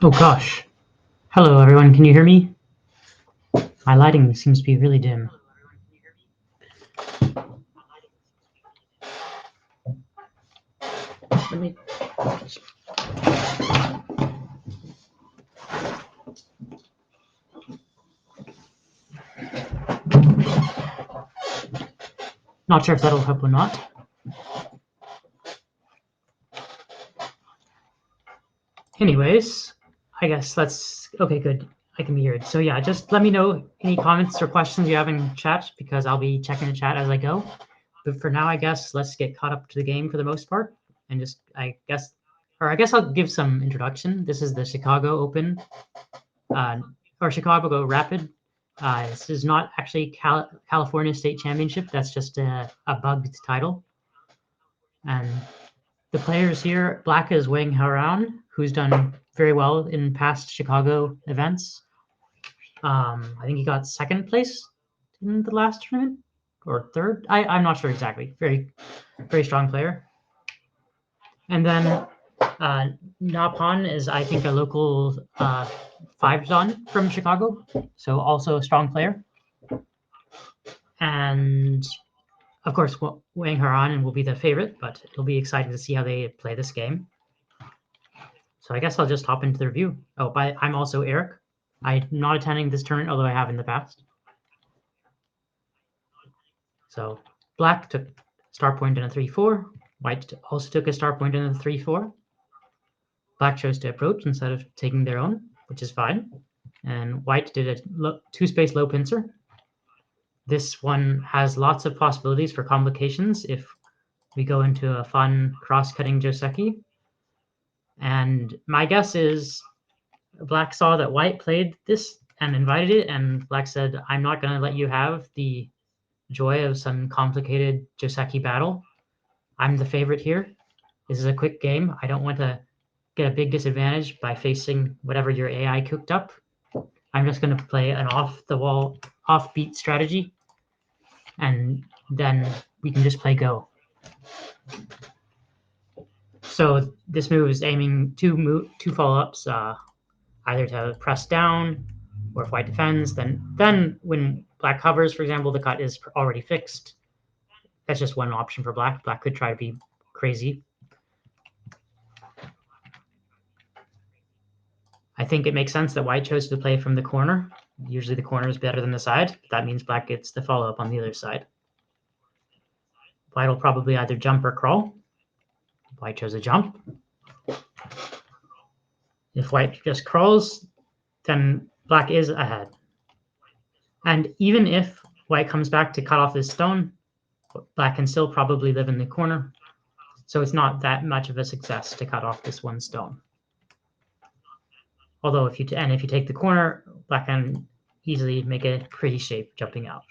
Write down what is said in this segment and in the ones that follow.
Oh gosh. Hello everyone, can you hear me? My lighting seems to be really dim. Let me... Not sure if that'll help or not. Anyways, I guess let's... Okay, good. I can be heard. So yeah, just let me know any comments or questions you have in chat because I'll be checking the chat as I go. But for now, I guess let's get caught up to the game for the most part. And just, I guess I'll give some introduction. This is the Chicago Open, or Chicago Rapid. This is not actually California State Championship. That's just a bugged title. And the players here, Black is Wang Haoran, who's done very well in past Chicago events. I think he got second place in the last tournament, or third. I'm not sure exactly. Very, very strong player. And then Na Pan is, I think, a local 5-dan from Chicago, so also a strong player. And of course, Wang Haoran will be the favorite, but it'll be exciting to see how they play this game. So I guess I'll just hop into the review. Oh, I'm also Eric. I'm not attending this tournament, although I have in the past. So Black took star point in a 3-4. White also took a star point in a 3-4. Black chose to approach instead of taking their own, which is fine. And White did a 2-space low pincer. This one has lots of possibilities for complications if we go into a fun cross-cutting Joseki. And my guess is Black saw that White played this and invited it, and Black said, I'm not going to let you have the joy of some complicated Joseki battle. I'm the favorite here. This is a quick game. I don't want to get a big disadvantage by facing whatever your AI cooked up. I'm just going to play an off-the-wall, offbeat strategy, and then we can just play Go. So this move is aiming two follow-ups, either to press down, or if White defends, then when Black covers, for example, the cut is already fixed. That's just one option for Black. Black could try to be crazy. I think it makes sense that White chose to play from the corner. Usually the corner is better than the side. But that means Black gets the follow-up on the other side. White will probably either jump or crawl. White chose a jump. If White just crawls, then Black is ahead. And even if White comes back to cut off this stone, Black can still probably live in the corner. So it's not that much of a success to cut off this one stone. Although if you take the corner, Black can easily make a pretty shape jumping out.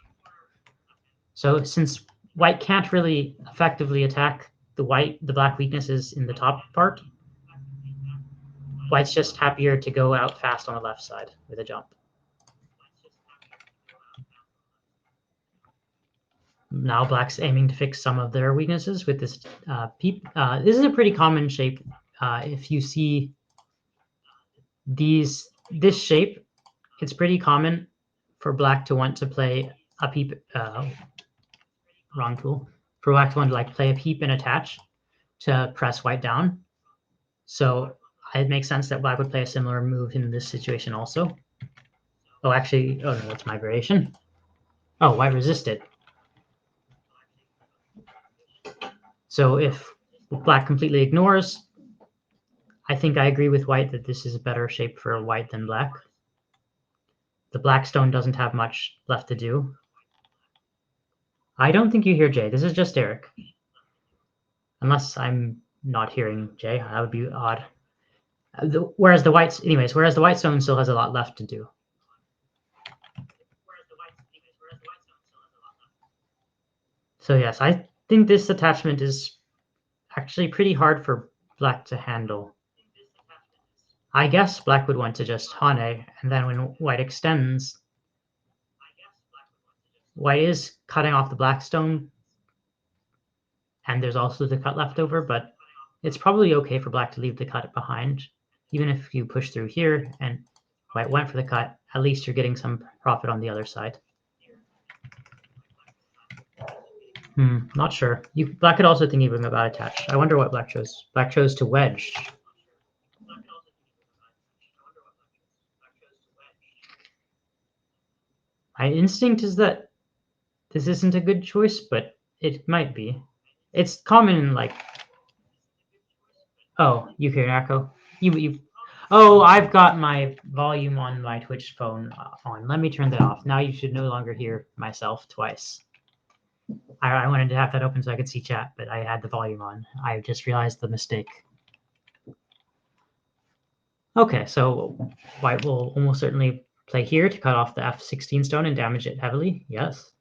So since White can't really effectively attack the Black weaknesses in the top part, White's just happier to go out fast on the left side with a jump. Now Black's aiming to fix some of their weaknesses with this peep. This is a pretty common shape. If you see this shape, it's pretty common for Black to want to play a peep. Wrong tool. For Black to want to play a peep and attach to press White down. So it makes sense that Black would play a similar move in this situation also. Oh, actually, oh no, that's my variation. Oh, White resisted. So if Black completely ignores, I think I agree with White that this is a better shape for White than Black. The Black stone doesn't have much left to do. I don't think you hear Jay. This is just Eric. Unless I'm not hearing Jay. That would be odd. Whereas the White stone still has a lot left to do. So yes, I think this attachment is actually pretty hard for Black to handle. I guess Black would want to just Hane, and then when White extends, White is cutting off the Black stone, and there's also the cut left over, but it's probably okay for black to leave the cut behind. Even if you push through here and white went for the cut, at least you're getting some profit on the other side. Not sure. Black could also think even about attach. I wonder what black chose. Black chose to wedge. My instinct is that this isn't a good choice, but it might be. It's common in like. Oh, you hear an echo? You. Oh, I've got my volume on my Twitch phone on. Let me turn that off. Now you should no longer hear myself twice. I wanted to have that open so I could see chat, but I had the volume on. I just realized the mistake. Okay, so white will almost certainly play here to cut off the F16 stone and damage it heavily. Yes.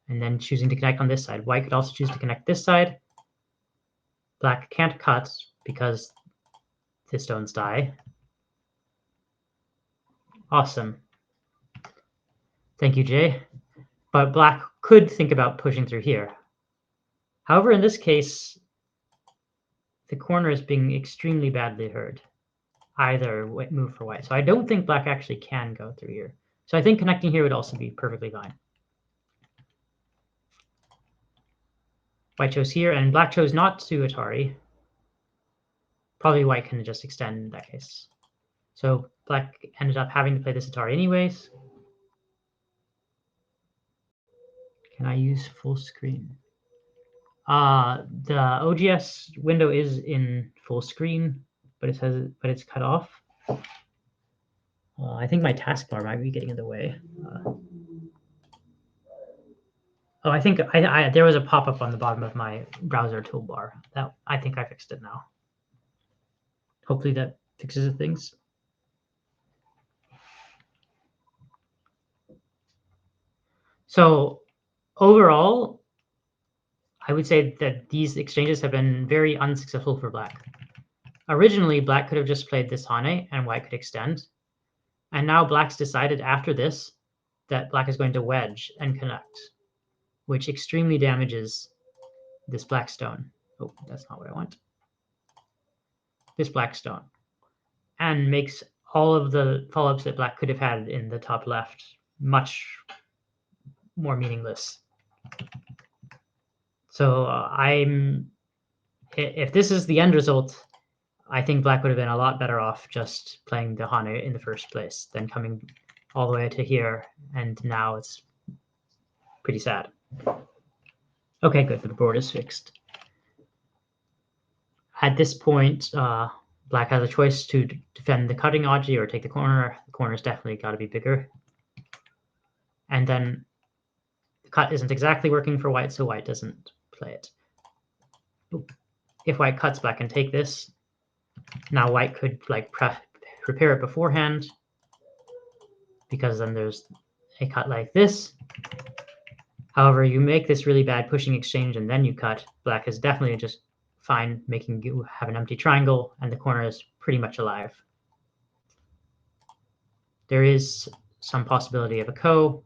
And then choosing to connect on this side. White could also choose to connect this side. Black can't cut because the stones die. Awesome. Thank you, Jay. But black could think about pushing through here. However, in this case, the corner is being extremely badly hurt. Either move for white. So I don't think black actually can go through here. So I think connecting here would also be perfectly fine. White chose here, and black chose not to Atari. Probably white can just extend in that case. So black ended up having to play this Atari anyways. Can I use full screen? The OGS window is in full screen, but it says it's cut off. I think my taskbar might be getting in the way. Oh, I think there was a pop-up on the bottom of my browser toolbar. That I think I fixed it now. Hopefully that fixes things. So overall, I would say that these exchanges have been very unsuccessful for black. Originally, black could have just played this Hane and white could extend. And now black's decided after this that black is going to wedge and connect, which extremely damages this black stone. Oh, that's not what I want. This black stone. And makes all of the follow-ups that black could have had in the top left much more meaningless. So if this is the end result, I think black would have been a lot better off just playing the Hane in the first place than coming all the way to here, and now it's pretty sad. Okay, good, the board is fixed. At this point, black has a choice to defend the cutting Aji or take the corner. The corner's definitely got to be bigger. And then the cut isn't exactly working for white, so white doesn't play it. If white cuts, black can take this. Now white could like prepare it beforehand, because then there's a cut like this. However, you make this really bad pushing exchange and then you cut. Black is definitely just fine making you have an empty triangle, and the corner is pretty much alive. There is some possibility of a ko,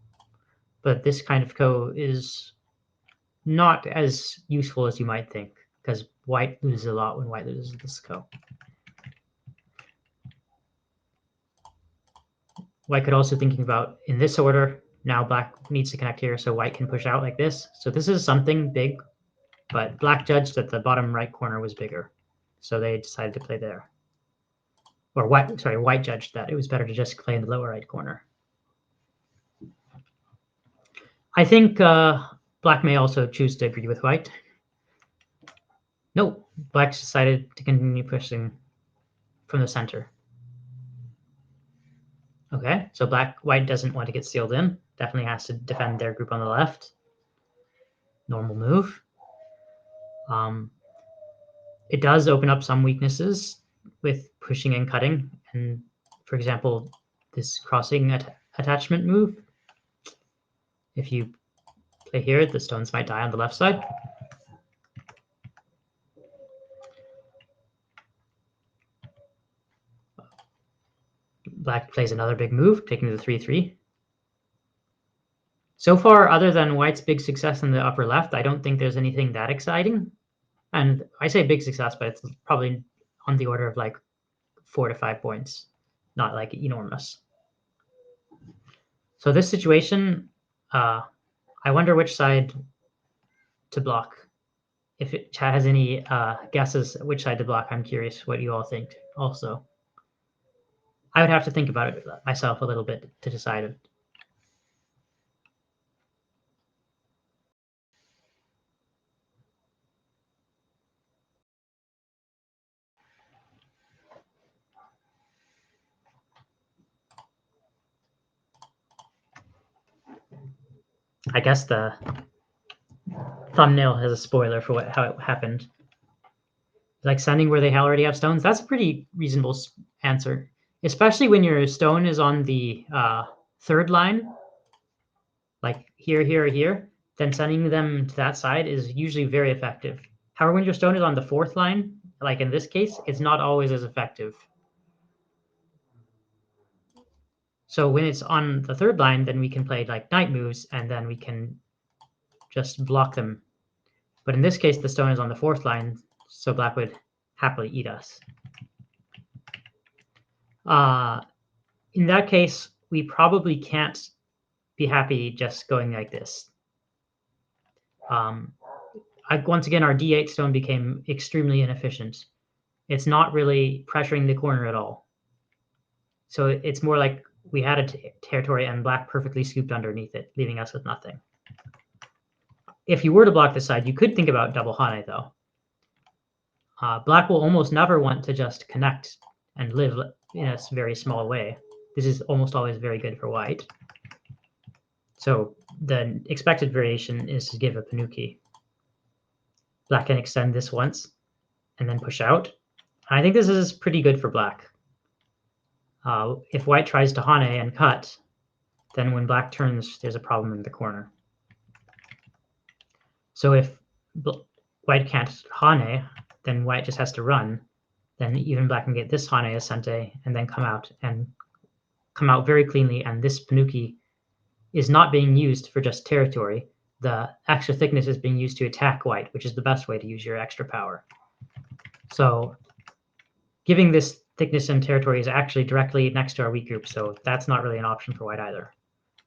but this kind of ko is not as useful as you might think, because white loses a lot when white loses this ko. White could also thinking about in this order, now black needs to connect here so white can push out like this. So this is something big, but black judged that the bottom right corner was bigger, so they decided to play there. Or white judged that it was better to just play in the lower right corner. I think black may also choose to agree with white. No, black decided to continue pushing from the center. Okay, so white doesn't want to get sealed in. Definitely has to defend their group on the left. Normal move. It does open up some weaknesses with pushing and cutting. And for example, this crossing attachment move. If you play here, the stones might die on the left side. Black plays another big move, taking the 3-3. So far, other than white's big success in the upper left, I don't think there's anything that exciting. And I say big success, but it's probably on the order of like 4 to 5 points, not like enormous. So this situation, I wonder which side to block. If chat has any guesses which side to block, I'm curious what you all think also. I would have to think about it myself a little bit to decide it. I guess the thumbnail has a spoiler for how it happened. Like sending where they already have stones, that's a pretty reasonable answer, especially when your stone is on the third line, like here, here, or here, then sending them to that side is usually very effective. However, when your stone is on the fourth line, like in this case, it's not always as effective. So when it's on the third line, then we can play like knight moves, and then we can just block them. But in this case, the stone is on the fourth line, so black would happily eat us. In that case, we probably can't be happy just going like this. Once again, our d8 stone became extremely inefficient. It's not really pressuring the corner at all. So it's more like we had a territory and black perfectly scooped underneath it, leaving us with nothing. If you were to block this side, you could think about double Hane, though. Black will almost never want to just connect and live in a very small way. This is almost always very good for white. So the expected variation is to give a Panuki. Black can extend this once and then push out. I think this is pretty good for black. If white tries to Hane and cut, then when black turns, there's a problem in the corner. So if white can't Hane, then white just has to run. Then even black can get this Hane Ascente and then come out very cleanly. And this Panuki is not being used for just territory. The extra thickness is being used to attack white, which is the best way to use your extra power. So giving this thickness and territory is actually directly next to our weak group, so that's not really an option for white either.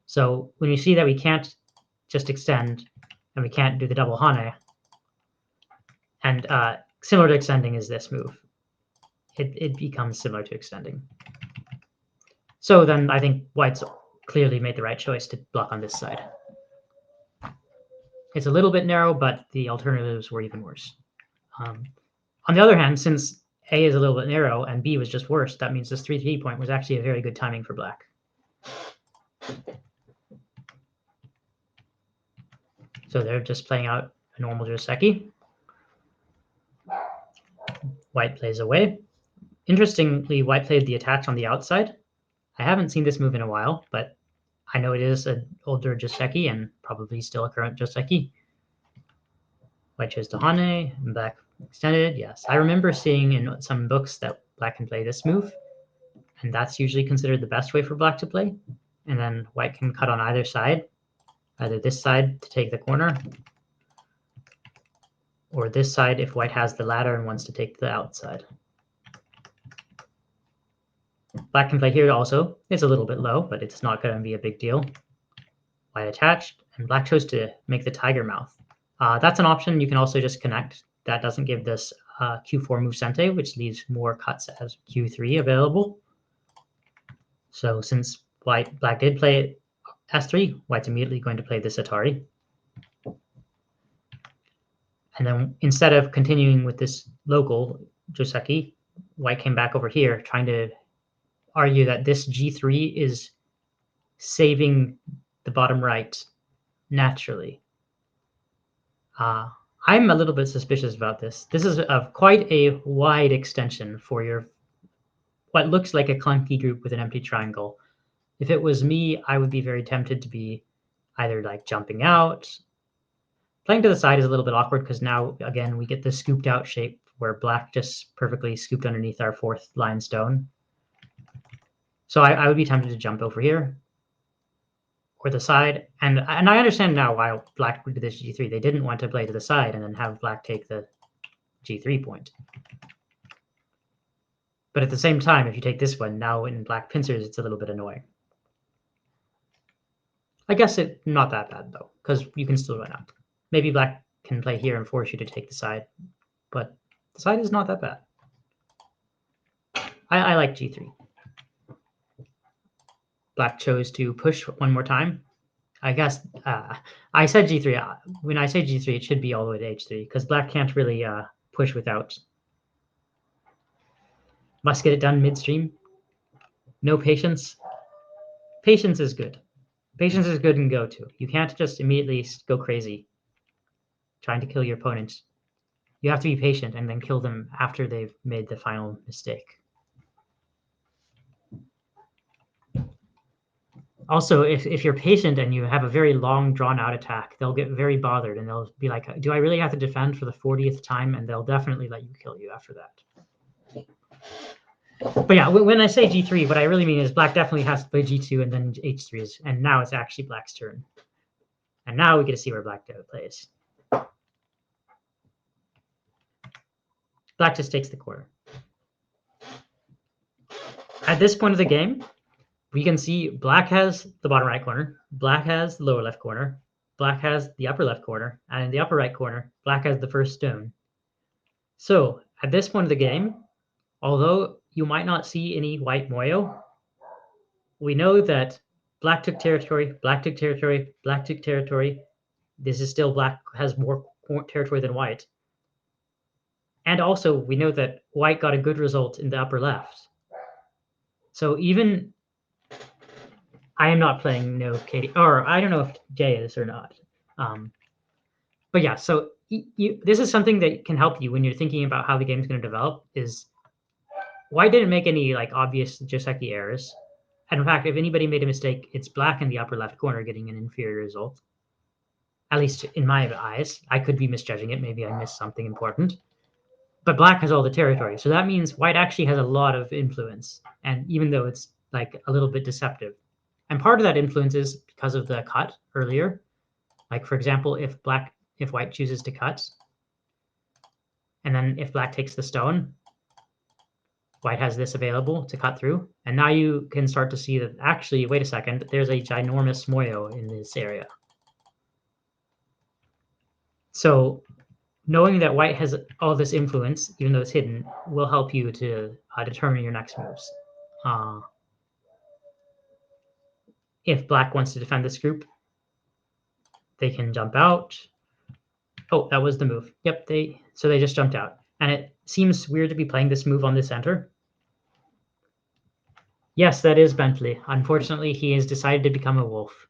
So when you see that we can't just extend and we can't do the double Hane, and similar to extending is this move. It becomes similar to extending. So then I think white's clearly made the right choice to block on this side. It's a little bit narrow, but the alternatives were even worse. On the other hand, since A is a little bit narrow and B was just worse, that means this 3-3 point was actually a very good timing for black. So they're just playing out a normal Joseki. White plays away. Interestingly, white played the attach on the outside. I haven't seen this move in a while, but I know it is an older Joseki and probably still a current Joseki. White chose to Hane, and black extended. Yes, I remember seeing in some books that black can play this move, and that's usually considered the best way for black to play. And then white can cut on either side, either this side to take the corner, or this side if white has the ladder and wants to take the outside. Black can play here also. It's a little bit low, but it's not going to be a big deal. White attached, and black chose to make the tiger mouth. That's an option. You can also just connect. That doesn't give this Q4 move Sente, which leaves more cuts as Q3 available. So since black did play S3, white's immediately going to play this Atari. And then instead of continuing with this local Joseki, white came back over here trying to argue that this G3 is saving the bottom right naturally. I'm a little bit suspicious about this. This is quite a wide extension for your what looks like a clunky group with an empty triangle. If it was me, I would be very tempted to be either like jumping out. Playing to the side is a little bit awkward because now, again, we get the scooped out shape where black just perfectly scooped underneath our fourth line stone. So I would be tempted to jump over here. or the side. And I understand now why black would do this g3. They didn't want to play to the side and then have black take the g3 point. But at the same time, if you take this one, now in black pincers, it's a little bit annoying. I guess it's not that bad, though, because you can still run up. Maybe black can play here and force you to take the side, but the side is not that bad. I like g3. Black chose to push one more time. I guess I said g3. When I say g3, it should be all the way to h3, because black can't really push without. Must get it done midstream. No patience. Patience is good. Patience is good in Go too. You can't just immediately go crazy trying to kill your opponent. You have to be patient and then kill them after they've made the final mistake. Also, if you're patient and you have a very long, drawn-out attack, they'll get very bothered and they'll be like, do I really have to defend for the 40th time? And they'll definitely let you kill you after that. But yeah, when I say g3, what I really mean is black definitely has to play g2 and then h3 is, and now it's actually black's turn. And now we get to see where black plays. Black just takes the corner. At this point of the game, we can see black has the bottom right corner, black has the lower left corner, black has the upper left corner, and in the upper right corner, black has the first stone. So at this point of the game, although you might not see any white moyo, we know that black took territory, black took territory, black took territory. This is still black has more territory than white. And also, we know that white got a good result in the upper left. So even I am not playing no Katie, or I don't know if Jay is or not. But yeah, so this is something that can help you when you're thinking about how the game is going to develop. Is white didn't make any like obvious Joseki errors, and in fact, if anybody made a mistake, it's black in the upper left corner getting an inferior result. At least in my eyes, I could be misjudging it. Maybe I missed something important. But black has all the territory, so that means white actually has a lot of influence, and even though it's like a little bit deceptive. And part of that influence is because of the cut earlier. Like, for example, if white chooses to cut, and then if black takes the stone, white has this available to cut through. And now you can start to see that actually, wait a second, there's a ginormous moyo in this area. So knowing that white has all this influence, even though it's hidden, will help you to determine your next moves. If black wants to defend this group, they can jump out. Oh, that was the move. Yep, so they just jumped out. And it seems weird to be playing this move on the center. Yes, that is Bentley. Unfortunately, he has decided to become a wolf.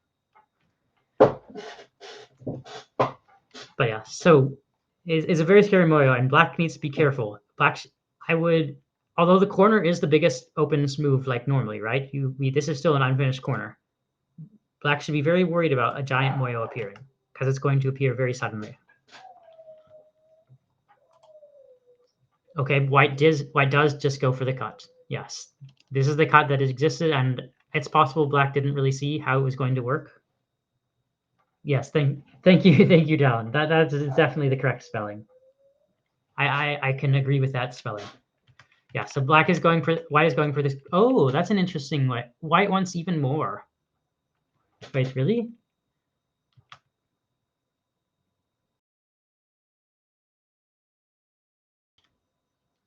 But yeah, so it's a very scary moyo, and black needs to be careful. Although the corner is the biggest opens move like normally, right? This is still an unfinished corner. Black should be very worried about a giant moyo appearing, because it's going to appear very suddenly. Okay, white does just go for the cut. Yes, this is the cut that existed, and it's possible black didn't really see how it was going to work. Yes, thank you, Dallin. That is definitely the correct spelling. I can agree with that spelling. Yeah, so white is going for this. Oh, that's an interesting way. White wants even more. Wait, really?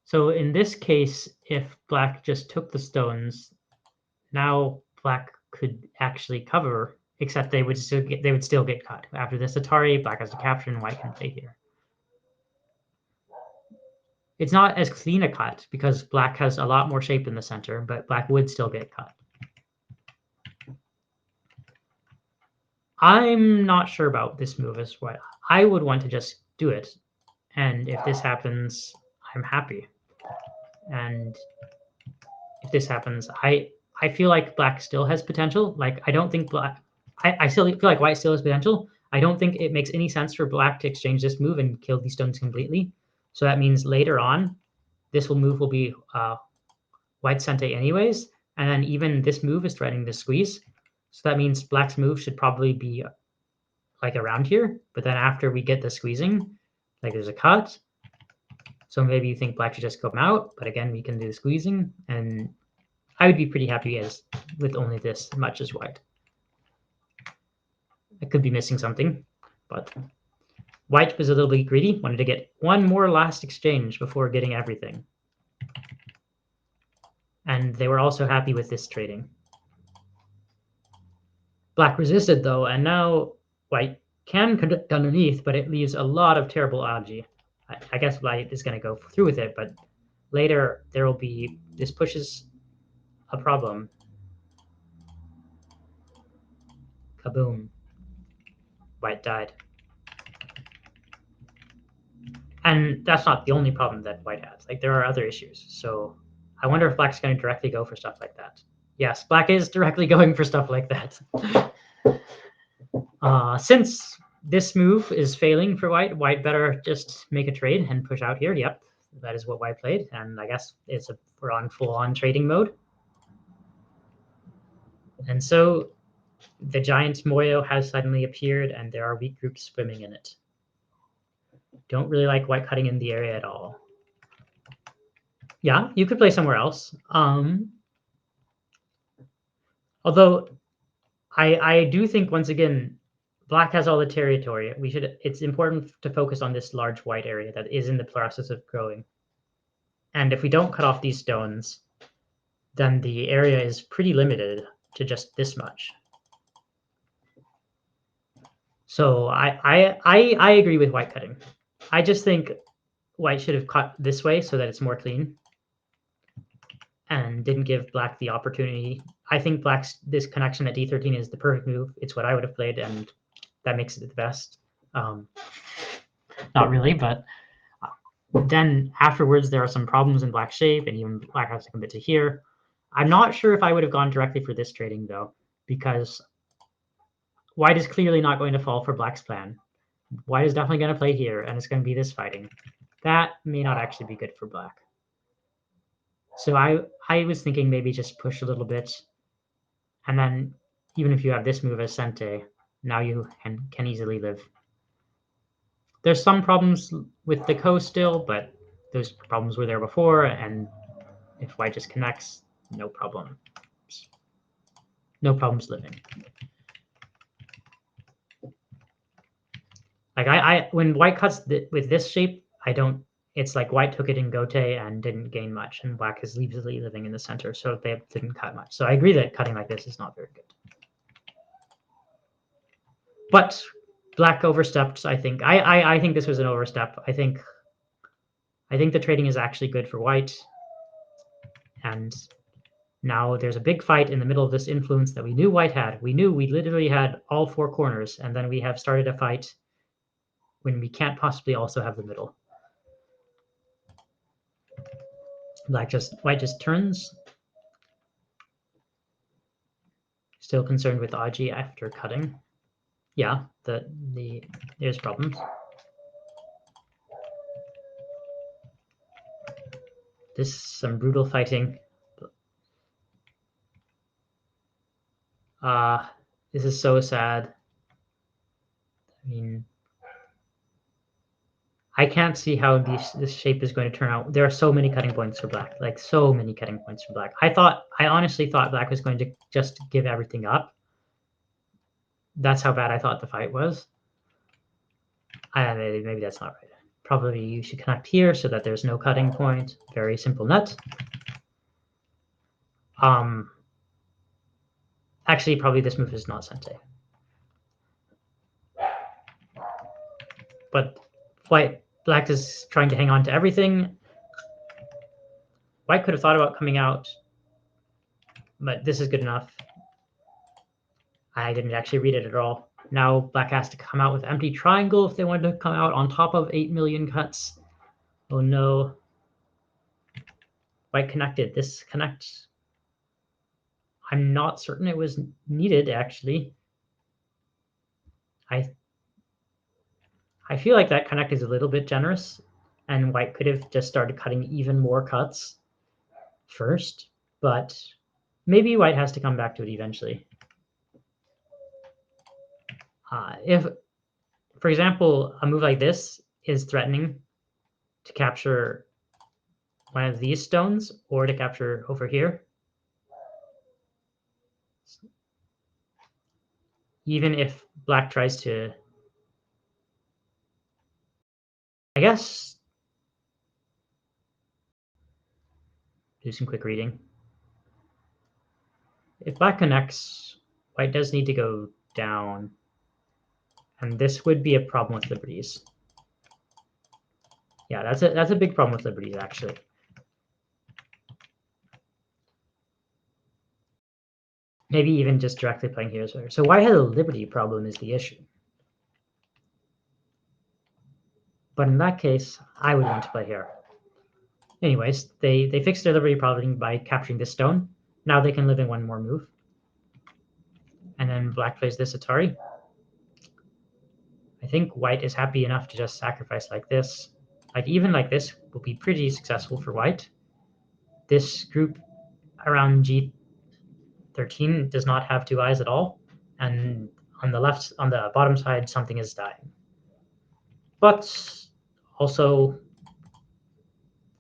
So in this case, if black just took the stones, now black could actually cover, except they would still get cut. After this Atari, black has to capture and white can play here. It's not as clean a cut because black has a lot more shape in the center, but black would still get cut. I'm not sure about this move as well. I would want to just do it. And if this happens, I'm happy. And if this happens, I feel like black still has potential. Like, I don't think I still feel like white still has potential. I don't think it makes any sense for black to exchange this move and kill these stones completely. So that means later on, this move will be white sente anyways. And then even this move is threatening to squeeze. So that means black's move should probably be like around here, but then after we get the squeezing, like there's a cut. So maybe you think black should just come out, but again, we can do the squeezing, and I would be pretty happy with only this much as white. I could be missing something, but white was a little bit greedy, wanted to get one more last exchange before getting everything. And they were also happy with this trading. Black resisted though, and now white can conduct underneath, but it leaves a lot of terrible algae. I guess white is going to go through with it, but later there will be, this pushes a problem. Kaboom. White died. And that's not the only problem that white has. Like, there are other issues. So I wonder if black's going to directly go for stuff like that. Yes, black is directly going for stuff like that. Since this move is failing for white, white better just make a trade and push out here. Yep, that is what white played. And I guess we're on full-on trading mode. And so the giant Moyo has suddenly appeared, and there are weak groups swimming in it. Don't really like white cutting in the area at all. Yeah, you could play somewhere else. Although I do think, once again, black has all the territory. It's important to focus on this large white area that is in the process of growing. And if we don't cut off these stones, then the area is pretty limited to just this much. So I agree with white cutting. I just think white should have cut this way so that it's more clean and didn't give black the opportunity. I think this connection at d13 is the perfect move. It's what I would have played, and that makes it the best. Not really, but then afterwards there are some problems in black's shape, and even black has to commit to here. I'm not sure if I would have gone directly for this trading, though, because white is clearly not going to fall for black's plan. White is definitely going to play here, and it's going to be this fighting. That may not actually be good for black. So I was thinking maybe just push a little bit, and then even if you have this move as Sente, now you can easily live. There's some problems with the Ko still, but those problems were there before, and if white just connects, no problem. No problems living. Like when white cuts with this shape, it's like white took it in Gote and didn't gain much, and black is easily living in the center, so they didn't cut much. So I agree that cutting like this is not very good. But black overstepped, I think. I think this was an overstep. I think the trading is actually good for white. And now there's a big fight in the middle of this influence that we knew white had. We knew we literally had all four corners, and then we have started a fight when we can't possibly also have the middle. White just turns. Still concerned with Aji after cutting. Yeah, there's problems. This is some brutal fighting. This is so sad. I mean, I can't see how this shape is going to turn out. There are so many cutting points for black, like so many cutting points for black. I honestly thought black was going to just give everything up. That's how bad I thought the fight was. Maybe that's not right. Probably you should connect here so that there's no cutting point. Very simple nut. Actually, probably this move is not Sente. But black is trying to hang on to everything. White could have thought about coming out, but this is good enough. I didn't actually read it at all. Now black has to come out with empty triangle if they wanted to come out on top of 8 million cuts. Oh no. White connected. This connects. I'm not certain it was needed, actually. I feel like that connect is a little bit generous, and white could have just started cutting even more cuts first, but maybe white has to come back to it eventually. If, for example, a move like this is threatening to capture one of these stones or to capture over here, even if black tries to, I guess, do some quick reading. If black connects, white does need to go down, and this would be a problem with liberties. Yeah, that's a big problem with liberties, actually. Maybe even just directly playing here is better. So white has a liberty problem is the issue. But in that case, I would want to play here. Anyways, they fixed their liberty problem by capturing this stone. Now they can live in one more move. And then black plays this Atari. I think white is happy enough to just sacrifice like this. Like even like this will be pretty successful for white. This group around G13 does not have two eyes at all. And on the left, on the bottom side, something is dying. But also,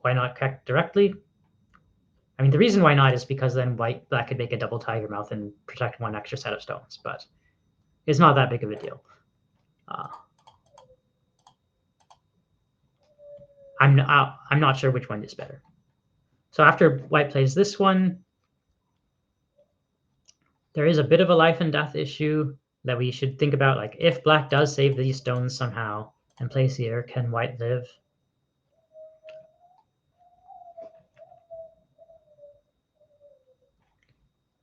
why not connect directly? I mean, the reason why not is because then black could make a double tiger mouth and protect one extra set of stones, but it's not that big of a deal. I'm not sure which one is better. So after white plays this one, there is a bit of a life and death issue that we should think about. Like if black does save these stones somehow and plays here, can white live?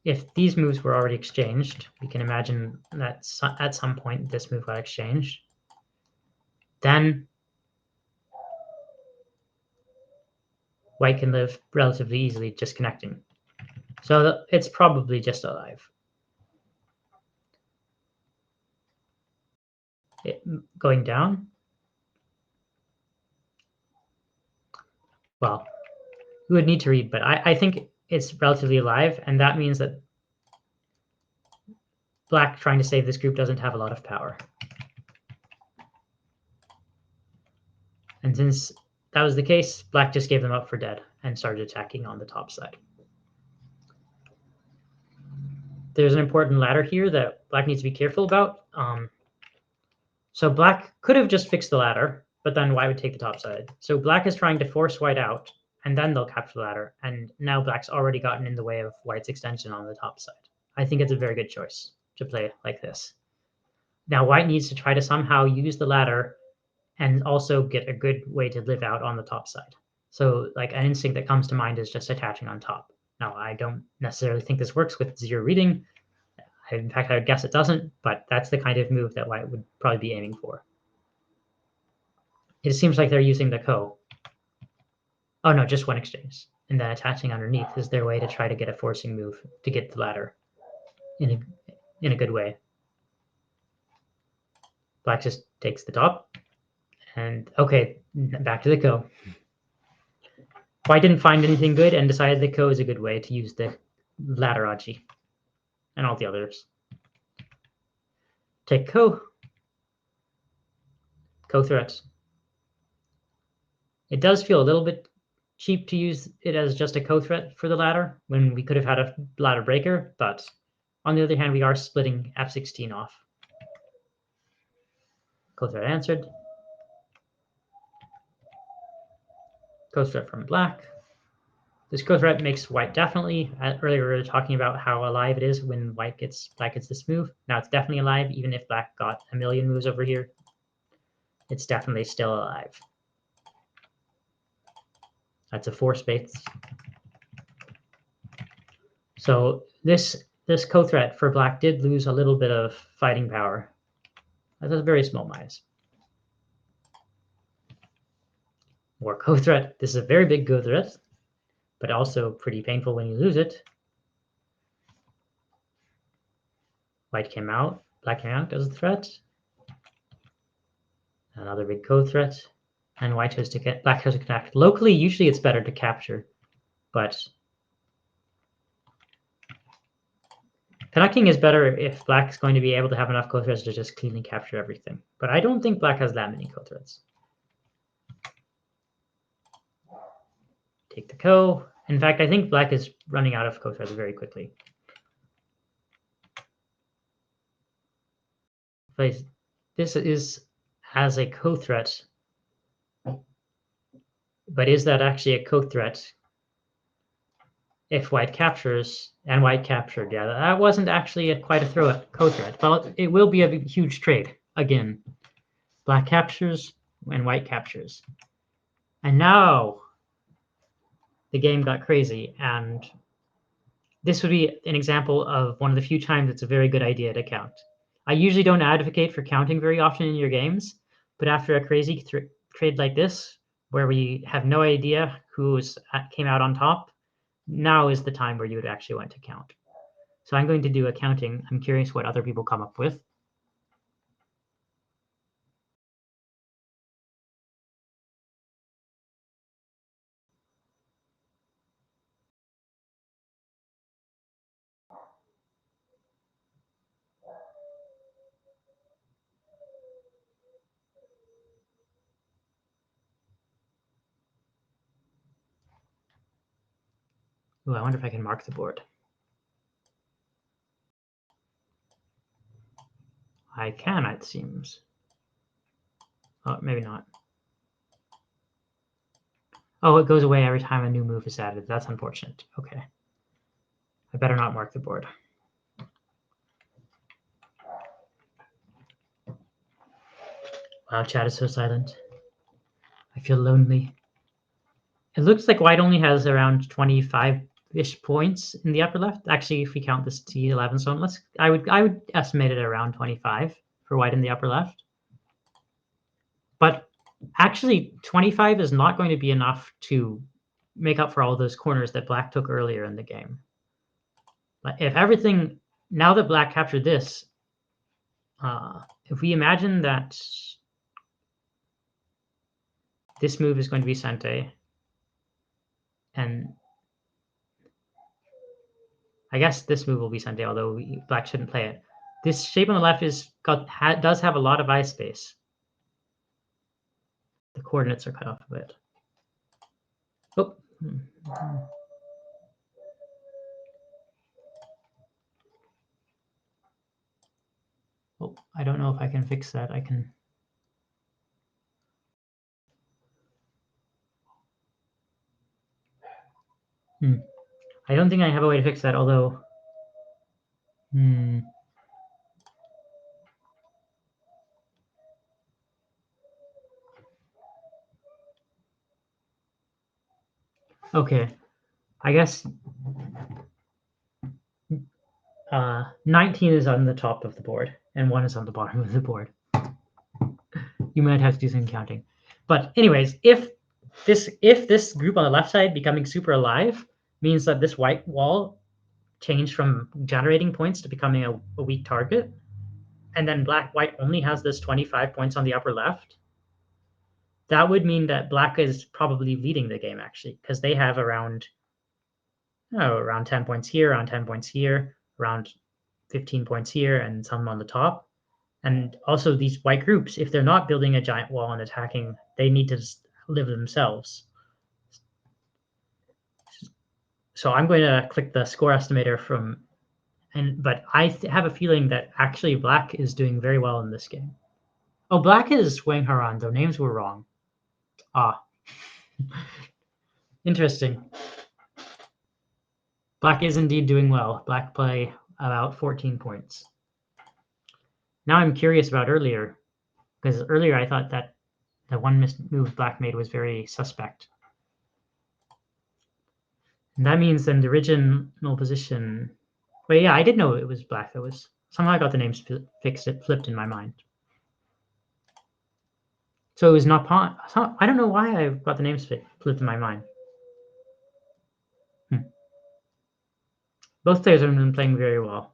If these moves were already exchanged, we can imagine that at some point this move got exchanged. Then white can live relatively easily just connecting. So it's probably just alive. Going down? Well, we would need to read, but I think it's relatively alive, and that means that black trying to save this group doesn't have a lot of power. And since that was the case, black just gave them up for dead and started attacking on the top side. There's an important ladder here that black needs to be careful about. So black could have just fixed the ladder, but then white would take the top side. So black is trying to force white out, and then they'll capture the ladder. And now black's already gotten in the way of white's extension on the top side. I think it's a very good choice to play like this. Now white needs to try to somehow use the ladder and also get a good way to live out on the top side. So like an instinct that comes to mind is just attaching on top. Now I don't necessarily think this works with zero reading. In fact, I would guess it doesn't, but that's the kind of move that white would probably be aiming for. It seems like they're using the ko. Oh no, just one exchange. And then attaching underneath is their way to try to get a forcing move to get the ladder in a good way. Black just takes the top. And okay, back to the ko. White didn't find anything good and decided the ko is a good way to use the ladder aji and all the others. Take ko. Ko threats. It does feel a little bit cheap to use it as just a ko threat for the ladder when we could have had a ladder breaker, but on the other hand, we are splitting f16 off. Ko threat answered. Ko threat from black. This ko threat makes white definitely. Earlier we were talking about how alive it is when black gets this move. Now it's definitely alive, even if black got a million moves over here. It's definitely still alive. That's a 4 space. So this ko threat for black did lose a little bit of fighting power. That's a very small minus. More ko threat. This is a very big ko threat, but also pretty painful when you lose it. White came out, black came out as a threat. Another big ko threat, and white has to get black has to connect. Locally, usually it's better to capture, but Connecting is better if black's going to be able to have enough co-threads to just cleanly capture everything. But I don't think black has that many co-threads. Take the co. In fact, I think black is running out of co-threads very quickly. This has a co-threat, but is that actually a co-threat if white captures and white captured? Yeah, that wasn't actually quite a co-threat, but it will be a huge trade. Again, black captures and white captures. And now the game got crazy, and this would be an example of one of the few times it's a very good idea to count. I usually don't advocate for counting very often in your games, but after a crazy trade like this, where we have no idea who came out on top, now is the time where you would actually want to count. So I'm going to do a counting. I'm curious what other people come up with. Ooh, I wonder if I can mark the board. I can, it seems. Oh, maybe not. Oh, it goes away every time a new move is added. That's unfortunate. Okay. I better not mark the board. Wow, chat is so silent. I feel lonely. It looks like white only has around 25-ish points in the upper left. Actually, if we count this T11 zone, I would estimate it around 25 for white in the upper left. But actually, 25 is not going to be enough to make up for all those corners that black took earlier in the game. But if everything, now that black captured this, if we imagine that this move is going to be Sente, and I guess this move will be Sente, although black shouldn't play it. This shape on the left does have a lot of eye space. The coordinates are cut off a bit. Oh. Oh, I don't know if I can fix that. I can. I don't think I have a way to fix that, although. Okay, I guess 19 is on the top of the board and 1 is on the bottom of the board. You might have to do some counting. But anyways, if this group on the left side becoming super alive means that this white wall changed from generating points to becoming a weak target, and then white only has this 25 points on the upper left, that would mean that black is probably leading the game, actually, because they have around 10 points here, around 10 points here, around 15 points here, and some on the top. And also these white groups, if they're not building a giant wall and attacking, they need to just live themselves. So I'm going to click the score estimator but I have a feeling that actually black is doing very well in this game. Oh, black is Wang Haran, though names were wrong. Ah. Interesting. Black is indeed doing well. Black play about 14 points. Now I'm curious about earlier, because earlier I thought that the one move black made was very suspect. And that means then the original position. But yeah, I did know it was black. That was somehow I got the names flipped in my mind. So it was not pawn. I don't know why I got the names flipped in my mind. Both players have been playing very well.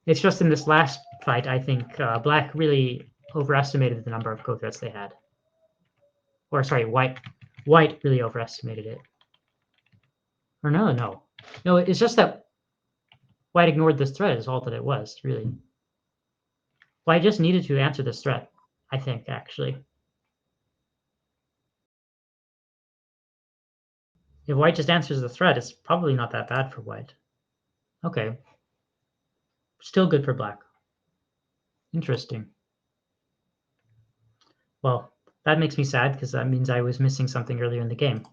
It's just in this last fight, I think black really overestimated the number of co-threats they had. Or sorry, white really overestimated it. Or no. It's just that White ignored this threat is all that it was, really. White just needed to answer this threat, I think, actually. If White just answers the threat, it's probably not that bad for White. Okay. Still good for Black. Interesting. Well, that makes me sad because that means I was missing something earlier in the game.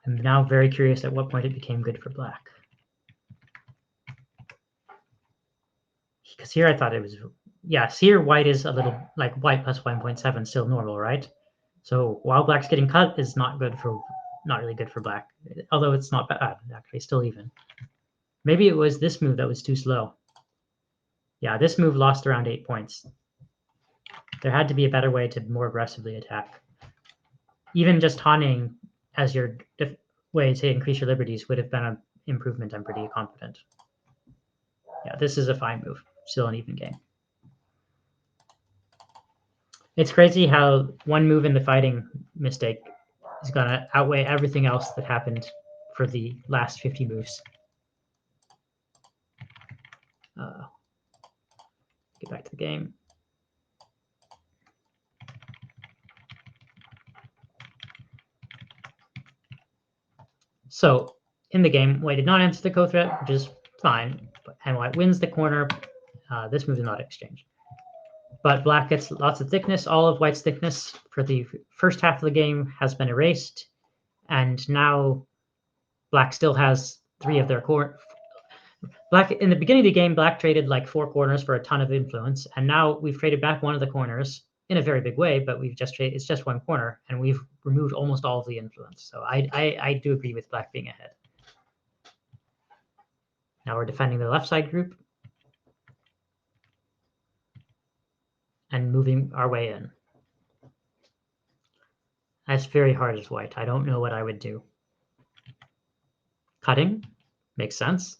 I'm now very curious at what point it became good for Black. Because here I thought it was, yes, here White is a little, like White plus 1.7 still normal, right? So while Black's getting cut is not really good for Black, although it's not bad, actually, still even. Maybe it was this move that was too slow. Yeah, this move lost around 8 points. There had to be a better way to more aggressively attack. Even just taunting as your way to increase your liberties would have been an improvement, I'm pretty confident. Yeah, this is a fine move. Still an even game. It's crazy how one move in the fighting mistake is going to outweigh everything else that happened for the last 50 moves. Get back to the game. So in the game, White did not answer the co-threat, which is fine, and White wins the corner. This move is not exchanged. But Black gets lots of thickness. All of White's thickness for the first half of the game has been erased, and now Black still has 3 of their core. Black in the beginning of the game, Black traded like 4 corners for a ton of influence, and now we've traded back one of the corners in a very big way. But we've just traded; it's just 1 corner, and we've removed almost all of the influence. So I do agree with Black being ahead. Now we're defending the left side group and moving our way in. That's very hard as White. I don't know what I would do. Cutting makes sense.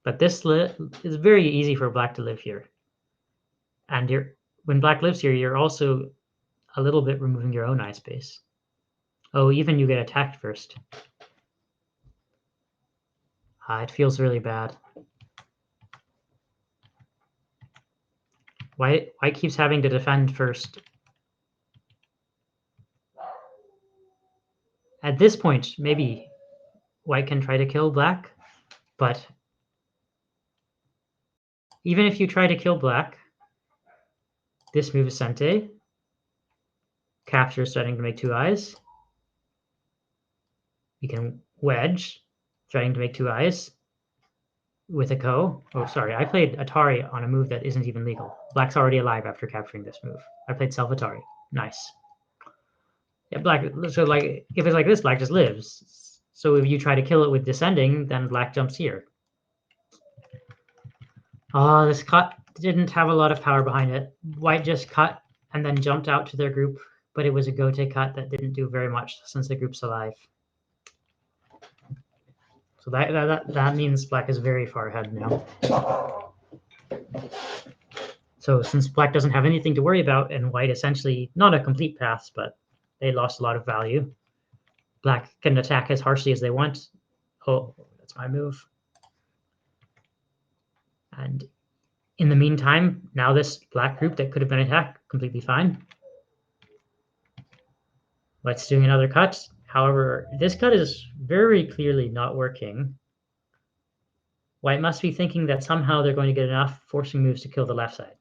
But this is very easy for Black to live here. And when Black lives here, you're also a little bit removing your own eye space. Oh, even you get attacked first. It feels really bad. White keeps having to defend first. At this point, maybe White can try to kill Black, but even if you try to kill Black, this move is Sente. Capture starting to make 2 eyes. You can wedge, trying to make 2 eyes with a ko. Oh, sorry, I played Atari on a move that isn't even legal. Black's already alive after capturing this move. I played Self-Atari. Nice. Yeah, Black, so like, if it's like this, Black just lives. So if you try to kill it with descending, then Black jumps here. Oh, this cut didn't have a lot of power behind it. White just cut and then jumped out to their group, but it was a Gote cut that didn't do very much since the group's alive. So that means Black is very far ahead now. So since Black doesn't have anything to worry about, and White essentially, not a complete pass, but they lost a lot of value, Black can attack as harshly as they want. Oh, that's my move. And in the meantime, now this Black group that could have been attacked, completely fine. White's doing another cut. However, this cut is very clearly not working. White must be thinking that somehow they're going to get enough forcing moves to kill the left side.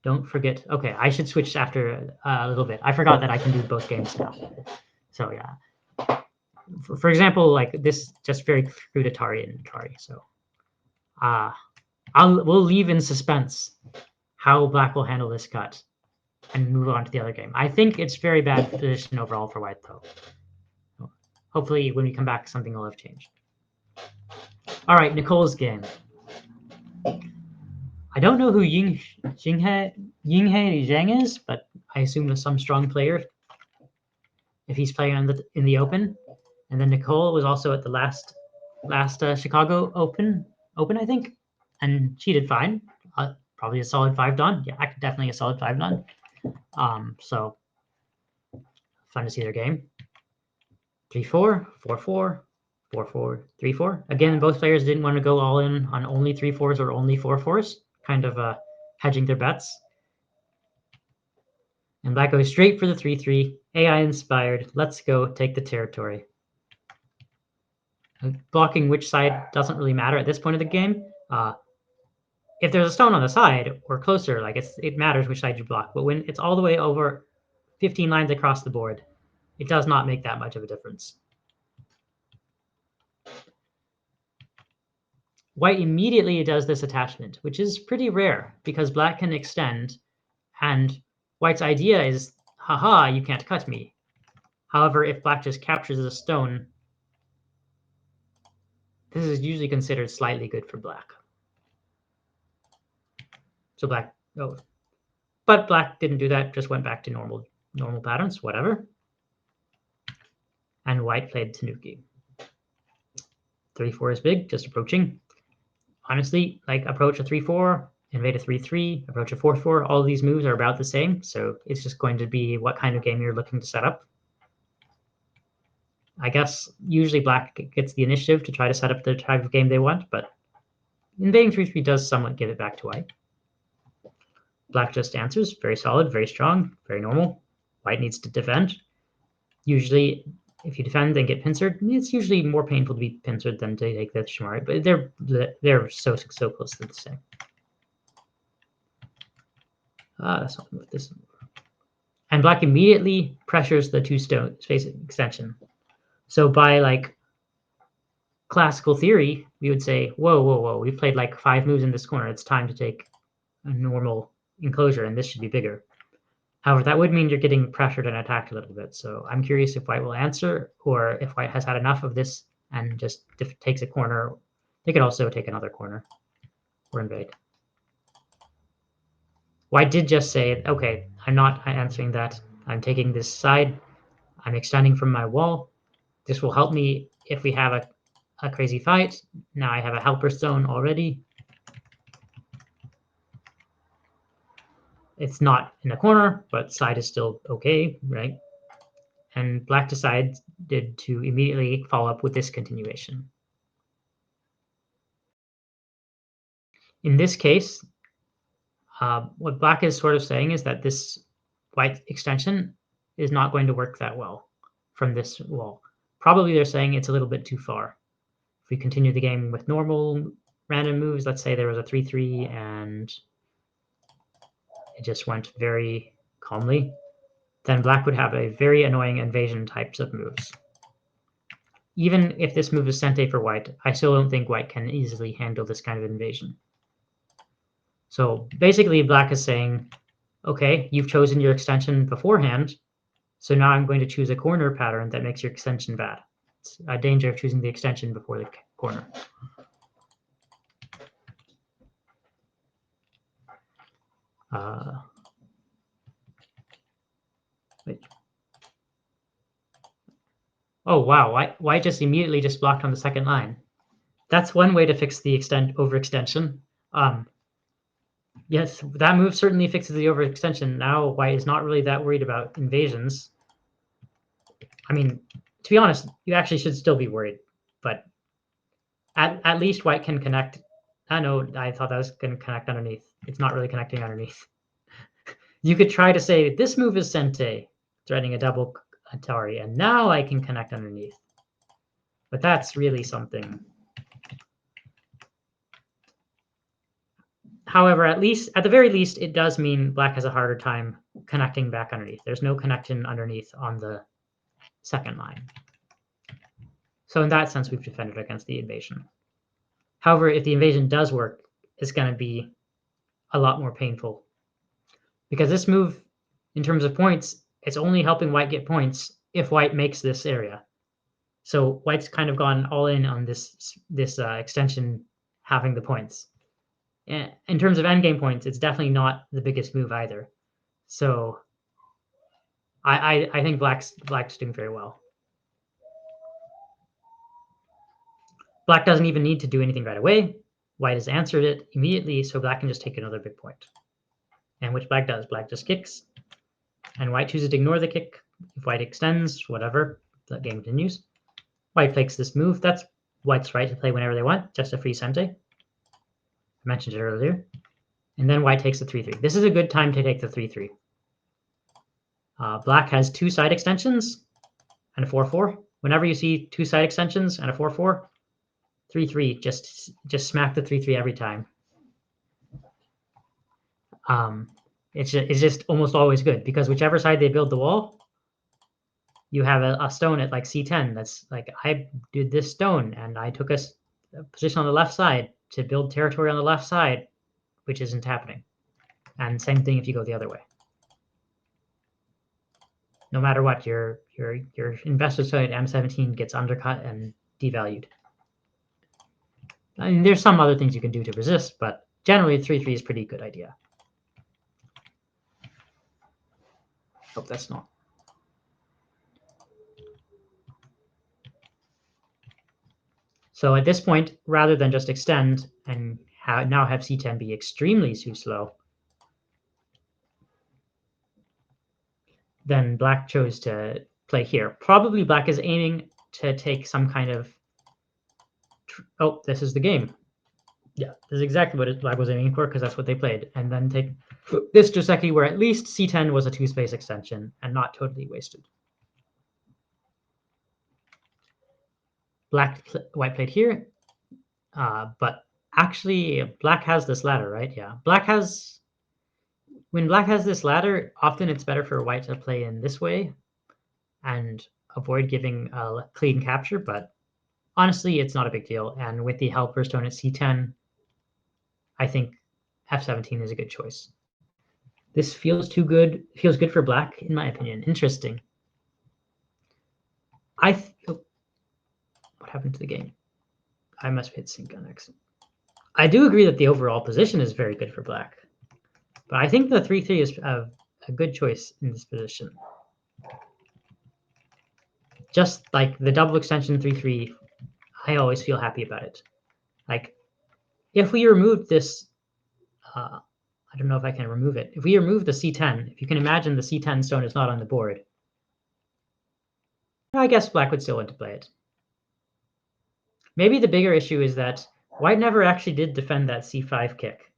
Don't forget. Okay, I should switch after a little bit. I forgot that I can do both games now. So yeah. For example, like this, just very crude Atari and Atari. So we'll leave in suspense how Black will handle this cut and move on to the other game. I think it's very bad position overall for White, though. Hopefully, when we come back, something will have changed. All right, Nicole's game. I don't know who Yinghe Zheng is, but I assume it's some strong player if he's playing in the Open. And then Nicole was also at the last Chicago Open, I think, and she did fine. Probably a solid 5-dan. Yeah, definitely a solid 5-dan. So fun to see their game. 3-4, 4-4, 4-4, 3-4. Again, both players didn't want to go all in on only 3-4s or only 4-4s, kind of hedging their bets. And black goes straight for the 3-3. AI inspired. Let's go take the territory. Blocking which side doesn't really matter at this point of the game. If there's a stone on the side or closer, like it matters which side you block. But when it's all the way over 15 lines across the board, it does not make that much of a difference. White immediately does this attachment, which is pretty rare because black can extend, and white's idea is, haha, you can't cut me. However, if black just captures the stone, this is usually considered slightly good for black. So black, oh, but black didn't do that, just went back to normal patterns, whatever. And white played Tanuki. 3-4 is big, just approaching. Honestly, like approach a 3-4, invade a 3-3, approach a 4-4, all of these moves are about the same, so it's just going to be what kind of game you're looking to set up. I guess usually black gets the initiative to try to set up the type of game they want, but invading 3-3 does somewhat give it back to white. Black just answers, very solid, very strong, very normal. White needs to defend. Usually, if you defend and get pincered, it's usually more painful to be pincered than to take the Shamari, but they're so close to the same. That's not with this. And black immediately pressures the two-stone space extension. So by like classical theory, we would say, whoa, we've played like 5 moves in this corner. It's time to take a normal enclosure, and this should be bigger. However, that would mean you're getting pressured and attacked a little bit. So I'm curious if white will answer, or if white has had enough of this and just takes a corner. They could also take another corner or invade. White did just say, okay, I'm not answering that. I'm taking this side. I'm extending from my wall. This will help me if we have a crazy fight. Now I have a helper stone already. It's not in a corner, but side is still okay, right? And black decided to immediately follow up with this continuation. In this case, what black is sort of saying is that this white extension is not going to work that well from this wall. Probably they're saying it's a little bit too far. If we continue the game with normal random moves, let's say there was a 3-3 and it just went very calmly, then black would have a very annoying invasion types of moves. Even if this move is sente for white, I still don't think white can easily handle this kind of invasion. So basically black is saying, okay, you've chosen your extension beforehand, so now I'm going to choose a corner pattern that makes your extension bad. It's a danger of choosing the extension before the corner. Wait. Oh wow, white just immediately just blocked on the second line. That's one way to fix the overextension. Yes, that move certainly fixes the overextension. Now white is not really that worried about invasions. I mean, to be honest, you actually should still be worried, but at least white can connect. I know, I thought that was going to connect underneath. It's not really connecting underneath. You could try to say, this move is sente, threading a double Atari, and now I can connect underneath. But that's really something. However, at the very least, it does mean black has a harder time connecting back underneath. There's no connection underneath on the second line. So in that sense, we've defended against the invasion. However, if the invasion does work, it's going to be a lot more painful. Because this move, in terms of points, it's only helping white get points if white makes this area. So white's kind of gone all in on this extension having the points. In terms of endgame points, it's definitely not the biggest move either. So I think black's doing very well. Black doesn't even need to do anything right away. White has answered it immediately, so black can just take another big point. And which black does. Black just kicks, and white chooses to ignore the kick. If white extends, whatever. the game continues. White takes this move. That's White's right to play whenever they want, just a free sente. I mentioned it earlier. And then White takes the 3-3. This is a good time to take the 3-3. Black has 2 side extensions and a 4-4. Whenever you see 2 side extensions and a 4-4, 3-3, just smack the 3-3 every time. It's just almost always good because whichever side they build the wall, you have a stone at like C10 that's like, I did this stone and I took a position on the left side to build territory on the left side, which isn't happening. And same thing if you go the other way. No matter what, your investor side M17 gets undercut and devalued. I mean, there's some other things you can do to resist, but generally 3-3 is a pretty good idea. Oh, that's not. So at this point, rather than just extend and now have C10 be extremely too slow, then Black chose to play here. Probably Black is aiming to take some kind of... Oh, this is the game. Yeah, this is exactly what Black was aiming for because that's what they played. And then take this Joseki where at least C10 was a 2-space extension and not totally wasted. White played here, but actually Black has this ladder, right? Yeah, when Black has this ladder, often it's better for White to play in this way and avoid giving a clean capture, but honestly, it's not a big deal. And with the helper stone at C10, I think F17 is a good choice. This feels too good. Feels good for Black, in my opinion. Interesting. What happened to the game? I must have hit sync on accident. I do agree that the overall position is very good for Black, but I think the 3-3 is a good choice in this position. Just like the double extension 3-3, I always feel happy about it. Like, if we removed this, I don't know if I can remove it. If we remove the C10, if you can imagine the C10 stone is not on the board, I guess Black would still want to play it. Maybe the bigger issue is that White never actually did defend that C5 kick.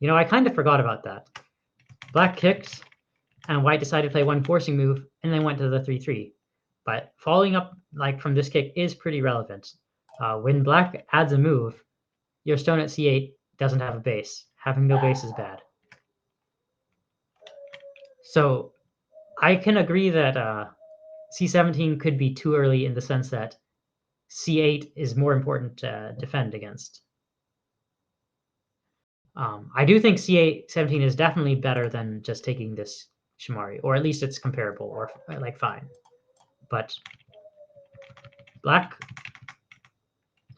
You know, I kind of forgot about that. Black kicked, and White decided to play one forcing move, and then went to the 3-3. But following up like from this kick is pretty relevant. When Black adds a move, your stone at C8 doesn't have a base. Having no base is bad. So I can agree that C17 could be too early in the sense that C8 is more important to defend against. I do think C17 is definitely better than just taking this Shamari, or at least it's comparable or like fine. But Black,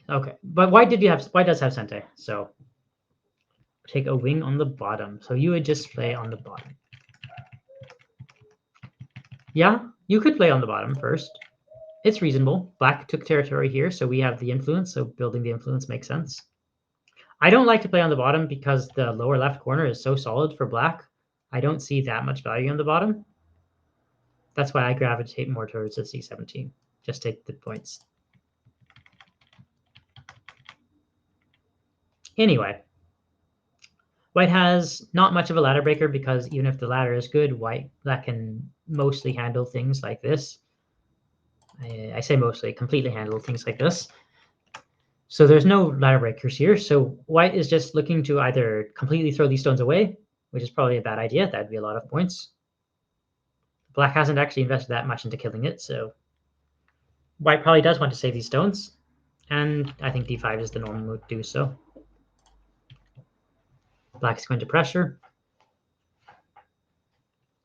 okay. But White does have Sente, so take a wing on the bottom. So you would just play on the bottom. Yeah, you could play on the bottom first. It's reasonable. Black took territory here, so we have the influence, so building the influence makes sense. I don't like to play on the bottom because the lower left corner is so solid for Black. I don't see that much value on the bottom. That's why I gravitate more towards the C17. Just take the points. Anyway, White has not much of a ladder breaker because even if the ladder is good, Black can mostly handle things like this. I say mostly, completely handle things like this. So there's no ladder breakers here. So White is just looking to either completely throw these stones away, which is probably a bad idea. That'd be a lot of points. Black hasn't actually invested that much into killing it, so White probably does want to save these stones. And I think D5 is the normal move to do so. Black is going to pressure.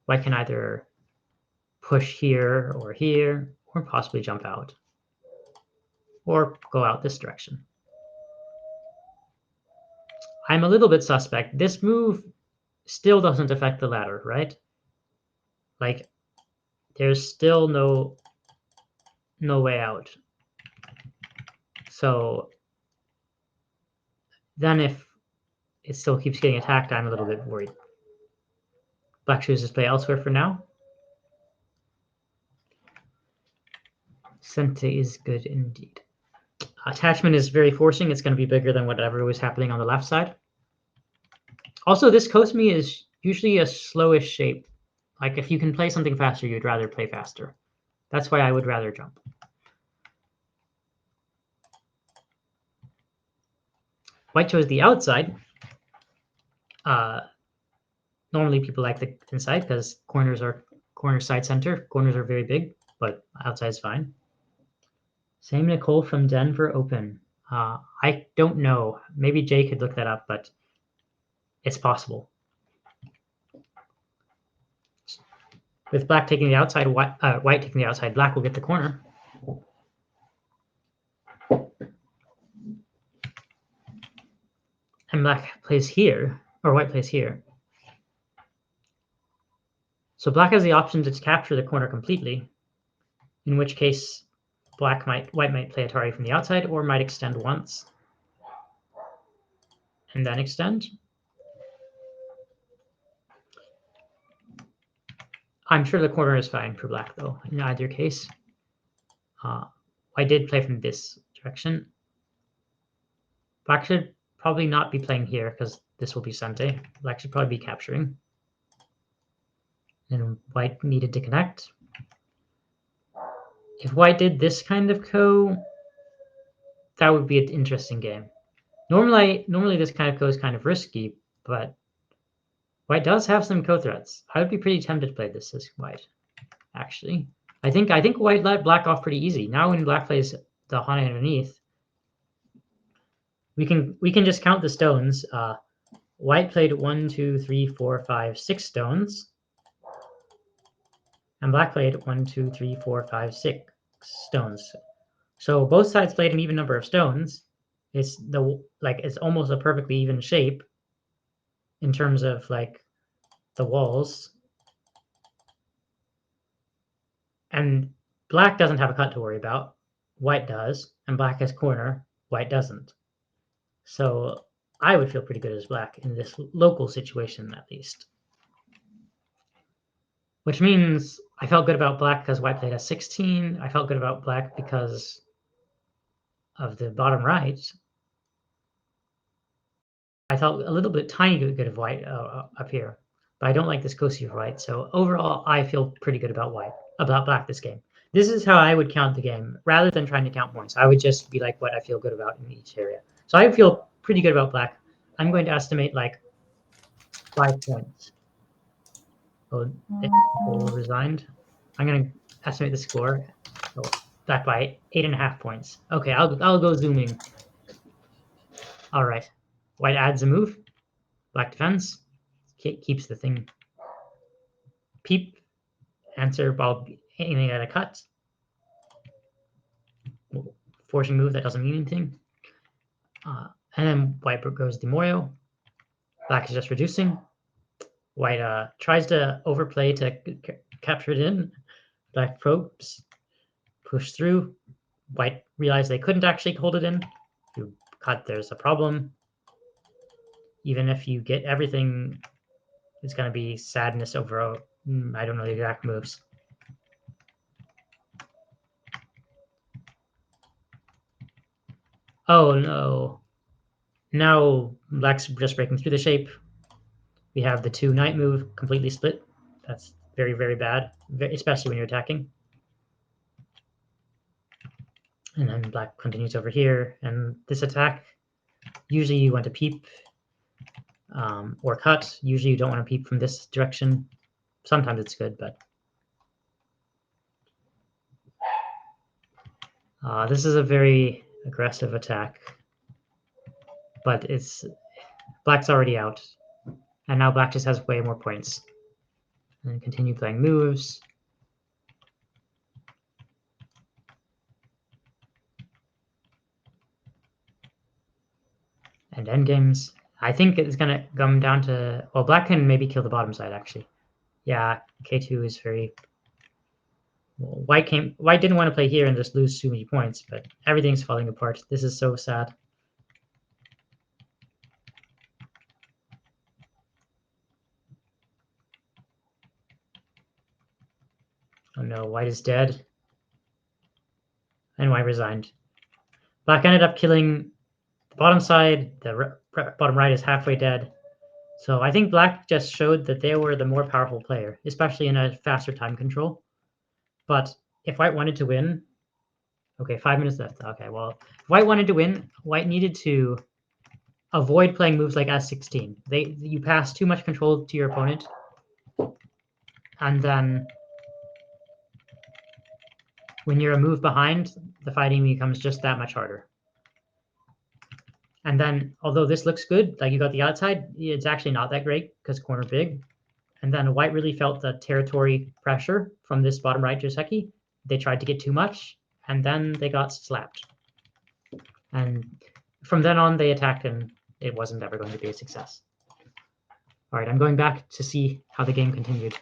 White can either push here, or possibly jump out. Or go out this direction. I'm a little bit suspect. This move still doesn't affect the ladder, right? Like, there's still no way out. So then if it still keeps getting attacked, I'm a little bit worried. Black chooses to play elsewhere for now. Sente is good indeed. Attachment is very forcing. It's going to be bigger than whatever was happening on the left side. Also, this Kosmi is usually a slowish shape. Like if you can play something faster, you'd rather play faster. That's why I would rather jump. White chose the outside. Normally people like the inside because corner side center. Corners are very big, but outside is fine. Same Nicole from Denver Open. I don't know. Maybe Jay could look that up, but it's possible. With black taking the outside, white taking the outside, black will get the corner. And black plays here, or white plays here. So black has the option to capture the corner completely, in which case white might play Atari from the outside or might extend once and then extend. I'm sure the corner is fine for black though, in either case. I did play from this direction. Black should probably not be playing here because this will be Sente. Black should probably be capturing. And white needed to connect. If white did this kind of ko, that would be an interesting game. Normally this kind of ko is kind of risky, but white does have some ko threats. I would be pretty tempted to play this as white, actually. I think white let black off pretty easy. Now when black plays the Hane underneath, we can just count the stones. White played 1, 2, 3, 4, 5, 6 stones. And black played 1, 2, 3, 4, 5, 6 stones. So both sides played an even number of stones. It's almost a perfectly even shape in terms of like the walls. And black doesn't have a cut to worry about. White does, and black has corner. White doesn't. So I would feel pretty good as black in this local situation, at least. Which means I felt good about black because white played a 16. I felt good about black because of the bottom right. I felt a little bit tiny good of white up here, but I don't like this Kosi of white. So overall, I feel pretty good about black this game. This is how I would count the game rather than trying to count points. I would just be like what I feel good about in each area. So I feel pretty good about black. I'm going to estimate like 5 points. Oh, Nicole resigned. I'm going to estimate the score. Oh, back by 8.5 points. Okay, I'll go zooming. All right. White adds a move. Black defends. Keeps the thing. Peep. Answer while aiming at a cut. Forcing move that doesn't mean anything. And then white goes Demoryo. Black is just reducing. White tries to overplay to capture it in. Black probes. Push through. White realized they couldn't actually hold it in. You cut, there's a problem. Even if you get everything, it's going to be sadness over, I don't know the exact moves. Oh no. Now black's just breaking through the shape. We have the 2 knight move completely split. That's very, very bad, especially when you're attacking. And then black continues over here. And this attack, usually you want to peep or cut. Usually you don't want to peep from this direction. Sometimes it's good, but this is a very aggressive attack. But black's already out. And now black just has way more points. And continue playing moves. And endgames. I think it's going to come down to... Well, black can maybe kill the bottom side, actually. Yeah, K2 is very... Well, white didn't want to play here and just lose too many points, but everything's falling apart. This is so sad. Oh no, white is dead. and white resigned. Black ended up killing the bottom side. The bottom right is halfway dead. So I think black just showed that they were the more powerful player, especially in a faster time control. But if white wanted to win, okay, 5 minutes left. Okay, well, if white wanted to win, white needed to avoid playing moves like s16. You pass too much control to your opponent, and then when you're a move behind, the fighting becomes just that much harder. And then, although this looks good, like you got the outside, it's actually not that great because corner big. And then white really felt the territory pressure from this bottom right Joseki. They tried to get too much, and then they got slapped. And from then on, they attacked, and it wasn't ever going to be a success. All right, I'm going back to see how the game continued.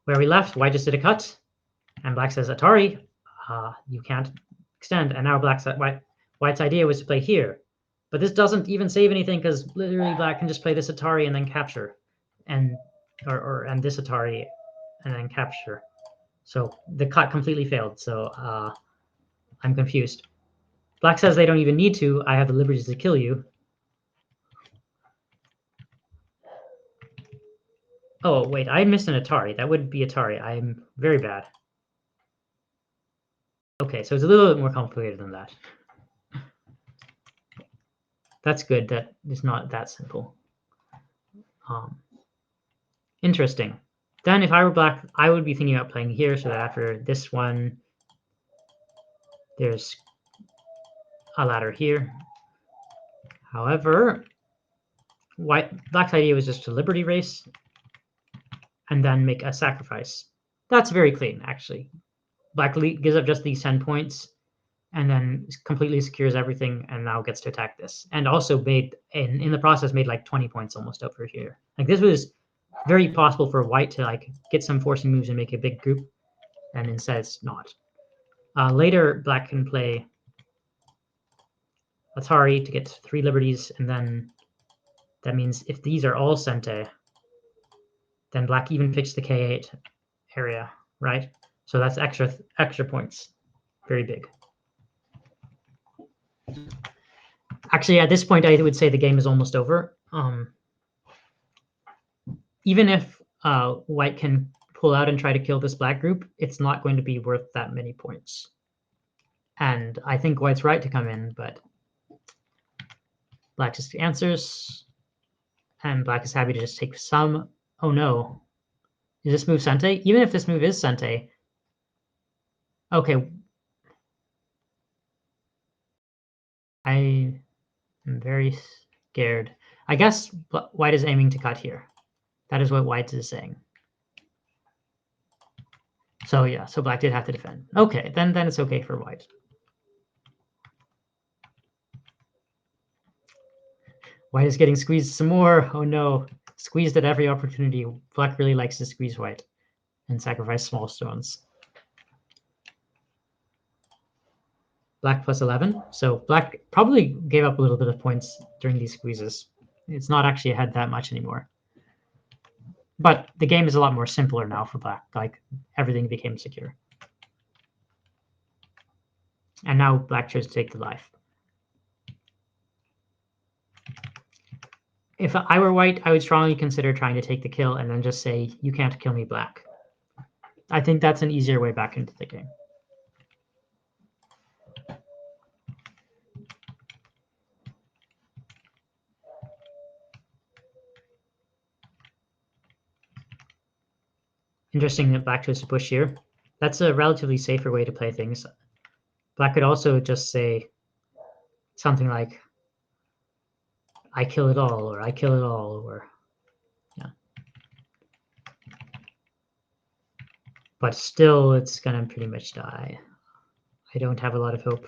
Where we left, white just did a cut, and black says, Atari, you can't extend. And now white's idea was to play here. But this doesn't even save anything because literally black can just play this Atari and then capture, and this Atari and then capture. So the cut completely failed. So I'm confused. Black says they don't even need to. I have the liberties to kill you. Oh wait, I missed an Atari. That would be Atari. I'm very bad. Okay, so it's a little bit more complicated than that. That's good. That is not that simple. Interesting. Then if I were black, I would be thinking about playing here so that after this one, there's a ladder here. However, black's idea was just to liberty race and then make a sacrifice. That's very clean, actually. Black gives up just these 10 points and then completely secures everything and now gets to attack this. And also made, in the process, made like 20 points almost over here. Like this was very possible for white to like get some forcing moves and make a big group, and instead it's not. Later, black can play Atari to get 3 liberties, and then that means if these are all Sente, then black even picks the K8 area, right? So that's extra points. Very big. Actually, at this point, I would say the game is almost over. Even if white can pull out and try to kill this black group, it's not going to be worth that many points. And I think white's right to come in, but black just answers, and black is happy to just take some. Oh no. Is this move Sente? Even if this move is Sente. Okay. I am very scared. I guess white is aiming to cut here. That is what white is saying. So yeah, so black did have to defend. Okay, then it's okay for white. White is getting squeezed some more. Oh no, squeezed at every opportunity. Black really likes to squeeze white and sacrifice small stones. Black plus 11. So black probably gave up a little bit of points during these squeezes. It's not actually ahead that much anymore. But the game is a lot more simpler now for black. Like everything became secure. And now black chose to take the life. If I were white, I would strongly consider trying to take the kill and then just say, you can't kill me, black. I think that's an easier way back into the game. Interesting that black chose to push here. That's a relatively safer way to play things. Black could also just say something like, I kill it all, or I kill it all, or yeah. But still, it's gonna pretty much die. I don't have a lot of hope.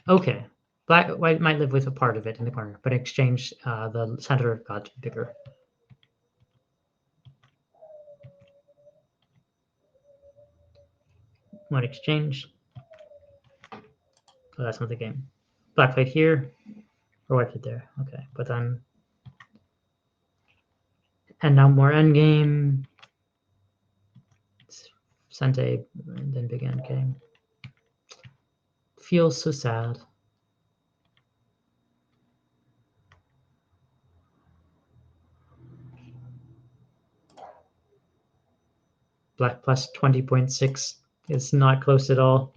Okay, white might live with a part of it in the corner, but in exchange, the center got bigger. One exchange. Oh, that's not the game. Black played here, or white played there. Okay, but then, and now more endgame. Sente, and then big end game. Feels so sad. Black plus 20.6 is not close at all.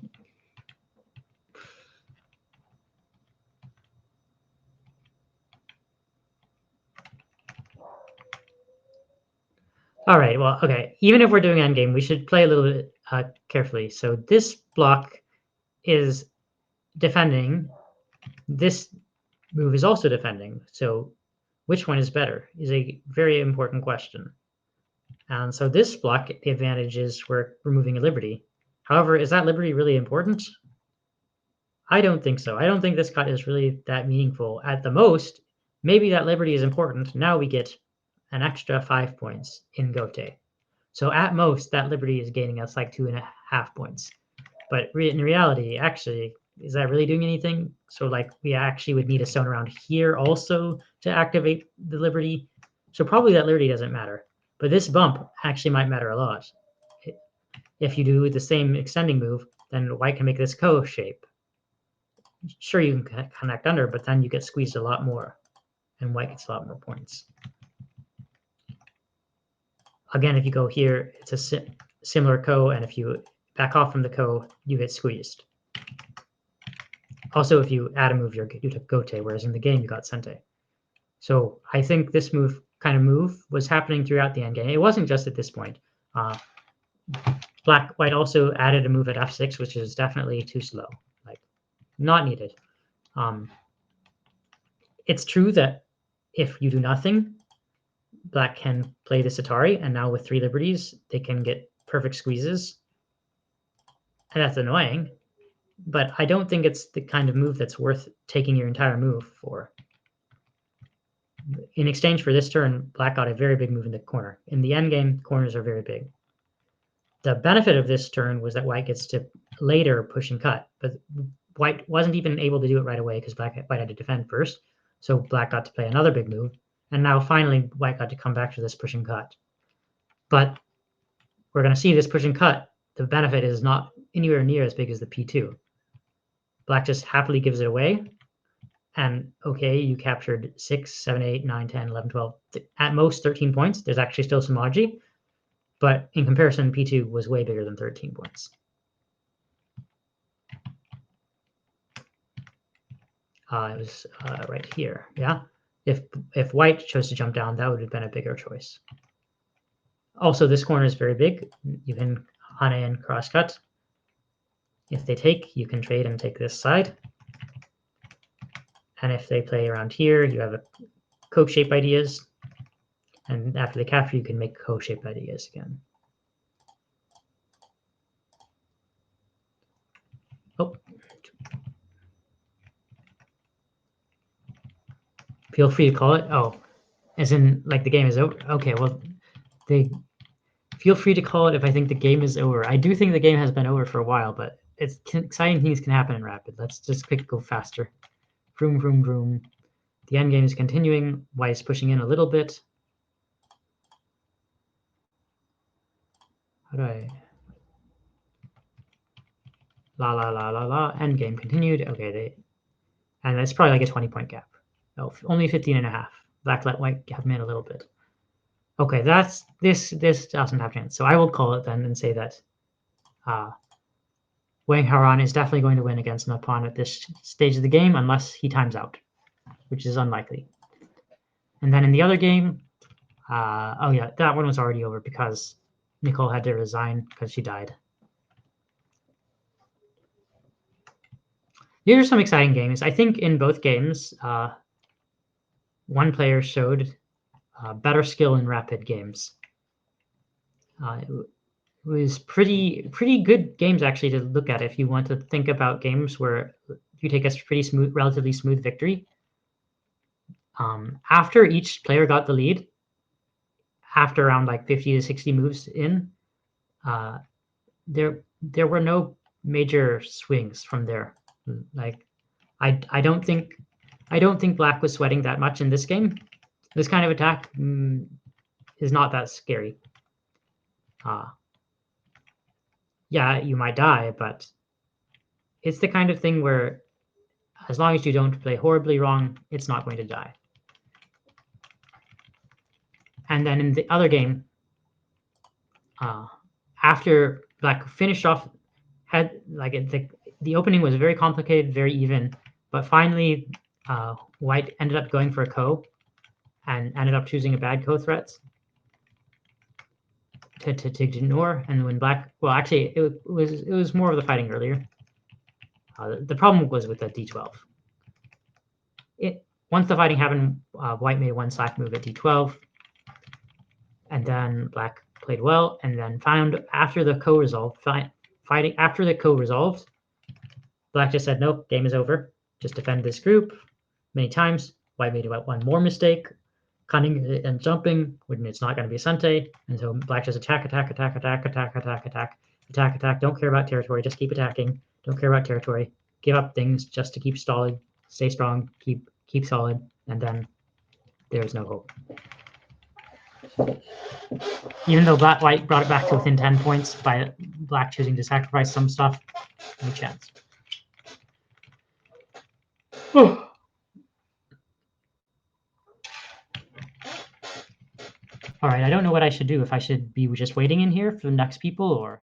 All right, well, okay. Even if we're doing endgame, we should play a little bit carefully. So this block is defending. This move is also defending. So which one is better is a very important question. And so this block, the advantage is we're removing a liberty. However, is that liberty really important? I don't think so. I don't think this cut is really that meaningful. At the most, maybe that liberty is important. Now we get an extra 5 points in Gote. So at most, that liberty is gaining us like 2.5 points. But in reality, actually, is that really doing anything? So like we actually would need a stone around here also to activate the liberty. So probably that liberty doesn't matter. But this bump actually might matter a lot. If you do the same extending move, then white can make this ko shape. Sure, you can connect under, but then you get squeezed a lot more, and white gets a lot more points. Again, if you go here, it's a similar ko, and if you back off from the ko, you get squeezed. Also, if you add a move, you took Gote, whereas in the game you got Sente. So I think this kind of move was happening throughout the endgame. It wasn't just at this point. White also added a move at f6, which is definitely too slow, like not needed. It's true that if you do nothing, black can play this Atari, and now with 3 liberties, they can get perfect squeezes. And that's annoying, but I don't think it's the kind of move that's worth taking your entire move for. In exchange for this turn, black got a very big move in the corner. In the endgame, corners are very big. The benefit of this turn was that white gets to later push and cut, but white wasn't even able to do it right away because white had to defend first. So black got to play another big move, and now finally white got to come back to this push and cut. But we're going to see this push and cut. The benefit is not anywhere near as big as the P2. Black just happily gives it away. And okay, you captured 6, 7, 8, 9, 10, 11, 12, at most 13 points. There's actually still some logi, but in comparison, P2 was way bigger than 13 points. It was right here, yeah? If white chose to jump down, that would have been a bigger choice. Also, this corner is very big. You can hane and crosscut. If they take, you can trade and take this side. And if they play around here, you have a Coke shape ideas. And after they capture, you can make Coke shape ideas again. Oh. Feel free to call it. Oh, as in like the game is over. Okay, well, feel free to call it if I think the game is over. I do think the game has been over for a while, but exciting things can happen in Rapid. Let's just go faster. Vroom, vroom, vroom. The end game is continuing. White is pushing in a little bit. How do I? La, la, la, la, la. End game continued. Okay, and it's probably like a 20-point gap. Oh, only 15.5. Black let white have him in a little bit. Okay, that's this doesn't have chance. So I will call it then and say that Wang Haran is definitely going to win against my pawn at this stage of the game unless he times out, which is unlikely. And then in the other game, oh yeah, that one was already over because Nicole had to resign because she died. These are some exciting games. I think in both games, one player showed better skill in rapid games. It was pretty good games actually to look at if you want to think about games where you take a relatively smooth victory. After each player got the lead, after around like 50 to 60 moves in, there were no major swings from there. Like I don't think black was sweating that much in this game. This kind of attack is not that scary. yeah, you might die, but it's the kind of thing where as long as you don't play horribly wrong, it's not going to die. And then in the other game, after Black finished off, had like the opening was very complicated, very even, but finally White ended up going for a Ko and ended up choosing a bad Ko threat to ignore. And when Black, well, actually, it was more of the fighting earlier. The problem was with the D12. Once the fighting happened, White made one slack move at D12, and then Black played well, and then found after the Ko resolved, fighting after the Ko resolved, Black just said, nope, game is over. Just defend this group many times. White made about one more mistake, cunning and jumping when it's not going to be a Sente. And so Black just attack, attack, attack, attack, attack, attack, attack, attack, attack. Don't care about territory. Just keep attacking. Don't care about territory. Give up things just to keep solid. Stay strong. Keep solid. And then there is no hope. Even though White brought it back to within 10 points by Black choosing to sacrifice some stuff, no chance. All right, I don't know what I should do. If I should be just waiting in here for the next people or.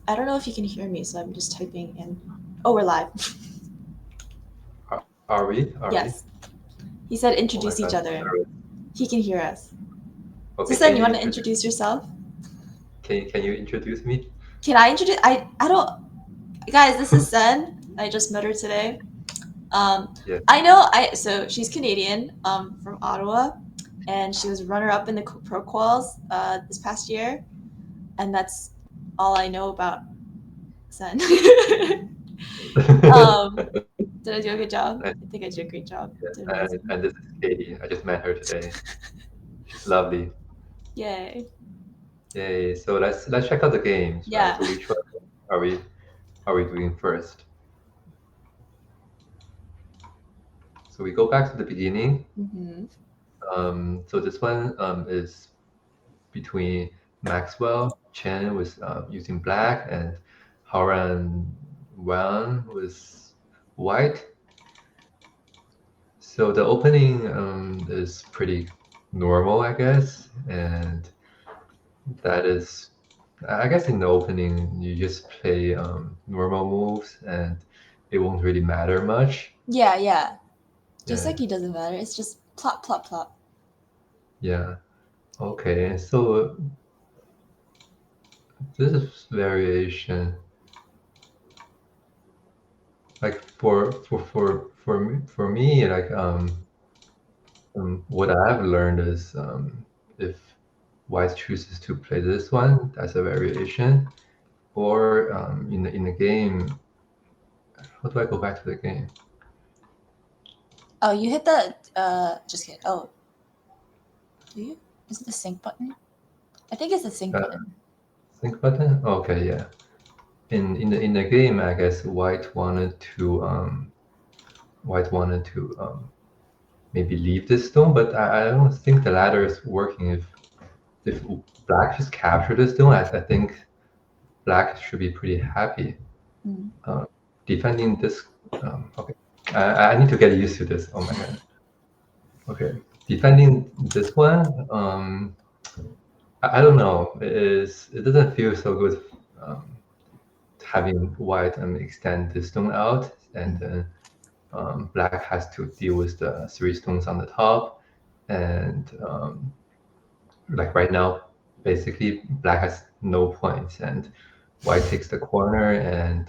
I don't know if you can hear me, so I'm just typing in. Oh, we're live. Are we? Yes. He said Oh my introduce each God. other. He can hear us. Okay, So, Sen, can you you want to introduce yourself? can you introduce me? Can I introduce? I don't. Guys, this is Sen. I just met her today. Yeah. I know. So she's Canadian. From Ottawa, and she was runner up in the pro quals this past year, and that's all I know about Sen. Did I do a good job? I think I did a great job. Did amazing. And this is Katie. I just met her today. She's lovely. Yay. Yay. So let's check out the games, right? Yeah. So which one are we doing first? So we go back to the beginning. Mm-hmm. So this one is between Maxwell Chen with using black and Haoran Wang with white. So the opening is pretty normal, I guess, and that is, I guess, in the opening you just play normal moves, and it won't really matter much. Yeah. Yeah, Joseki doesn't matter. It's just plop, plop, plop. yeah. Okay, so this is variation. Like for me, like what I've learned is if white chooses to play this one, that's a variation. Or in the game, how do I go back to the game? Oh, you hit the just kidding. Oh. Do you? Is it the sync button? I think it's the sync button. Sync button? Okay, yeah. In the game, I guess white wanted to maybe leave this stone, but I don't think the ladder is working. If black just captured the stone, I think black should be pretty happy. Mm. Defending this. Okay, I need to get used to this. Oh my god. Okay, defending this one. I don't know. It doesn't feel so good having white extend the stone out, and then black has to deal with the 3 stones on the top, and like right now, basically black has no points, and white takes the corner, and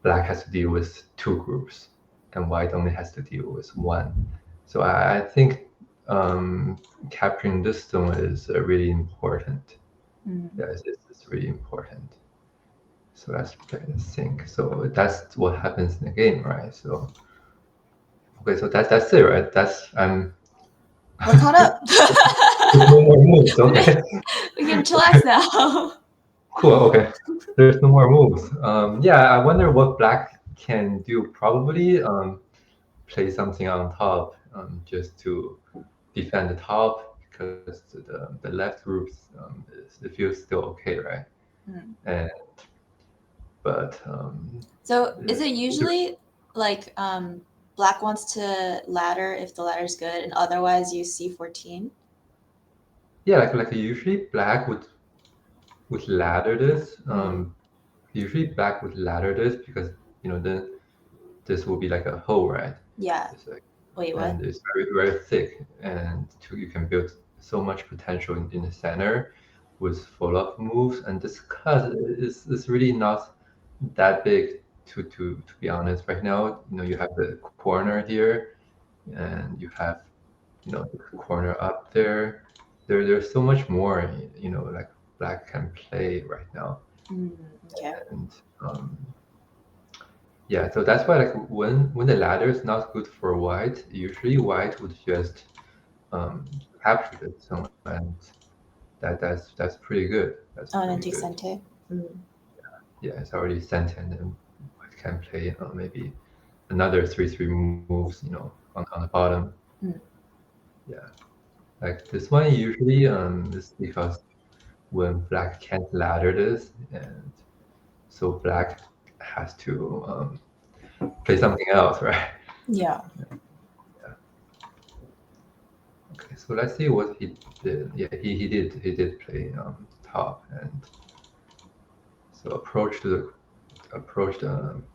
black has to deal with 2 groups, and white only has to deal with 1. So I think capturing this stone is really important. Mm. Yeah, it's really important. So let's play the sync. So that's what happens in the game, right? So okay, so that's it, right? That's We're caught up. no more moves. Okay, We can chillax now. cool. Okay, there's no more moves. Yeah, I wonder what black can do. Probably play something on top, just to defend the top, because the left groups it feels still okay, right? Mm. And but So is it usually like black wants to ladder if the ladder's good and otherwise use C14? yeah, like usually black would ladder this. Usually black would ladder this because then this will be like a hole, right? Yeah. It's like, Wait, what? and it's very thick, and you can build so much potential in the center with follow-up moves. And this cut is really not that big to be honest. Right now, you have the corner here, and you have the corner up there. There's so much more like black can play right now. Okay. And yeah, so that's why like when the ladder is not good for white, usually white would just capture it. So and that's pretty good. That's Oh, and then pretty take good. Sente. Yeah, it's already sent, and then white can play maybe another 3/3 moves, on the bottom. Mm. Yeah, like this one usually is because when black can't ladder this, and so black has to play something else, right? Yeah. Okay, so let's see what he did. Yeah, he did play top, and So approach the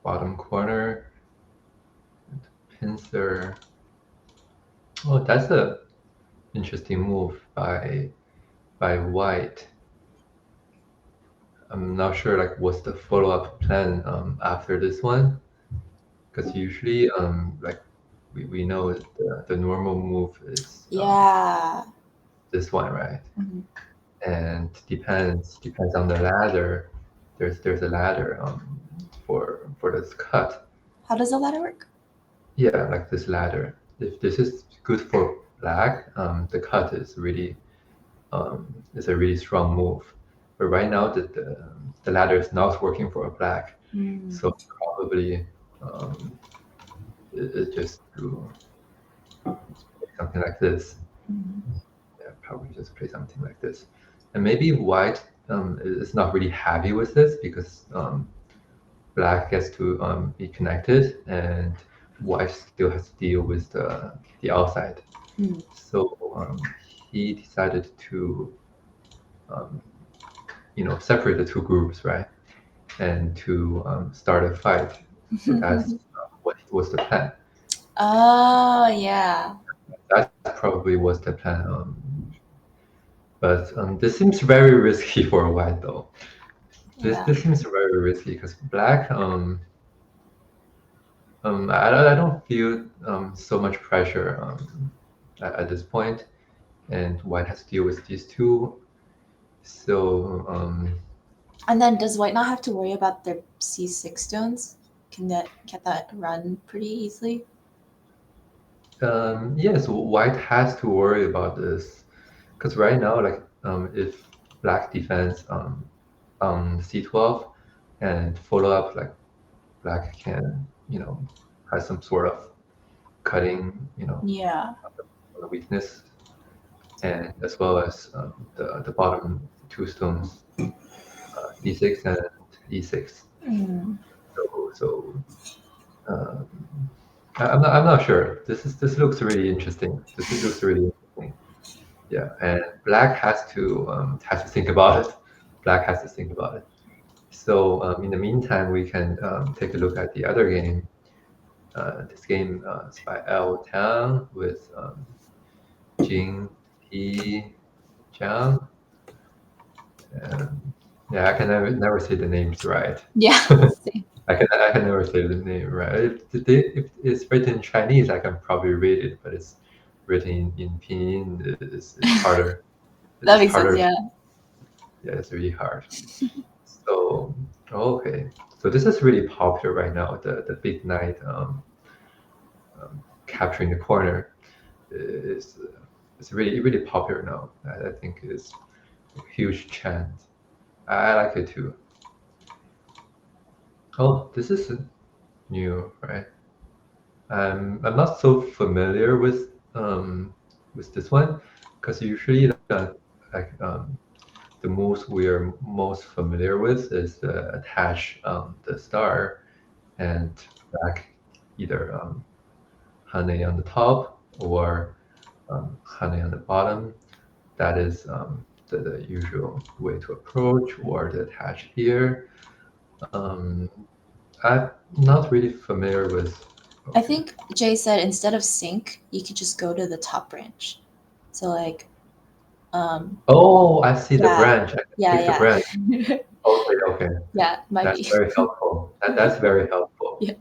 bottom corner. Pincer. Oh, that's a interesting move by white. I'm not sure like what's the follow-up plan after this one, because usually like we know the normal move is Yeah. this one, right? Mhm. And depends on the ladder. There's a ladder for this cut. How does the ladder work? Yeah, like this ladder. If this is good for black, the cut is really is a really strong move. But right now, the ladder is not working for a black, Mm. so probably it just do something like this. Mhm. Yeah, probably just play something like this, and maybe white is not really happy with this because black gets to be connected, and white still has to deal with the outside. Mm. So he decided to separate the two groups, right? And to start a fight. So that's what was the plan. Oh, yeah. That probably was the plan. But this seems very risky for a white though. Yeah. This seems very risky because black. I don't feel so much pressure at this point, and white has to deal with these two. So And then does white not have to worry about their C6 stones? Can that run pretty easily? yes, white has to worry about this because right now, like if black defends on C12 and follow up, like black can has some sort of cutting Yeah. on the weakness, and as well as the bottom two stones, D6 and E6. Mm. So I'm not sure. This looks really interesting. This looks really interesting. Yeah, and black has to think about it. Black has to think about it. So in the meantime, we can take a look at the other game. This game is by L Tang with Jing Yi Jiang. Yeah, I can never say the names right. Yeah. I can never say the name right. If it's written in Chinese, I can probably read it, but it's written in pinyin. It's harder. That It's makes sense, harder. yeah. Yeah, it's really hard. So okay, so this is really popular right now. The big knight capturing the corner is it's really popular now. I think it's a huge chant. I like it too. Oh, this is new, right? I'm not so familiar with this one because usually like the moves we are most familiar with is attach the star and back either honey on the top or honey on the bottom. That is the usual way to approach or to attach here. I'm not really familiar with. I think Jay said instead of sync, you could just go to the top branch. So like Oh, I see the Yeah. branch. I can pick the yeah. branch. Okay. Yeah, might That's be. very helpful. That's very helpful. Yeah.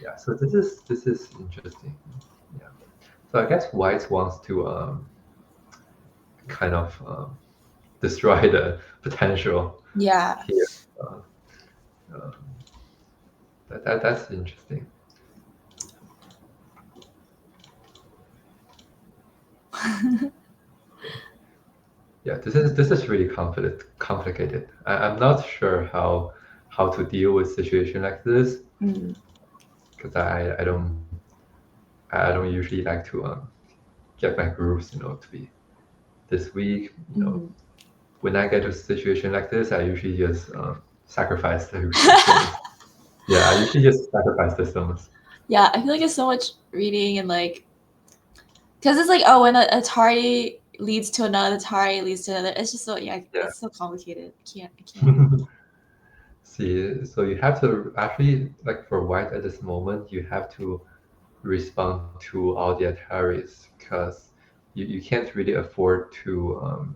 Yeah. So this is interesting. Yeah. So I guess white wants to kind of destroy the potential Yeah. here. That's interesting. Yeah, this is really complicated. I'm not sure how to deal with situation like this Mm. because I don't usually like to get my groups to be this weak. Mhm. When I get to a situation like this, I usually just sacrifice the stones. Yeah, I usually just sacrifice the stones. Yeah, I feel like it's so much reading and like, because it's like, oh, when an Atari leads to another Atari leads to another, it's just so Yeah. it's so complicated. I can't. see, so you have to actually, like for white at this moment, you have to respond to all the Ataris because you can't really afford to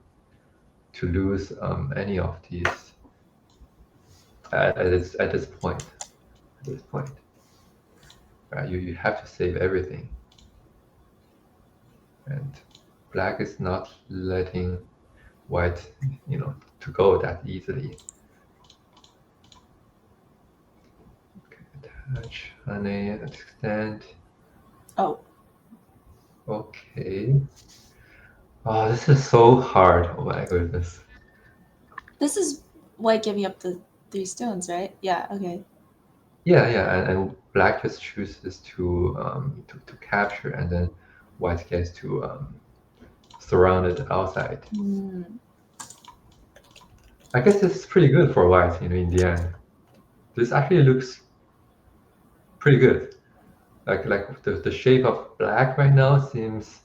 lose any of these at this point. At this point, right? You have to save everything, and black is not letting white, to go that easily. Okay, attach, honey, extend. Oh, Okay. Oh, this is so hard. Oh my goodness. this is white giving up the 3 stones, right? Yeah. Okay. Yeah, and black just chooses to capture, and then white gets to surround it outside. I guess this is pretty good for white, in the end. This actually looks pretty good. Like the shape of black right now seems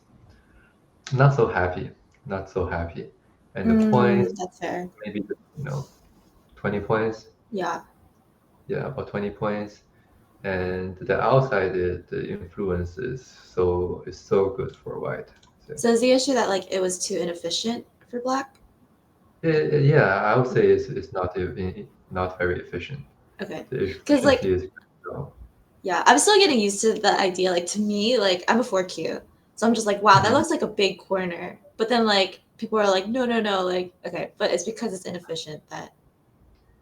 not so happy, not so happy. And the points, That's fair. maybe 20 points. Yeah. Yeah, about 20 points. And the outside, the influence is so good for white. So is the issue that like it was too inefficient for black? Yeah, I would say it's not very efficient. Okay. The 'Cause, like- efficiency is low. Yeah, I'm still getting used to the idea. Like to me, like I'm a 4Q, so I'm just like, wow, that Mhm. looks like a big corner. But then like people are like, no, like okay, but it's because it's inefficient that.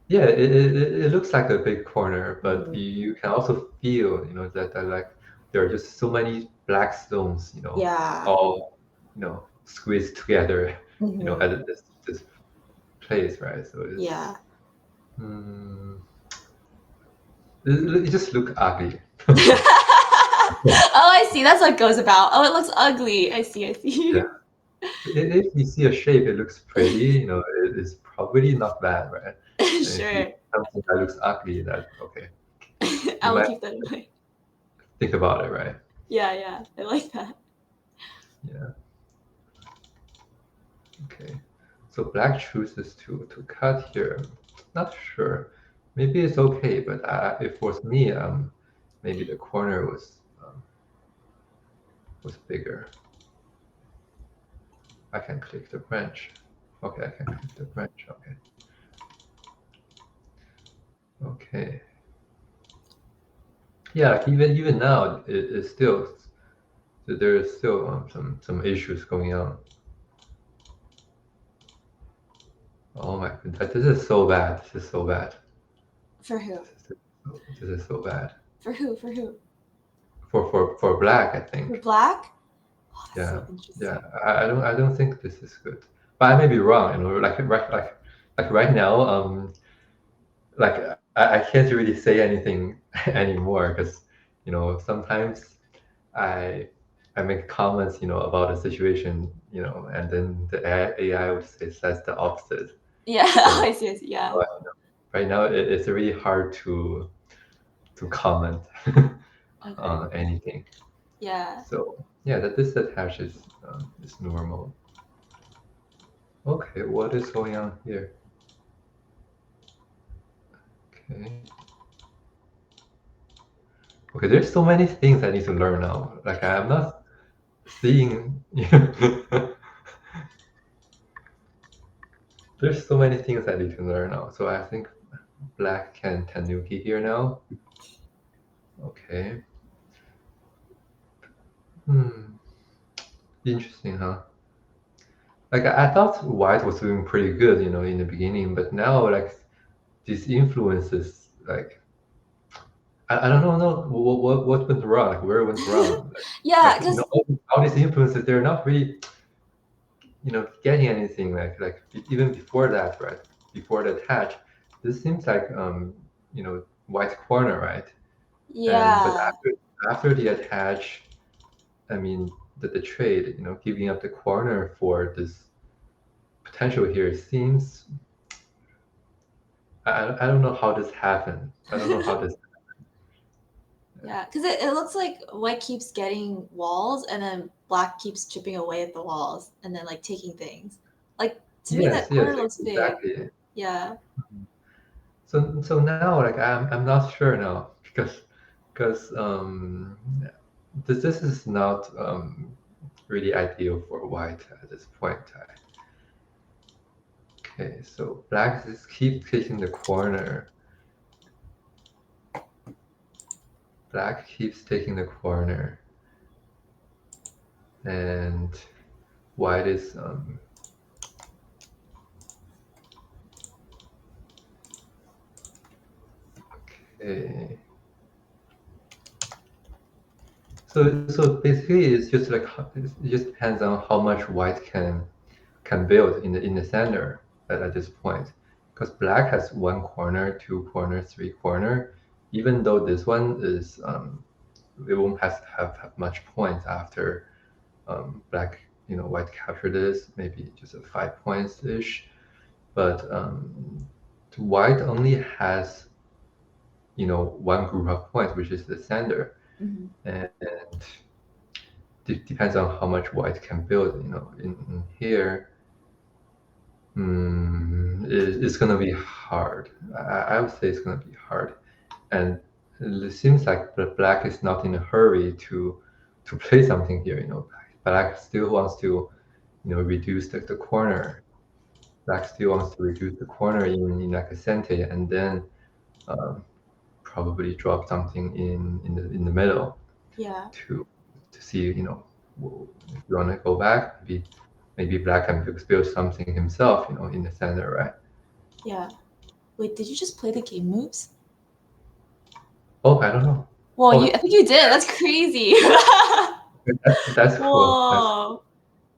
Yeah, it looks like a big corner, but Mhm. you can also feel, that like there are just so many black stones, Yeah. all squeezed together, Mhm. at this place, right? So it's Yeah. it just look ugly. Oh, I see. That's what goes about. Oh, it looks ugly. I see. Yeah. If you see a shape, it looks pretty, it is probably not bad, right? And if you Sure. see something that looks ugly, okay, I will might- keep that in mind. think about it, right? Yeah. I like that. Yeah. Okay. So black chooses to cut here. Not sure. Maybe it's okay, but if it was me, maybe the corner was bigger. I can click the branch. Okay, I can click the branch. Okay. Okay. Yeah, like even now, it's still there is still some issues going on. Oh my goodness, this is so bad. This is so bad. For who? This is so bad. For who? For who? For black, I For think. black? Oh, that's Yeah, so interesting. yeah. I don't think this is good. But I may be wrong. Like right now, like I can't really say anything anymore because sometimes I make comments about a situation and then the AI would says the opposite. Yeah, So- I see. Yeah. But, right now it's really hard to comment Okay. on anything. Yeah. So yeah, that this attach is normal. Okay, what is going on here? Okay. Okay, there's so many things I need to learn now. Like I'm not seeing. There's so many things I need to learn now. So I think black can tanuki here now. Okay. Interesting, huh? Like I thought white was doing pretty good, in the beginning, but now like these influences, like I don't know, no, what went wrong? Like where it went wrong? Yeah, Like, because all these influences, they're not really, getting anything. Like even before that, right? Before the attach, this seems like white corner, right? But after the attach, I mean the trade, giving up the corner for this potential here seems. I don't know how this happened. I don't know how this. Yeah, because it looks like white keeps getting walls and then black keeps chipping away at the walls and then like taking things. Like to me that corner looks big. exactly. Yeah. So now, like, I'm not sure now because this is not really ideal for white at this point. Okay, so black just keep taking the corner. Black keeps taking the corner, and white is okay. So basically, it's just like it just depends on how much white can build in the center at this point, because black has one corner, two corner, three corner. Even though this one is it won't have much points after black, white capture this, maybe just a 5 points ish, but white only has one group of points, which is the center. Mhm. And depends on how much white can build. In here, it's gonna be hard. I would say it's gonna be hard, and it seems like the black is not in a hurry to play something here. Black still wants to reduce the corner. Black still wants to reduce the corner in like a center, and then probably drop something in the middle. Yeah. To see, if you want to go back, maybe black can build something himself, in the center, right? Yeah. Wait, did you just play the game moves? Oh, I don't know. Well, Oh. I think you did. That's crazy. That's cool. Whoa.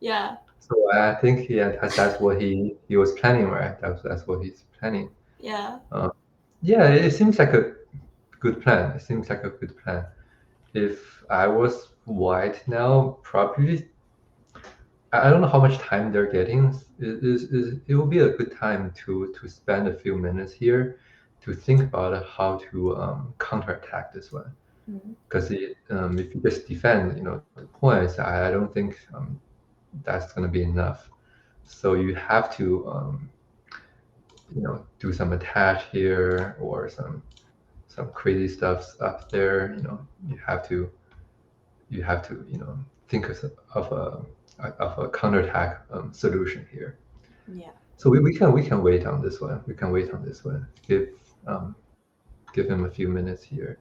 Yeah. So I think that's what he was planning, right? That's what he's planning. Yeah. Yeah, it seems like a good plan. It seems like a good plan. If I was white now, probably I don't know how much time they're getting. It will be a good time to spend a few minutes here to think about how to counterattack this one. Mhm. Because if you just defend, the points, I don't think that's going to be enough. So you have to, do some attach here or some crazy stuff up there. You have to think of a counterattack solution here. Yeah. So we can wait on this one. We can wait on this one. Give him a few minutes here.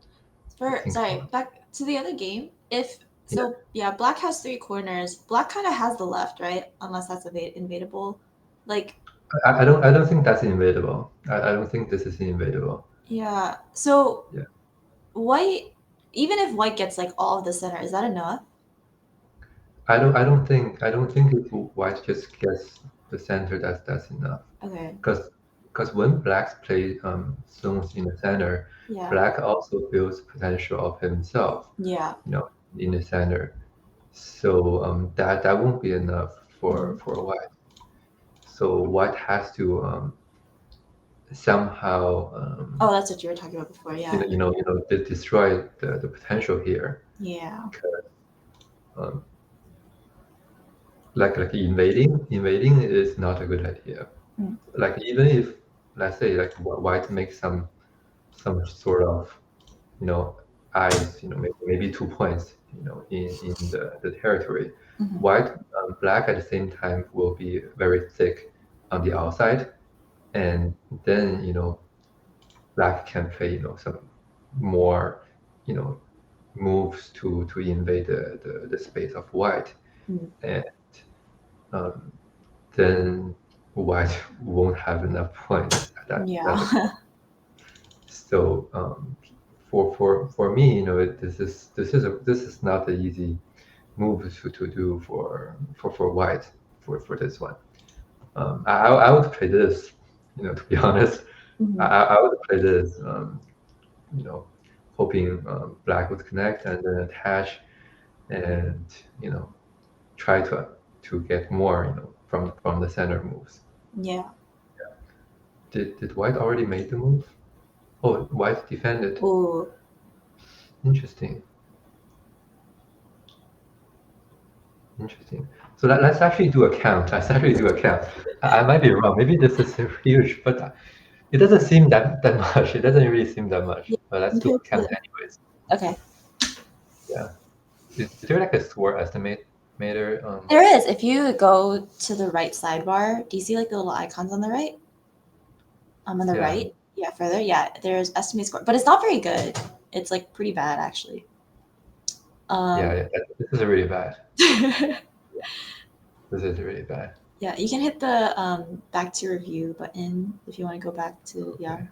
Sorry, back to the other game. Black has 3 corners. Black kind of has the left, right? Unless that's invadable. Like, I don't think that's invadable. I don't think this is invadable. yeah. So Yeah. white, even if white gets like all of the center, is that enough? I don't think if white just gets the center, that's enough. Okay. Because when blacks play stones in the center, Yeah. black also builds potential of himself. Yeah. In the center. So that won't be enough for white. So white has to somehow Oh, that's what you were talking about before. Yeah. destroy the potential here. Yeah. Like invading is not a good idea. Like even if, let's say, like white makes some sort of eyes, maybe 2 points, in the territory. White, black at the same time will be very thick on the outside, and then black can play some more moves to invade the space of white, and then white won't have enough points at that. Yeah. So for me, this is not an easy move to do for white for this one. I would play this, to be honest. I would play this, hoping black would connect and then attach, and try to get more, from the center moves. Yeah. Did white already made the move? Oh, white defended. Oh. Interesting. So let's actually do a count. I might be wrong. Maybe this is huge, but It doesn't seem that much. It doesn't really seem that much. Yeah, But let's do a compared count to- anyways. Okay. Yeah. Is there like a score estimator? There is. If you go to the right sidebar, do you see like the little icons on the right? On the Yeah. right? Yeah, further. Yeah, there's estimate score, but it's not very good. It's like pretty bad actually. Yeah, this is really bad. Yeah. This is really bad. Yeah, you can hit the back to review button if you want to go back to Okay.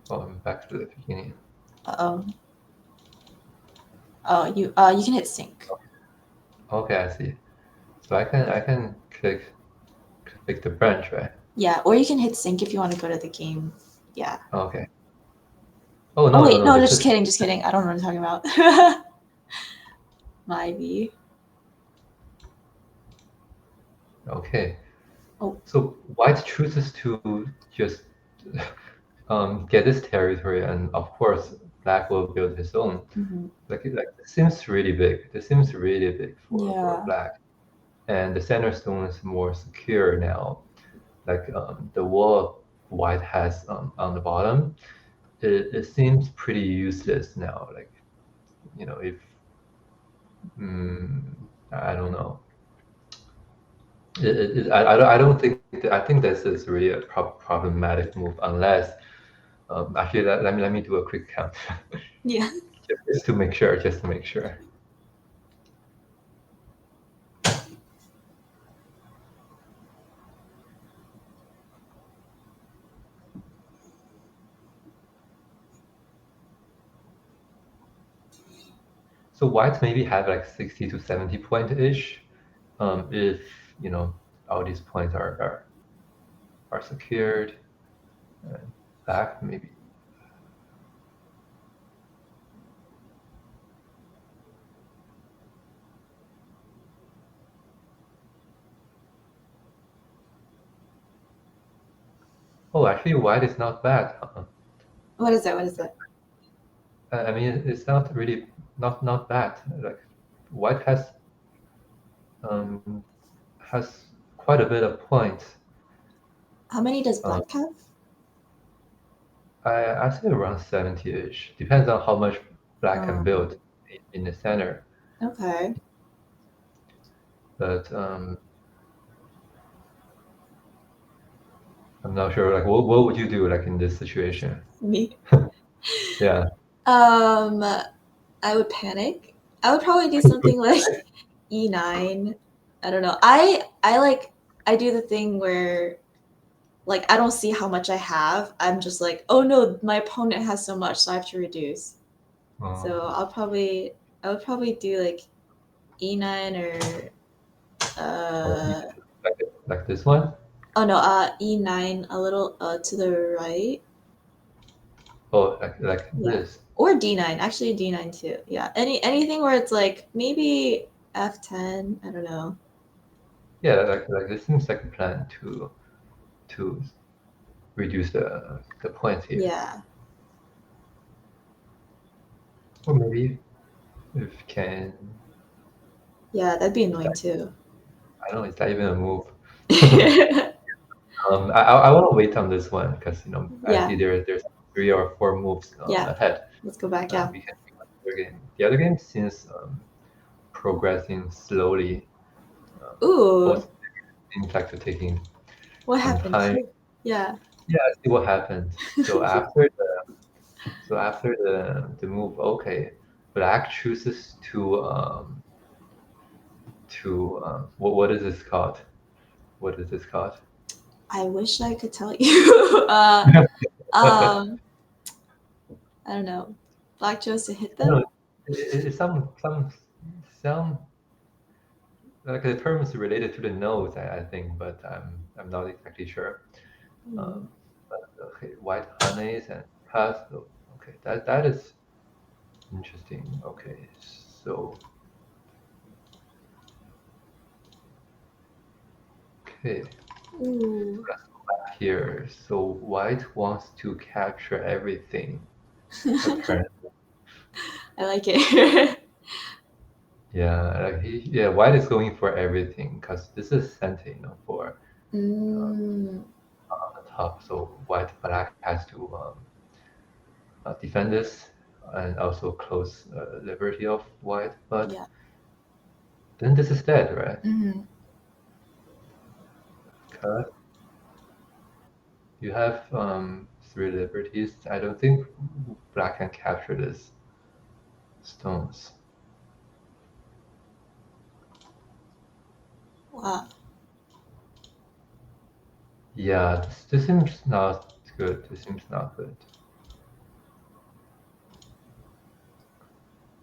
Oh, I'm back to the beginning. Oh, you can hit sync. Okay, I see. So I can click the branch, right? Yeah, or you can hit sync if you want to go to the game. Yeah. Okay. Oh no, Oh wait, no, this just is kidding, just kidding. I don't know what I'm talking about. My V. okay. Oh. So white chooses to just get this territory, and of course black will build his own. Mm-hmm. Like it seems really big. This seems really big for Yeah. black, and the center stone is more secure now. Like the wall white has on the bottom, it seems pretty useless now. Like, you know, if I don't know. I don't think I think this is really a problematic move unless actually let me do a quick count Yeah. just to make sure. So white maybe have like 60 to 70 point ish, if you know all these points are secured. And black maybe. Oh, actually, white is not bad. What is it? What is it? I mean, it's not really not bad. Like white has quite a bit of points. How many does black have? I say around 70-ish. Depends on how much black can build in the center. Okay. But I'm not sure. Like, what would you do like in this situation? Me. Yeah. I would panic. I would probably do something like E9. I don't know. I do the thing where like I don't see how much I have. I'm just like, oh no, my opponent has so much, so I have to reduce. So I would probably do like E9 or like this one. oh no, E9 a little to the right. Oh, like Yeah. this. Or D9, actually D9 too. Yeah, anything where it's like maybe F10. I don't know. Yeah, like this seems like a plan to reduce the points here. Yeah. Or maybe if can. Yeah, that'd be annoying too. I don't know. Is that even a move? I want to wait on this one because you know Yeah. I see there's 3 or 4 moves ahead. Let's go back. Yeah. We can do another game. The other game seems progressing slowly. Ooh. Both seems like they're taking What some happened? time. Yeah. Yeah, I see what happened. So after the move, okay, black chooses to what is this called? What is this called? I wish I could tell you. I don't know. Black chose to hit them. It's some like the term is related to the nose, I think, but I'm not exactly sure. But okay, white honeys and pass. Okay, that is interesting. Okay, so okay. Ooh. Let's go back here. So white wants to capture everything. Apparently. I like it. Yeah, like white is going for everything because this is Sente, you know, for the top, so black has to defend this and also close liberty of white. But Yeah. then this is dead, right? Mm-hmm. Cut. You have 3 liberties. I don't think black can capture this stones. Wow. Yeah, this seems not good. This seems not good.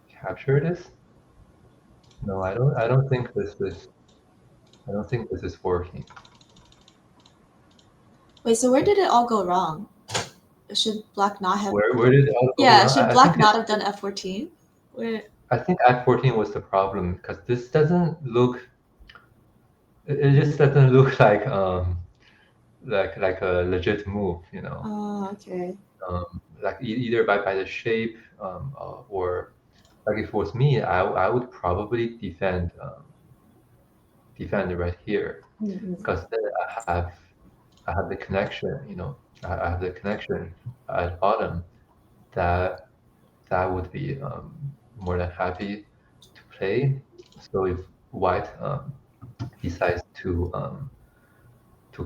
Capture this? No, I don't think this is. I don't think this is working. Wait, so where did it all go wrong? Should black not have? Where did it all go Yeah, wrong? should I black think not have done f14? Where? I think F14 was the problem because this doesn't look. It just doesn't look like like a legit move, you know. Oh, okay. Like either by the shape or like if it was me, I would probably defend right here Mm-hmm. because then I have the connection, you know. I have the connection at bottom that would be more than happy to play. So if white decides to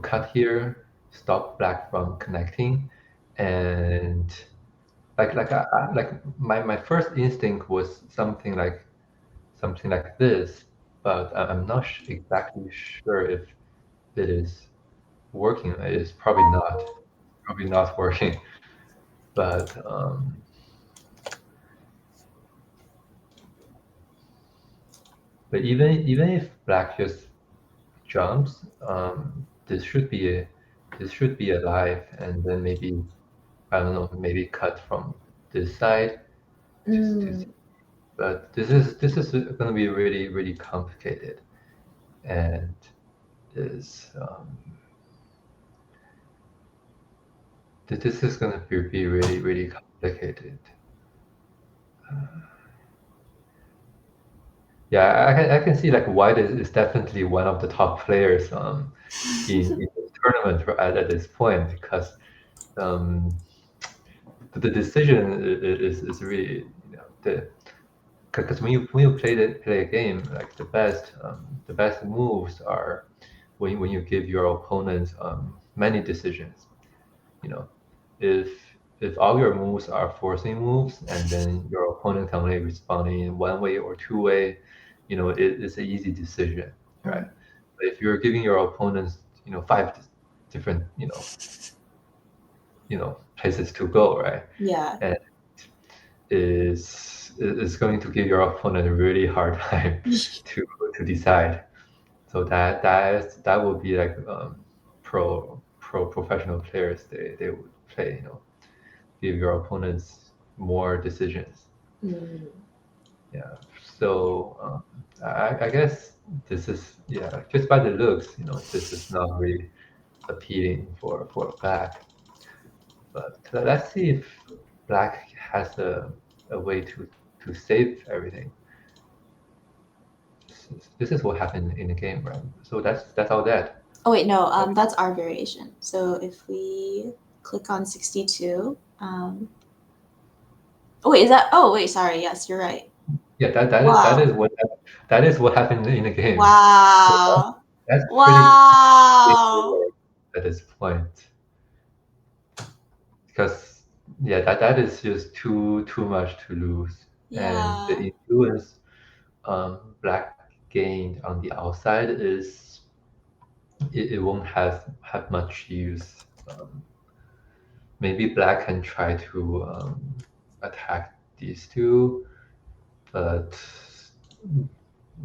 cut here, stop black from connecting, and like my first instinct was something like this, but I'm not exactly sure if it is working. It's probably not working, but even if black just jumps, this should be alive, and then maybe I don't know, maybe cut from this side. But this is going to be really complicated, and is this is going to be really complicated. Yeah, I can see like white is definitely one of the top players in the tournament at this point because the decision is really, you know, because when you play a game, like the best moves are when you give your opponents many decisions. You know, if all your moves are forcing moves and then your opponent can only respond in one way or two way, you know, it's an easy decision, right? But if you're giving your opponents, you know, 5 different, places to go, right? Yeah. And is going to give your opponent a really hard time to decide. So that will be like professional players they would play, you know, give your opponents more decisions. Mm. Yeah. So I guess this is, yeah, just by the looks, you know, this is not really appealing for black. But let's see if black has a way to save everything. This is what happened in the game, right? So that's all that. Oh wait, no. That's our variation. So if we click on 62. Oh wait, is that? Oh wait, sorry. Yes, you're right. Yeah, Wow. that is what happened in the game. Wow. That's pretty Wow. clear at this point. Because yeah, that is just too much to lose. And the Yeah. influence black gained on the outside is it won't have much use. Maybe black can try to attack these two, but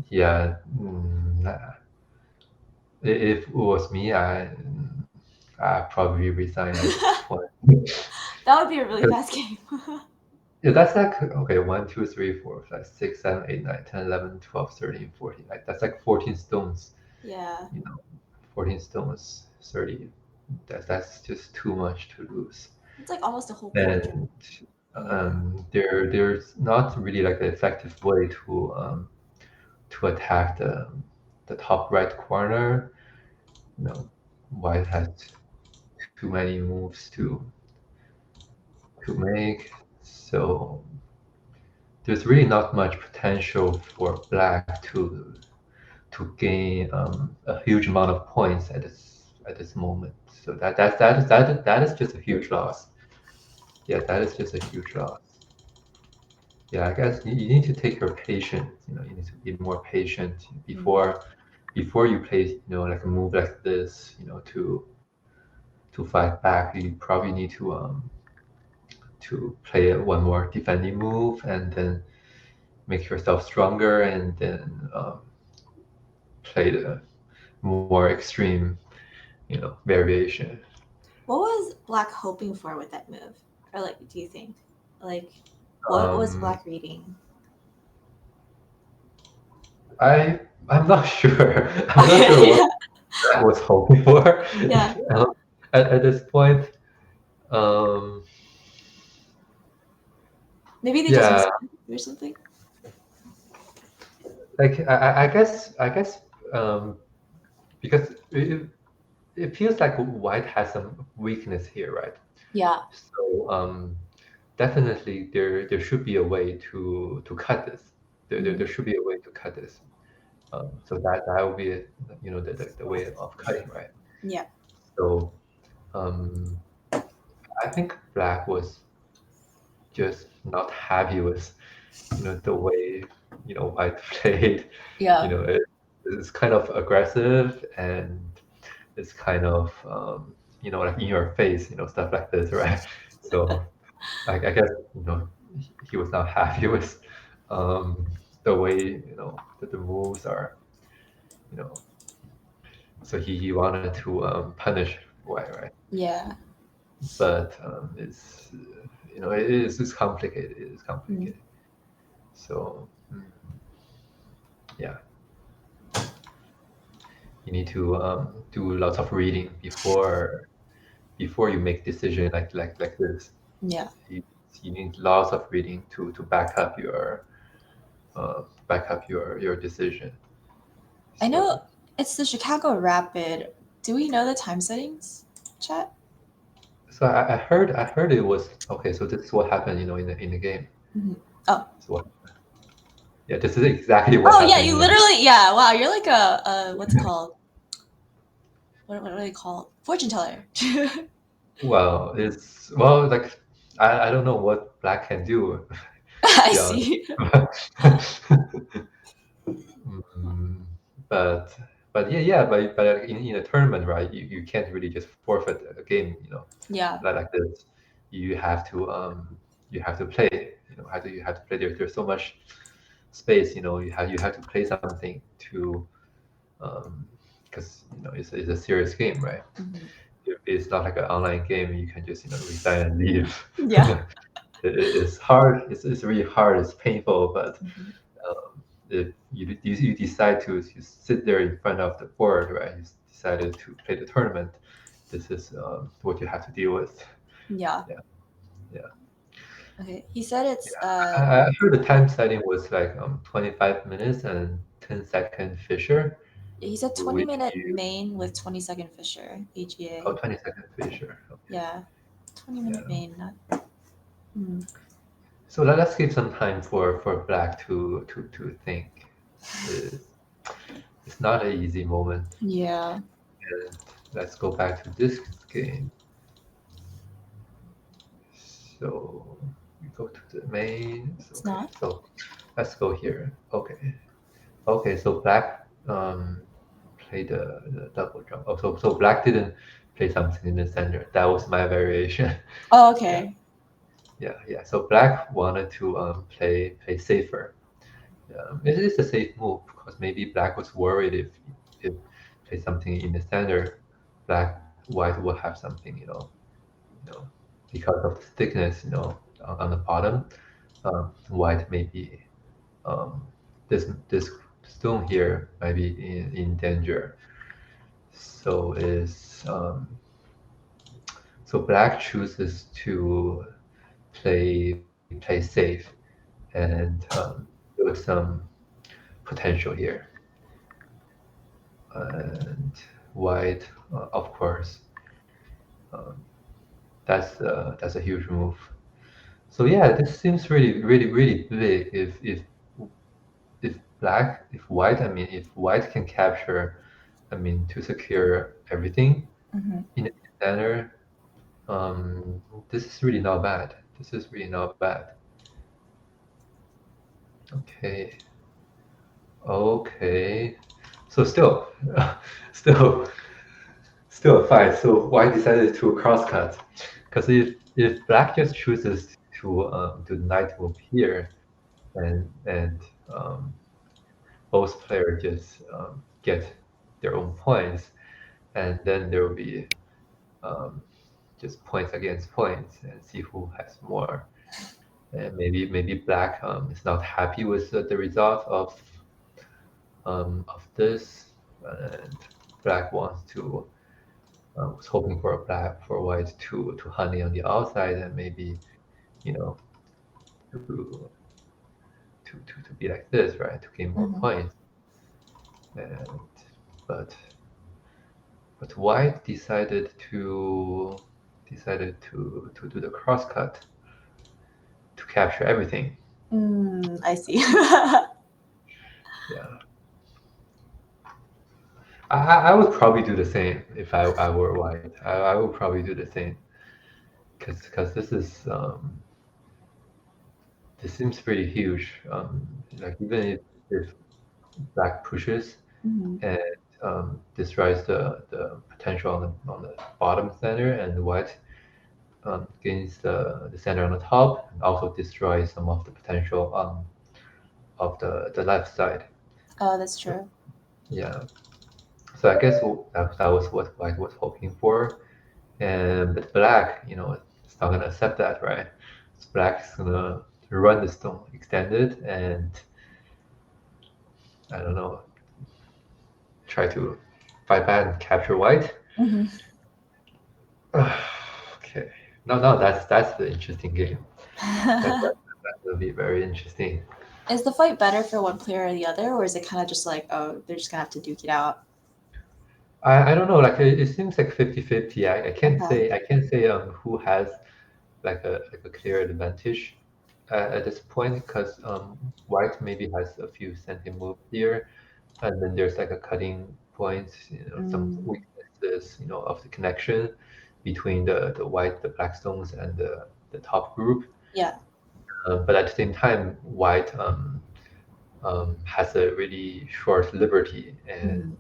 yeah, nah. If it was me, I probably resign at this point. That would be a really fast game. Yeah, that's like, okay, 1, 2, 3, 4, 5, 6, 7, 8, 9, 10, 11, 12, 13, 14. Like that's like 14 stones, Yeah. you know, 14 stones, 30. That's just too much to lose. It's like almost a whole portrait. And there's not really like an effective way to attack the top right corner. You know, white has too many moves to make. So there's really not much potential for black to gain a huge amount of points at this moment. So that is just a huge loss. Yeah, that is just a huge loss. Yeah, I guess you need to take your patience. You need to be more patient before you play. Like a move like this. To fight back, you probably need to play one more defending move and then make yourself stronger, and then play the more extreme, variation. What was Black hoping for with that move? Or like, do you think? Like, what was Um, Black reading? I'm not sure. I'm not sure what I was hoping for. Yeah. At this point, um, Maybe they yeah, just or something. like I guess because it feels like white has some weakness here, right? Yeah. So definitely there should be a way to cut this. There should be a way to cut this. So that would be the way of cutting, right? Yeah. So I think black was just not happy with the way white played. Yeah. It's kind of aggressive, and it's kind of like in your face, stuff like this, right? So I guess he was not happy with the way that the moves are, you know. So he wanted to punish white, right? Yeah. But it's complicated. It is complicated. So yeah, you need to do lots of reading before you make decision like this. Yeah. You need lots of reading to back up your decision. I know it's the Chicago Rapid. Do we know the time settings, chat? So I heard it was okay. So this is what happened, in the game. Oh. So yeah, this is exactly what. Oh happened yeah, you in the literally Wow, you're like a what's it called? What do they call it? Fortune teller. Well, it's like I don't know what black can do. I Yeah. see. But yeah, but in a tournament, right? You can't really just forfeit a game, Yeah. like this. You have to play. You have to play. There's so much space. You have to play something to, because it's a serious game, right? It's not like an online game. You can just resign and leave. Yeah. It's hard. It's really hard. It's painful, but if you decide to sit there in front of the board, right? You decided to play the tournament. This is what you have to deal with. Yeah. Yeah. Okay. He said it's I heard the time setting was like 25 minutes and 10-second Fisher. he said 20-minute main with 20-second Fisher, AGA. Oh, 20-second Fisher. Okay. Yeah. 20-minute main, not So let's give some time for black to think. It's not an easy moment. Yeah. And let's go back to this game. So we go to the main. It's not. So let's go here. Okay. So black played the double jump. Oh, so black didn't play something in the center. That was my variation. Oh, okay. Yeah. So black wanted to play safer. It is a safe move because maybe black was worried if play something in the center, white will have something, because of the thickness, on the bottom. White maybe this stone here might be in danger. So so black chooses to play safe and build some potential here. And white, of course, Um, that's a huge move. So yeah, this seems really big. If white, I mean, if white can capture, I mean, to secure everything Hmm. in the center, this is really not bad. This is really not bad. Okay, okay. So still, still, still a fight. So white decided to crosscut, because if black just chooses to do the knight move here, and um, both players just get their own points, and then there will be um, just points against points and see who has more. And maybe black is not happy with the result of this, and black wants to was hoping for white to honey on the outside and maybe you know to to be like this, right, to gain more Hmm. points. And but white decided to do the crosscut to capture everything. I see. Yeah, I would probably do the same if I were white. I would probably do the same because this seems pretty huge. Like even if black pushes Mhm. and destroys the potential on the bottom center, and white gains the center on the top, and also destroys some of the potential of the left side. Oh, that's So true. yeah, so I guess that was what white was hoping for, and but black, it's not gonna accept that, right? So black is gonna run the stone, extend it, and I don't know, try to fight back and capture white. Hmm. Okay. No, that's the interesting game. That will be very interesting. Is the fight better for one player or the other, or is it kind of just like, oh, they're just gonna have to duke it out? I don't know, like it seems like 50-50. Okay. I can't say who has like a clear advantage at this point because white maybe has a few centi moves here, and then there's like a cutting point, some Mm, weaknesses, of the connection between the black stones and the top group. yeah. But at the same time, white has a really short liberty, Mm, and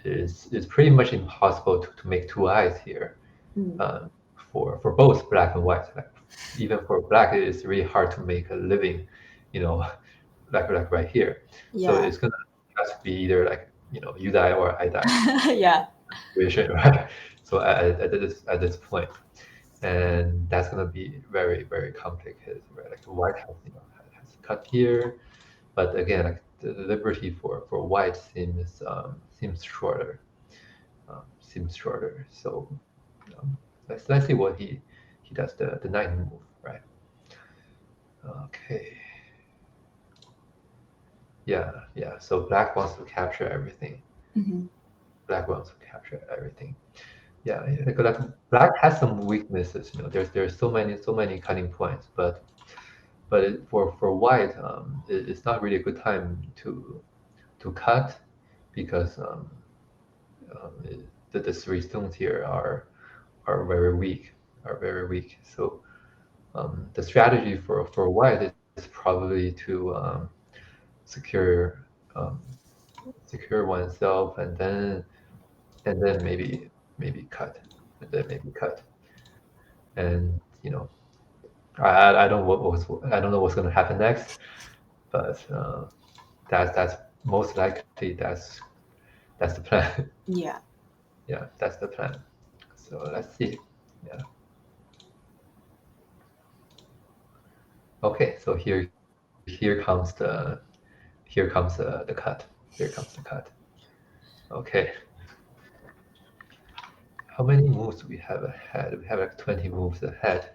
it's pretty much impossible to make two eyes here mm, um, for both black and white. Like even for black, it's really hard to make a living, you know, like right here. So yeah. it's gonna have to be either like you die or I die Yeah. situation, right? So at this point, and that's gonna be very complicated, right? Like white has cut here, but again, like the liberty for white seems shorter, So let's see what he does the knight move, right? Okay, yeah. So black wants to capture everything. Hmm. Black wants to capture everything. Yeah, like black has some weaknesses. There's so many cutting points, but for white, it's not really a good time to cut because the three stones here are very weak, So the strategy for white is probably to secure um, secure oneself and then maybe cut, and I don't I don't know what's going to happen next, but that's most likely that's the plan. Yeah. Yeah, that's the plan. So let's see. Yeah. Okay. So here comes the cut. Here comes the cut. Okay. How many moves do we have ahead? We have like 20 moves ahead.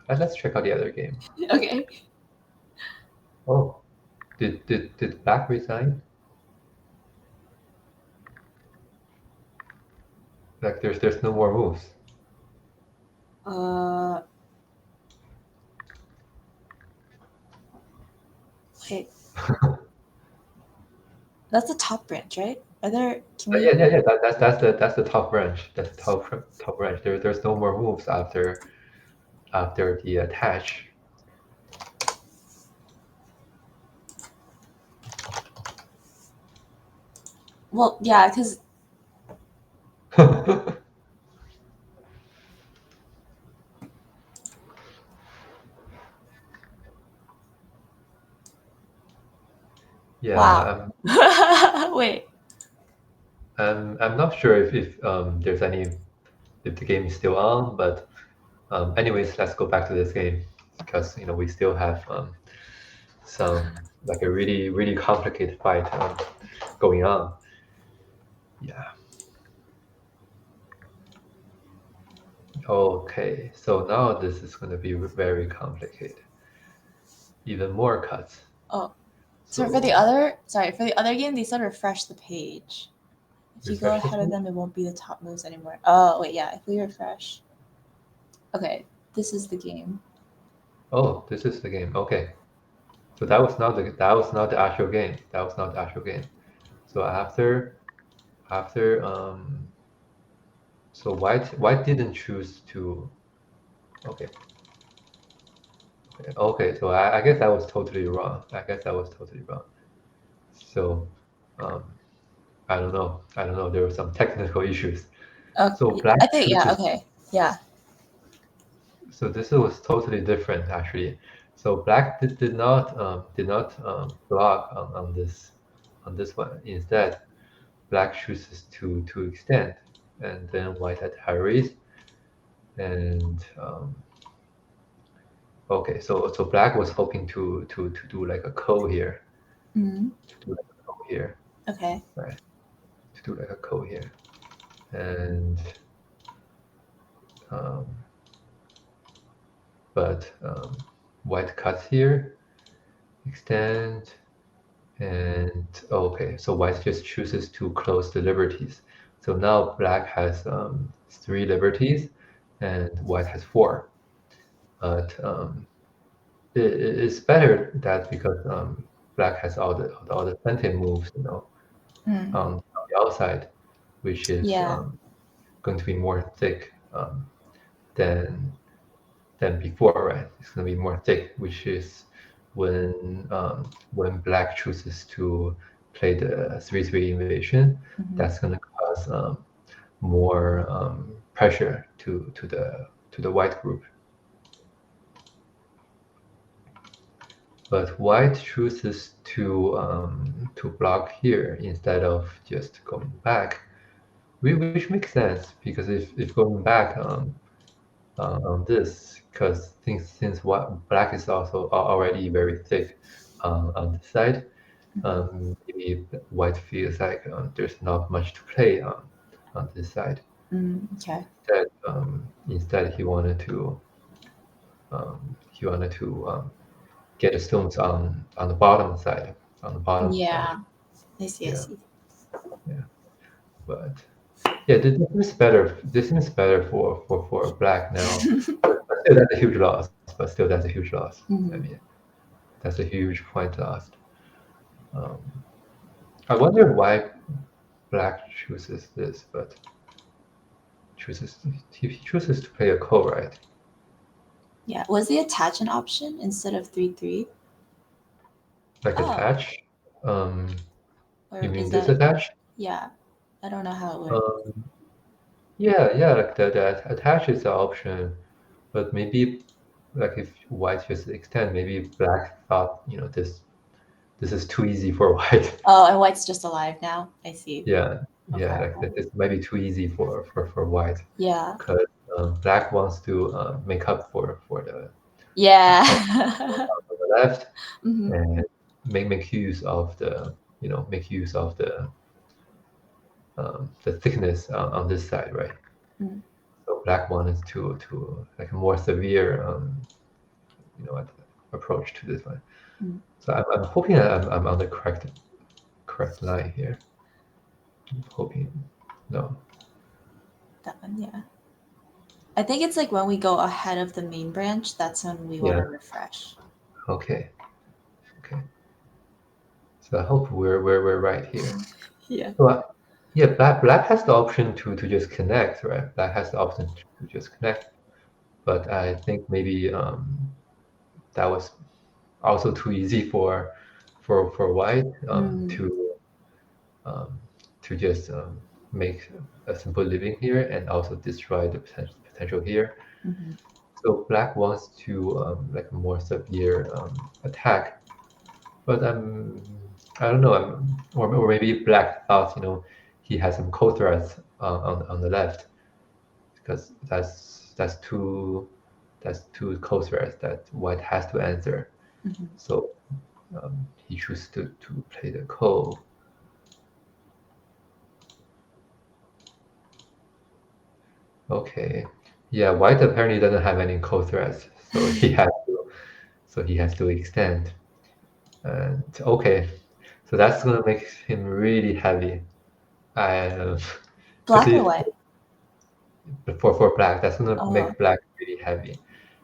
Let's check out the other game. Okay. Oh, did Black resign? Like there's no more moves. Wait. That's the top branch, right? Are there? Can we? Yeah. That's the top branch. That's the top branch. There's no more moves after the attach. Well, yeah, because Yeah, wow. Wait. I'm not sure if there's any if the game is still on, but anyways, let's go back to this game because we still have some like a really complicated fight going on. Yeah. Okay, so now this is going to be very complicated. Even more cuts. Oh, so for the other game, they said refresh the page. If you go Refresh the ahead of page? them, it won't be the top moves anymore. Oh, wait, yeah. If we refresh. Okay, this is the game. Oh, this is the game. Okay. So that was not the actual game. That was not the actual game. So after so white didn't choose to. Okay. Okay. So I guess that was totally wrong. So I don't know. There were some technical issues. Okay, So black I think yeah. chooses. Okay, yeah. So this was totally different actually. So black did not block on this one. Instead, black chooses to extend, and then white had hurries. And okay, so black was hoping to do like a ko here, Mhm. to do like a ko here, Okay. right? To do like a ko here, and but white cuts here, extend, and okay, so white just chooses to close the liberties. So now black has 3 liberties, and white has 4. But it's better that because black has all the plenty moves, Mm. on the outside, which is Yeah. going to be more thick than before, right? It's going to be more thick, which is when black chooses to play the 3/3 invasion, Mhm. that's going to cause more pressure to the white group. But white chooses to block here instead of just going back, which makes sense because if going back on this, because since black is also already very thick on this side, maybe white feels like there's not much to play on this side. Okay. Instead he wanted to get the stones on the bottom side, Yeah. I see. I Yeah. see. But yeah, this is better. This is better for black now. But still, that's a huge loss. I Mhm. mean, that's a huge point lost. I wonder why black chooses this, but he chooses to play a ko, right? Yeah. Was the attach an option instead of 3/3? Like Oh. attach. Or You mean is this that? attach? Yeah. I don't know how it works. Yeah, like the attach is an option, but maybe like if white just extend, maybe black thought this is too easy for white. Oh, and white's just alive now. I see. Yeah, Okay. like this might be too easy for white Yeah. because black wants to make up for the Yeah. on the left Mhm. and make use of the the thickness on this side, right? Mm. So black wanted to like a more severe approach to this one. Mm. So I'm hoping I'm on the correct line here. I'm hoping no. that one, yeah. I think it's like when we go ahead of the main branch, that's when we want to refresh. Okay. So I hope we're right here. Yeah. So yeah, black has the option to just connect, right? Black has the option to just connect, but I think maybe that was also too easy for white to just make a simple living here and also destroy the potential here. Mhm. So black wants to like a more severe attack, but I don't know, or maybe black thought he has some co-threats on the left because that's two co-threats that white has to answer. Mhm. So he chooses to play the co. Okay. Yeah, white apparently doesn't have any co-threats, so he has to extend. And okay, so that's gonna make him really heavy. I Black or because white? for black, that's gonna Oh. make black really heavy.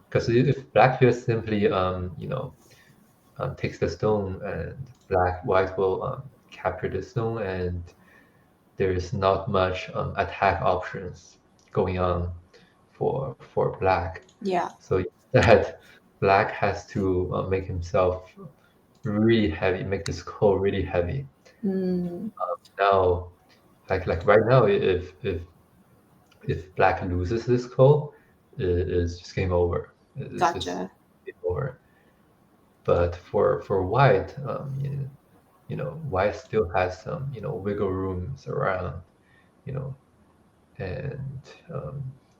Because if black just simply takes the stone and white will capture the stone, and there is not much attack options going on for black. Yeah. So instead, black has to make himself really heavy, make this core really heavy. Mm. Now, like right now, if black loses this core, it's just game over. It's just Gotcha. game over. But for white, white still has some wiggle rooms around, and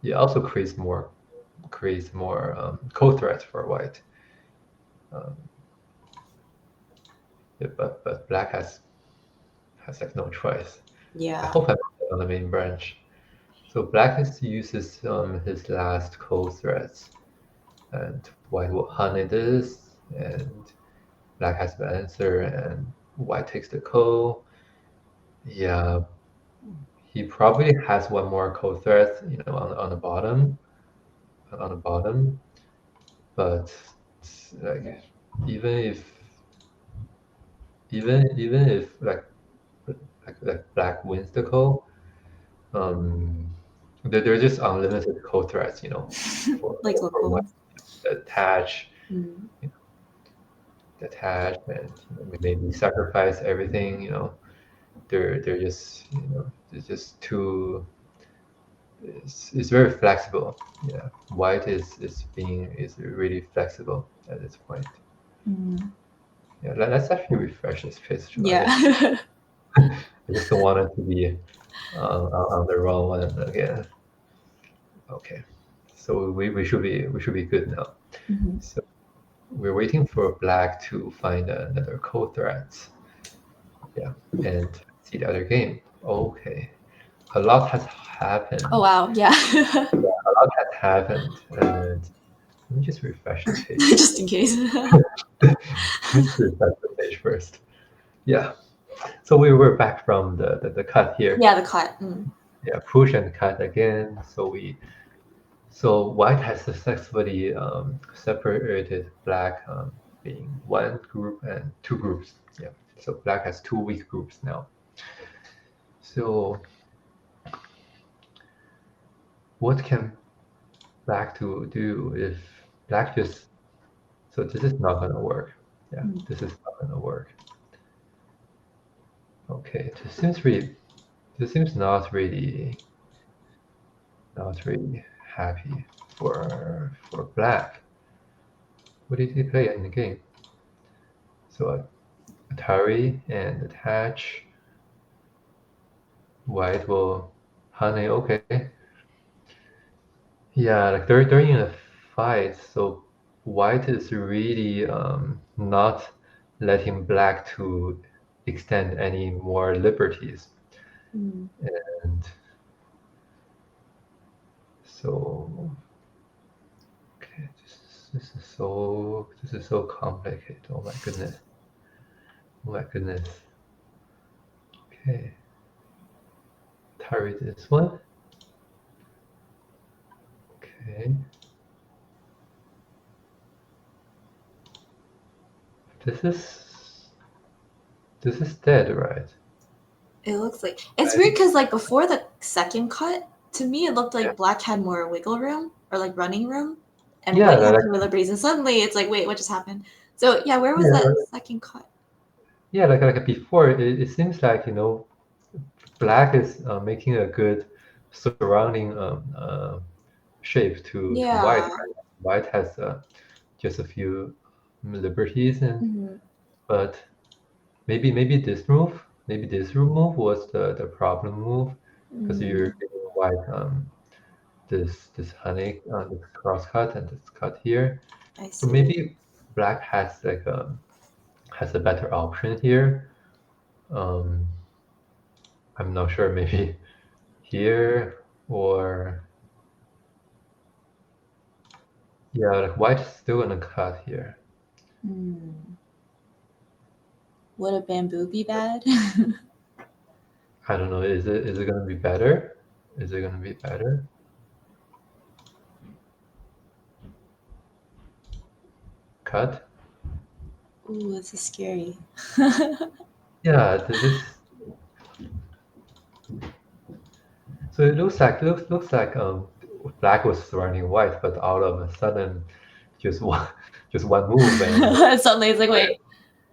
it also creates more co-threats for white. Yeah, but black has like no choice. I Yeah. hope I'm on the main branch. So black uses his last co-threats, and white will honey this, and black has the answer, and white takes the co. Yeah, he probably has one more co-threat, on the bottom, but like even if like black wins the co, there's just unlimited co-threats, Like for white local. attach, Mm. and maybe sacrifice everything. They're just it's just too. It's very flexible. Yeah, white is really flexible at this point. Mm. Yeah, let's actually refresh this page. Yeah. I just don't want it to be on the wrong one again. Okay, so we should be good now. Mhm. So we're waiting for black to find another code threat. Yeah, and see the other game. Okay, a lot has happened. Oh wow. Yeah. A lot has happened, and let me just refresh the page. Just in case. Let's refresh the page first. Yeah. So we were back from the cut here. Yeah, the cut. Mm. Yeah, push and cut again. So white has successfully separated black, being one group and two groups. Yeah. So black has two weak groups now. So what can black do if black just? So this is not gonna work. Yeah, this is not gonna work. Okay, this seems not really happy for black. What did he play in the game? So Atari and attach. White will honey. Okay. Yeah, like they're in a fight. So white is really not letting black to extend any more liberties. Mm. And so, okay, this is so complicated. Oh my goodness. Oh my goodness. Okay. Tarry this one. Okay. This is dead, right? It looks like it's weird because like before the second cut, to me it looked like Yeah. black had more wiggle room or like running room, and Yeah, white had like more liberties. And suddenly it's like, wait, what just happened? So yeah, where was yeah, that second cut? yeah, like before, it seems like black is making a good surrounding shape to white. Yeah. Right? White has just a few liberties, but maybe this move was the problem move because you're giving white this honey this cross cut and this cut here. I So see. maybe black has has a better option here. I'm not sure. Maybe here or yeah, like white is still gonna cut here. Would a bamboo be bad? I don't know. Is it gonna be better? Is it gonna be better? Cut. Ooh, this is scary. Yeah, this. So it looks like black was surrounding white, but all of a sudden, just one just one move and Suddenly it's like, wait.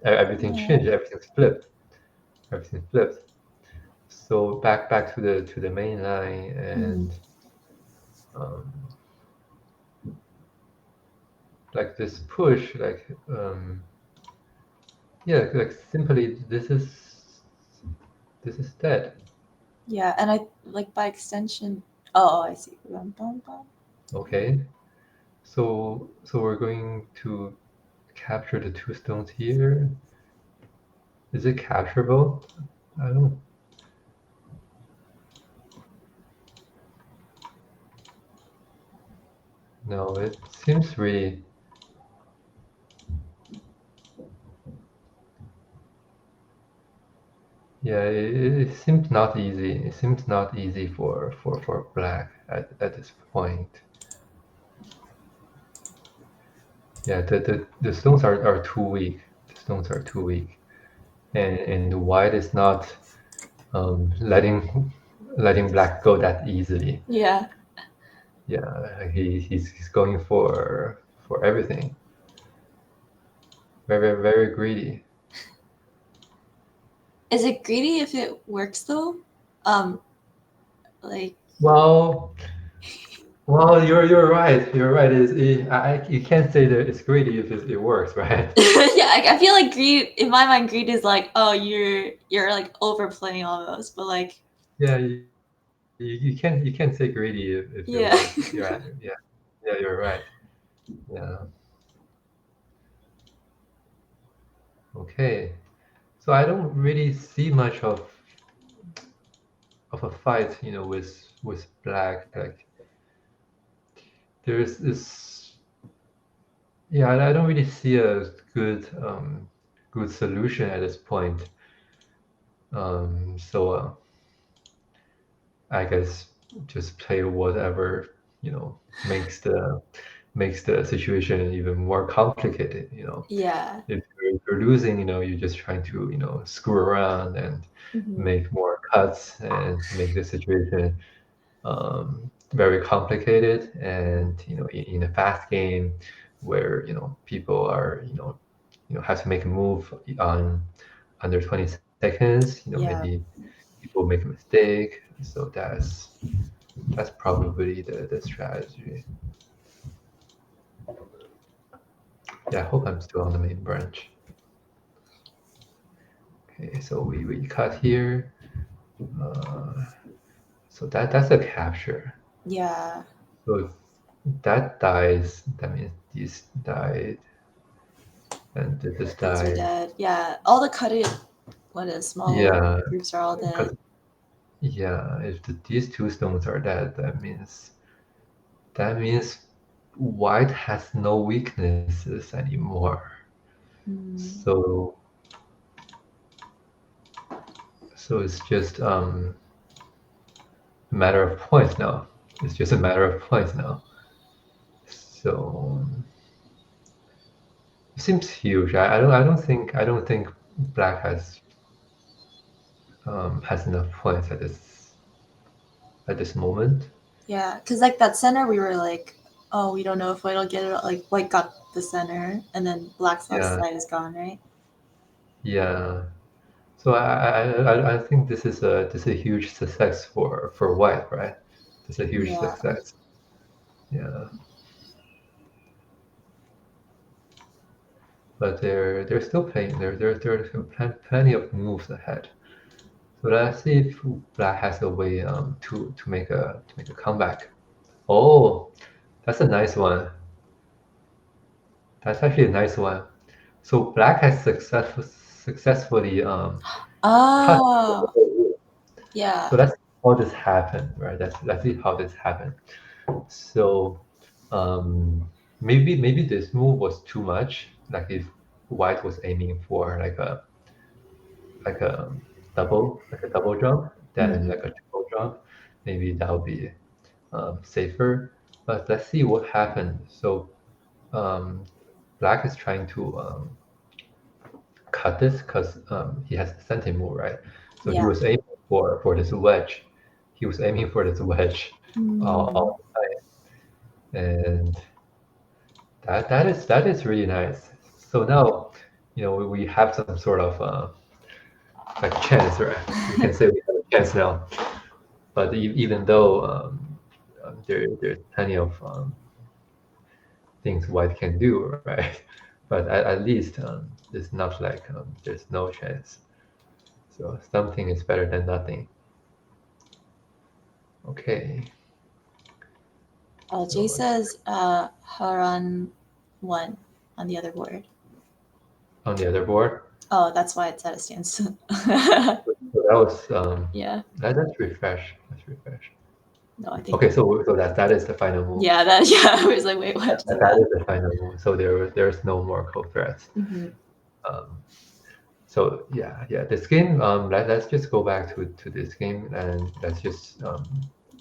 everything changed. Everything's flipped. Everything flipped. So back to the main line and um, like this push, yeah, like simply this is dead. Yeah, and I like by extension. Oh, I see. Bum, bum, bum. Okay, so we're going to capture the two stones here. Is it capturable? I don't. No, it seems really. Yeah, it seems not easy. It seems not easy for black at this point. Yeah, the stones are too weak. The stones are too weak, and white is not letting black go that easily. Yeah. Yeah, he's going for everything. Very greedy. Is it greedy if it works though? Like Well, you're right. You're right. You can't say that it's greedy if it works, right? yeah, I feel like greed in my mind. Greed is like, oh, you're like overplaying almost, but like Yeah, you can't say greedy if it yeah. works. Yeah, you're right. Yeah. Okay. So I don't really see much of a fight, with black. Like there's this. Yeah, I don't really see a good solution at this point. So I guess just play whatever makes the situation even more complicated. Yeah. If you're losing, you're just trying to screw around and Mhm. make more cuts and make the situation very complicated. And in a fast game where people are have to make a move on under 20 seconds, Yeah. maybe people make a mistake. So that's probably the strategy. Yeah, I hope I'm still on the main branch. Okay, so we cut here. So that's a capture. Yeah. So if that dies, that means this died, and this These are died. dead. Yeah. All the cutted small Yeah, groups are all dead. 'cause- yeah. If these two stones are dead, that means white has no weaknesses anymore. So it's just a matter of points now. It's just a matter of points now. So it seems huge. I don't think black has enough points at this moment. Yeah, because like that center, we were like, oh, we don't know if white'll get it. Like white got the center, and then black's last Yeah, side is gone, right? yeah. So I think this is a huge success for white, right? It's a huge Yeah. success. Yeah, but they're still playing. There's plenty of moves ahead. So let's see if black has a way to make a comeback. Oh, that's a nice one. That's actually a nice one. So black has successfully cut. Oh, yeah. So that's how this happened, right? Let's see how this happened. So maybe this move was too much. Like if white was aiming for like a double jump, then like a triple jump, maybe that would be safer. But let's see what happened. So um, black is trying to cut this because he has the senti move, right? So he Yeah. was aiming for this wedge. He was aiming for this wedge all the time, and that is really nice. So now, we have some sort of like chance, right? We can say we have a chance now. But even though there's plenty of things white can do, right? But at least it's not like there's no chance. So something is better than nothing. Okay. Jay So says Haran won on the other board. on the other board, Oh, that's why it's at a stance. so that was Yeah. let's refresh. Let's refresh. No, I think. Okay, so that is the final move. Yeah, that. Yeah, I was like, wait, what? That is the final move. So there's no more co-threats. Mm-hmm. So yeah, this game. Let's just go back to this game and let's just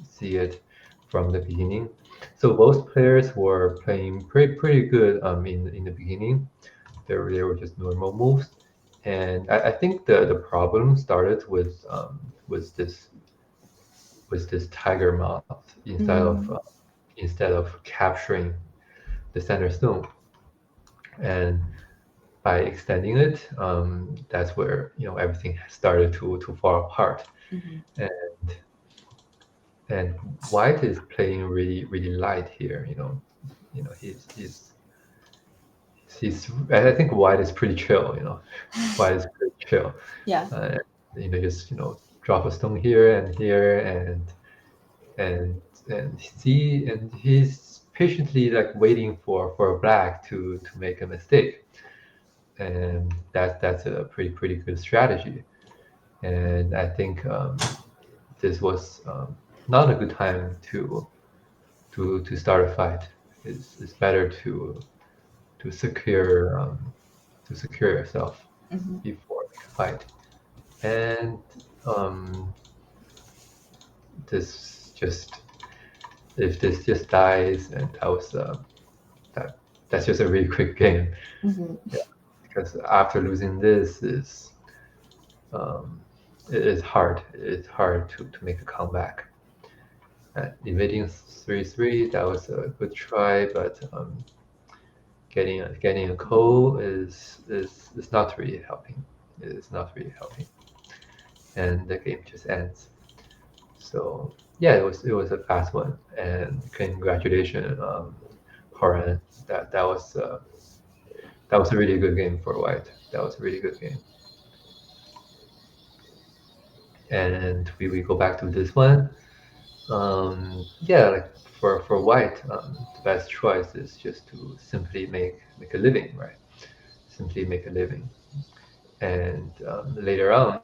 see it from the beginning. So both players were playing pretty good in the beginning. They were just normal moves, and I think the problem started with this tiger moth instead of capturing the center stone, and by extending it, that's where everything started to fall apart. Mm-hmm. And white is playing really light here. He's I think white is pretty chill. White is pretty chill. Yeah. Just drop a stone here and here and see, and he's patiently like waiting for black to make a mistake, and that's a pretty good strategy. And I think this was not a good time to start a fight. It's better to secure yourself Mm-hmm. before you fight. And this just if this just dies, and that's just a really quick game. Mm-hmm. Because after losing this it is hard. It's hard to make a comeback. Invading 3-3, that was a good try, but getting a call is not really helping. It is not really helping, and the game just ends. So yeah, it was a fast one, and congratulations, Horan. That was a really good game for white. That was a really good game. And we go back to this one. Yeah, like for white, the best choice is just to simply make a living, right? Simply make a living. And later on,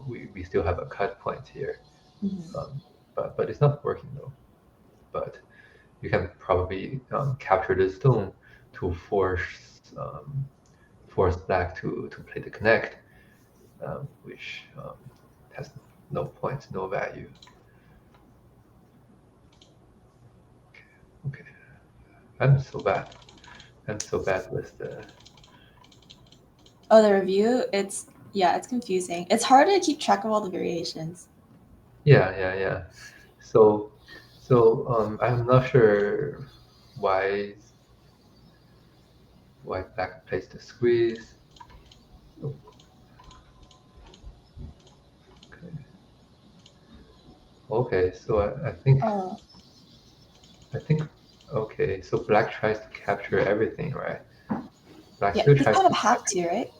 we still have a cut point here, Mm-hmm. but it's not working though. But you can probably capture the stone to force black to play the connect, which has no points, no value. Okay, I'm so bad. I'm so bad with the. Oh, the review. It's confusing. It's hard to keep track of all the variations. Yeah. So I'm not sure why black plays the squeeze. Oh, okay, so I think Oh, okay, so black tries to capture everything, right? Black yeah. still You tries kind to of have to, right?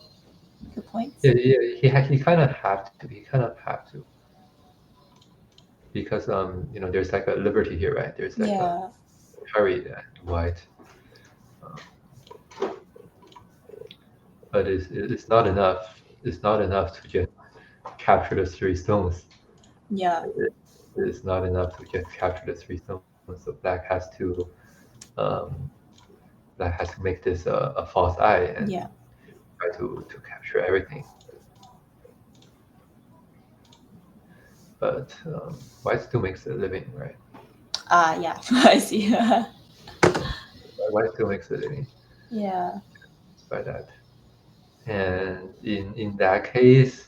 Good points. yeah, he kind of have to. He kind of have to because there's like a liberty here, right? There's like a Yeah. carry and white, um, but it's not enough. It's not enough to just capture the three stones. Yeah. It's not enough to just capture the three stones. So um, black has to make this a false eye and Yeah. try to capture everything. But white still makes a living, right? Yeah. I see. White still makes a living Yeah. by that. And in that case,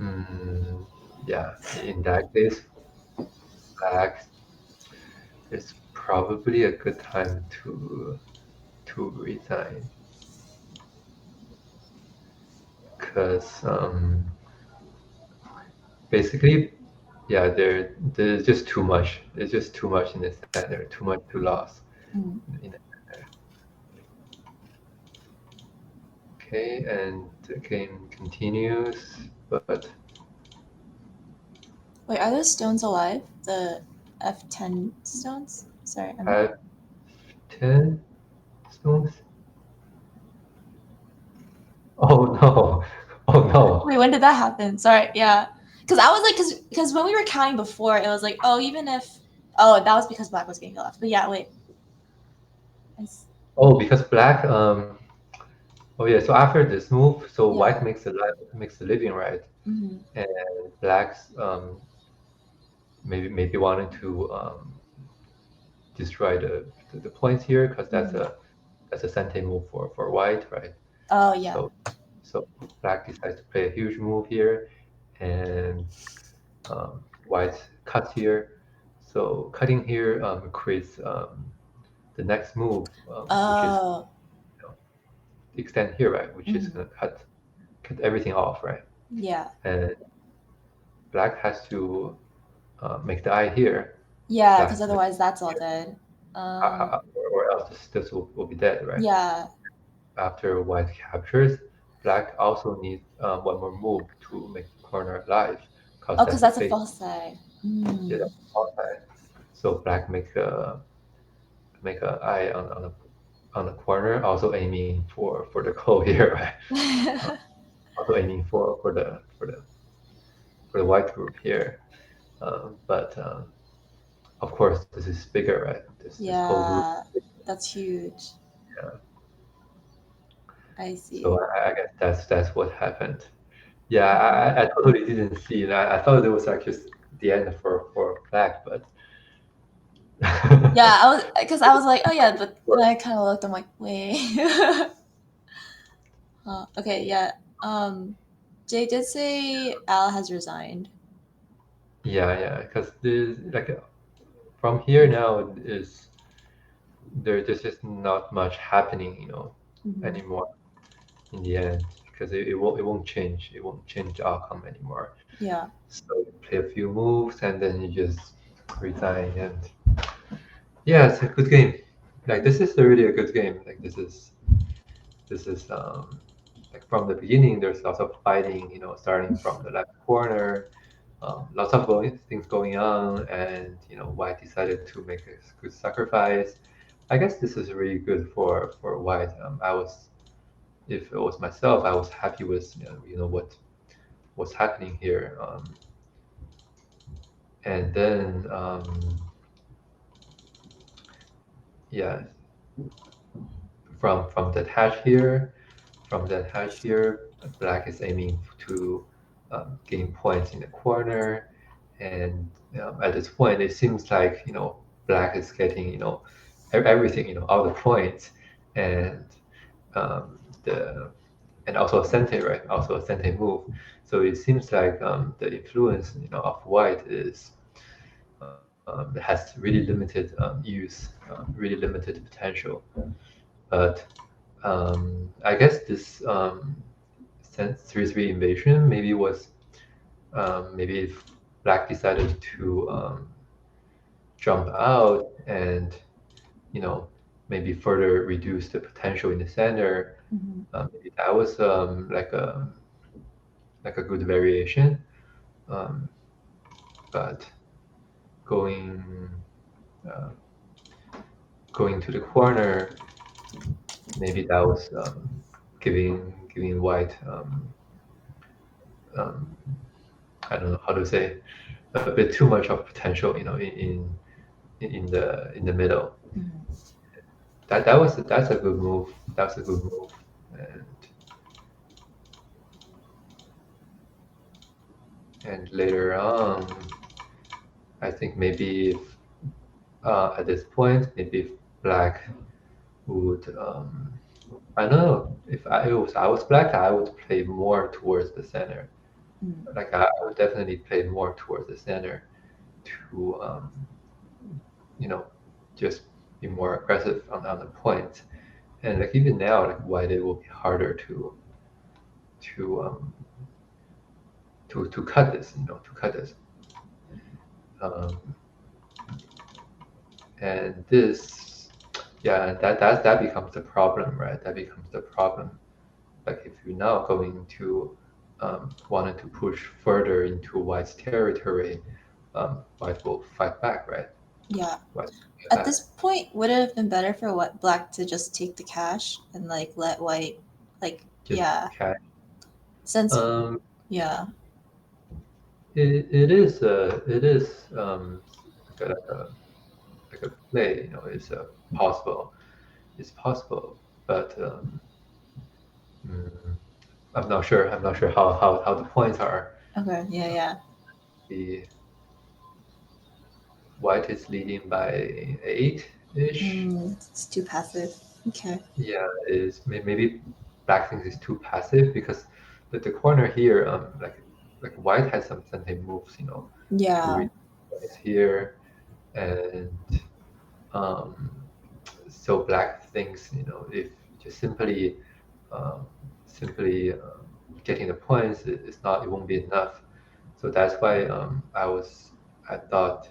mm, yeah, in that case, black is probably a good time to resign because basically, yeah, there's just too much. There's just too much in the center, too much to lose Mm. in the center. Okay, and the game continues, but Wait, are those stones alive? The F10 stones? Sorry. have 10 stones. Oh no! Oh no! Wait, when did that happen? Sorry. Yeah. Because I was like, because when we were counting before, it was like, oh, even if, oh, that was because black was getting left. But yeah, wait. Oh, because black. Oh yeah. So after this move, so Yeah. white makes the living, right? Mm-hmm. And blacks maybe wanting to destroy the points here because that's a sente move for white, right? Oh yeah. So black decides to play a huge move here, and white cuts here. So cutting here creates the next move, which is Oh. extend here, right? Which is Mhm. gonna cut everything off, right? Yeah. And black has to make the eye here. Yeah, Black because has to make, otherwise that's all dead. or else this will be dead, right? Yeah. After white captures, black also needs one more move to make the corner alive, because Oh, because that's the that's a face. false side. Yeah, that's the false side. So black make a eye on the corner, also aiming for the goal here, right? Also aiming for the white group here. But of course, this is bigger, right? This whole group. Yeah, that's huge. Yeah. I see. So I guess that's what happened. Yeah, I totally didn't see it. I thought it was like just the end for black, but Yeah, I was like, oh yeah, but then I kind of looked. I'm like, wait. Okay, yeah. Jay did say Al has resigned. yeah, because this like from here now is there's just not much happening, Mhm. anymore in the end because it won't change. It won't change the outcome anymore. Yeah. So you play a few moves and then you just resign and yeah, it's a good game. Like this is really a good game. Like this is like from the beginning. There's lots of fighting. Starting from the left corner, lots of things going on, and White decided to make a good sacrifice. I guess this is really good for White. If it was myself, I was happy with what's happening here. And then yeah, from that hash here, black is aiming to gain points in the corner, and at this point, it seems like black is getting everything, you know, all the points, and and also a sente, right? Also a sente move. So it seems like the influence, you know, of white is has really limited use, really limited potential. But I guess this 3-3 invasion maybe was maybe if black decided to jump out and, you know, maybe further reduce the potential in the center. Maybe that was like a good variation. But going to the corner, maybe that was giving white I don't know how to say, a bit too much of potential, you know, in the middle. That's a good move. That's a good move. And later on, I think maybe if, at this point, maybe if black would, I don't know, if I was black, I would play more towards the center. Like I would definitely play more towards the center to, you know, just be more aggressive on the point. And like even now, like white, it will be harder to cut this, you know, to cut this. And this, yeah, that becomes the problem, right? That becomes the problem. Like if you're now going to wanted to push further into white's territory, white will fight back, right? Yeah. White At this point, would it have been better for black to just take the cash and like let white, like, just yeah, cash. since It is like a play, you know, it's possible. It's possible, but I'm not sure. I'm not sure how the points are. Okay. Yeah. The white is leading by 8-ish. It's too passive. Okay. Yeah, is maybe black thinks it's too passive because the corner here, like white has some sente moves, you know. Yeah. It's here, and so black thinks, you know, if just simply getting the points, it won't be enough. So that's why I thought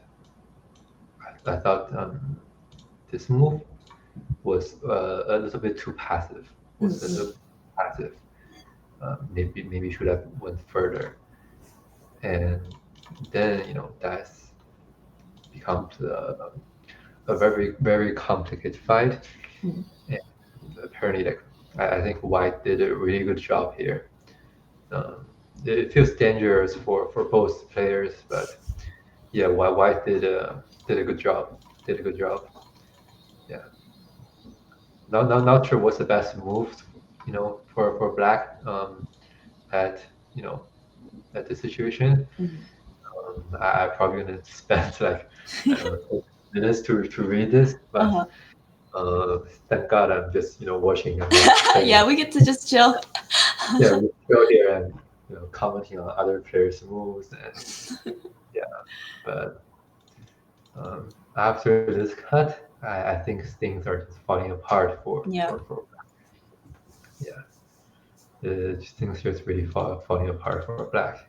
this move was a little bit too passive. Was a little bit passive. Maybe should have went further. And then, you know, that's becomes a very, very complicated fight. And apparently, like I think white did a really good job here. It feels dangerous for both players, but yeah, white did a good job. Did a good job. Yeah. Not sure what's the best move, you know, for black at, you know, at the situation. I'm probably gonna spend like I don't know, minutes to read this, but thank God I'm just, you know, watching. Yeah, we get to just chill. Yeah, we go here and, you know, commenting on other players' moves, and yeah, but after this cut, I think things are just falling apart for yeah. Things just really falling apart for black.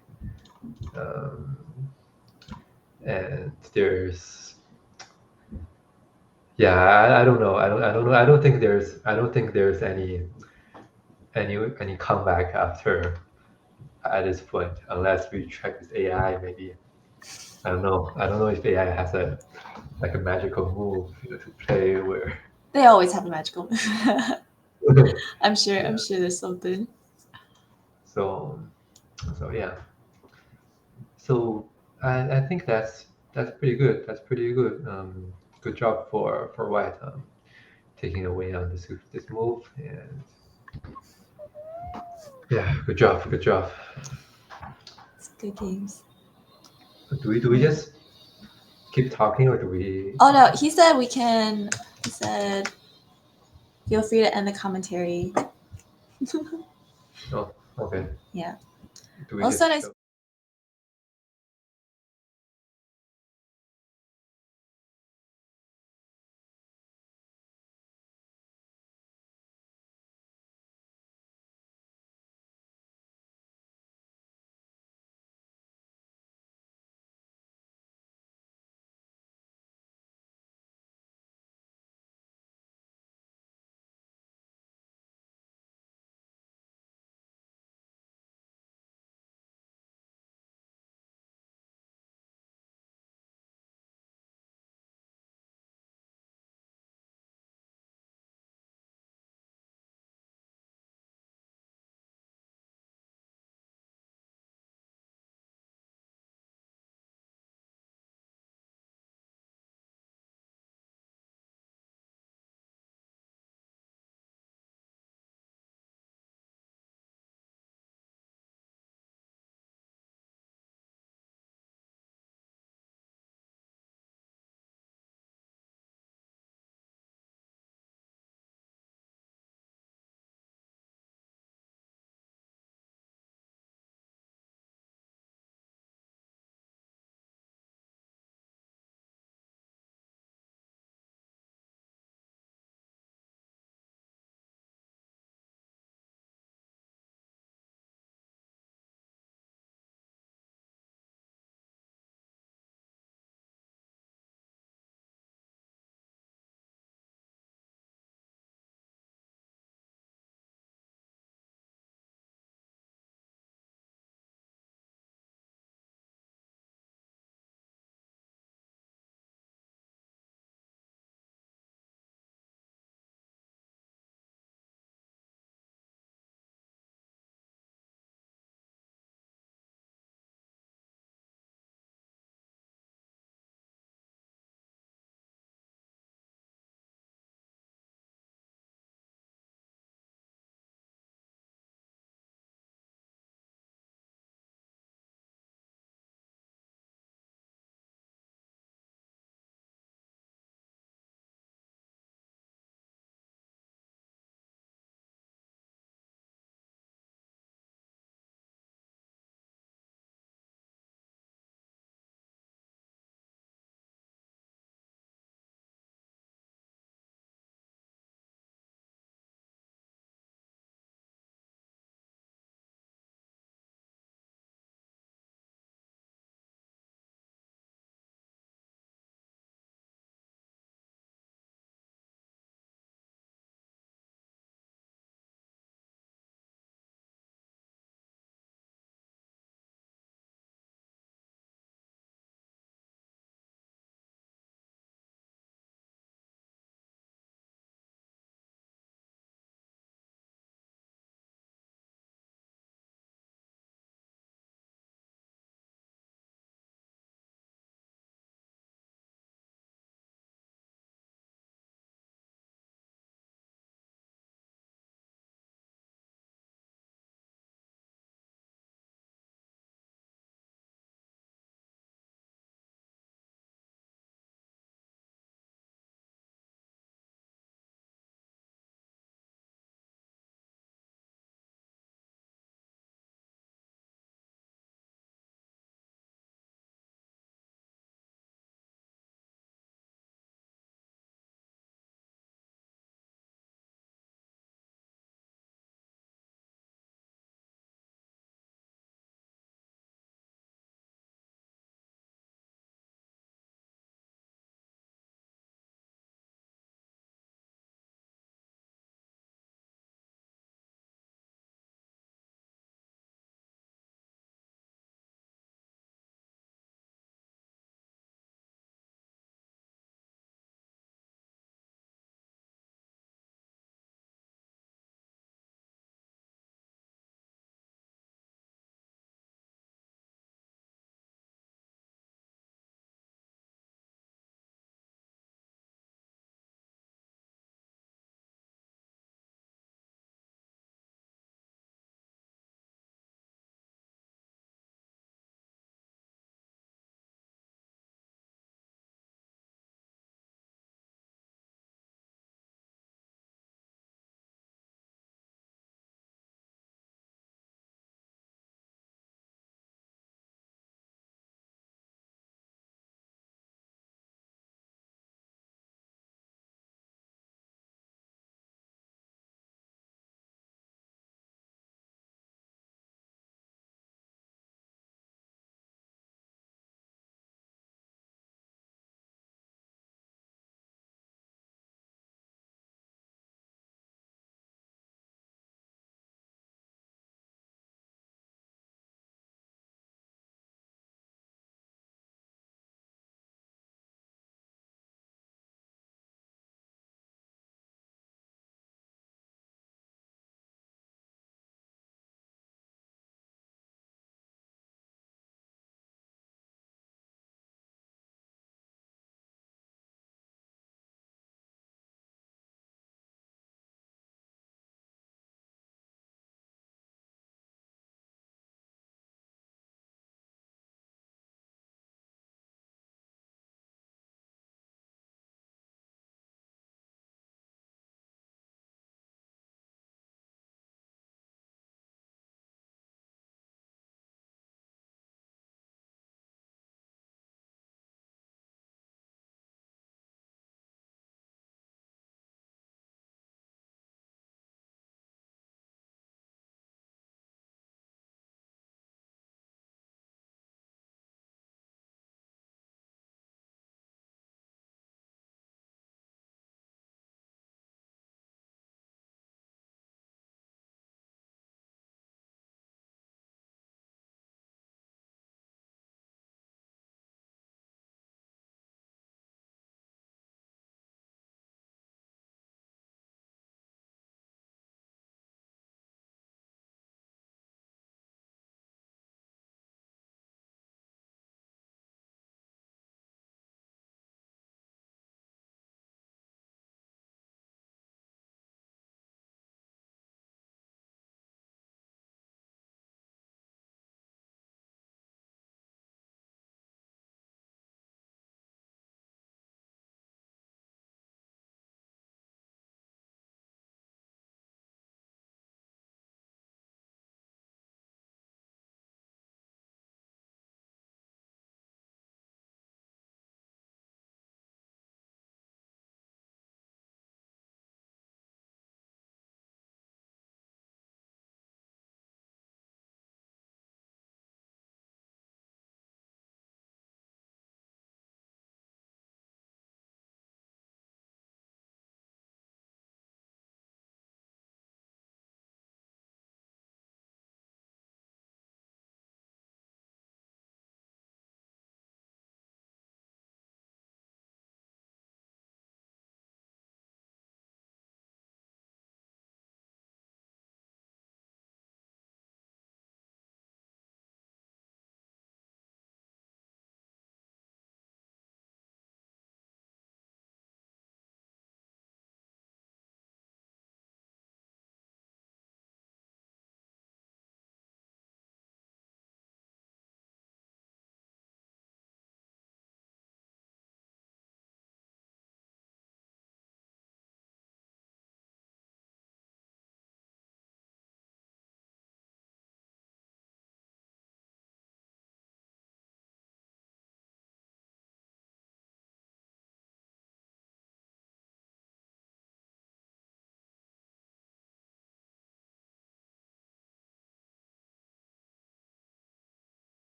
And there's, yeah, I don't know. I don't know. I don't think there's any comeback after at this point, unless we check with AI. Maybe I don't know if AI has a magical move, you know, to play where they always have a magical move. I'm sure there's something. So yeah. So I think that's pretty good. That's pretty good. Good job for white taking away on this move, and yeah, good job. It's good games. Do we just keep talking, or do we? Oh no, he said we can He said, "Feel free to end the commentary." Oh, okay. Yeah. Do we Also, just show?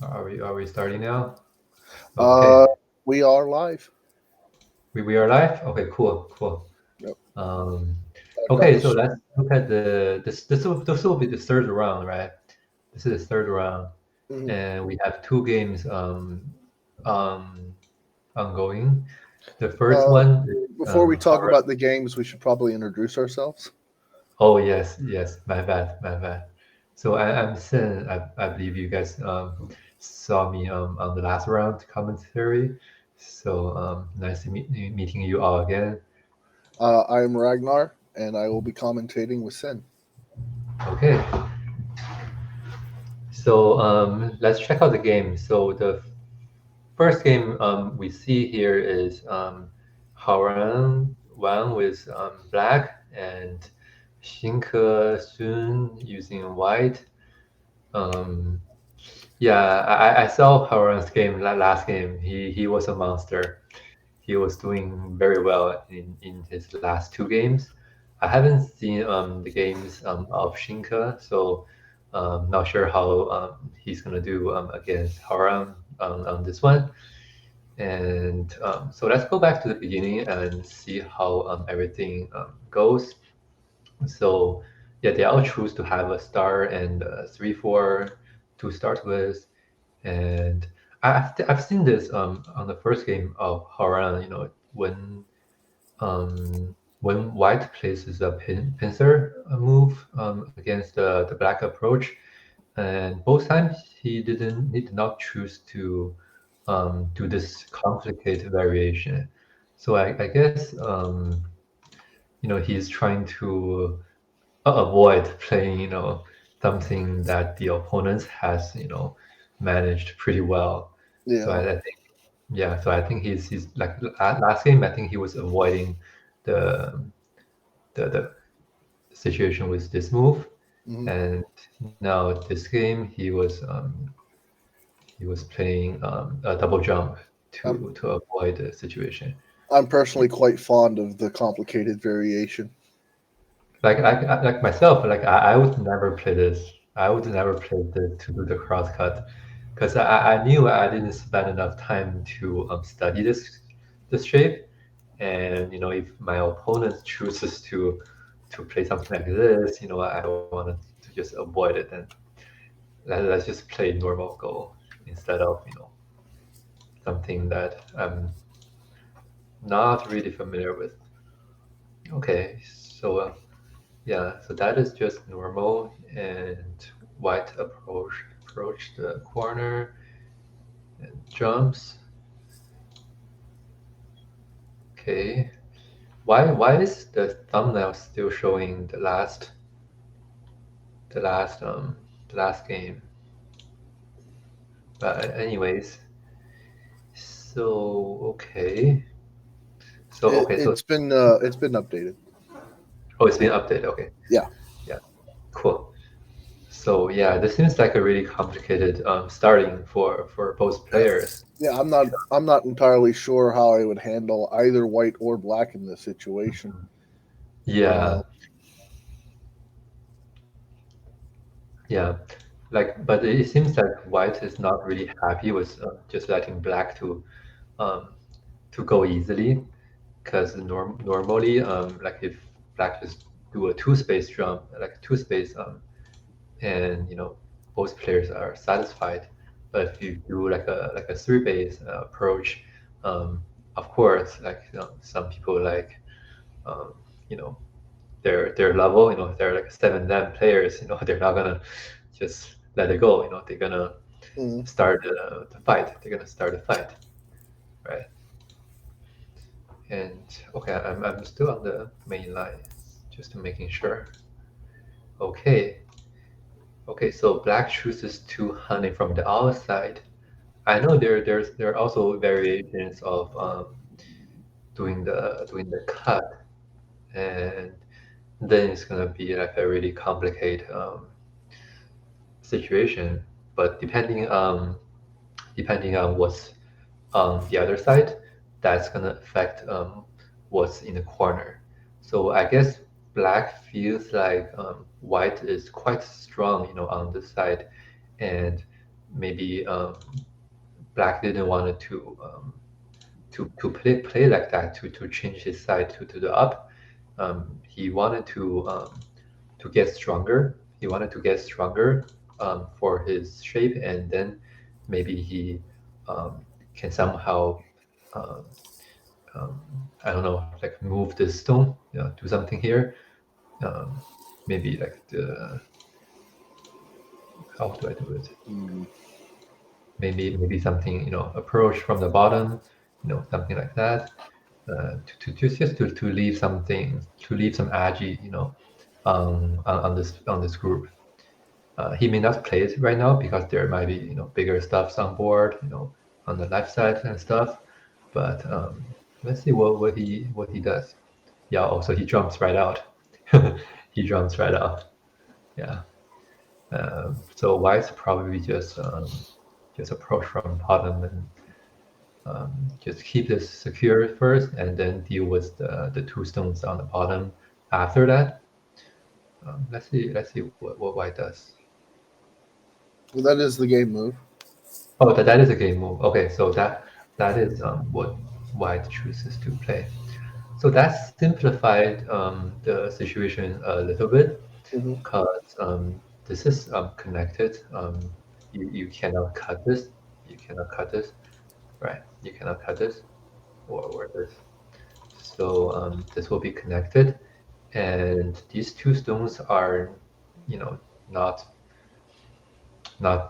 Are we starting now? Okay. We are live. We are live? Okay, cool. Yep. Okay, so let's look at this will be the third round, right? This is the third round, Mhm. and we have two games ongoing. The first one is, Before we talk horror. about the games, we should probably introduce ourselves. Oh yes, my bad. So I'm Sin. I believe you guys saw me on the last round commentary. So nice to meeting you all again. I'm Ragnar, and I will be commentating with Sin. Okay. So let's check out the game. So the first game we see here is Haoran Wang with black and Xinke Sun using white. Yeah, I saw Haoran's game last game. He was a monster. He was doing very well in his last two games. I haven't seen the games of Shinka, so not sure how he's gonna do against Haran on this one. And so let's go back to the beginning and see how everything goes. So yeah, they all choose to have a star and a 3/4 to start with, and I've seen this on the first game of Haran. You know, when white places a pincer move against the black approach, and both times he did not choose to do this complicated variation. So I guess you know, he's trying to avoid playing, you know, something that the opponent has, you know, managed pretty well. So Yeah. I think, yeah. So I think he's like last game. I think he was avoiding the the situation with this move, Mhm. and now this game he was playing a double jump to avoid the situation. I'm personally quite fond of the complicated variation. Like myself, like I would never play this. I would never play this to do the cross cut, because I knew I didn't spend enough time to study this shape, and you know, if my opponent chooses to play something like this, you know, I wanted to just avoid it and let's just play normal Go instead of, you know, something that I'm not really familiar with. Okay, so yeah, so that is just normal, and white approach the corner and jumps. Okay, why is the thumbnail still showing the last game? But anyways, so okay, so okay, so It's been updated. oh, it's been updated. Okay, Yeah. cool. So yeah, this seems like a really complicated starting for both players. Yeah, I'm not entirely sure how I would handle either white or black in this situation. Yeah, yeah, like, but it seems like white is not really happy with just letting black um, to go easily, because normally like if black just do a two space jump, like two space and you know, both players are satisfied. But if you do like a three base approach, of course, like, you know, some people like you know, their level, you know, they're like 7 players, you know, they're not gonna just let it go. You know, they're gonna Mhm. start the fight. They're gonna start a fight, right? And okay, I'm still on the main line, just to making sure. Okay, okay. So black chooses to hunting from the outside. I know there are also variations of doing the cut, and then it's gonna be like a really complicated situation. But depending on what's on the other side, that's gonna affect what's in the corner. So I guess black feels like white is quite strong, you know, on this side, and maybe black didn't want to play like that to change his side to the up. He wanted to get stronger. He wanted to get stronger for his shape, and then maybe he can somehow um, I don't know, like move this stone, do something here. Maybe like how do I do it? Mm. Maybe something, approach from the bottom, something like that. To leave something, to leave some agi, on this group. He may not play it right now because there might be bigger stuffs on board, on the left side and stuff. But let's see what he does. Yeah. Also, he jumps right out. He jumps right out. Yeah. So white's probably just approach from bottom and just keep this secure first, and then deal with the two stones on the bottom after that. Let's see what white does. Well, that is the game move. Oh, that is a game move. Okay, so that is what white chooses to play. So that simplified the situation a little bit Mhm. because this is connected. You cannot cut this. You cannot cut this. Right. You cannot cut this or this. So this will be connected, and these two stones are, you know, not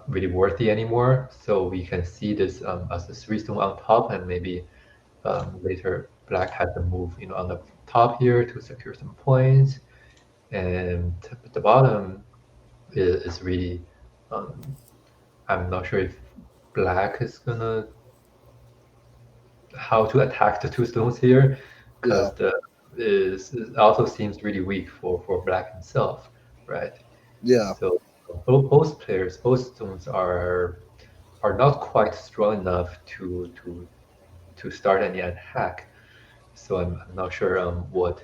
really worthy anymore. So we can see this as a three stone on top, and maybe later black has a move, on the top here to secure some points, and the bottom is really. I'm not sure if black is gonna how to attack the two stones here, Yeah. because the is also seems really weak for black himself, right? Yeah. So both stones are not quite strong enough to start any attack. So I'm not sure what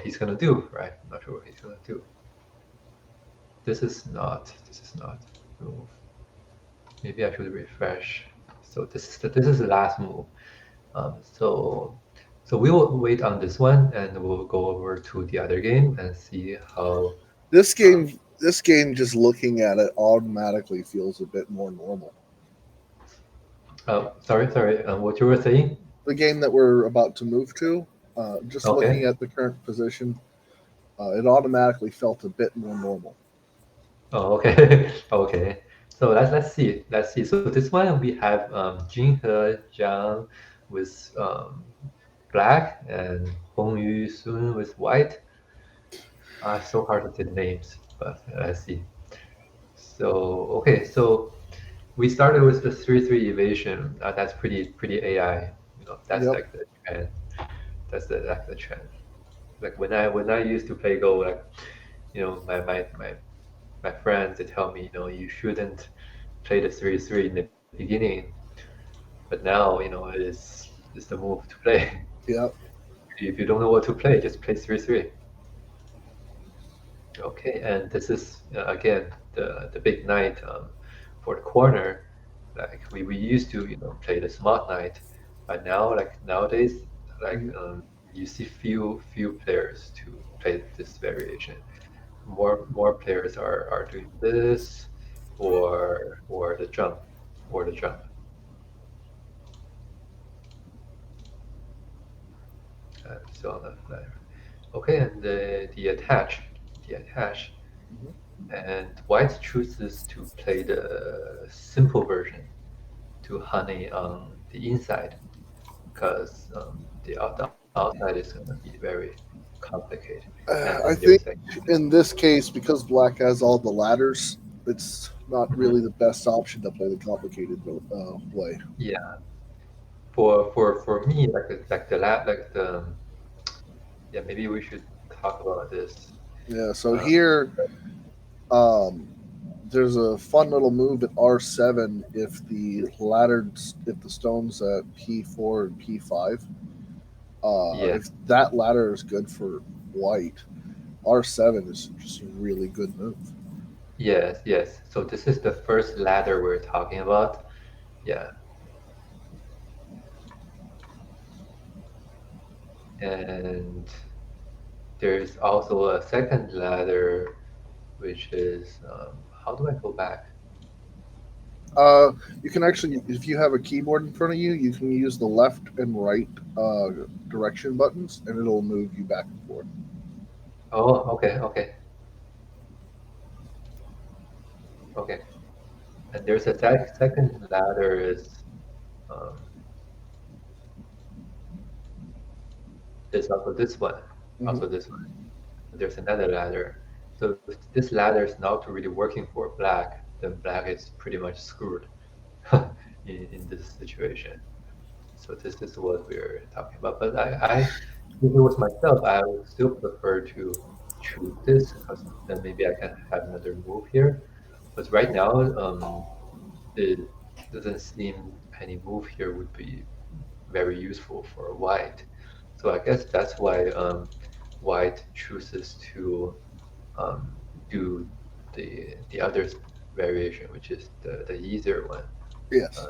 he's gonna do, right? I'm not sure what he's gonna do. This is not move. Maybe I should refresh. So this is the last move. So we will wait on this one, and we'll go over to the other game and see how. This game, just looking at it, automatically feels a bit more normal. Sorry. What you were saying? The game that we're about to move to, just looking Okay. at the current position, it automatically felt a bit more normal. Oh, okay. Okay. So let's see. Let's see. So this one we have Jin He Jiang with black and Hong Yu Sun with white. So hard to say the names, but let's see. So okay, so we started with the 3-3 evasion. That's pretty AI. That's Yep. like the trend. That's the trend. Like when I used to play Go, like my friends, they tell me, you shouldn't play the 3-3 in the beginning, but now it's the move to play. Yep. If you don't know what to play, just play 3-3. Okay, and this is again the big knight for the corner. Like we used to play the smart knight, but now nowadays you see few players to play this variation. More players are doing this or the jump or the jump. So on the ladder. Okay, and the attach, Mhm. and white chooses to play the simple version to honey on the inside because the outside is going to be very complicated. And I then think there's like in this case, because black has all the ladders, it's not really the best option to play the complicated way. yeah, for me like the lab like the yeah, maybe we should talk about this. Yeah. So Uh, here, um, there's a fun little move at R7 if the stones at P4 and P5. yeah, If that ladder is good for white, R7 is just a really good move. Yes, yes. So this is the first ladder we're talking about. Yeah. And there's also a second ladder, which is, how do I go back? You can actually, if you have a keyboard in front of you, you can use the left and right direction buttons, and it'll move you back and forth. Oh, okay, okay, okay. And there's a second ladder is, um, there's also this one, also this one. There's another ladder. So if this ladder is not really working for black, then black is pretty much screwed in this situation. So this is what we're talking about. But if it was myself, I would still prefer to choose this because then maybe I can have another move here. But right now, it doesn't seem any move here would be very useful for white. So I guess that's why white chooses to um, do the other variation, which is the easier one, Yes.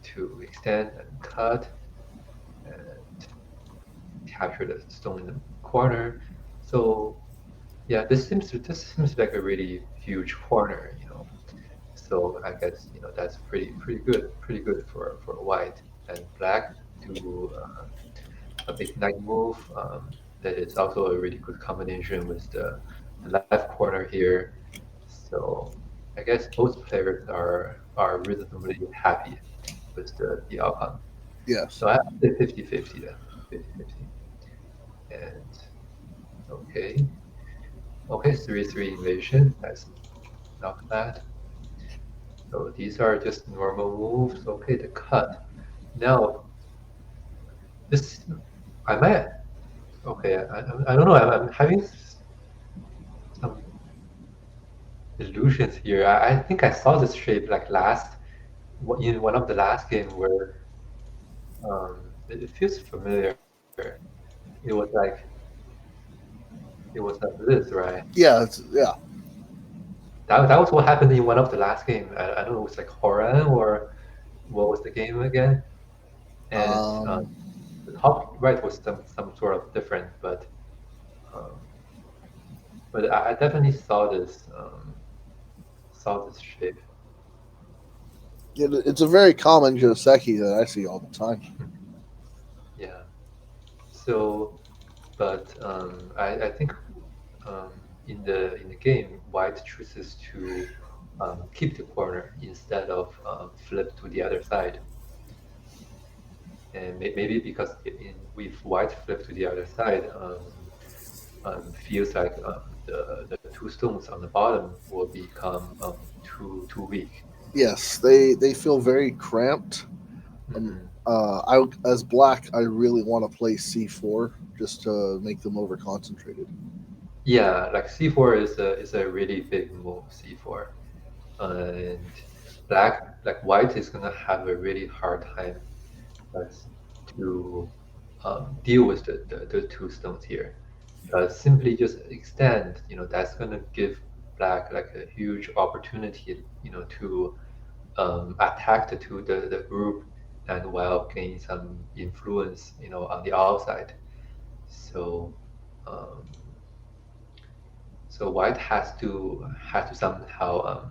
to extend and cut and capture the stone in the corner. So yeah, this seems like a really huge corner, you know. So I guess that's pretty good for white and black to a big knight move. That is also a really good combination with the left corner here. So I guess both players are reasonably happy with the outcome. Yes. So I have to say 50-50 then. 50-50. And okay. Okay, 3-3 invasion. That's not bad. So these are just normal moves. Okay, the cut. Now this I might okay, I don't know. I'm having some illusions here. I think I saw this shape like in one of the last game where it feels familiar. It was like it was like this, right? Yeah. Yeah. That was what happened in one of the last game. I don't know, it was like Horan or what was the game again? And Um, the top right was some sort of different, um, but I definitely saw this shape. it's a very common Joseki that I see all the time. Yeah. So, but I think um, in the game, white chooses to keep the corner instead of flip to the other side. And maybe because with white flip to the other side, feels like the two stones on the bottom will become too weak. Yes, they feel very cramped, and Mhm. I as black, I really want to play C4 just to make them over concentrated. Yeah, like C4 is a really big move, C4, and like white is gonna have a really hard time like, to deal with the two stones here. Simply just extend, that's gonna give black like a huge opportunity, to attack the group and while gain some influence, on the outside. So um, so white has to somehow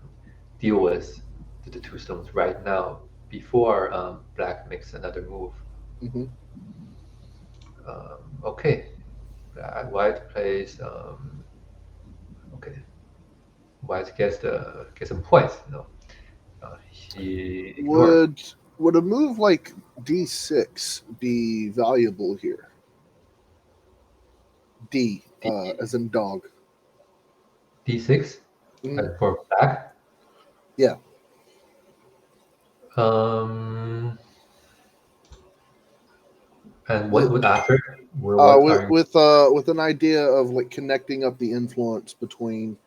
deal with the two stones right now before black makes another move. Hmm. Okay, white plays. Okay, white gets some points. He ignored. Would a move like D6 be valuable here? D, D as in dog. D6 Mhm. for black. Yeah. Um, and what With, would after? What are you? with an idea of like connecting up the influence between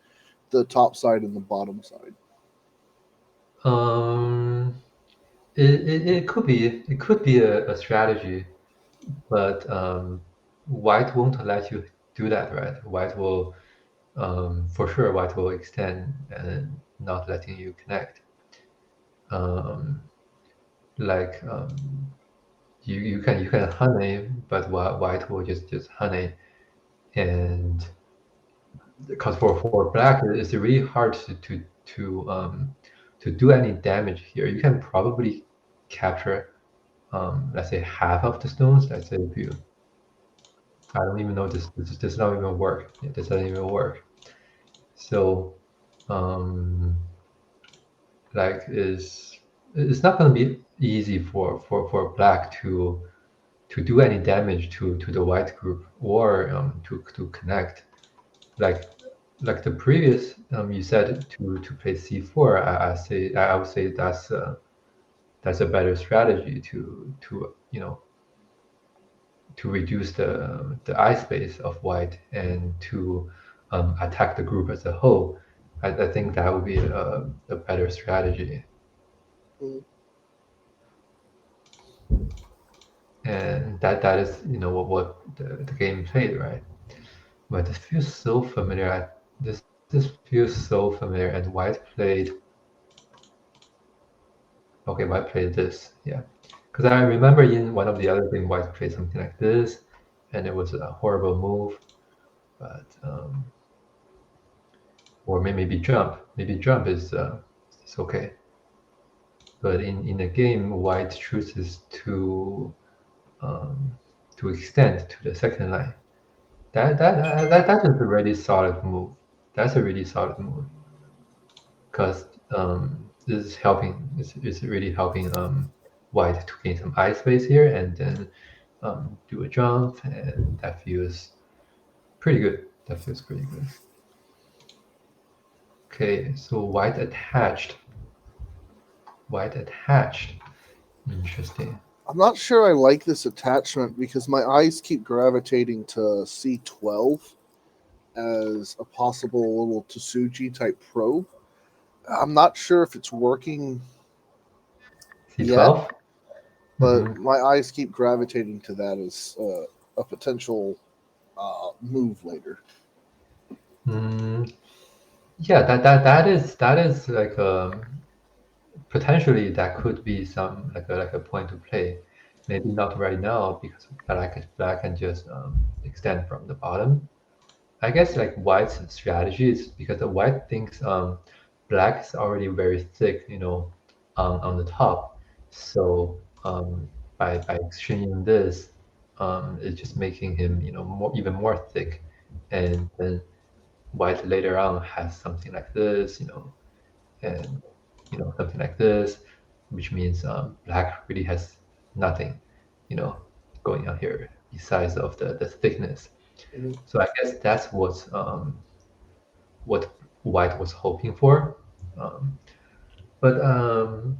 the top side and the bottom side. Um, it could be a strategy, but white won't let you do that, right? White will for sure white will extend and not letting you connect. Like you can honey, but white will just honey, and because for black it's really hard to do any damage here. You can probably capture let's say half of the stones. Let's say if you, I don't even know, this does not even work. Yeah, this doesn't even work. So like it's not going to be easy for black to do any damage to the white group or to connect. Like the previous you said to play c4. I would say that's a better strategy to to reduce the eye space of white and to attack the group as a whole. I think that would be a better strategy. Mm. And that is what the game played, right? But this feels so familiar. This feels so familiar. And white played. Okay, white played this, yeah. Because I remember in one of the other things, white played something like this, and it was a horrible move. But or maybe jump. Maybe jump is okay. But in the game, white chooses to extend to the second line. That is a really solid move. That's a really solid move because this is helping. It's really helping white to gain some eye space here and then do a jump, and that feels pretty good. That feels pretty good. Okay, so white attached. White attached. Interesting. I'm not sure I like this attachment because my eyes keep gravitating to C12 as a possible little Tsuji type probe. I'm not sure if it's working, C12. but Mhm. my eyes keep gravitating to that as a potential move later. Yeah, that is like potentially that could be some like a point to play. Maybe not right now because black can just extend from the bottom. I guess like white's strategy is because the white thinks black is already very thick, on the top. So by exchanging this, it's just making him even more thick, and then white later on has something like this, and something like this, which means black really has nothing, going on here besides of the thickness. Mhm. So I guess that's what white was hoping for. Um, but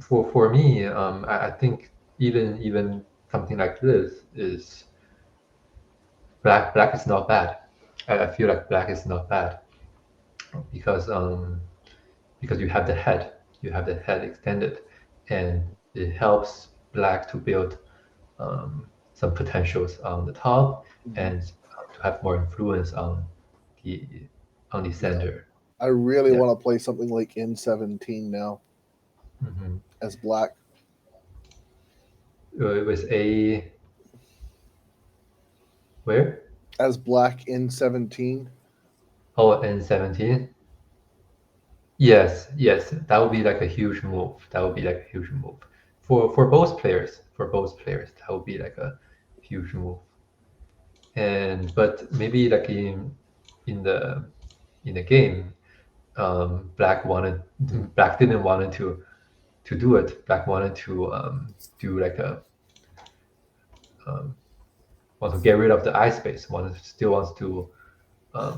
for me, I think even something like this is black. Black is not bad. I feel like black is not bad because you have the head. You have the head extended, and it helps black to build some potentials on the top and to have more influence the on the center. I really Yeah. want to play something like N17 now hmm as black. It was a where? As black N17. Oh, N17. Yes, that would be like a huge move. That would be like a huge move for both players. For both players, that would be like a huge move. And but maybe like in the in the game, black didn't wanted to do it. Black wanted to do like a want to get rid of the eye space. Still wants to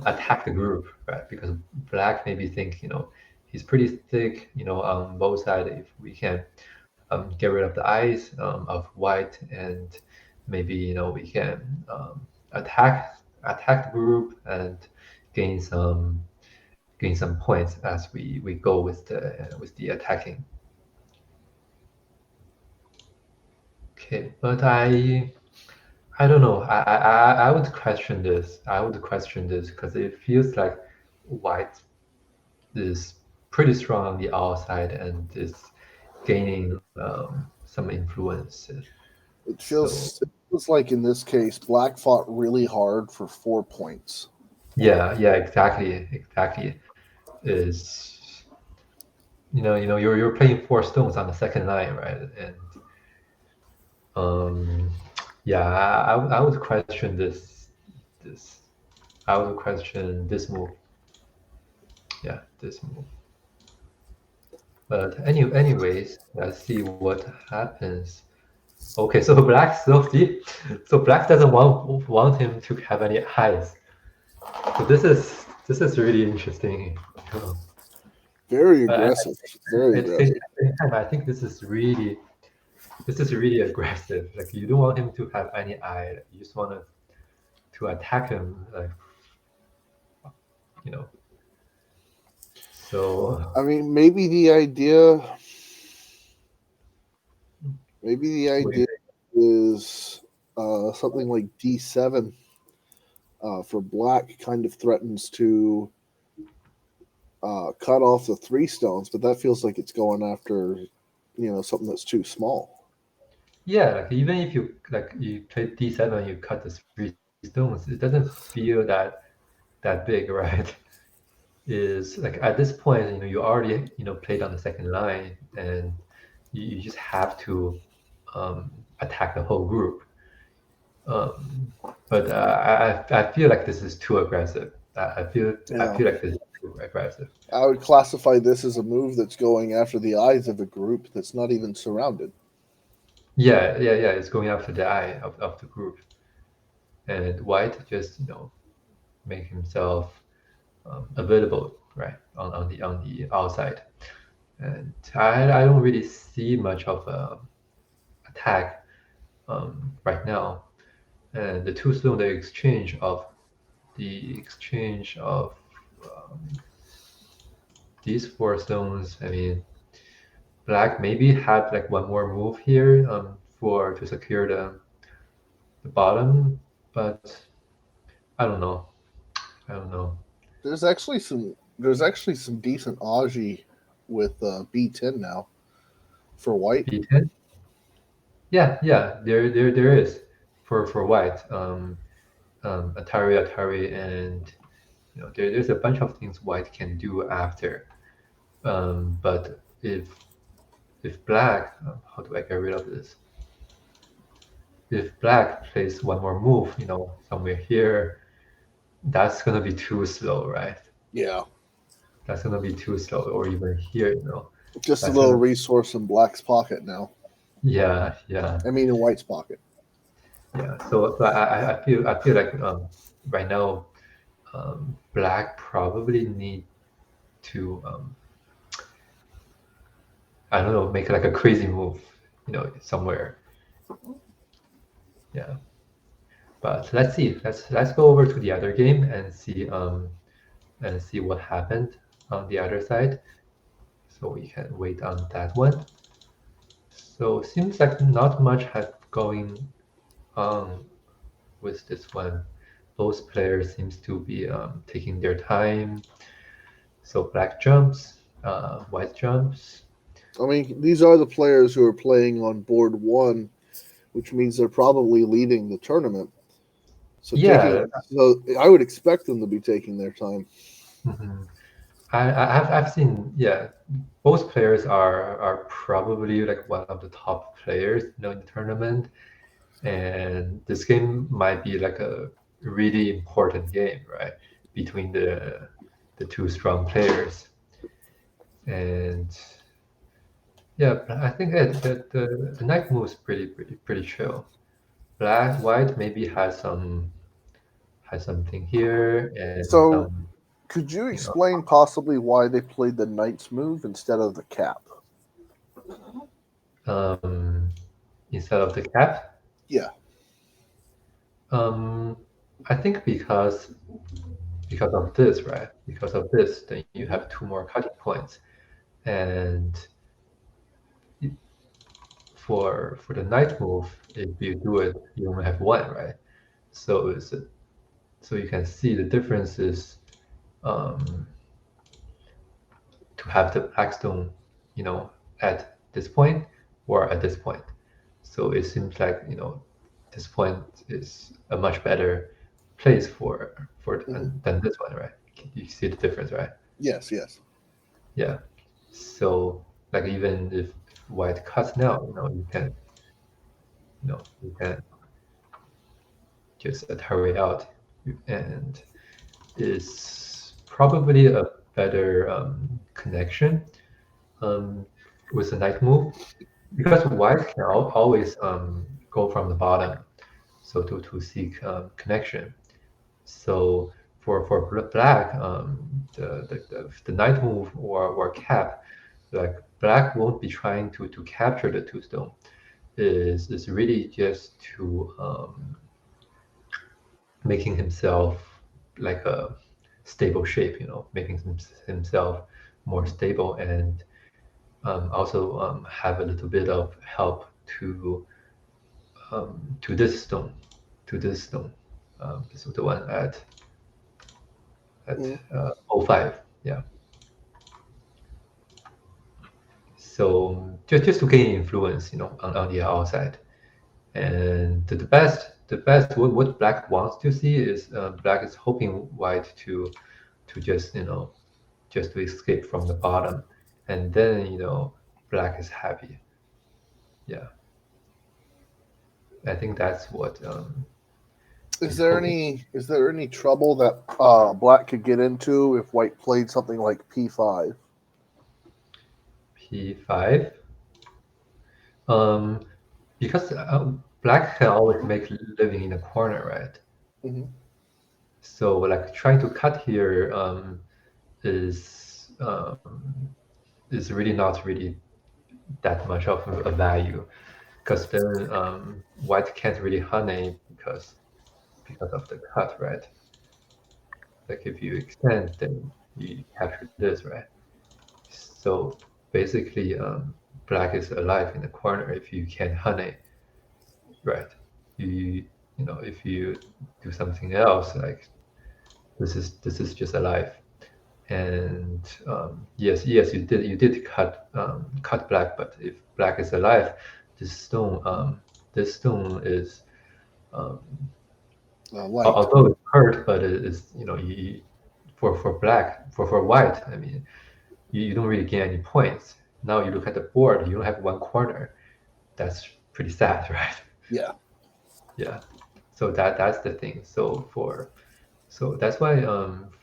attack the group, right? Because black maybe think he's pretty thick, on both sides. If we can get rid of the eyes of white, and maybe we can attack the group and gain some points as we go with the attacking. Okay, but I don't know. I would question this. I would question this because it feels like white is pretty strong on the outside and is gaining some influence. It feels like in this case, black fought really hard for 4 points. Yeah, exactly. Is you're playing 4 stones on the second line, right? And yeah, I would question this. I would question this move. Yeah, this move. But anyways, let's see what happens. Okay, so black so black doesn't want him to have any eyes. So this is really interesting. Very But aggressive. Very at the aggressive. same time, I think this is really aggressive. Like you don't want him to have any eye. Like, you just want to attack him, like So I mean, maybe the idea is something like D7 for black kind of threatens to cut off the 3 stones, but that feels like it's going after something that's too small. yeah, like even if you play D7, you cut the 3 stones, it doesn't feel that big, right? Is like at this point, you already played on the second line, and you just have to attack the whole group. But I feel like this is too aggressive. I feel like this is too aggressive. I would classify this as a move that's going after the eyes of a group that's not even surrounded. Yeah. It's going after the eye of the group, and white just make himself available right on the outside, and I don't really see much of a attack right now. And the 2 stone, the exchange of these 4 stones. I mean, black maybe had like one more move here to secure the bottom, but I don't know. There's actually some decent Aji with B10 now for white. B10. Yeah. There is for white. Atari, and there's a bunch of things white can do after. But if black, how do I get rid of this? If black plays one more move, somewhere here, that's gonna be too slow, right? Yeah. That's gonna be too slow, or even here, Just a little resource in black's pocket now. Yeah. I mean, in white's pocket. Yeah. So I feel like right now, black probably need to I don't know, make like a crazy move, somewhere. Yeah. But let's see. Let's go over to the other game and see what happened on the other side. So we can wait on that one. So seems like not much has going on with this one. Both players seems to be taking their time. So black jumps, white jumps. I mean, these are the players who are playing on board 1, which means they're probably leading the tournament. So Yeah. So I would expect them to be taking their time. Mm-hmm. I've seen, yeah, both players are probably like one of the top players in the tournament, and this game might be like a really important game, right, between the 2 strong players. And yeah, I think the knight move is pretty chill. White maybe has something here, and so could you explain possibly why they played the knight's move instead of the cap? Instead of the cap? Yeah. I think because of this, right? Because of this, then you have 2 more cutting points, and for the knight move, if you do it, you only have 1, right? So you can see the differences um, to have the black stone, at this point or at this point. So it seems like this point is a much better place for than this one, right? You see the difference, right? Yes, yes. Yeah. So like even if white cuts now, you can just hurry out, and is probably a better connection with the knight move, because white can always go from the bottom, so to seek connection. So for black, the knight move or cap, like black won't be trying to capture the two stone. Is really just to making himself like a stable shape, making himself more stable, and also have a little bit of help to this stone, so the one at Mhm. 05, yeah. So just to gain influence, on the outside. And the best what black wants to see is black is hoping white to just just to escape from the bottom, and then black is happy. Yeah, I think that's what Is he's there hoping. any trouble that black could get into if white played something like p5? P5, because black can always make living in a corner, right? Hmm. So like trying to cut here is really not really that much of a value, because then white can't really honey because of the cut, right? Like if you extend, then you capture this, right? So basically, black is alive in the corner if you can honey, right? You if you do something else, like this is just alive. And yes, you did cut black, but if black is alive, this stone is um, Light. although it's hurt, but it is for black, for white, I mean, you don't really gain any points. Now you look at the board, you don't have one corner. That's pretty sad, right? Yeah. Yeah. So that's the thing. So that's why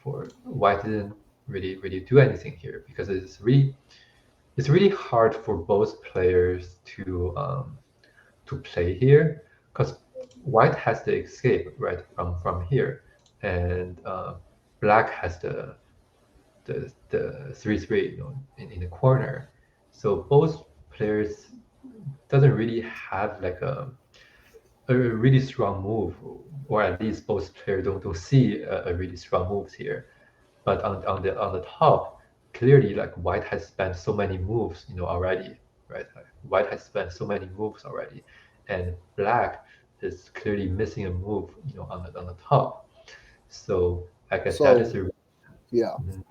for white didn't really do anything here, because it's really hard for both players to play here, because white has the escape right from here, and black has the 3-3 in the corner. So both players doesn't really have like a really strong move, or at least both players don't see a really strong moves here. But on the top, clearly like white has spent so many moves already, right? Like, white has spent so many moves already, and black is clearly missing a move on the top. So I guess that is So the yeah, Mhm.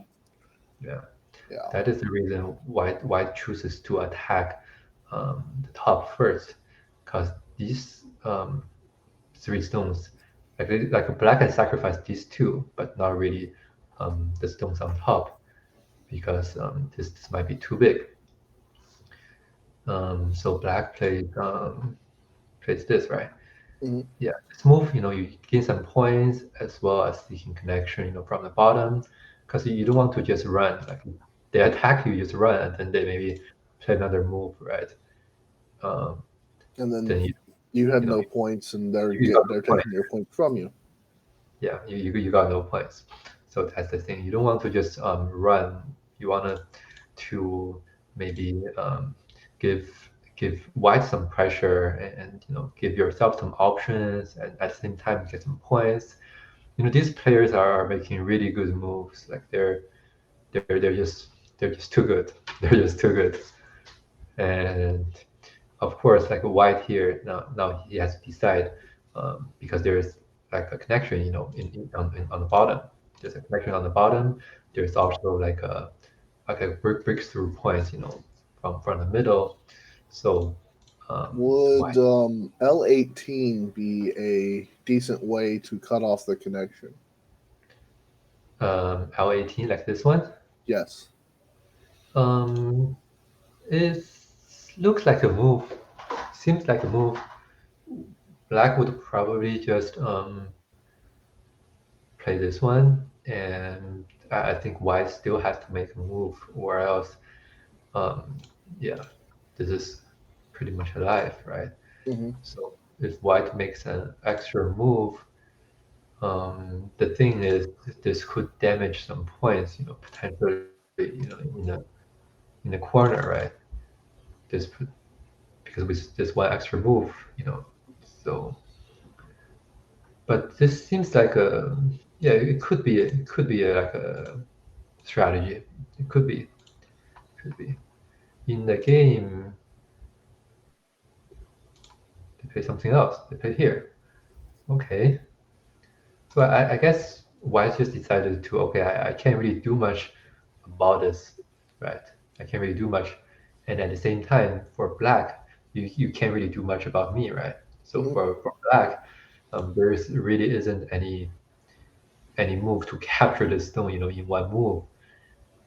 Yeah, yeah. that is the reason white chooses to attack the top first, because these three stones, like black has sacrificed these two, but not really the stones on top, because this might be too big. So black plays this, right? Mhm. Yeah, this move, you gain some points as well as seeking connection, from the bottom, because you don't want to just run. Like they attack you, just run, and then they maybe play another move, right? Um, And then then you had you know no points, and you got no they're point. taking your points from you. Yeah, you got no points. So that's the thing. You don't want to just run. You want to maybe give white some pressure, and give yourself some options, and at the same time get some points. These players are making really good moves. Like they're just too good. They're just too good. And of course, like white here now he has to decide, because there's like a connection, on the bottom. there's a connection on the bottom. There's also like a breakthrough points, from the middle. So Would L18 be a decent way to cut off the connection? L18 like this one? Yes. It looks like a move. Seems like a move. Black would probably just play this one, and I think white still has to make a move, or else, yeah, this is pretty much alive, right? Hmm. So if white makes an extra move, the thing is this could damage some points, potentially, in the corner, right? This because with this one extra move, so. But this seems like it could be like a strategy. It could be in the game. They play something else. They play here. Okay. So I guess White just decided to, okay, I can't really do much about this, right? I can't really do much. And at the same time, for Black, you can't really do much about me, right? So Mhm. for Black, there really isn't any move to capture the stone, in one move.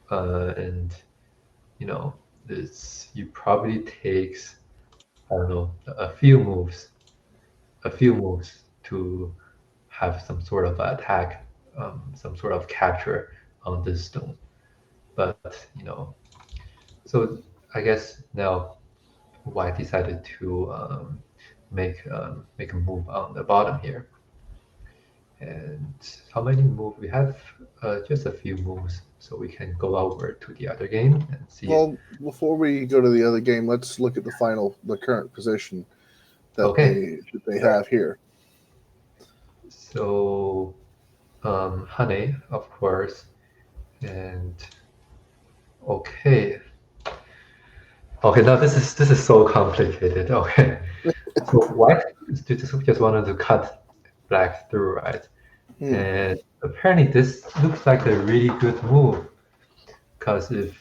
And this you probably takes, I don't know, a few moves to have some sort of attack, some sort of capture on this stone. But so I guess now White decided to make a move on the bottom here. And how many moves we have? Just a few moves, so we can go over to the other game and see. Well, before we go to the other game, let's look at the current position that Okay. they have here. So, honey, of course, and okay. Now this is so complicated. Okay, so white just wanted to cut black through, right? Hmm. And apparently this looks like a really good move, because if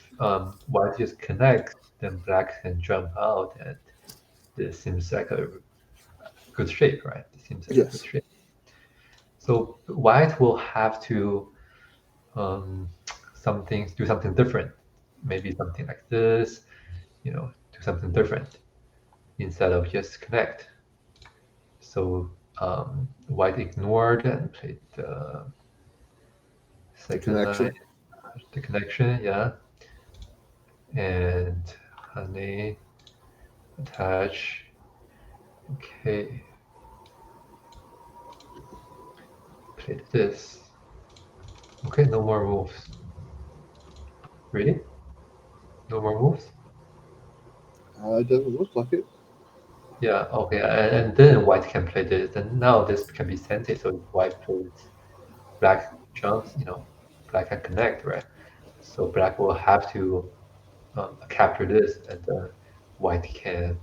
white just connects, then black can jump out, and this seems like a good shape, right? It seems like a good Yes. shape. So white will have to do something different, maybe something like this, do something different instead of just connect. So white ignored and played the second connection. line, the connection, yeah, and honey attach. Okay, played this. Okay, no more moves. Really? No more moves? It doesn't look like it. Yeah, okay, and then white can play this, and now this can be sent. So if white plays black jumps, black can connect, right? So black will have to capture this, and white can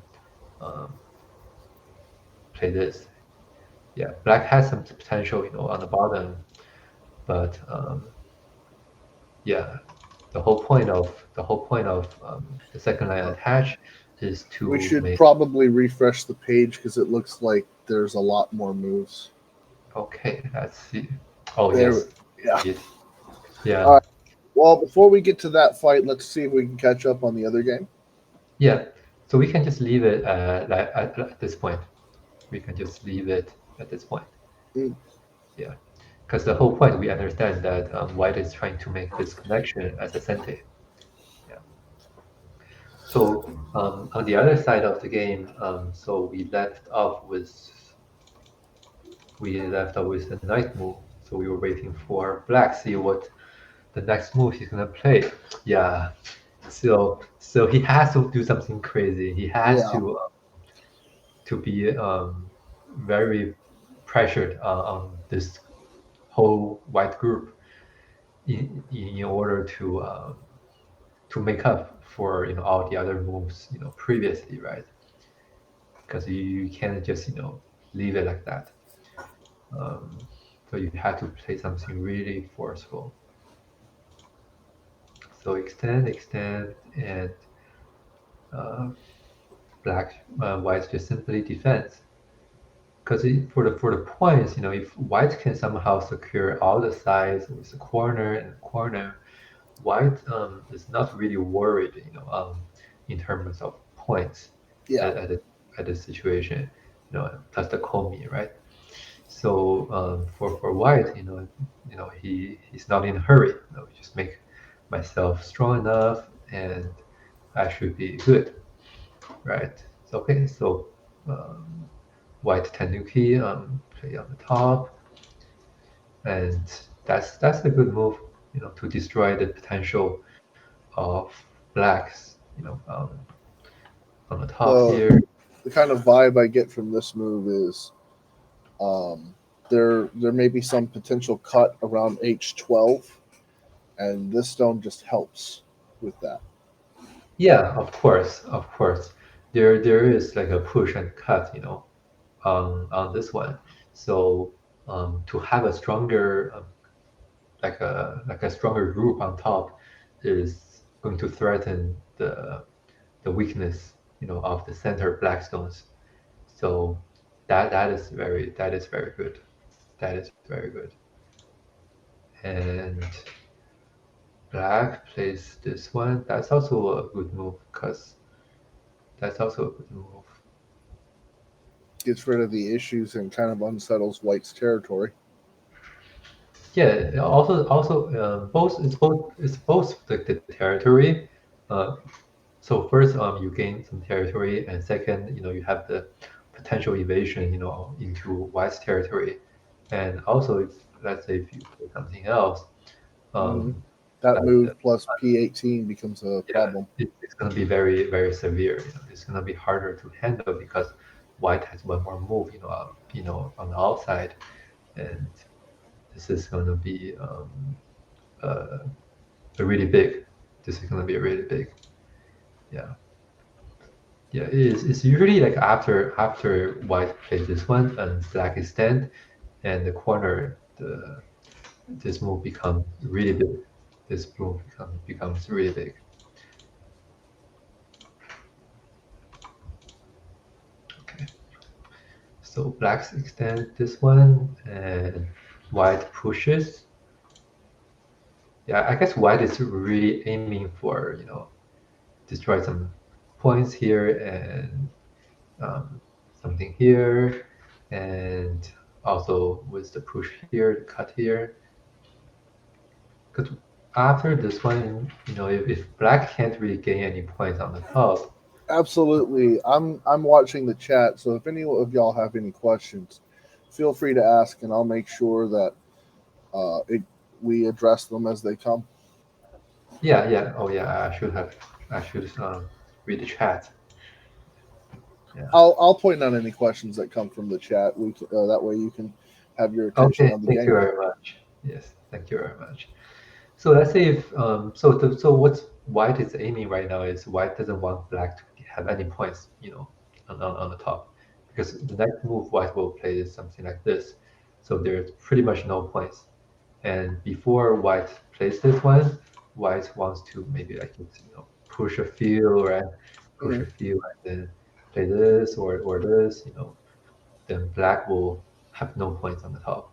play this. Yeah, black has some potential, on the bottom, but yeah, the whole point of the second line attach is to We should make. probably refresh the page because it looks like there's a lot more moves. Okay, let's see. Oh There, yes, yeah. Yeah. All right. Well, before we get to that fight, let's see if we can catch up on the other game. Yeah, so we can just leave it at this point. We can just leave it at this point. Mm. Yeah, because the whole point, we understand that white is trying to make this connection as a sente. Yeah. So on the other side of the game, so we left off with the knight move. So we were waiting for black, see what the next move he's gonna play. Yeah. So he has to do something crazy. He has to be very pressured on this whole white group in order to make up for all the other moves previously, right? Because you can't just leave it like that. So you had to play something really forceful. So extend, and white just simply defends. Because for the points, if white can somehow secure all the sides with the corner and corner, white is not really worried, in terms of points Yeah. at the situation, plus the Komi, right? So for white, he's not in a hurry. Just make myself strong enough, and I should be good, right? So, okay, so white Tanuki play on the top, and that's a good move, to destroy the potential of blacks, on the top The here. the kind of vibe I get from this move is there may be some potential cut around H12, and this stone just helps with that. Yeah, of course. There is like a push and cut, on this one. So to have a stronger, like a stronger group on top is going to threaten the weakness, of the center black stones. So that is very good. That is very good. And black plays this one. That's also a good move because that's also a good move. Gets rid of the issues and kind of unsettles White's territory. Yeah. Also, both the territory. Uh, so first, you gain some territory, and second, you have the potential evasion, into white's territory, and also if let's say if you play something else, Mhm. um, That like move plus P18 becomes a yeah, problem. it's going to be very, very severe. It's going to be harder to handle because white has one more move, on the outside, and this is going to be uh, a really big. This is going to be a really big. Yeah, yeah. It's usually like after white plays this one and black is stand, and the corner this move becomes really big. This move becomes really big. Okay. So blacks extend this one, and white pushes. Yeah, I guess white is really aiming for, destroy some points here and um, something here, and also with the push here, the cut here. Because after this one, if black can't really gain any points on the top, Absolutely. I'm watching the chat, so if any of y'all have any questions, feel free to ask, and I'll make sure that we address them as they come. yeah. Oh yeah, I should read the chat. Yeah. I'll point out any questions that come from the chat. That way you can have your attention Okay, on the thank game. you very much. Yes, thank you very much. So let's say if so what white is aiming right now is white doesn't want black to have any points, on the top, because the next move white will play is something like this. So there's pretty much no points. And before white plays this one, white wants to maybe like push a few, right? Push Mhm. a few and then play this or this, then black will have no points on the top.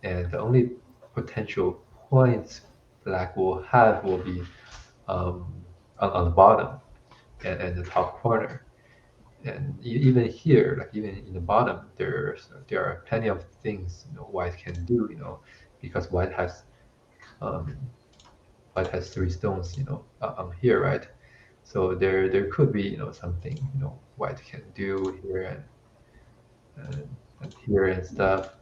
And the only potential points black will have will be on the bottom and the top corner. And even here, like even in the bottom, there are plenty of things white can do, because um, white has three stones, on here, right? So there could be something white can do here and here and stuff.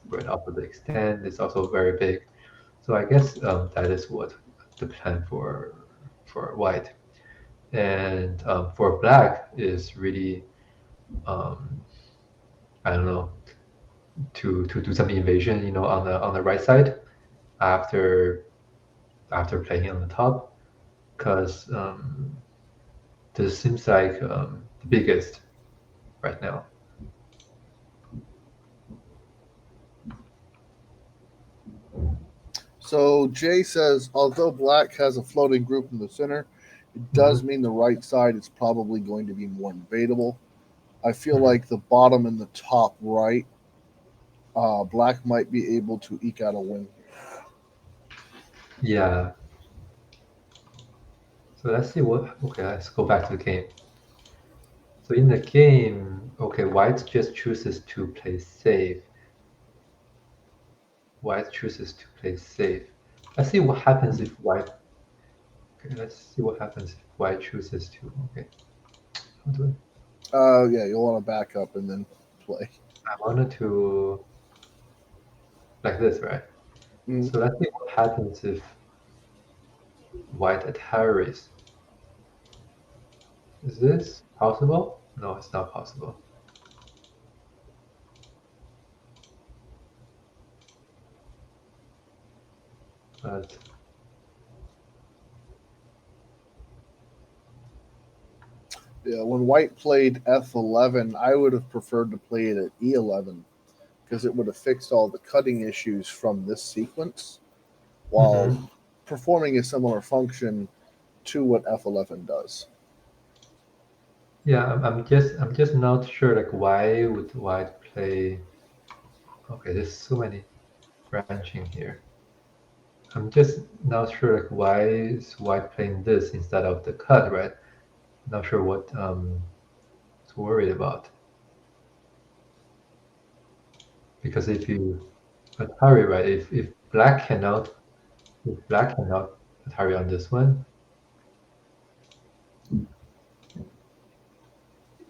But also the extent is also very big. So I guess that is what the plan for white, and for black is really um, I don't know, to do some invasion, on the right side after playing on the top, because this seems like the biggest right now. So Jay says, although black has a floating group in the center, it does mean the right side is probably going to be more invadable. I feel Mhm. like the bottom and the top right, black might be able to eke out a win. Yeah. So let's see what. Okay, let's go back to the game. So in the game, okay, white just chooses to play safe. White chooses to play safe. Let's see what happens if white. Okay, let's see what happens if white chooses to. Okay, how do Yeah, you'll want to back up and then play. I wanted to like this, right? Mhm. So let's see what happens if white Ataris. Is this possible? No, it's not possible. But Yeah, when white played F11, I would have preferred to play it at E11 because it would have fixed all the cutting issues from this sequence while Mhm. performing a similar function to what F11 does. Yeah, I'm just not sure like why would white play. Okay, there's so many branching here. I'm just not sure like why is white playing this instead of the cut, right? Not sure what it's worried about. Because if you Atari, right, if black cannot Atari on this one,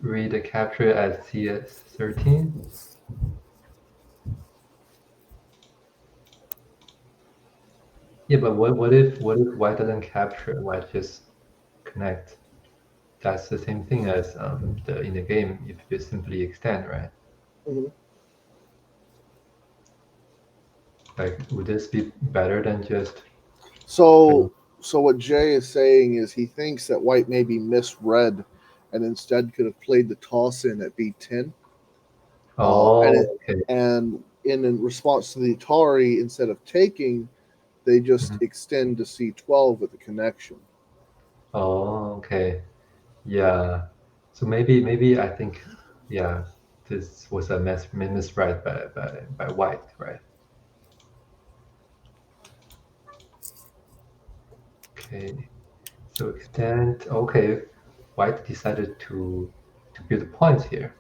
read the capture at CS13. Yeah, but what if white doesn't capture, white just connect? That's the same thing as the in the game if you simply extend, right? Mhm. Like would this be better than just playing? So what Jay is saying is he thinks that white maybe misread and instead could have played the toss in at B10. And Oh, it, okay. and in response to the Atari, instead of taking, they just Mhm. extend to C12 with a connection. Oh, okay. Yeah. So maybe I think yeah, this was a misread by White, right? Okay. So extend. Okay, White decided to build points here.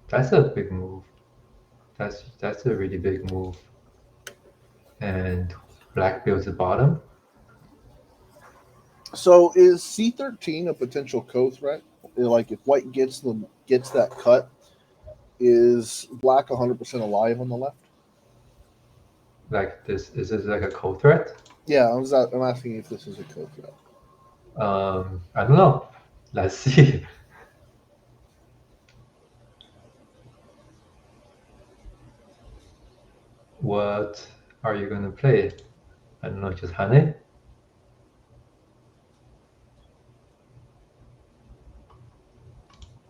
That's a big move. That's a really big move. And Black builds the bottom. So is C13 a potential co-threat? Like if white gets that cut, is black 100% alive on the left? Like this is this like a co-threat? Yeah, I'm asking if this is a co-threat. I don't know. Let's see. What are you gonna play? I don't know, just honey?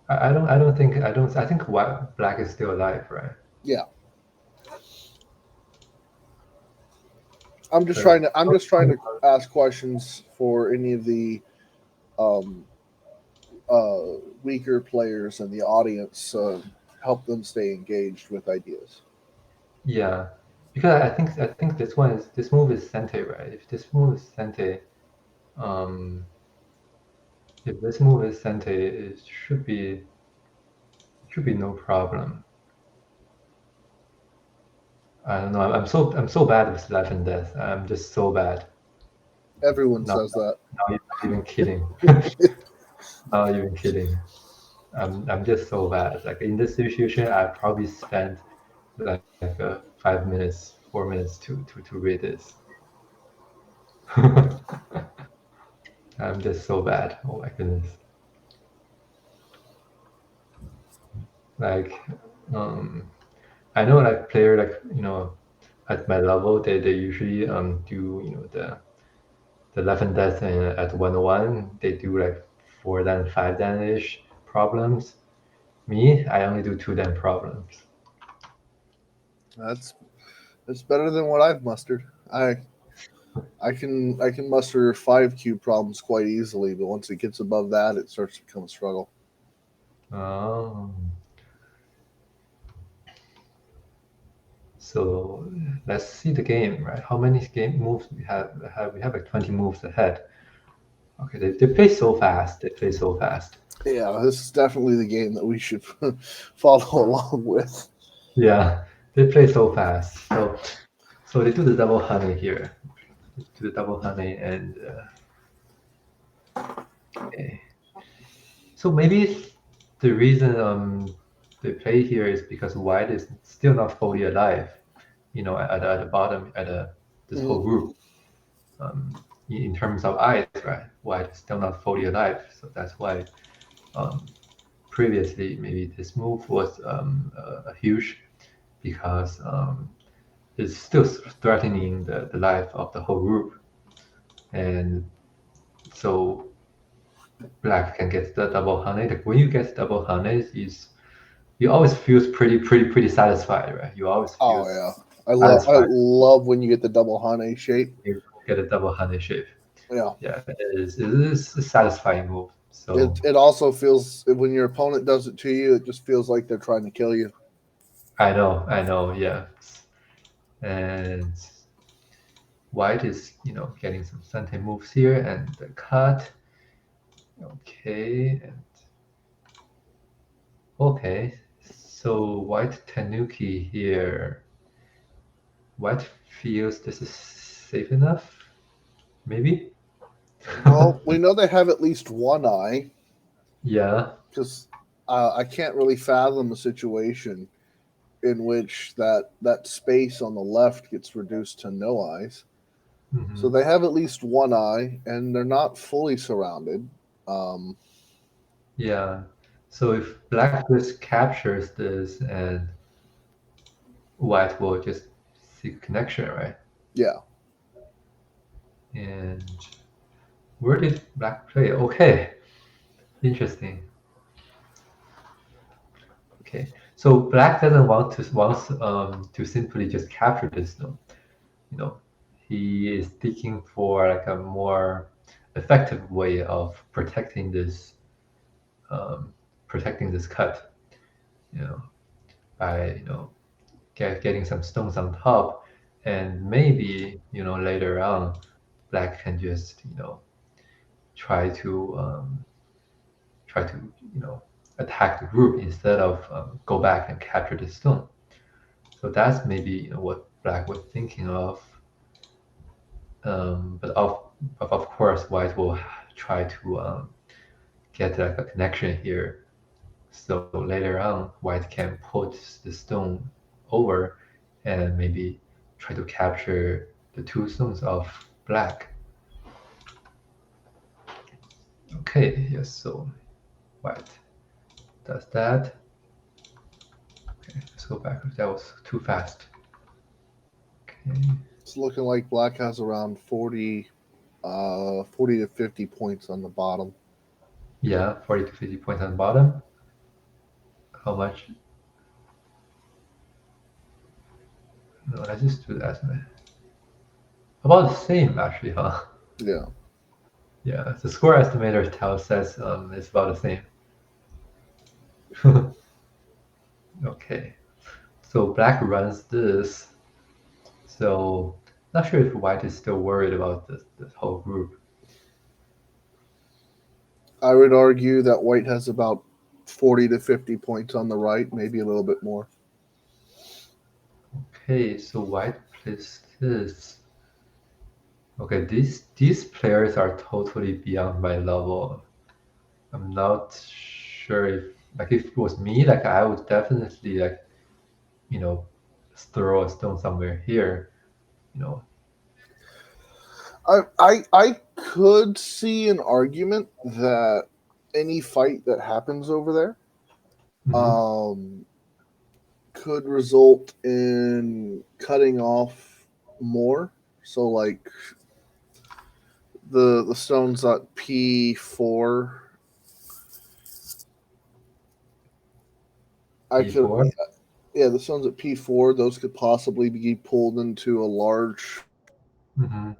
I think white black is still alive, right? Yeah, I'm just But trying to ask questions for any of the um, weaker players in the audience, help them stay engaged with ideas. yeah, because I think this move is Sente, right? If this move is Sente, um, if this move is Sente, it should be no problem. I don't know. I'm so bad with life and death. I'm just so bad. Everyone Not says that. not even kidding. Not even kidding. I'm just so bad. Like in this situation, I probably spent like 5 minutes, 4 minutes to read this. I'm just so bad. Oh my goodness. Like, I know like player like at my level they usually do the 11 death at 101 they do like 4 dan 5 dan-ish problems. Me, I only do 2 dan problems. That's better than what I've mustered. I can muster 5 cube problems quite easily, but once it gets above that, it starts to become a struggle. Oh. So let's see the game, right? How many game moves we have? We have like 20 moves ahead. Okay, they play so fast. They play so fast. Yeah, this is definitely the game that we should follow along with. Yeah, they play so fast. So they do the double honey here. They do the double honey and okay. So maybe the reason they play here is because white is still not fully alive. You know, at the bottom, this whole group. In terms of eyes, right? White is still not fully alive, so that's why previously maybe this move was huge because it's still threatening the life of the whole group, and so black can get the double honey. Like when you get double honey, is you always feels pretty satisfied, right? You always feel Oh yeah, I satisfied. love when you get the double honey shape. You get a double honey shape. Yeah, Yeah, it is a satisfying move. So it also feels when your opponent does it to you, it just feels like they're trying to kill you. I know, yeah. And white is, getting some Sante moves here and the cut. Okay, and okay. So white Tanuki here. White feels this is safe enough, maybe? Well, we know they have at least one eye Yeah. because I can't really fathom a situation in which that space on the left gets reduced to no eyes. So Mhm. they have at least one eye, and they're not fully surrounded. Um, Yeah. So if black just captures this and white will just seek connection, right? yeah, And where did black play? Okay, interesting. Okay, so black doesn't want to simply just capture this stone. You know, he is seeking for like a more effective way of um, protecting this cut. You know, by getting some stones on top, and maybe later on, black can just try to try to attack the group instead of go back and capture the stone. So that's maybe what black was thinking of. But of course, white will try to get like a connection here. So later on, white can put the stone over and maybe try to capture the two stones of black. Okay, yes, so white does that. Okay, let's go back. That was too fast. Okay. it's looking like black has around 40 to 50 points on the bottom. Yeah, 40 to 50 points on the bottom. How much? No, let's just do that. About the same, actually, huh? Yeah. Yeah, the score estimator tells us it's about the same. Okay, so black runs this. So not sure if white is still worried about this whole group. I would argue that white has about 40 to 50 points on the right, maybe a little bit more. Okay, so white plays this. Okay, these players are totally beyond my level. I'm not sure if it was me, like I would definitely you know throw a stone somewhere here. You know, I could see an argument that any fight that happens over there Mhm. um, could result in cutting off more. So like the stones at P4, I could E4. yeah, the stones at P4, those could possibly be pulled into a large Mm-hmm.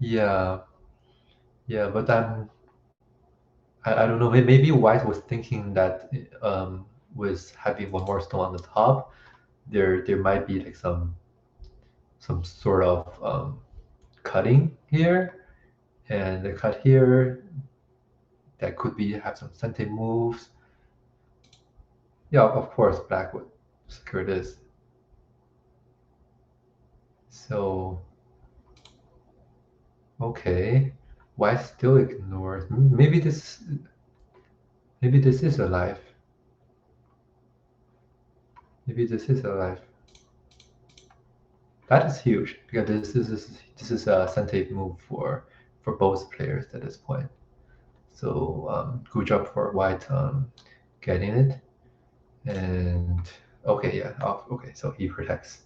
Yeah, yeah, but I don't know. Maybe White was thinking that with having one more stone on the top, there might be like some sort of cutting here, and the cut here that could be have some sente moves. Yeah, of course, Black would secure this. So okay, White still ignores. Maybe this is a life. Maybe this is a life. That is huge because this is a sente move for both players at this point. So good job for White getting it. And okay, yeah, okay. So he protects.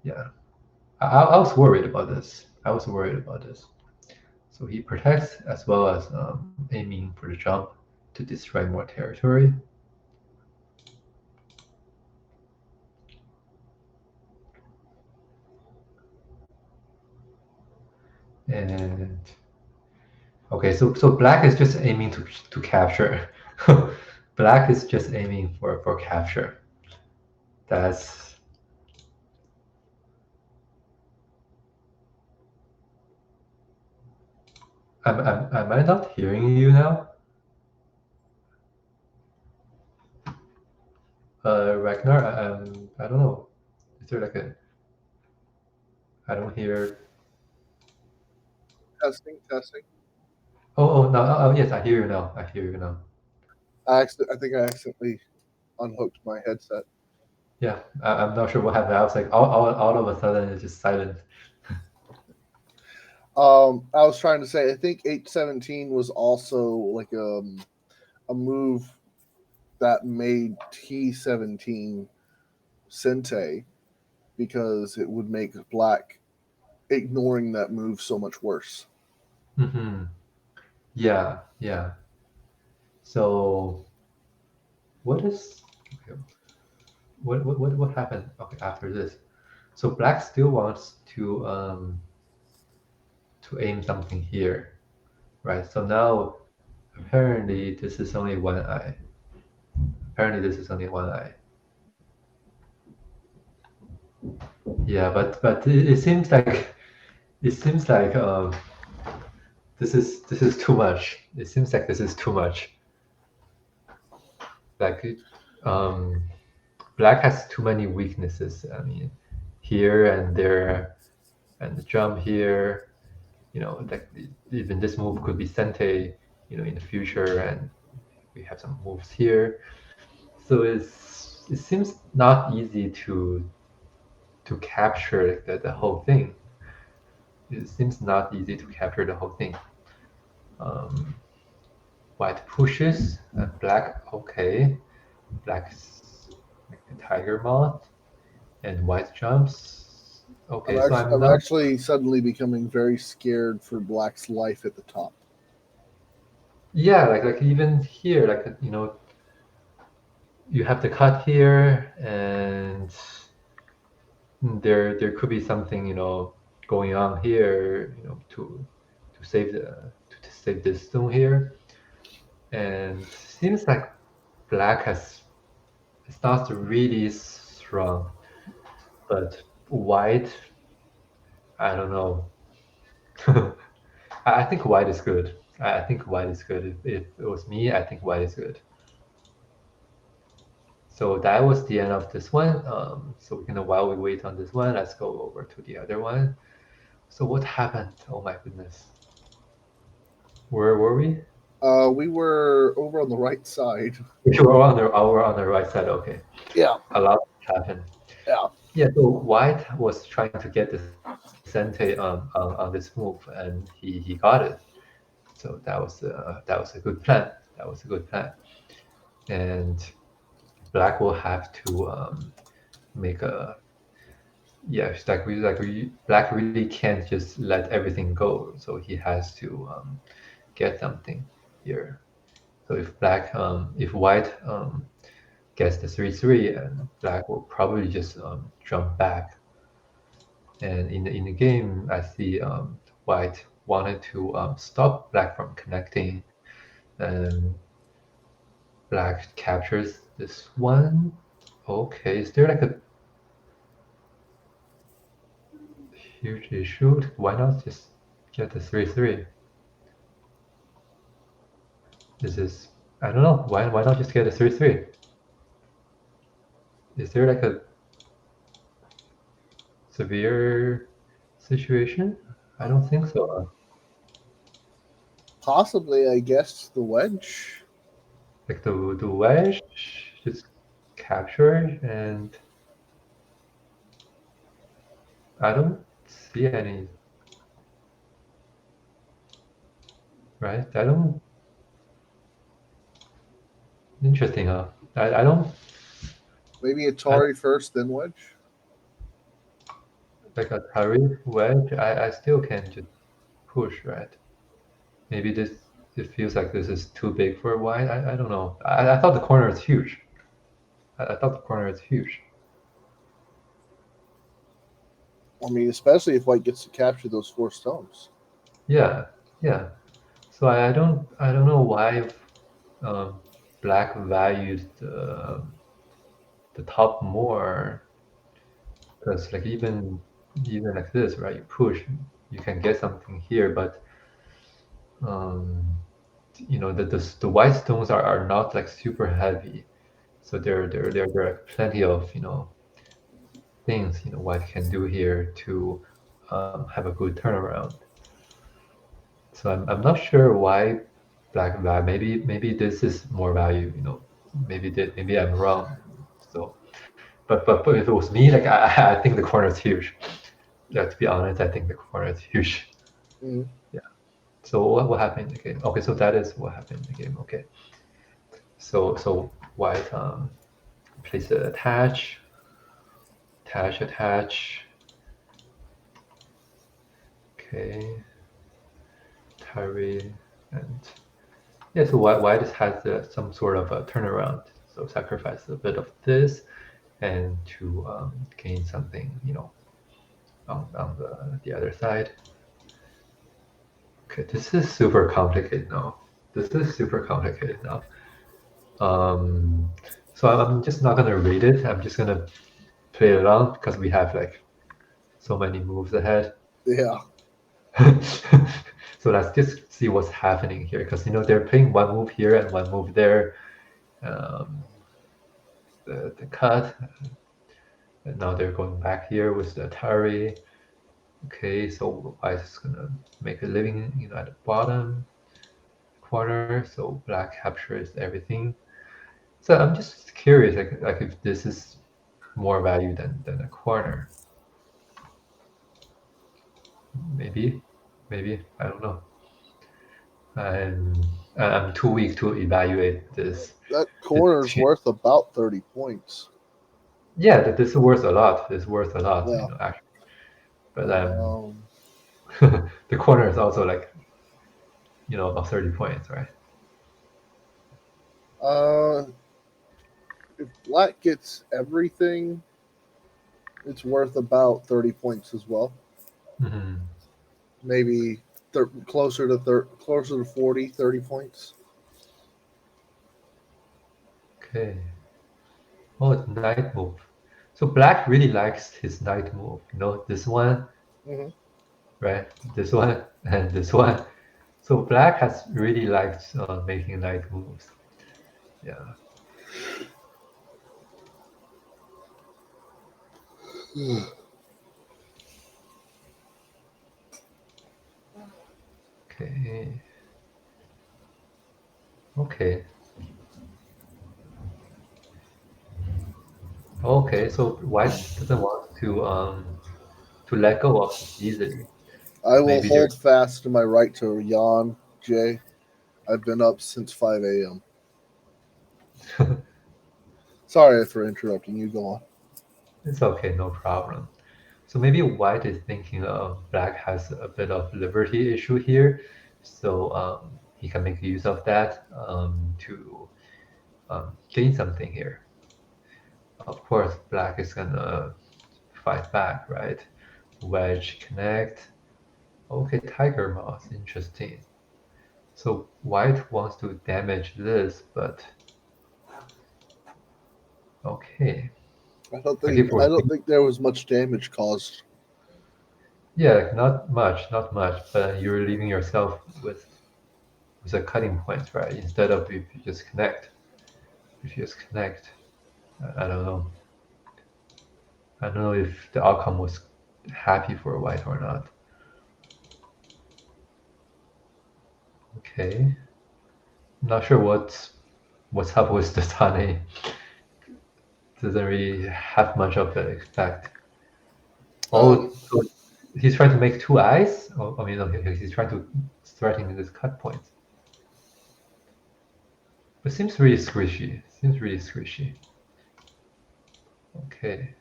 Yeah, I was worried about this. I was worried about this. So he protects as well as aiming for the jump to destroy more territory. And okay, so Black is just aiming to capture. Black is just aiming for capture. That's am I not hearing you now? Ragnar, I don't know. Is there like a I don't hear. Testing. Oh no, oh yes, I hear you now. I hear you now. I think I accidentally unhooked my headset. Yeah, I'm not sure what happened. I was like, all of a sudden, it's just silent. I was trying to say, I think 817 was also like a move that made T17 Sente because it would make Black ignoring that move so much worse. Mm-hmm. Yeah, yeah. So, what is okay, what happened? Okay, after this, so Black still wants to aim something here, right? So now, apparently, this is only one eye. Apparently, this is only one eye. Yeah, but it seems like this is too much. It seems like this is too much. Like um, Black has too many weaknesses. I mean, here and there, and the jump here. You know, like even this move could be Sente. You know, in the future, and we have some moves here. So it seems not easy to capture the whole thing. It seems not easy to capture the whole thing. Um, White pushes and Black. Okay, Black's like the tiger moth, and White jumps. Okay, so I'm I'm not. actually suddenly becoming very scared for Black's life at the top. Yeah, like even here, like you have the cut here, and there could be something going on here, to save to save this stone here, and seems like Black has it's not really strong, but White, I don't know. I think White is good. I think White is good. If it was me, I think White is good. So that was the end of this one. So while we wait on this one, let's go over to the other one. So what happened? Oh my goodness. Where were we? We were over on the right side. We were on the right side. Okay. Yeah. A lot happened. Yeah. Yeah. So White was trying to get the Sente on this move, and he got it. So that was a good plan. That was a good plan. And Black will have to make a Black really can't just let everything go. So he has to get something here. So if White gets the 3-3, and black will probably just jump back. And in the game, I see white wanted to stop black from connecting, and black captures this one. Okay, is there like a huge issue? Why not just get the 3-3? This is, I don't know, why not just get a 3-3? Is there like a severe situation? I don't think so. Possibly, I guess, the wedge. Like the wedge just capture, and I don't see any, right? I don't, interesting, huh? I don't, Maybe Atari first, then wedge. like a Atari wedge, I still can just push, right? Maybe this, it feels like this is too big for white. I don't know. I thought the corner is huge. I thought the corner is huge. I mean, especially if white gets to capture those 4 stones. Yeah, yeah. So I don't know why black valued the top more, because like even like this, right? You push, you can get something here, but you know the white stones are not like super heavy, so there are plenty of things white can do here to have a good turnaround. So I'm not sure why black value. Maybe this is more value. Maybe I'm wrong. So, but if it was me, like I think the corner is huge. Yeah, to be honest, I think the corner is huge. Mhm. Yeah. So what happened in the game? Okay, so that is what happened in the game. Okay. So white place a attach. Okay. Tyree and yeah. So white just has some sort of a turnaround. So sacrifice a bit of this, and to gain something, on the other side. Okay, this is super complicated now. So I'm just not gonna read it. I'm just gonna play it along because we have like so many moves ahead. Yeah. So let's just see what's happening here, because they're playing one move here and one move there. The cut, and now they're going back here with the Atari. Okay, so white is gonna make a living, at the bottom corner. So black captures everything. So I'm just curious, like if this is more value than a corner. Maybe I don't know. I'm too weak to evaluate this. That corner's worth about 30 points. Yeah, this is worth a lot. It's worth a lot, Yeah. Actually. But the corner is also like, about 30 points, right? If black gets everything, it's worth about 30 points as well. Mm-hmm. Maybe closer to 40, 30 points. Okay. Oh, it's knight move. So black really likes his knight move. This one, Mhm. right? This one and this one. So black has really liked making knight moves. Yeah. Okay. Okay. Okay. So white doesn't want to let go of it easily. I will Maybe hold fast to my right to yawn, Jay. I've been up since 5 a.m. Sorry for interrupting you. Go on. It's okay, no problem. So maybe white is thinking black has a bit of liberty issue here, so he can make use of that to gain something here. of course, black is gonna fight back, right? Wedge connect. Okay, tiger moth, interesting. So white wants to damage this, but okay. I don't Okay, think there was much damage caused. yeah, not much, but you're leaving yourself with a cutting point, right? Instead of if you just connect. I don't know. I don't know if the outcome was happy for white or not. Okay. Not sure what's up with the Tane. Doesn't really have much of an effect. Oh, so he's trying to make two eyes? Oh, I mean, okay, he's trying to threaten this cut point. But seems really squishy. Okay.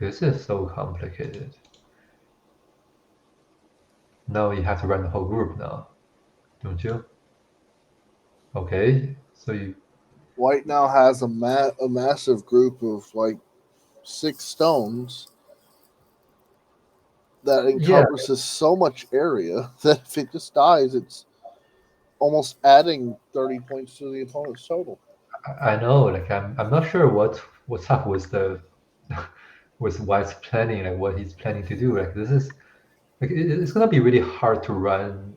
This is so complicated. Now you have to run the whole group now, don't you? Okay, so you White now has a massive group of like 6 stones that encompasses so much area that if it just dies, it's almost adding 30 points to the opponent's total. I know, like I'm not sure what's up with the with White's planning, like what he's planning to do. Like this is like it's gonna be really hard to run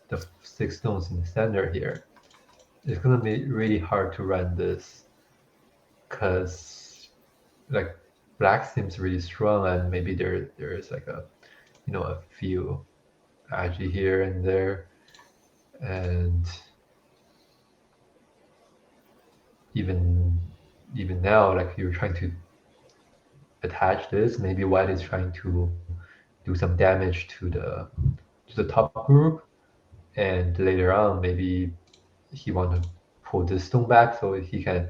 the 6 stones in the center here. It's gonna be really hard to run this because like black seems really strong and maybe there's like a a few agi here and there, and even now, like you're trying to attach this, maybe white is trying to do some damage to the top group, and later on maybe he want to pull this stone back so he can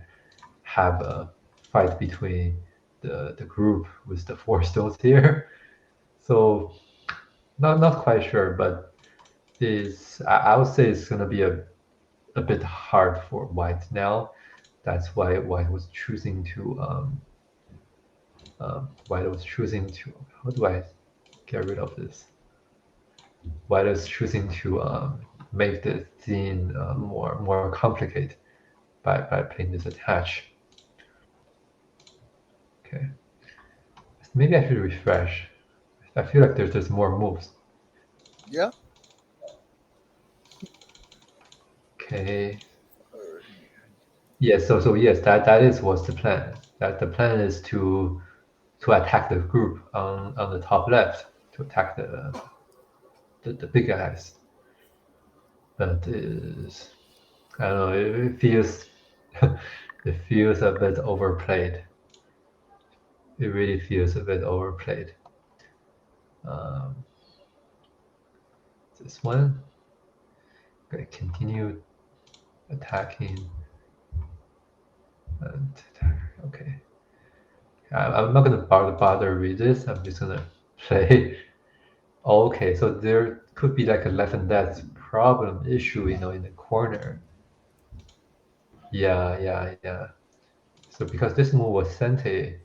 have a fight between the group with the 4 stones here. So not quite sure, but I would say it's gonna be a bit hard for white now. That's why white was choosing to how do I get rid of this? White is choosing to make the scene more complicated by playing this attach. Okay, maybe I should refresh. I feel like there's more moves. Yeah. Okay. Yes. So yes, that is what's the plan. That the plan is to attack the group on the top left, to attack the big guys. But I don't know. It feels it feels a bit overplayed. It really feels a bit overplayed. This one. Okay, continue attacking. And okay. I'm not gonna bother read this. I'm just gonna play. Okay, so there could be like a life and death problem issue, in the corner. Yeah. So because this move was Sente,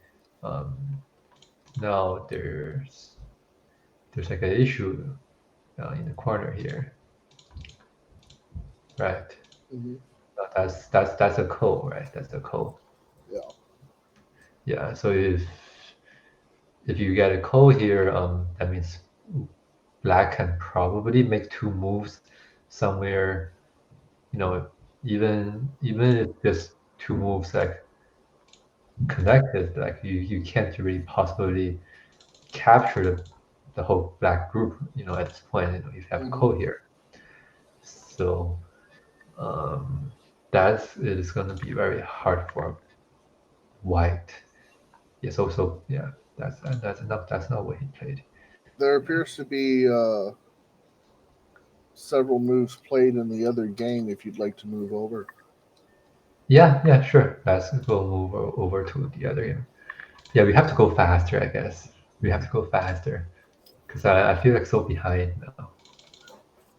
now there's like an issue in the corner here, right? Mm-hmm. That's a call, right? That's a call. Yeah. Yeah. So if you get a call here, that means black can probably make 2 moves somewhere. Even if there's 2 moves like connected, like you can't really possibly capture the whole black group. At this point, if you have a call here, so that is going to be very hard for white. Yeah. So yeah, that's not what he played. There appears to be several moves played in the other game if you'd like to move over. Yeah, sure. We'll move over to the other game. Yeah, we have to go faster, I guess. We have to go faster because I feel like so behind now.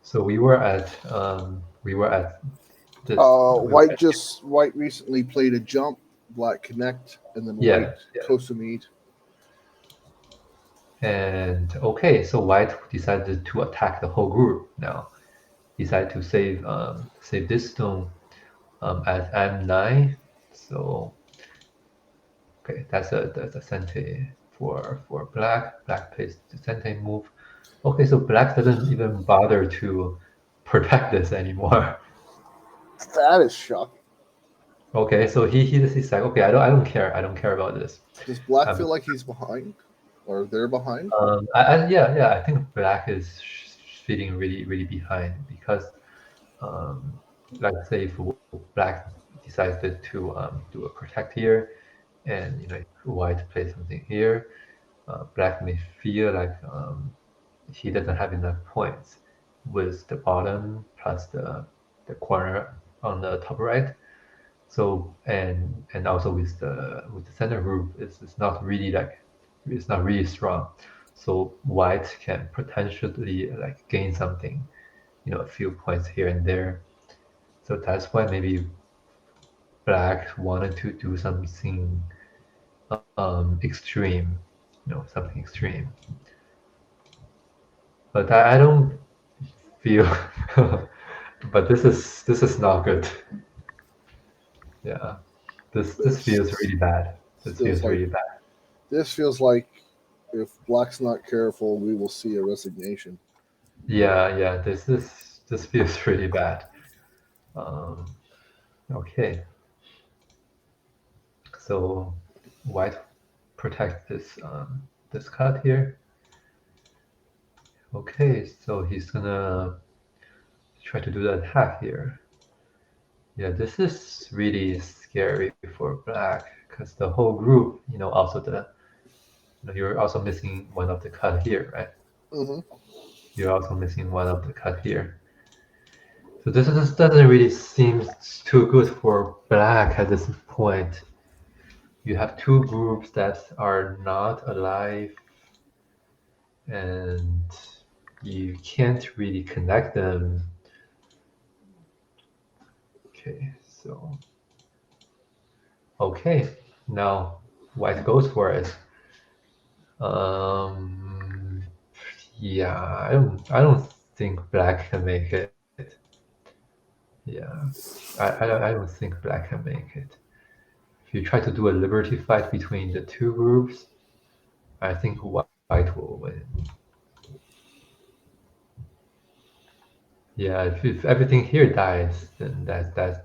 So we were at this. White recently played a jump, black connect, and then Yeah, white yeah. Kosamid. And okay, so white decided to attack the whole group now. Decided to save this stone at M9. So okay, that's a Sente for black. Black plays the Sente move. Okay, so black doesn't even bother to protect this anymore. That is shocking. Okay, so he's like, okay, I don't care. I don't care about this. Does black Um, feel like he's behind, or they're behind? yeah, I think black is feeling really behind because, let's say if black decided to do a protect here, and if white plays something here, black may feel like he doesn't have enough points with the bottom plus the corner on the top right. So and also with the center group, it's not really strong. So white can potentially like gain something, a few points here and there. So that's why maybe black wanted to do something extreme, something extreme. But I don't feel. But this is not good. Yeah, this feels really bad. This feels really bad. This feels like if black's not careful, we will see a resignation. Yeah. This feels really bad. Okay. So white protect this cut here. Okay, so he's gonna try to do the attack here. Yeah, this is really scary for black because the whole group, also you're also missing one of the cut here, right? Mm-hmm. You're also missing one of the cut here. So this doesn't really seem too good for black at this point. You have two groups that are not alive, and you can't really connect them. Okay, so now white goes for it. Yeah, I don't think black can make it. Yeah, I don't think black can make it. If you try to do a liberty fight between the two groups, I think white will win. Yeah, if everything here dies, then that's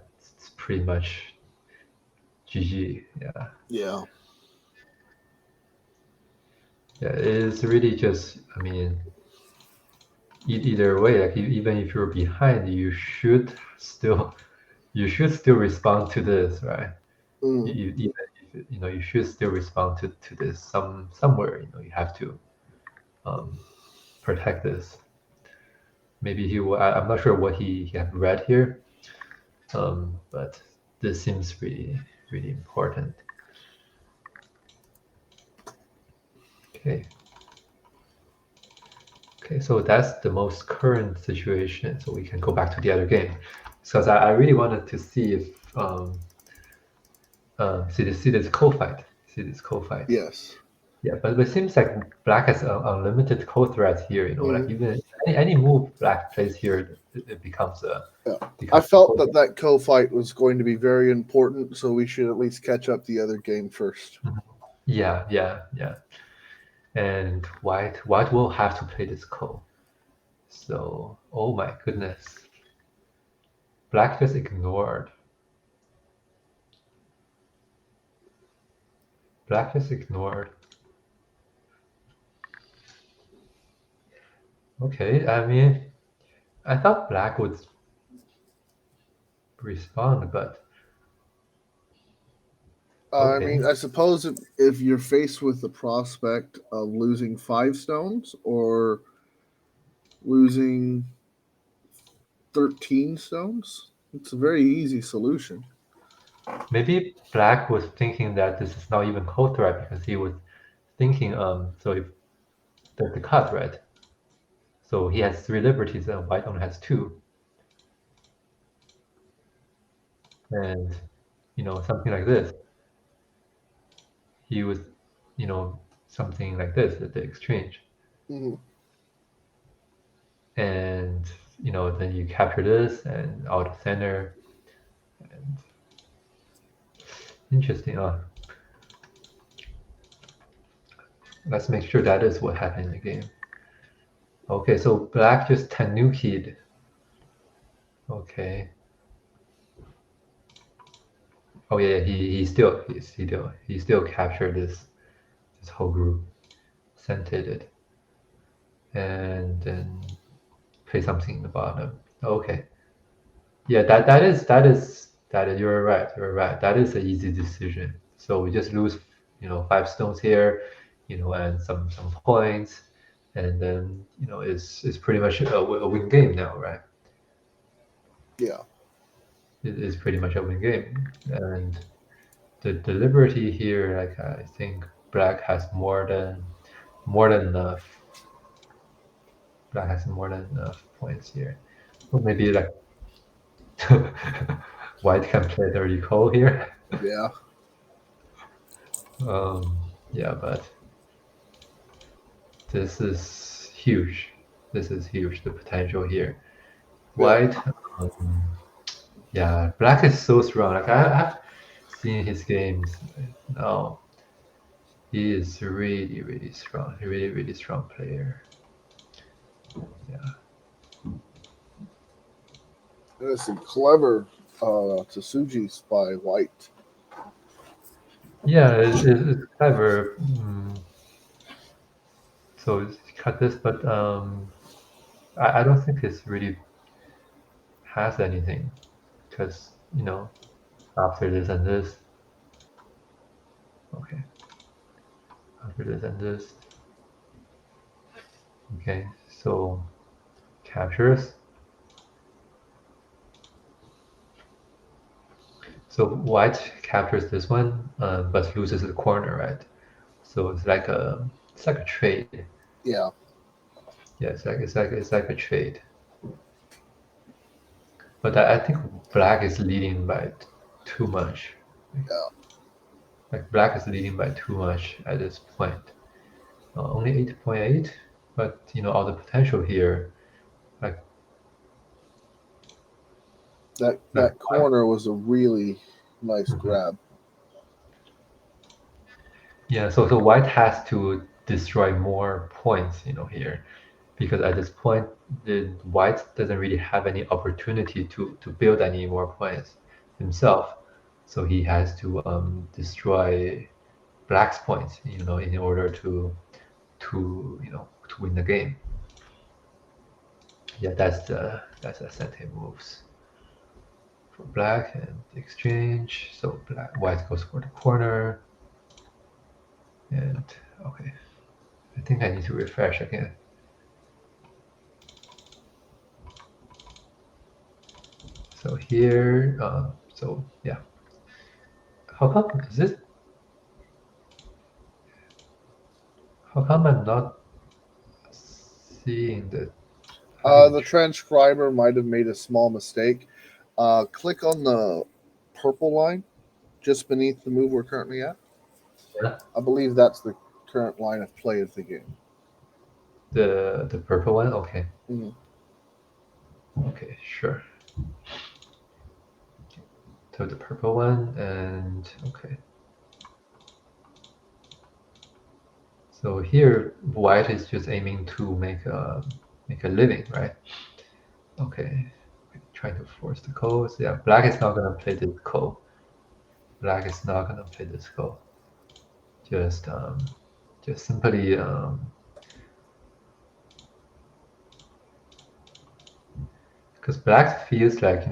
pretty much GG. Yeah. Yeah. Yeah, it's really just, I mean, either way, like even if you're behind, you should still respond to this, right? Mm. Even if you should still respond to this somewhere. You have to protect this. Maybe he will. I'm not sure what he had read here, but this seems really important. Okay. Okay, so that's the most current situation. So we can go back to the other game, because I really wanted to see if see this co-fight. Yes. Yeah, but it seems like black has unlimited co-threats here. Like even any move black plays here, it becomes a. Yeah. becomes I felt a that co-fight was going to be very important, so we should at least catch up the other game first. Yeah. And white will have to play this co. So, oh my goodness. Black just ignored. Black just ignored. Okay, I mean, I thought black would respond, but I okay. mean, I suppose if you're faced with the prospect of losing 5 stones or losing 13 stones, it's a very easy solution. Maybe black was thinking that this is not even co-threat because he was thinking, so if the cut, right? So he has 3 liberties and white only has 2. and something like this. He would, something like this at the exchange, Mhm. and then you capture this and out of center. And interesting. Let's make sure that is what happened in the game. Okay, so black just tanukied. Okay. Oh yeah, he still captured this whole group, scented it, and then play something in the bottom. Okay. Yeah, that is you're right. You're right. That is an easy decision. So we just lose 5 stones here, and some points, and then it's pretty much a win game now, right? Yeah. It is pretty much a win game, and the liberty here, like I think black has more than enough. Black has more than enough points here. Or maybe like white can play the recall here. Yeah. Yeah, but this is huge. This is huge. The potential here. White, yeah, black is so strong. Like I've seen his games. No, he is really, really strong. A really, really strong player. Yeah. There's some clever Tsujis by White. Yeah, it's clever. So cut this, but I don't think it's really has anything, because after this and this, okay, after this and this, okay, so captures. So white captures this one, but loses the corner, right? So it's like a trade. Yeah. Yeah, it's like a trade. But I think black is leading by too much. Yeah. Like black is leading by too much at this point. Only 8.8, but all the potential here, like that corner was a really nice grab. Yeah, so white has to destroy more points, here, because at this point the white doesn't really have any opportunity to build any more points himself. So he has to destroy black's points, in order to win the game. Yeah, that's the center moves for black and exchange. So white goes for the corner. And okay, I think I need to refresh again. So here, so yeah. How come is this? How come I'm not seeing the? The transcriber might have made a small mistake. Click on the purple line just beneath the move we're currently at. Yeah. I believe that's the current line of play of the game. The purple one, okay. Mhm. Okay, sure. So the purple one, and okay. So here, white is just aiming to make a living, right? Okay, trying to force the call. So yeah, black is not gonna play this call. Black is not gonna play this call. Just simply because black feels like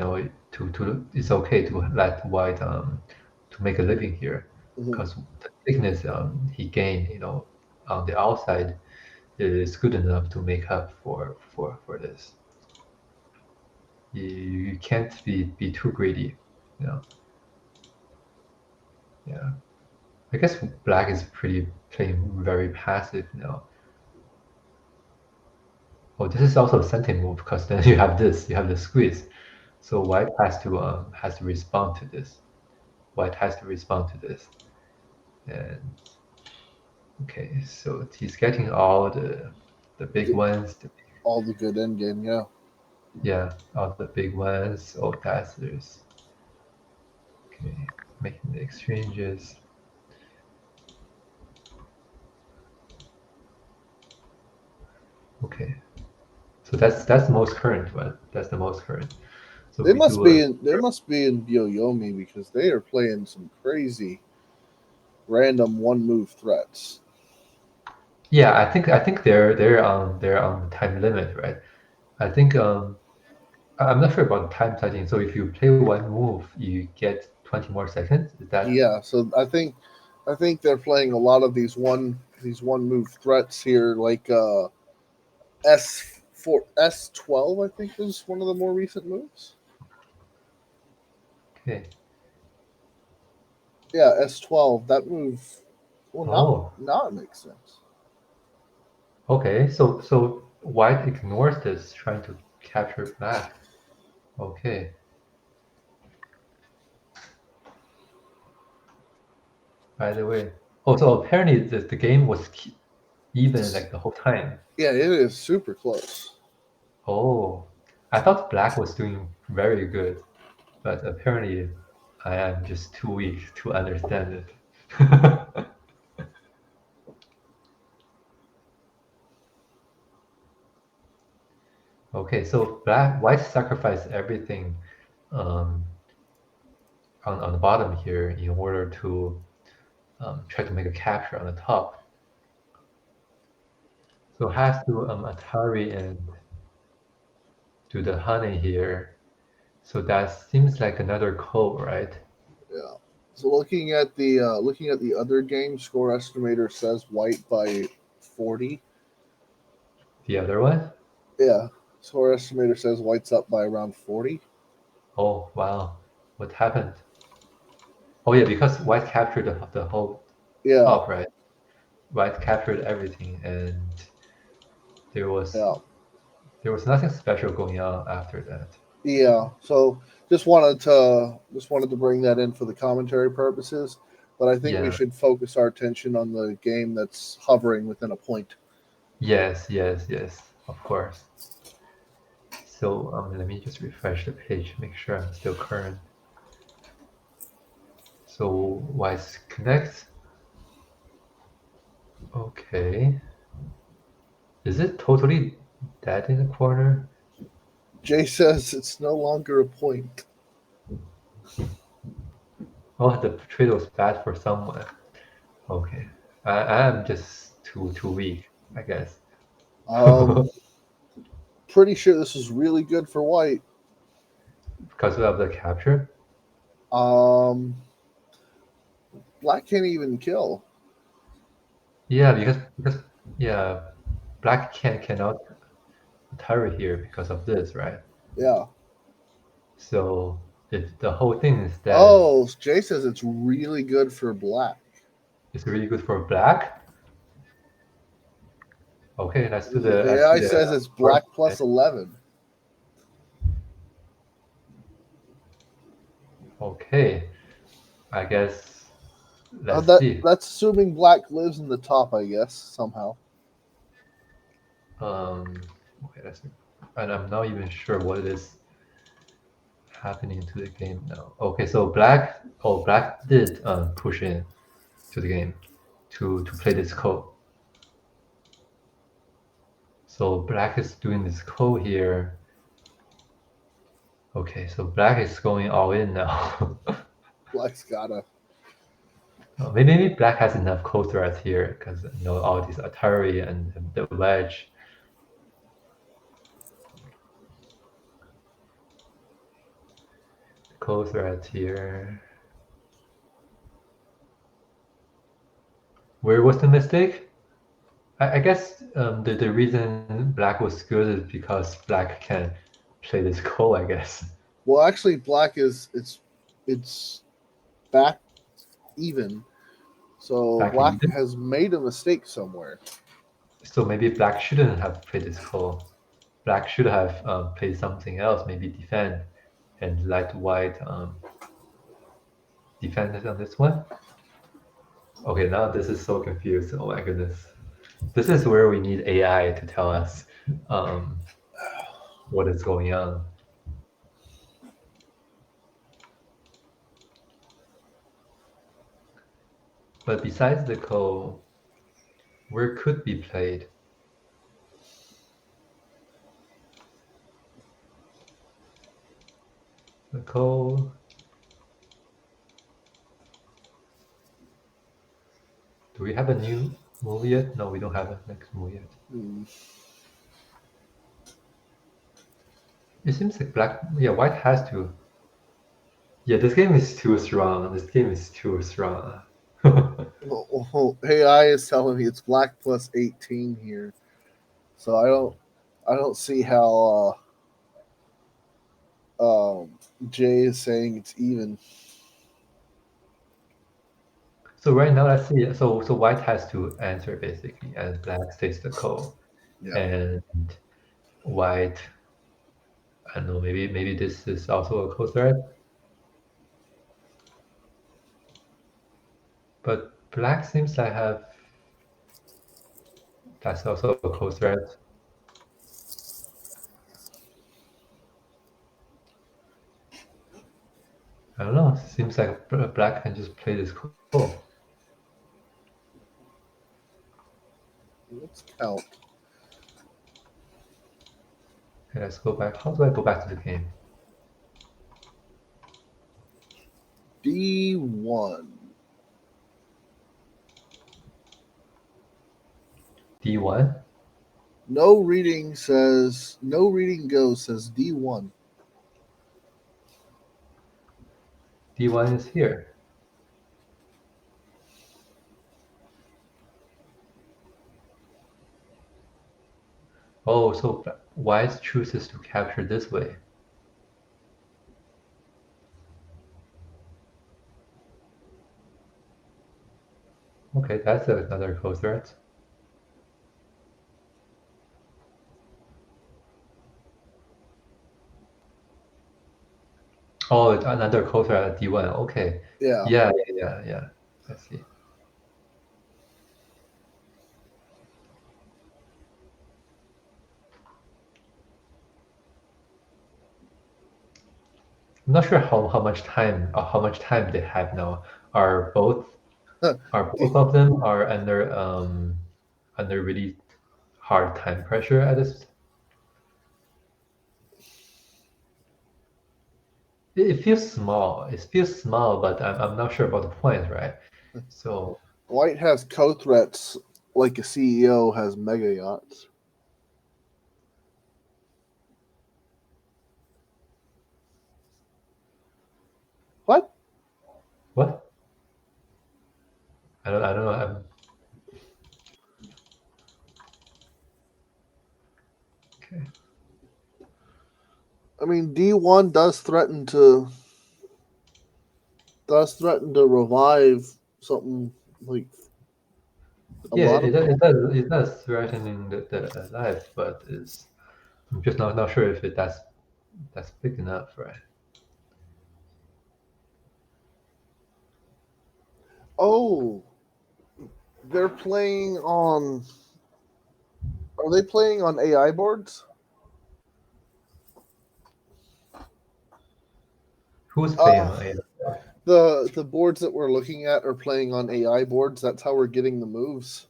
it's okay to let white to make a living here, because the thickness he gained on the outside is good enough to make up for this. You can't be too greedy, Yeah, I guess black is playing very passive now. Oh, this is also a sentient move, because then you have the squeeze. So white has to respond to this. White has to respond to this. And okay, so he's getting all the big ones. All the good endgame, yeah. Yeah, all the big ones. Oh, there's okay, making the exchanges. Okay, so that's the most current one. That's the most current. So They we must do be in Yoyomi because they are playing some crazy random one move threats. yeah, I think they're on time limit, right? I think I'm not sure about the time setting. So if you play one move, you get 20 more seconds. Is that Yeah, so I think they're playing a lot of these one move threats here, like S12, I think is one of the more recent moves. okay? Yeah, S12. That move. Well, Oh, now it makes sense. okay. So white ignores this, trying to capture black. Okay. By the way, oh, so apparently the game was even like the whole time. Yeah, it is super close. Oh, I thought black was doing very good, but apparently I am just too weak to understand it. Okay, so white sacrificed everything um, on the bottom here in order to try to make a capture on the top. So has to Atari and do the honey here. So that seems like another code, right? Yeah. So looking at the other game, score estimator says white by 40. The other one? Yeah, score estimator says white's up by around 40. Oh, wow. What happened? Oh yeah, because white captured the whole Yeah, top, right? White captured everything, and there was yeah, nothing special going on after that. yeah. So just wanted to bring that in for the commentary purposes, but I think we Yeah. should focus our attention on the game that's hovering within a point. Yes, yes, yes. Of course. So let me just refresh the page, make sure I'm still current. So white connect. Okay. Is it totally dead in the corner? Jay says it's no longer a point. Oh, the trade was bad for someone. Okay. I am just too weak, I guess. Pretty sure this is really good for white. Because of the capture? Um, black can't even kill. Yeah, because yeah, black cannot retire here because of this, right? Yeah. So if the whole thing is dead, Oh, Jay says it's really good for black. it's really good for black. Okay, let's do the The AI says it's black plus 11. Okay, I guess let's see. That's assuming black lives in the top, I guess, somehow. Okay, and I'm not even sure what is happening to the game now. Okay, so black did push in to the game to play this code. So black is doing this code here. Okay, so black is going all in now. Black's gotta. Maybe black has enough code threads here because all these Atari and the wedge. Code threads here. Where was the mistake? I guess the reason black was good is because black can play this code, I guess. Well, actually, black it's back even. So Back black even? has made a mistake somewhere. So maybe black shouldn't have played this code. Black should have played something else, maybe defend and let white defend on this one. Okay, now this is so confused. Oh my goodness. This is where we need AI to tell us what is going on. But besides the ko, where could be played? The ko. Do we have a new move yet? No, we don't have a next move yet. It seems like black. Yeah, white has to. Yeah, this game is too strong. This game is too strong. AI is telling me it's black plus 18 here, so I don't see how Jay is saying it's even. So right now, let's see. So white has to answer basically, and black stays the ko. Yeah. And white, I don't know. Maybe this is also a ko threat. But black seems to have. That's also a ko threat. I don't know. Seems like black can just play this ko. Let's count. Okay, let's go back. How do I go back to the game? D1. D1? No reading go says D1. D1 is here. Oh, so white chooses to capture this way. Okay, that's another ko threat. Oh, it's another ko threat at D1. Okay. Yeah. Yeah. I see. I'm not sure how much time they have now. Are both of them are under really hard time pressure at this? It feels small. It feels small, but I'm not sure about the points, right? So White has co threats like a CEO has mega yachts. What? what? I don't know. Okay. I mean, D1 does threaten to revive something like a Yeah, lot of it does threatening the life, but I'm just not sure if that's big enough, right? Oh, they're playing on. Are they playing on AI boards? Who's playing on AI? The boards that we're looking at are playing on AI boards. That's how we're getting the moves.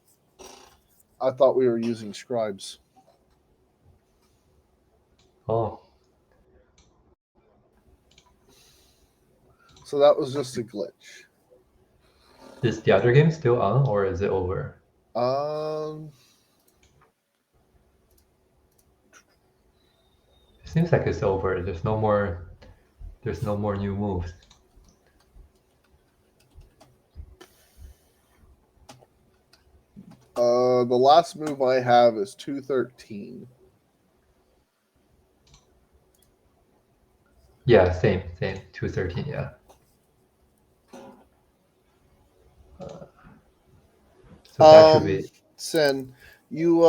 I thought we were using scribes. Oh, So that was just a glitch. is the other game still on or is it over? It seems like it's over. There's no more new moves. The last move I have is 213. Yeah, same. 213, yeah. So that should be. Sen, you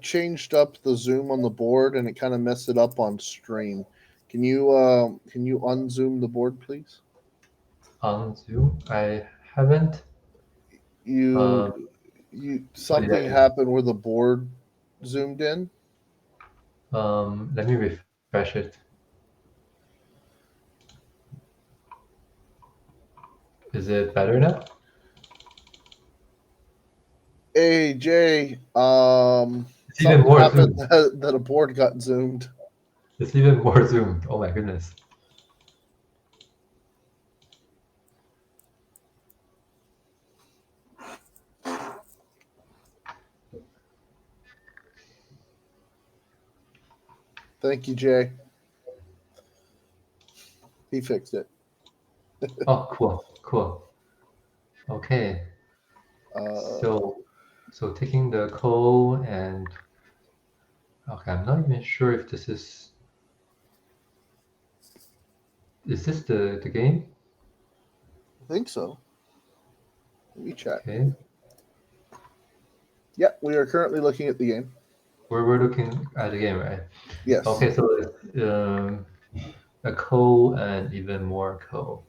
changed up the zoom on the board and it kind of messed it up on stream. Can you unzoom the board, please? On Zoom, I haven't. You something yeah. happened where the board zoomed in. Let me refresh it. Is it better now? Hey Jay, It's even something more happened zoomed. that a board got zoomed. It's even more zoomed. Oh my goodness. Thank you, Jay. He fixed it. Oh, cool. Okay. Uh, So taking the call and okay, I'm not even sure if this is this the game? I think so. Let me check. Okay. Yep, we are currently looking at the game. We're looking at the game, right? Yes. Okay, so it's a call and even more call.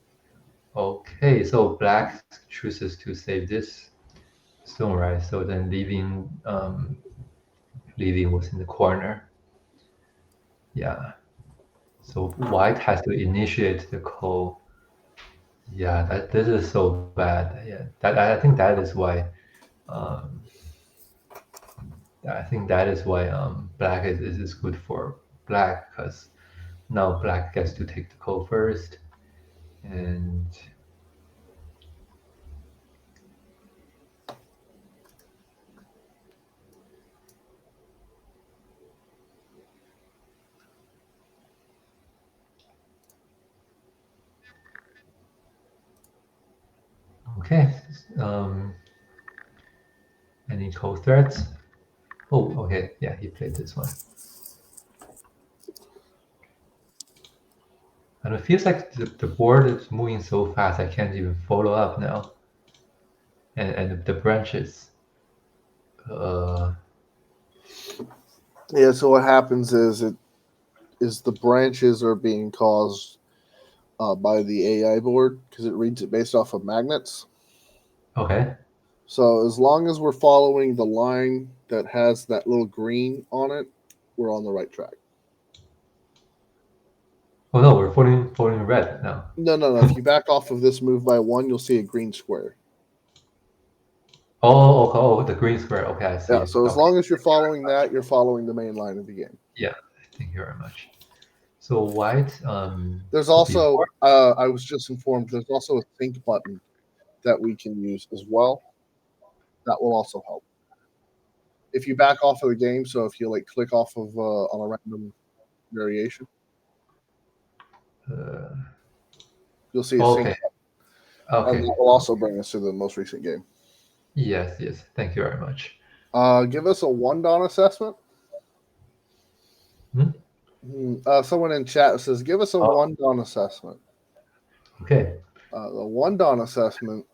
Okay, so black chooses to save this stone, right? So then leaving was in the corner. Yeah. So white has to initiate the call. Yeah, this is so bad. Yeah, I think that is why. Um, I think that is why black is good for black because now black gets to take the call first, and okay. Any call threats? Oh, okay. Yeah, he played this one. And it feels like the board is moving so fast I can't even follow up now. And the branches. Yeah. So what happens is the branches are being caused by the AI board because it reads it based off of magnets. Okay. So as long as we're following the line that has that little green on it, we're on the right track. Oh no, we're following red now. No. If you back off of this move by 1, you'll see a green square. Oh, the green square. Okay, I see. Yeah. So as Okay. long as you're following that, you're following the main line of the game. Yeah, thank you very much. So white. There's also, I was just informed, there's also a sync button that we can use as well. That will also help. If you back off of the game, so if you like click off of on a random variation, you'll see a sync Okay. button. Okay. And that will also bring us to the most recent game. Yes. Thank you very much. Give us a 1-dawn assessment. Someone in chat says, give us a 1-dawn assessment. Okay. The 1-dawn assessment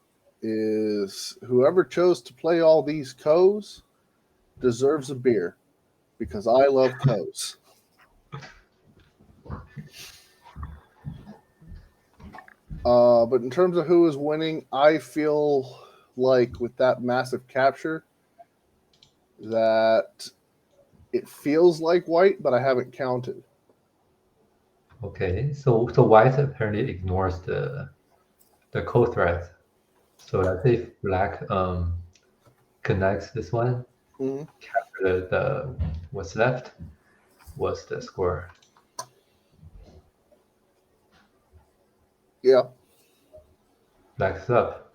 is whoever chose to play all these co's deserves a beer because I love co's. But in terms of who is winning, I feel like with that massive capture that it feels like white, but I haven't counted. Okay. So white apparently ignores the code thread. So let's say if black connects this one, capture the what's left was the score. Yeah. Black's up.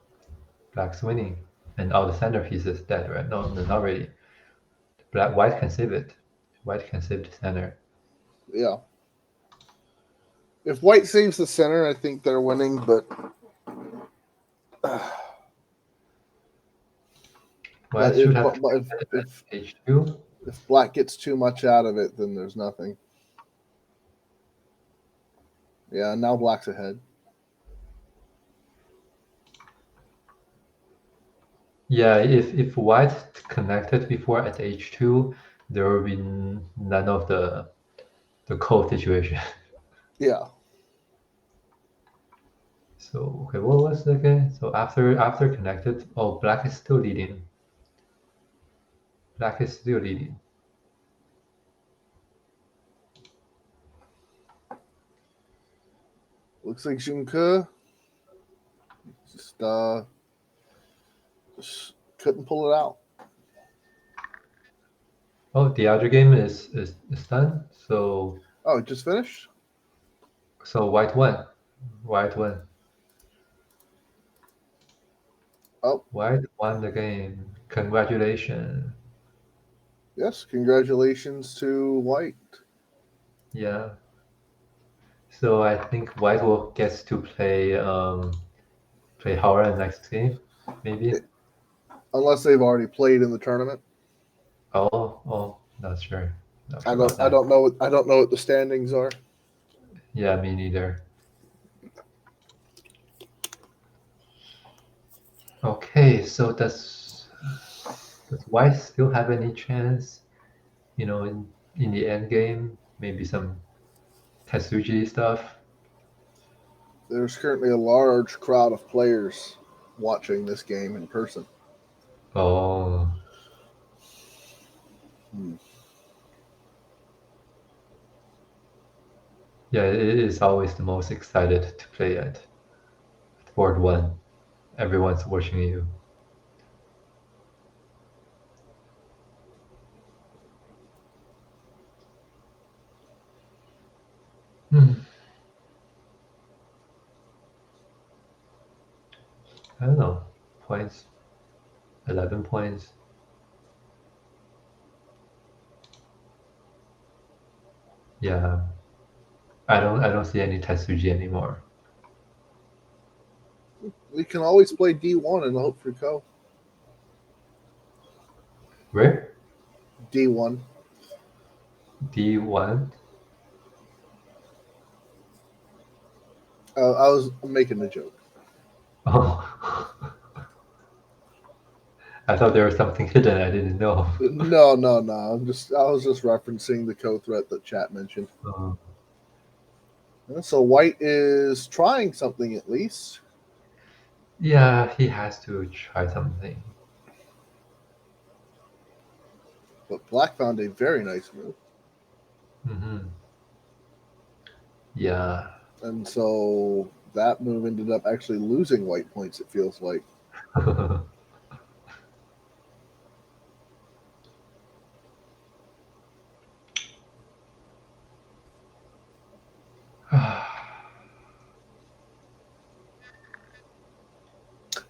Black's winning. And all the centerpiece is dead, right? No, not really. White can save it. White can save the center. Yeah. If white saves the center, I think they're winning, but White should have if H2. If black gets too much out of it, then there's nothing. Yeah, now black's ahead. Yeah, if white connected before at H2, there will be none of the code situation. Yeah. So okay, what was it again? So after connected, oh, black is still leading. Black is still leading. Looks like Junke just couldn't pull it out. Oh, the other game is done. So Oh, it just finished? white won. White won. Oh, White won the game. Congratulations. yes. Congratulations to White. Yeah. So I think White will gets to play Howard next game, maybe. Unless they've already played in the tournament. Oh, not sure. Not sure I about don't. that. I don't know. I don't know what the standings are. Yeah, me neither. Okay, so does White still have any chance? In the end game, maybe some Tetsuji stuff. There's currently a large crowd of players watching this game in person. Oh, Hmm. yeah, it is always the most excited to play at board one. Everyone's watching you. Hmm. I don't know. Points. 11 points. Yeah. I don't see any Tetsuji anymore. We can always play D1 and hope for Ko. Where? D1. D1? I was making a joke. Oh. I thought there was something hidden I didn't know. No. I was just referencing the Ko threat that chat mentioned. So White is trying something at least. Yeah, he has to try something. But Black found a very nice move. Mm-hmm. Yeah. And so that move ended up actually losing White points, it feels like.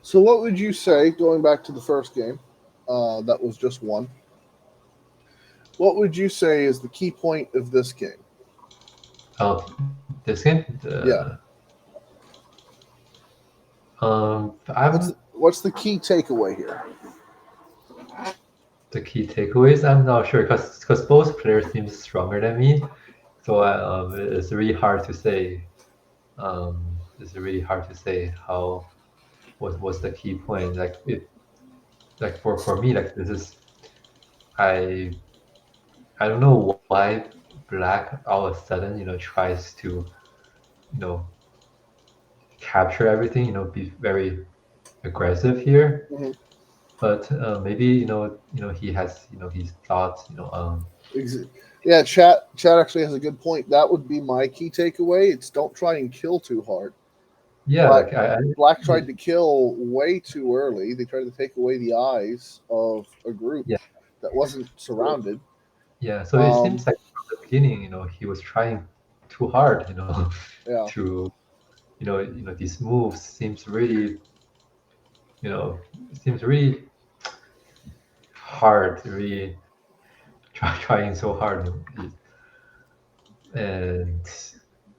So what would you say, going back to the first game, that was just one, what would you say is the key point of this game? Oh, this game? Yeah. What's the key takeaway here? The key takeaways? I'm not sure because both players seem stronger than me, so it's really hard to say. It's really hard to say what's the key point. Like for me, like this is I don't know why Black all of a sudden tries to capture everything, be very aggressive here. Mhm. But maybe he has his thoughts. Yeah, chat actually has a good point. That would be my key takeaway. It's don't try and kill too hard. Yeah, Black, like Black tried to kill way too early. They tried to take away the eyes of a group Yeah. that wasn't surrounded. Yeah, so it seems like from the beginning, he was trying too hard, Yeah. to these moves seems really hard, really trying so hard, and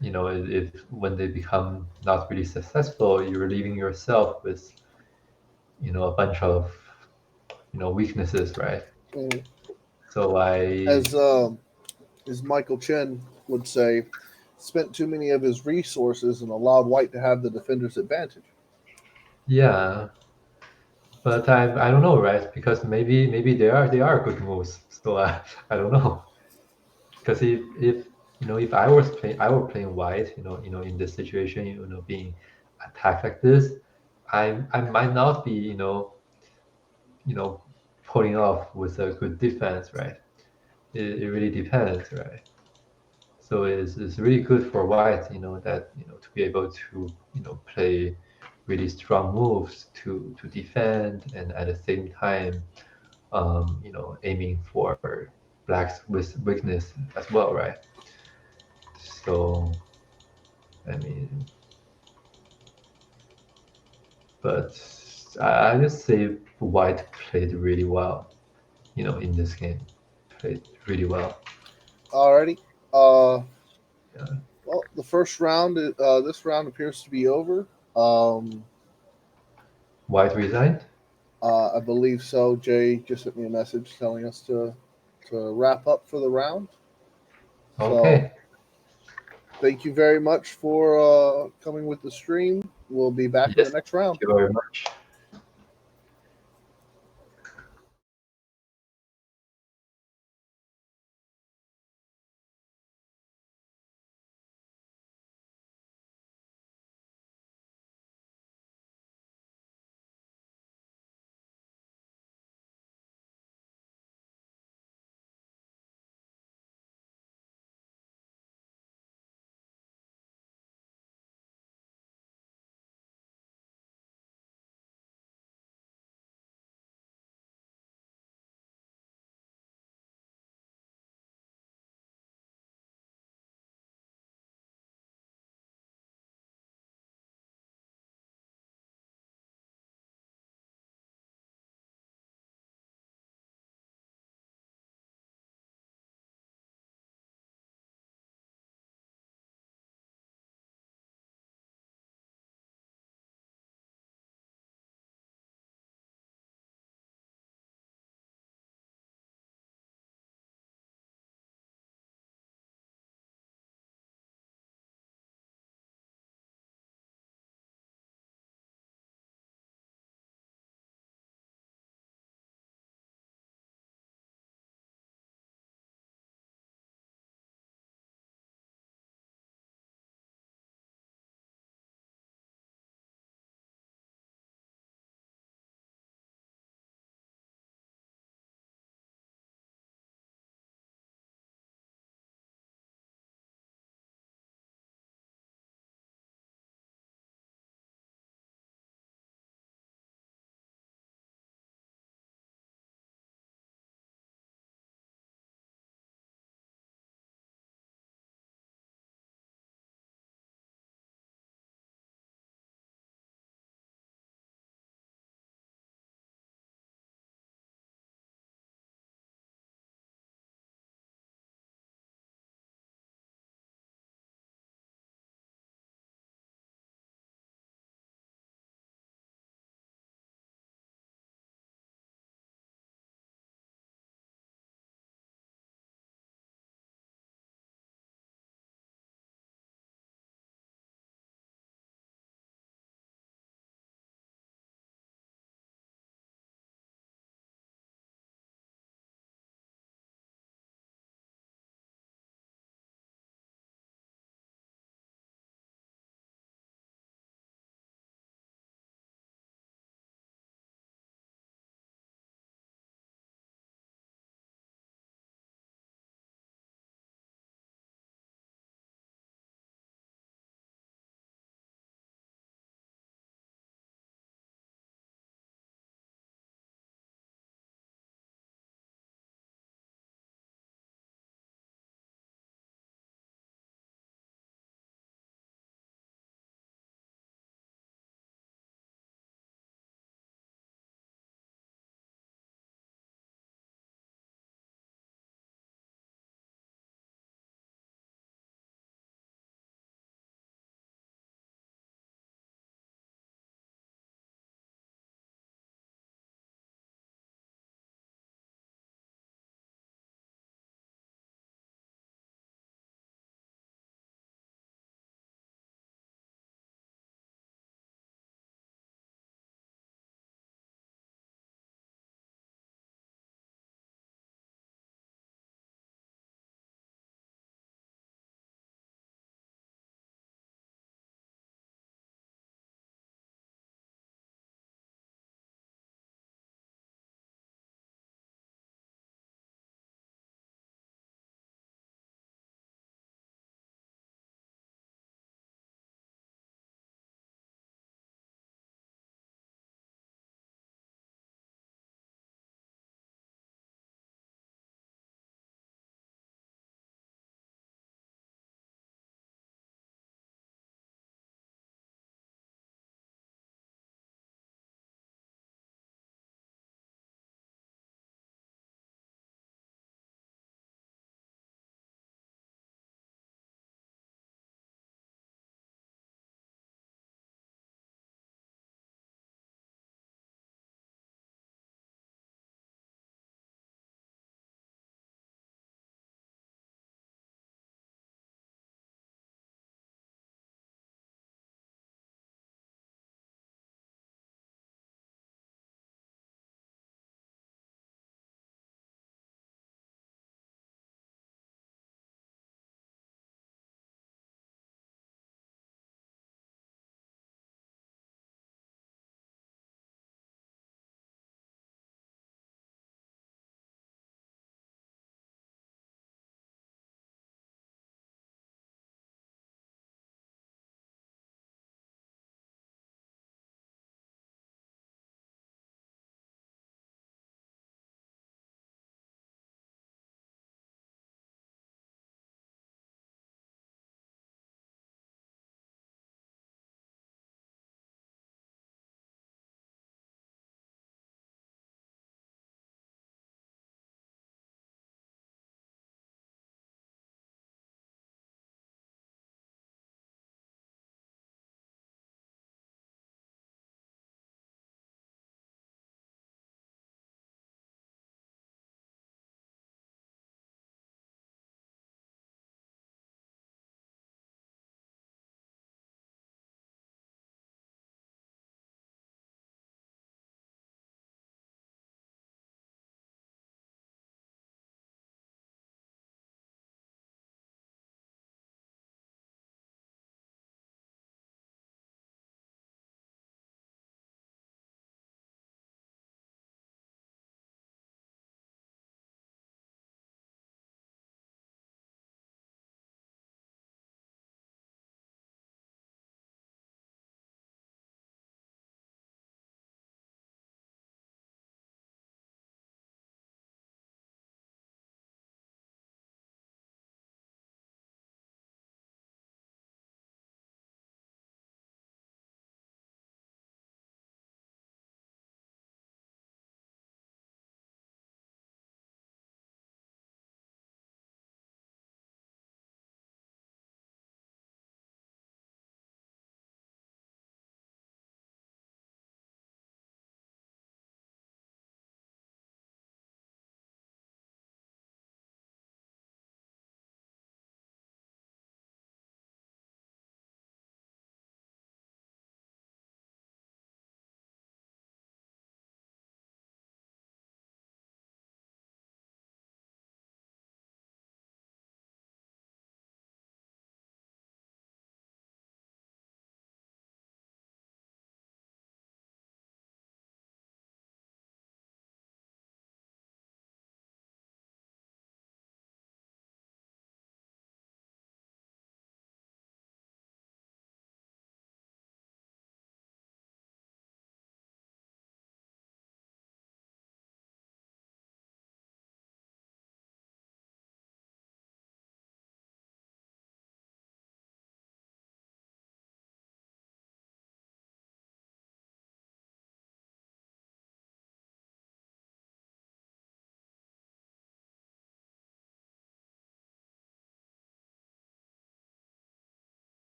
if when they become not really successful, you're leaving yourself with a bunch of weaknesses, right? Mhm. So As Michael Chen would say, spent too many of his resources and allowed White to have the defender's advantage. yeah, but I don't know, right? Because maybe they are good moves. So I don't know, because if if I were playing white, in this situation, being attacked like this, I might not be, you know, pulling off with a good defense, right? It really depends, right? So it's really good for white, that to be able to play really strong moves to defend, and at the same time, aiming for black's weakness as well, right? So I mean, but I just say white played really well, in this game, played really well. Alrighty. Uh, Yeah. well, the first round, this round appears to be over. Um, White resigned. I believe so. Jay just sent me a message telling us to wrap up for the round. So Okay. thank you very much for coming with the stream. We'll be back in the Yes. next round. Thank you very much.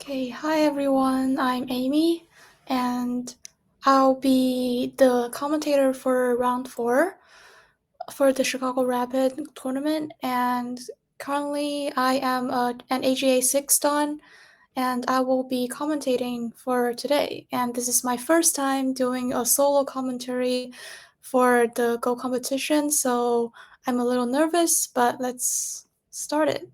Okay, hi everyone, I'm Amy, and I'll be the commentator for round 4 for the Chicago Rapid tournament. And currently, I am an AGA 6 Dan, and I will be commentating for today. And this is my first time doing a solo commentary for the Go competition, so I'm a little nervous, but let's start it.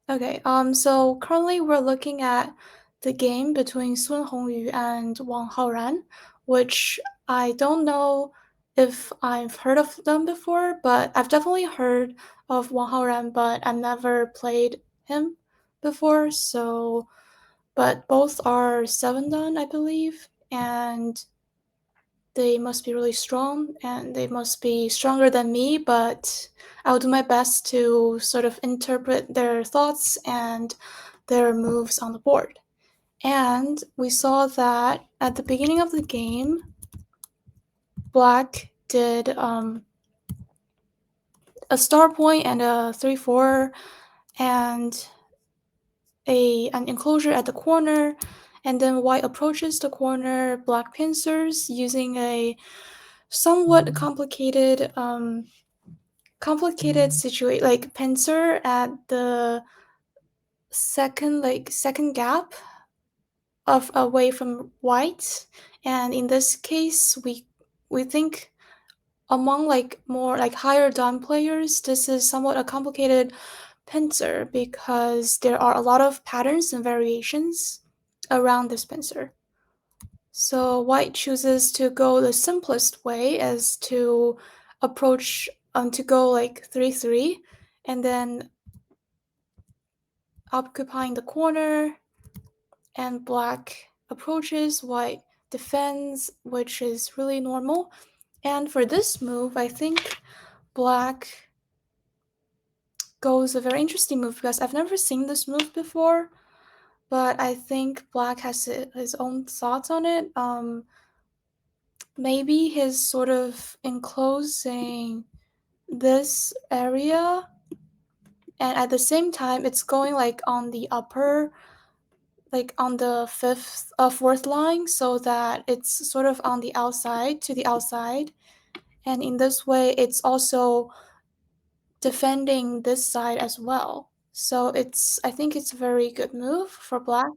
Okay, so currently we're looking at the game between Sun Hongyu and Wang Haoran, which I don't know if I've heard of them before, but I've definitely heard of Wang Haoran, but I've never played him before, so but both are 7 Dan, I believe, and they must be really strong and they must be stronger than me, but I'll do my best to sort of interpret their thoughts and their moves on the board. And we saw that at the beginning of the game, Black did a star point and a 3-4 and an enclosure at the corner, and then White approaches the corner, Black pincers using a somewhat complicated situation, like pincer at the second gap of away from White. And in this case, we think among like more like higher Dan players, this is somewhat a complicated pincer because there are a lot of patterns and variations around this pincer. So White chooses to go the simplest way as to approach to go like 3-3 and then occupying the corner, and Black approaches, White defends, which is really normal. And for this move, I think Black goes a very interesting move because I've never seen this move before, but I think Black has his own thoughts on it. Maybe he's sort of enclosing this area, and at the same time, it's going like on the upper, like on the fourth line, so that it's sort of on the outside to the outside, and in this way, it's also defending this side as well. So I think it's a very good move for Black.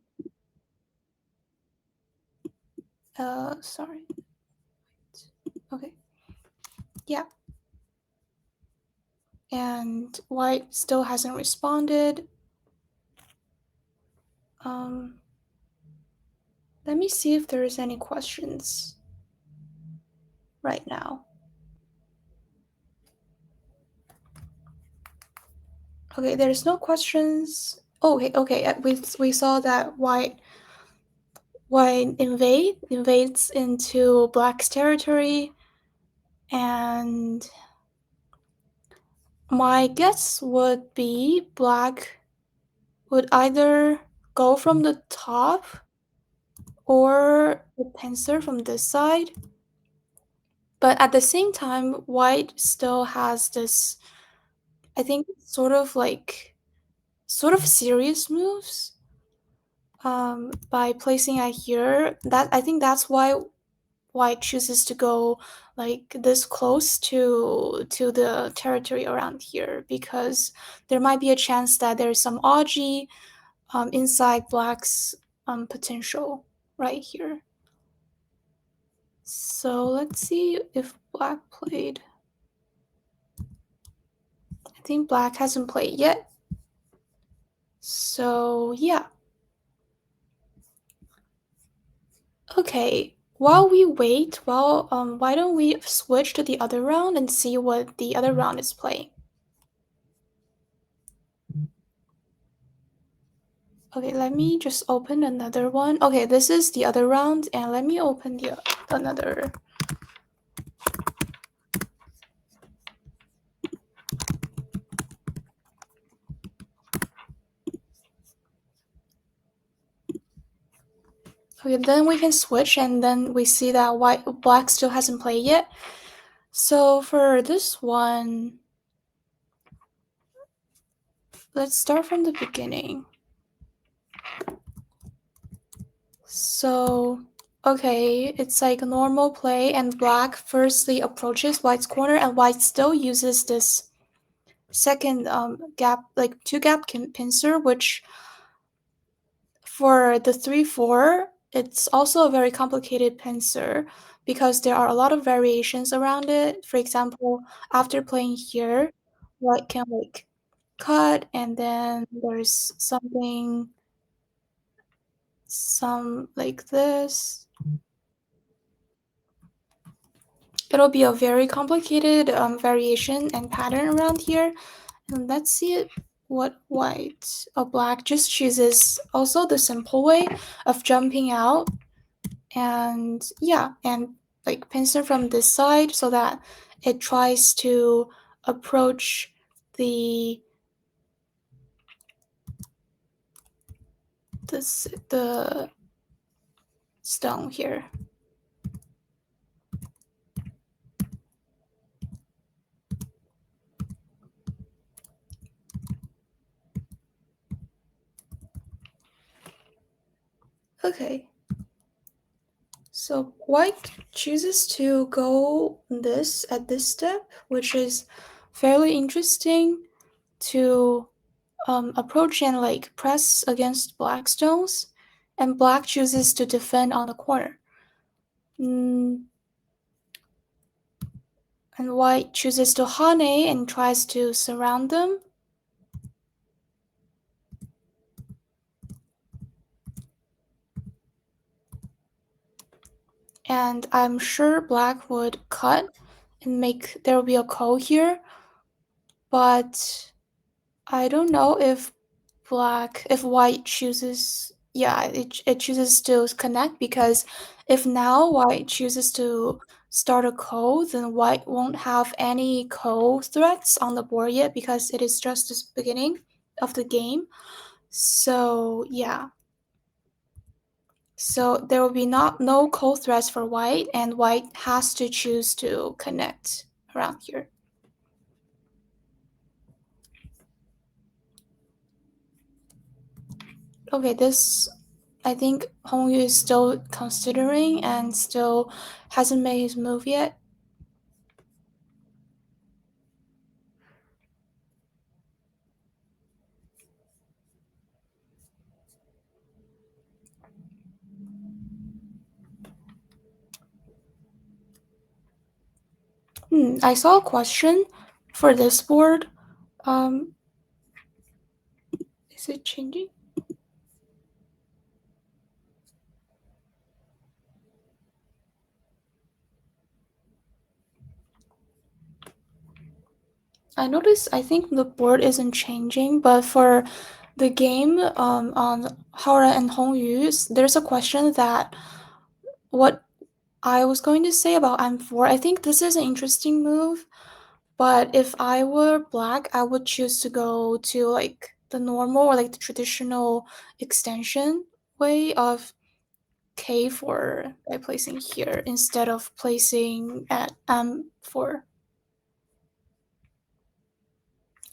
Sorry. Okay. Yeah. And White still hasn't responded. Let me see if there is any questions right now. Okay, there's no questions. Oh, okay. We saw that White invades into Black's territory, and my guess would be Black would either go from the top or the pincer from this side. But at the same time, White still has this, I think, sort of serious moves. By placing it here, that I think that's why White chooses to go like this close to the territory around here, because there might be a chance that there's some Augie inside Black's potential right here. So let's see if Black played. I think Black hasn't played yet. So yeah. Okay, while we wait, why don't we switch to the other round and see what the other round is playing? Okay, let me just open another one. Okay, this is the other round, and let me open another. Okay, then we can switch, and then we see that Black still hasn't played yet. So for this one, let's start from the beginning. So, okay, it's like a normal play, and black firstly approaches white's corner, and white still uses this second gap, like two gap pincer, which for the 3-4, it's also a very complicated pincer because there are a lot of variations around it. For example, after playing here, white can like cut, and then there's some like this. It'll be a very complicated variation and pattern around here. And let's see what white or black just chooses also the simple way of jumping out. And yeah, and like pincer from this side so that it tries to approach the stone here. Okay. So white chooses to go this at this step, which is fairly interesting to approach and like press against black stones, and black chooses to defend on the corner. And white chooses to hane and tries to surround them. And I'm sure black would cut and there will be a ko here, but I don't know if white chooses, yeah, it chooses to connect, because if now white chooses to start a ko, then white won't have any ko threats on the board yet because it is just the beginning of the game. So yeah. So there will be no ko threats for white, and white has to choose to connect around here. Okay, this, I think Hongyu is still considering and still hasn't made his move yet. I saw a question for this board. Is it changing? I noticed, I think the board isn't changing, but for the game on Haora and Hongyu, there's a question that what I was going to say about M4. I think this is an interesting move, but if I were black, I would choose to go to like the normal or like the traditional extension way of K4 by placing here instead of placing at M4.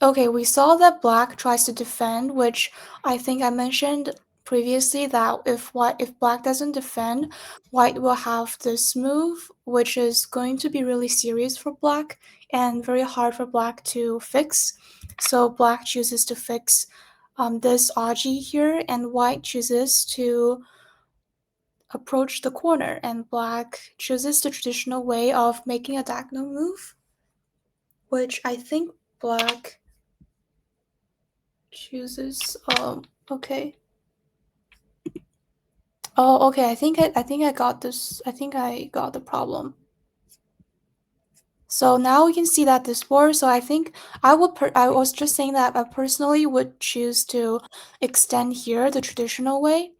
Okay, we saw that black tries to defend, which I think I mentioned previously that if black doesn't defend, white will have this move, which is going to be really serious for black and very hard for black to fix. So black chooses to fix this Aji here, and white chooses to approach the corner, and black chooses the traditional way of making a diagonal move, which I think black chooses okay. Oh, okay. I think I got this. I think I got the problem. So now we can see that this board. So I think I was just saying that I personally would choose to extend here the traditional way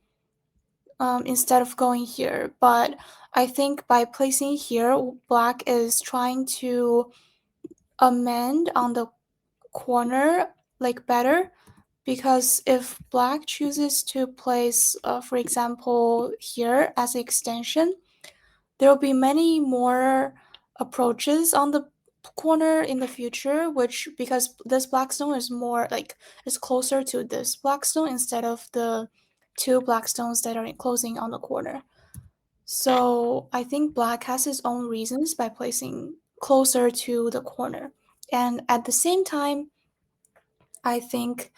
instead of going here. But I think by placing here, black is trying to amend on the corner like better, because if black chooses to place, for example, here as an extension, there will be many more approaches on the corner in the future, which, because this black stone is more like is closer to this black stone instead of the two black stones that are enclosing on the corner. So I think black has his own reasons by placing closer to the corner. And at the same time, I think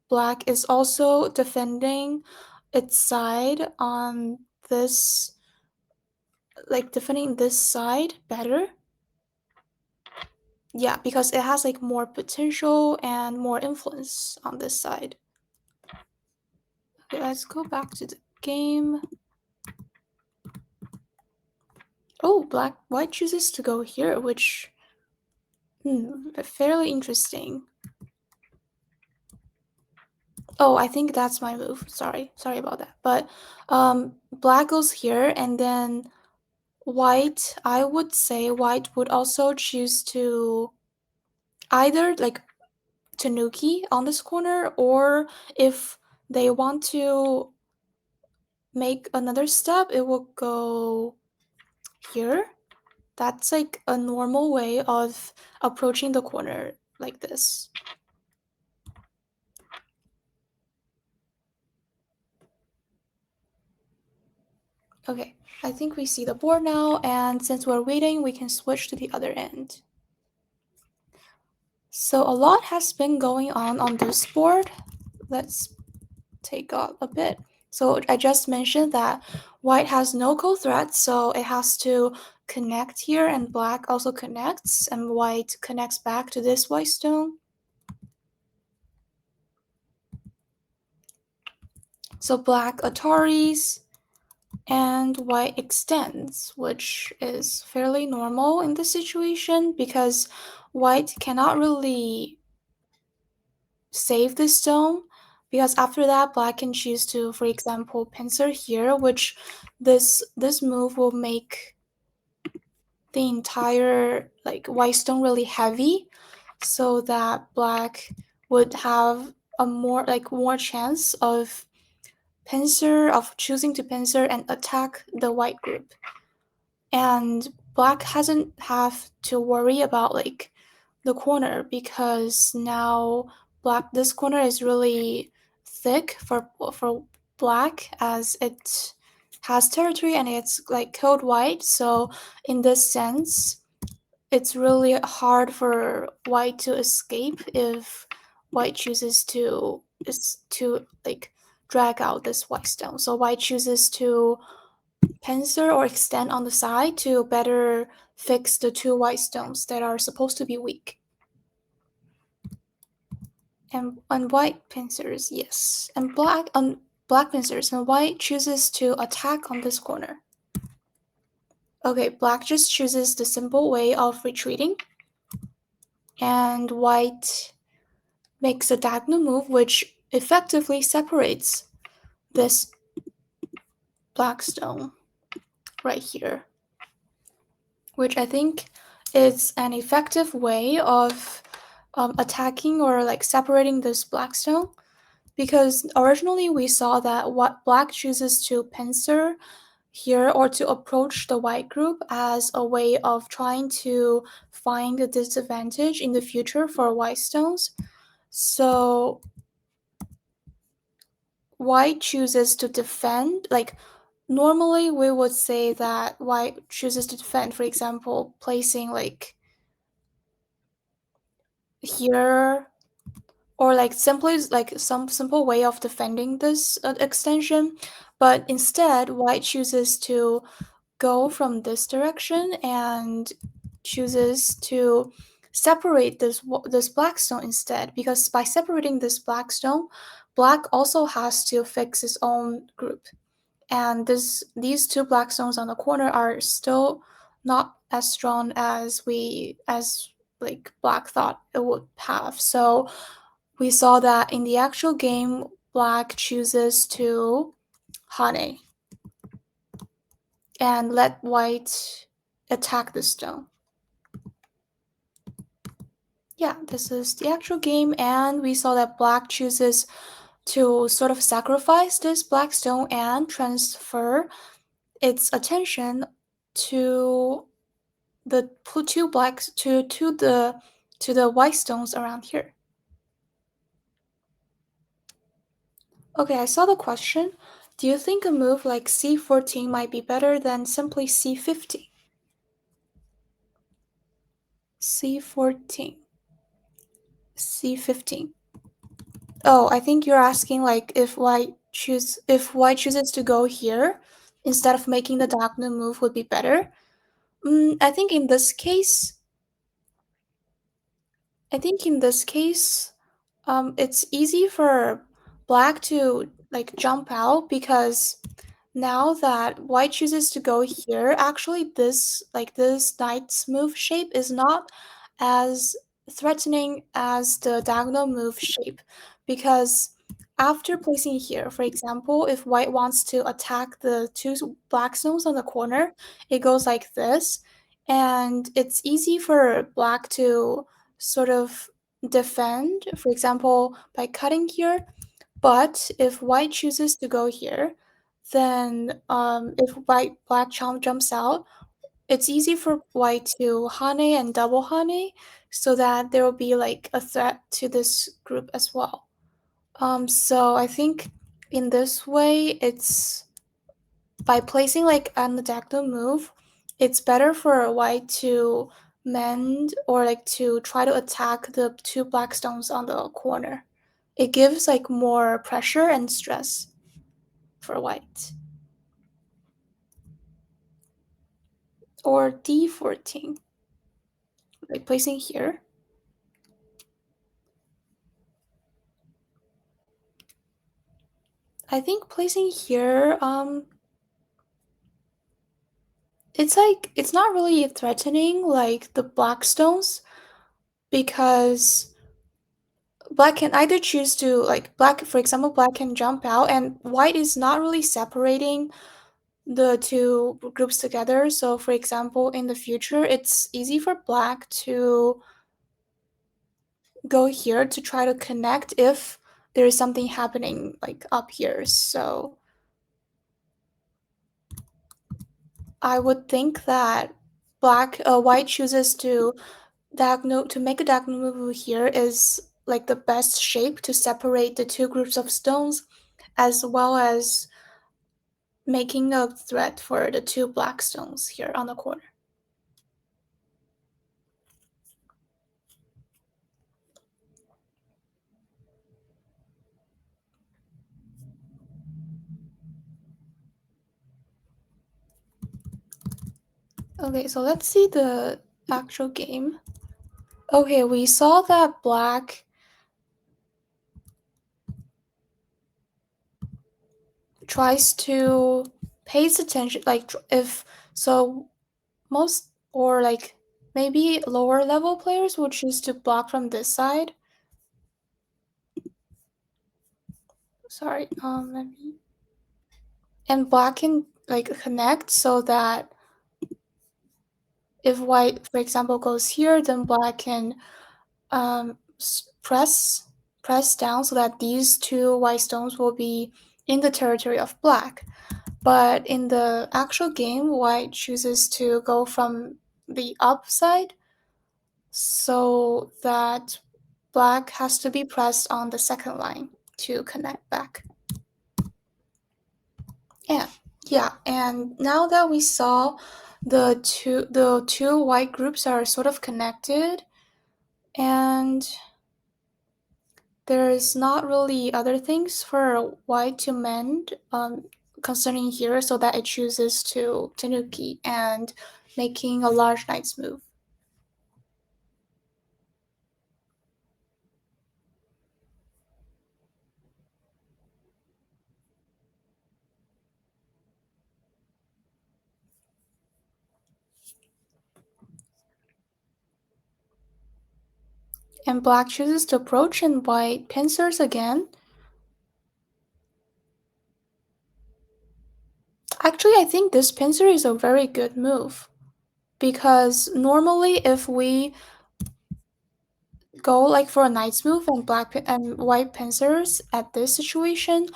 black is also defending its side on this, like defending this side better. Yeah, because it has like more potential and more influence on this side. Okay, let's go back to the game. Oh, white chooses to go here, which fairly interesting. Oh, I think that's my move. Sorry about that. But black goes here, and then white, I would say white would also choose to either like Tanuki on this corner, or if they want to make another step, it will go here. That's like a normal way of approaching the corner like this. Okay, I think we see the board now, and since we're waiting, we can switch to the other end. So a lot has been going on this board. Let's take out a bit. So I just mentioned that white has no co-threat, so it has to connect here, and black also connects, and white connects back to this white stone. So black Ataris and white extends, which is fairly normal in this situation because white cannot really save this stone, because after that black can choose to, for example, pincer here, which this move will make the entire like white stone really heavy, so that black would have a more chance of choosing to pincer and attack the white group. And black hasn't have to worry about like the corner, because now this corner is really thick for black, as it has territory and it's like code white. So in this sense, it's really hard for white to escape if white chooses to like drag out this white stone. So white chooses to pincer or extend on the side to better fix the two white stones that are supposed to be weak. And white pincers, yes. And black pincers, and white chooses to attack on this corner. Okay, black just chooses the simple way of retreating. And white makes a diagonal move, which effectively separates this black stone right here, which I think is an effective way of attacking or like separating this black stone, because originally we saw that what black chooses to pincer here or to approach the white group as a way of trying to find a disadvantage in the future for white stones. So white chooses to defend, like normally we would say that white chooses to defend, for example, placing like here, or like simply like some simple way of defending this extension. But instead white chooses to go from this direction and chooses to separate this black stone instead, because by separating this black stone, black also has to fix his own group, and these two black stones on the corner are still not as strong as like black thought it would have. So we saw that in the actual game, black chooses to Hane and let white attack the stone. Yeah, this is the actual game, and we saw that black chooses to sort of sacrifice this black stone and transfer its attention to the two blacks to the white stones around here. Okay, I saw the question. Do you think a move like c14 might be better than simply c15? c14. c15. Oh, I think you're asking like if white chooses to go here instead of making the diagonal move would be better. I think in this case, it's easy for black to like jump out because now that white chooses to go here, actually this knight's move shape is not as threatening as the diagonal move shape, because after placing here, for example, if white wants to attack the two black stones on the corner, it goes like this, and it's easy for black to sort of defend, for example, by cutting here. But if white chooses to go here, then if black jumps out, it's easy for white to hane and double hane, so that there will be like a threat to this group as well. So I think in this way, it's by placing like an diagonal move, it's better for white to mend or like to try to attack the two black stones on the corner. It gives like more pressure and stress for white. Or d14, like placing here. I think placing here, it's not really threatening like the black stones, because black can either choose to like for example, black can jump out, and white is not really separating the two groups together. So for example, in the future, it's easy for black to go here to try to connect if there is something happening like up here. So I would think that white chooses to make a diagonal move here is like the best shape to separate the two groups of stones, as well as making a threat for the two black stones here on the corner. Okay, so let's see the actual game. Okay, we saw that black tries to pays attention, like if so most or like maybe lower level players would choose to block from this side. Sorry, let me. And black can like connect so that if white, for example, goes here, then black can press down so that these two white stones will be in the territory of black. But in the actual game, white chooses to go from the upside, so that black has to be pressed on the second line to connect back. And now that we saw the two white groups are sort of connected, and there's not really other things for white to mend concerning here, so that it chooses to tenuki and making a large knight's move. And black chooses to approach, and white pincers again. Actually, I think this pincer is a very good move, because normally if we go like for a knight's move and white pincers at this situation,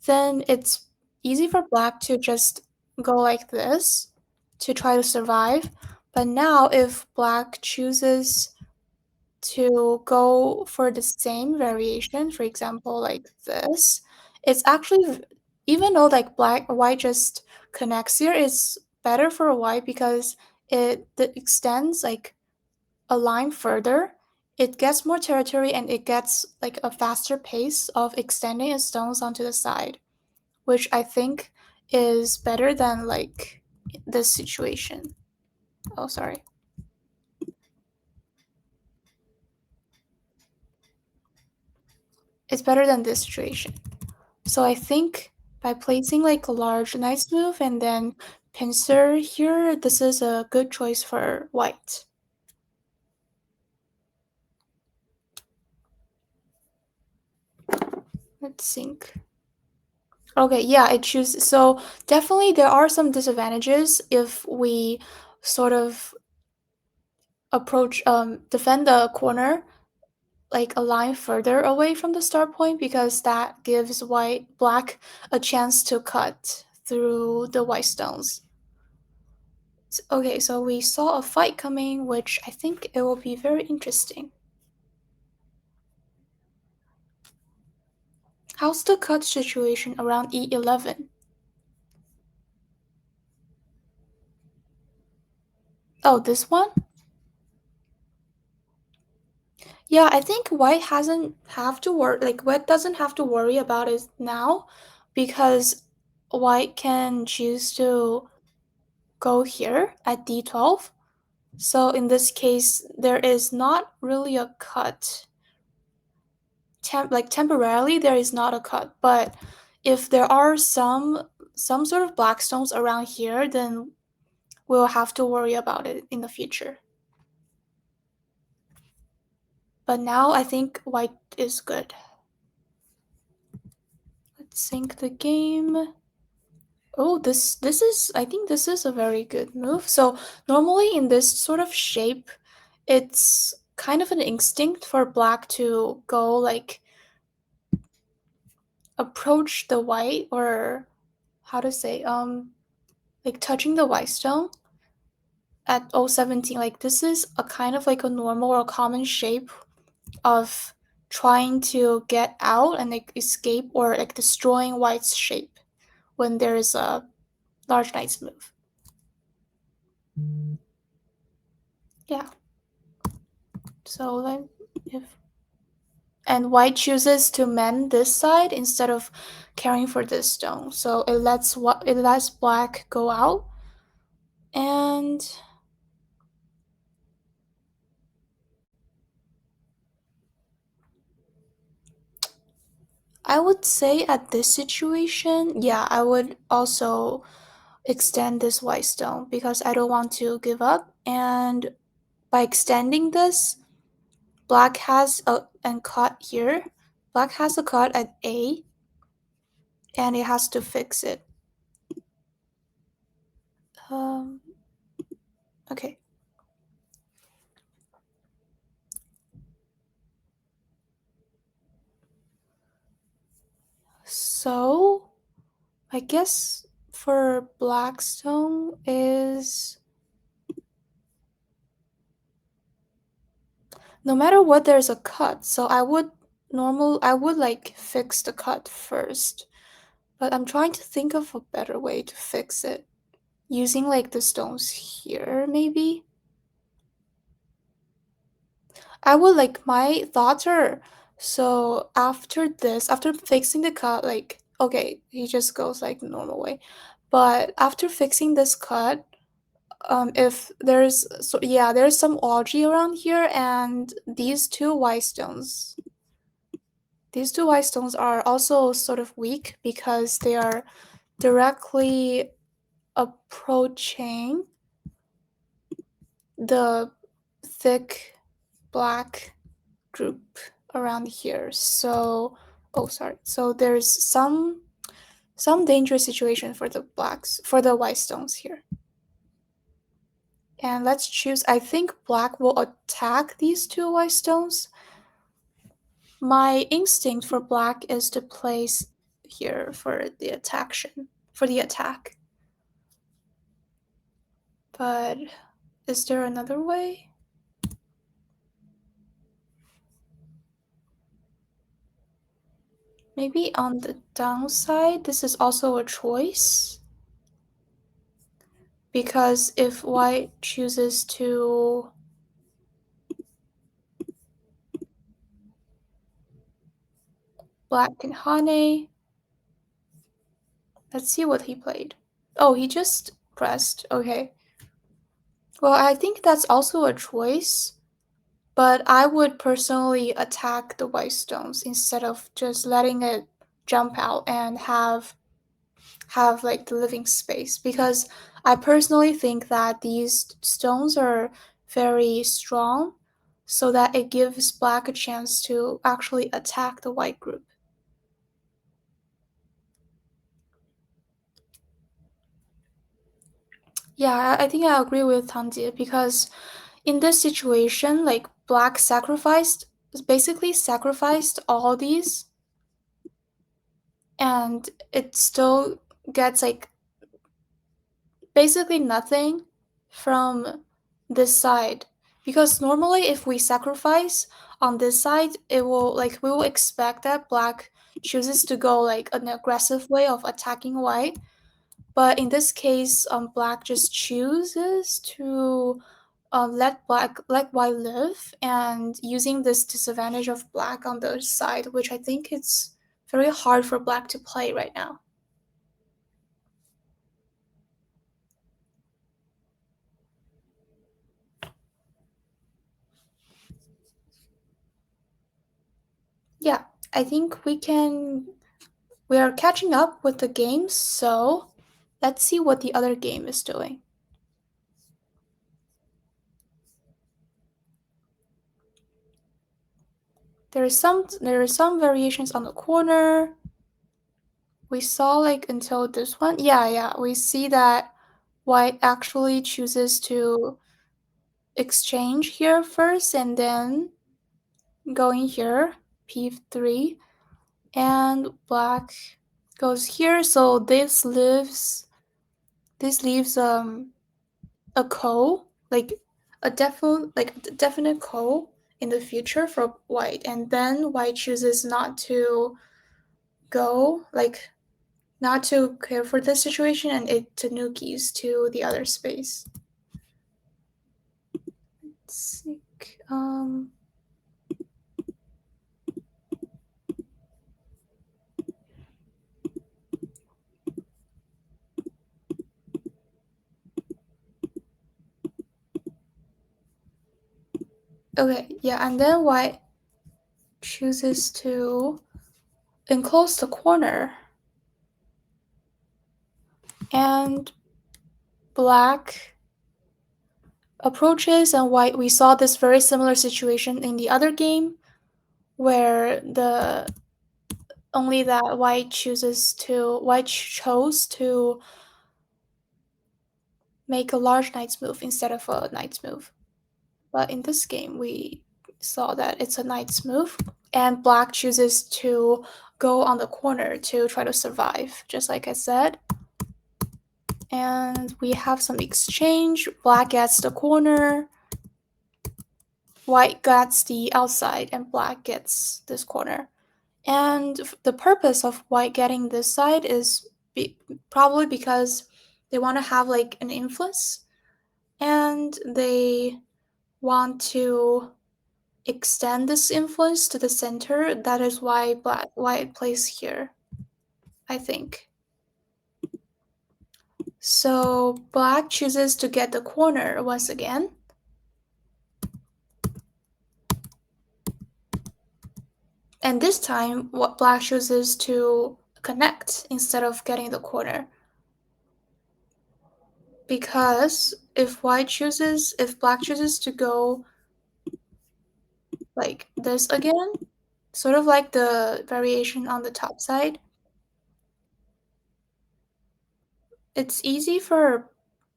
then it's easy for black to just go like this to try to survive. But now if black chooses to go for the same variation, for example, like this, it's actually, even though like white just connects here, it's better for white because it extends like a line further. It gets more territory and it gets like a faster pace of extending its stones onto the side, which I think is better than like this situation. Oh, sorry. It's better than this situation. So I think by placing like a large nice move and then pincer here, this is a good choice for white. Let's think. Okay, yeah, I choose. So definitely there are some disadvantages if we sort of approach defend the corner like a line further away from the start point, because that gives black a chance to cut through the white stones. Okay, so we saw a fight coming, which I think it will be very interesting. How's the cut situation around E11? Oh, this one? Yeah, I think white doesn't have to worry about it now, because white can choose to go here at D12. So in this case, there is not really a cut. Temporarily, there is not a cut, but if there are some sort of black stones around here, then we'll have to worry about it in the future. But now I think white is good. Let's sync the game. Oh, I think this is a very good move. So normally in this sort of shape, it's kind of an instinct for black to go like approach the white, or how to say, like touching the white stone at 017. Like this is a kind of like a normal or common shape of trying to get out and like escape or like destroying white's shape when there is a large knight's move. Yeah. So then and white chooses to mend this side instead of caring for this stone. So it lets black go out. And I would say at this situation, yeah, I would also extend this white stone because I don't want to give up. And by extending this, black has a cut here. Black has a cut at A, and it has to fix it. Okay. So I guess for Blackstone is no matter what, there's a cut. So I would like fix the cut first. But I'm trying to think of a better way to fix it. Using like the stones here, maybe? I would like, my thoughts are, so after fixing the cut, like, okay, he just goes like the normal way. But after fixing this cut, if there's, so yeah, there's some algae around here, and these two white stones are also sort of weak because they are directly approaching the thick black group around here. So, oh, sorry. So there's some dangerous situation for the white stones here. And let's choose, I think black will attack these two white stones. My instinct for black is to place here for the attack. But is there another way? maybe on the downside, this is also a choice. Because if white chooses to black can Hane, let's see what he played. Oh, he just pressed. Okay. Well, I think that's also a choice, but I would personally attack the white stones instead of just letting it jump out and have like the living space, because I personally think that these stones are very strong, so that it gives black a chance to actually attack the white group. Yeah, I think I agree with Tanjie, because in this situation, like black basically sacrificed all these, and it still gets like basically nothing from this side. Because normally if we sacrifice on this side, it will like we will expect that black chooses to go like an aggressive way of attacking white. But in this case, black just chooses to let white live, and using this disadvantage of black on the side, which I think it's very hard for black to play right now. Yeah, I think we are catching up with the games, so let's see what the other game is doing. There are some variations on the corner. We saw like until this one. Yeah, we see that white actually chooses to exchange here first and then going here, p3, and black goes here, so this leaves a ko, like a definite ko in the future for white, and then white chooses not to go, like not to care for this situation, and it tanukis to the other space. Let's see. Okay, yeah, and then white chooses to enclose the corner, and black approaches, and white, we saw this very similar situation in the other game where white chose to make a large knight's move instead of a knight's move. But in this game, we saw that it's a knight's move, and black chooses to go on the corner to try to survive, just like I said. And we have some exchange. Black gets the corner, white gets the outside, and black gets this corner. And the purpose of white getting this side is probably because they want to have like an influence, and they want to extend this influence to the center. That is why white plays here, I think. So black chooses to get the corner once again. And this time, what black chooses to connect instead of getting the corner. Because if black chooses to go like this again, sort of like the variation on the top side, it's easy for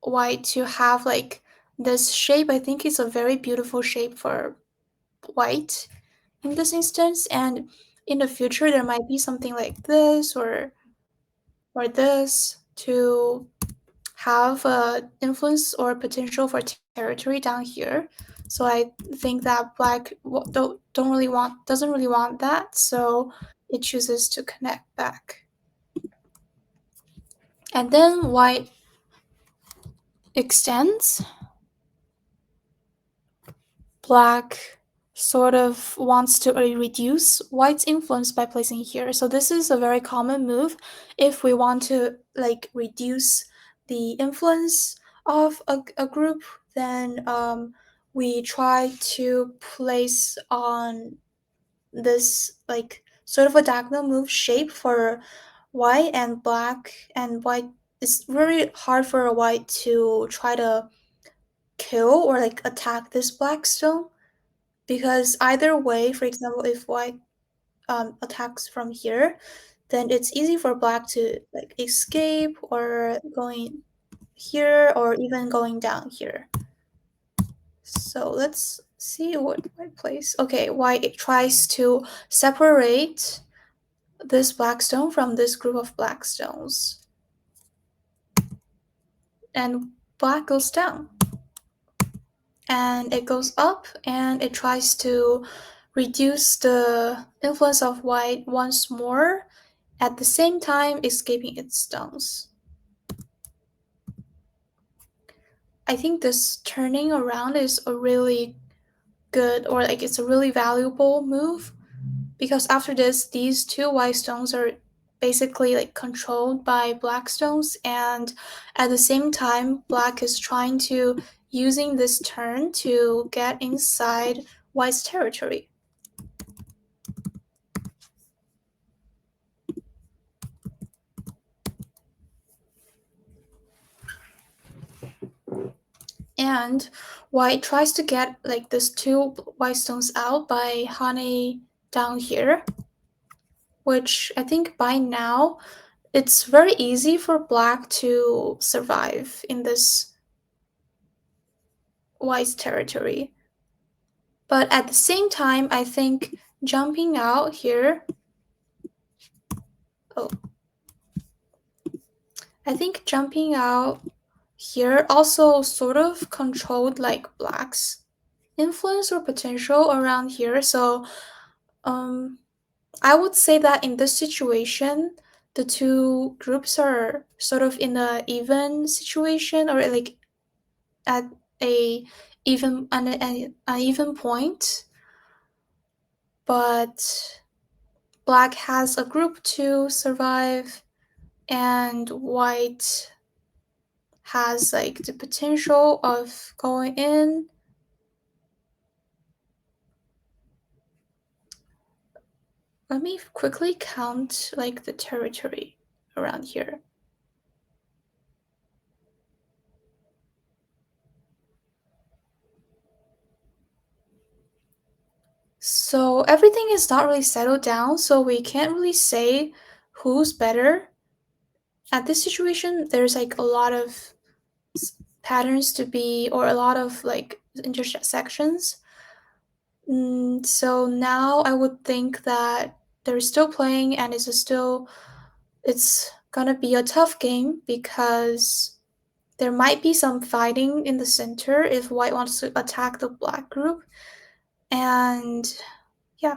white to have like this shape. I think it's a very beautiful shape for white in this instance, and in the future there might be something like this or this to have influence or potential for territory down here. So I think that black doesn't really want that. So it chooses to connect back. And then white extends. Black sort of wants to reduce white's influence by placing here. So this is a very common move if we want to like reduce the influence of a group. Then we try to place on this like sort of a diagonal move shape for white and black, and white. It's very hard for a white to try to kill or like attack this black stone, because either way, for example, if white attacks from here, then it's easy for black to like escape or going here or even going down here. So let's see what white plays. Okay, white tries to separate this black stone from this group of black stones, and black goes down. And it goes up and it tries to reduce the influence of white once more, at the same time escaping its stones. I think this turning around is a really good, or like it's a really valuable move, because after this, these two white stones are basically like controlled by black stones, and at the same time black is trying to using this turn to get inside white's territory. And white tries to get like this two white stones out by Hane down here, which I think by now it's very easy for black to survive in this white's territory. But at the same time, I think jumping out here, I think jumping out here also sort of controlled like black's influence or potential around here. So I would say that in this situation, the two groups are sort of in a even situation, or like at an even point. But black has a group to survive, and white has like the potential of going in. Let me quickly count like the territory around here. So everything is not really settled down, so we can't really say who's better. At this situation, there's like a lot of patterns to be, or a lot of like intersections. So now I would think that they're still playing, and it's gonna be a tough game, because there might be some fighting in the center if white wants to attack the black group. And yeah.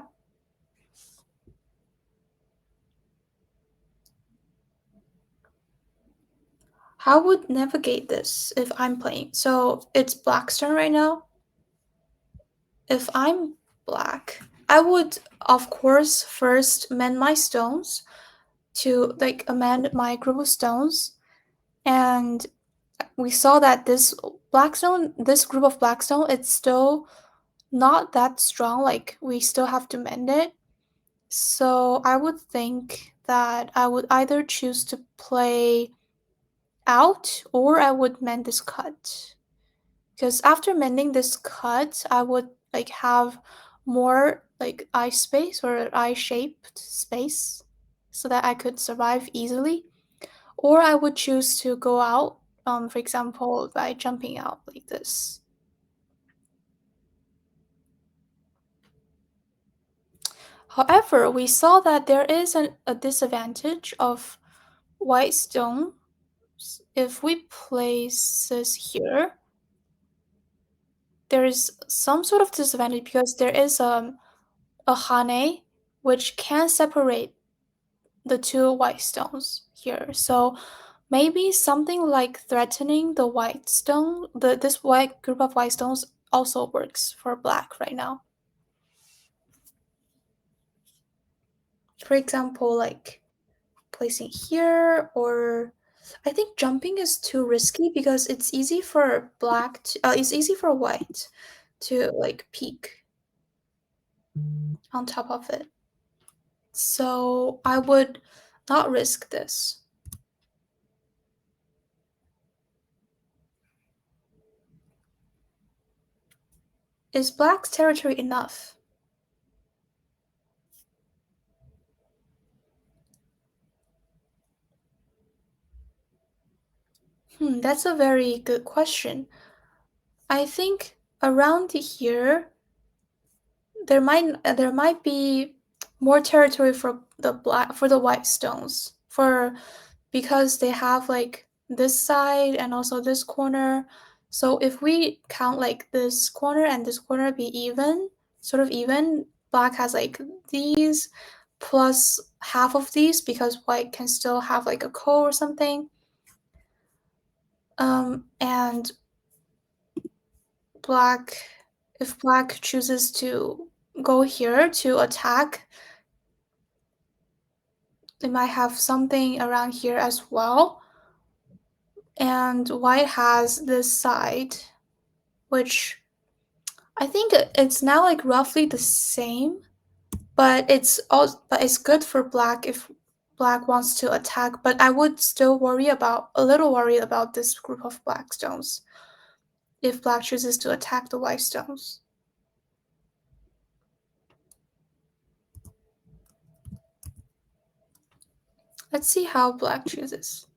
How would navigate this if I'm playing? So it's black's turn right now. If I'm black, I would of course first mend my stones to like amend my group of stones. And we saw that this group of black stone, it's still not that strong, like we still have to mend it. So I would think that I would either choose to play out, or I would mend this cut. Because after mending this cut, I would like have more like eye space or eye-shaped space so that I could survive easily. Or I would choose to go out, for example, by jumping out like this. However, we saw that there is a disadvantage of white stone. If we place this here, there is some sort of disadvantage, because there is a Hane which can separate the two white stones here. So maybe something like threatening the white stone, this white group of white stones also works for black right now. For example, like placing here, or I think jumping is too risky because it's easy for black to, it's easy for white to like peek on top of it. So I would not risk this. Is black's territory enough? That's a very good question. I think around here there might be more territory for the white stones because they have like this side and also this corner. So if we count like this corner and this corner be even, sort of even, black has like these plus half of these because white can still have like a coal or something. And if black chooses to go here to attack, they might have something around here as well. And white has this side, which I think it's now like roughly the same, but it's good for black if black wants to attack. But I would still a little worried about this group of black stones if black chooses to attack the white stones. Let's see how black chooses.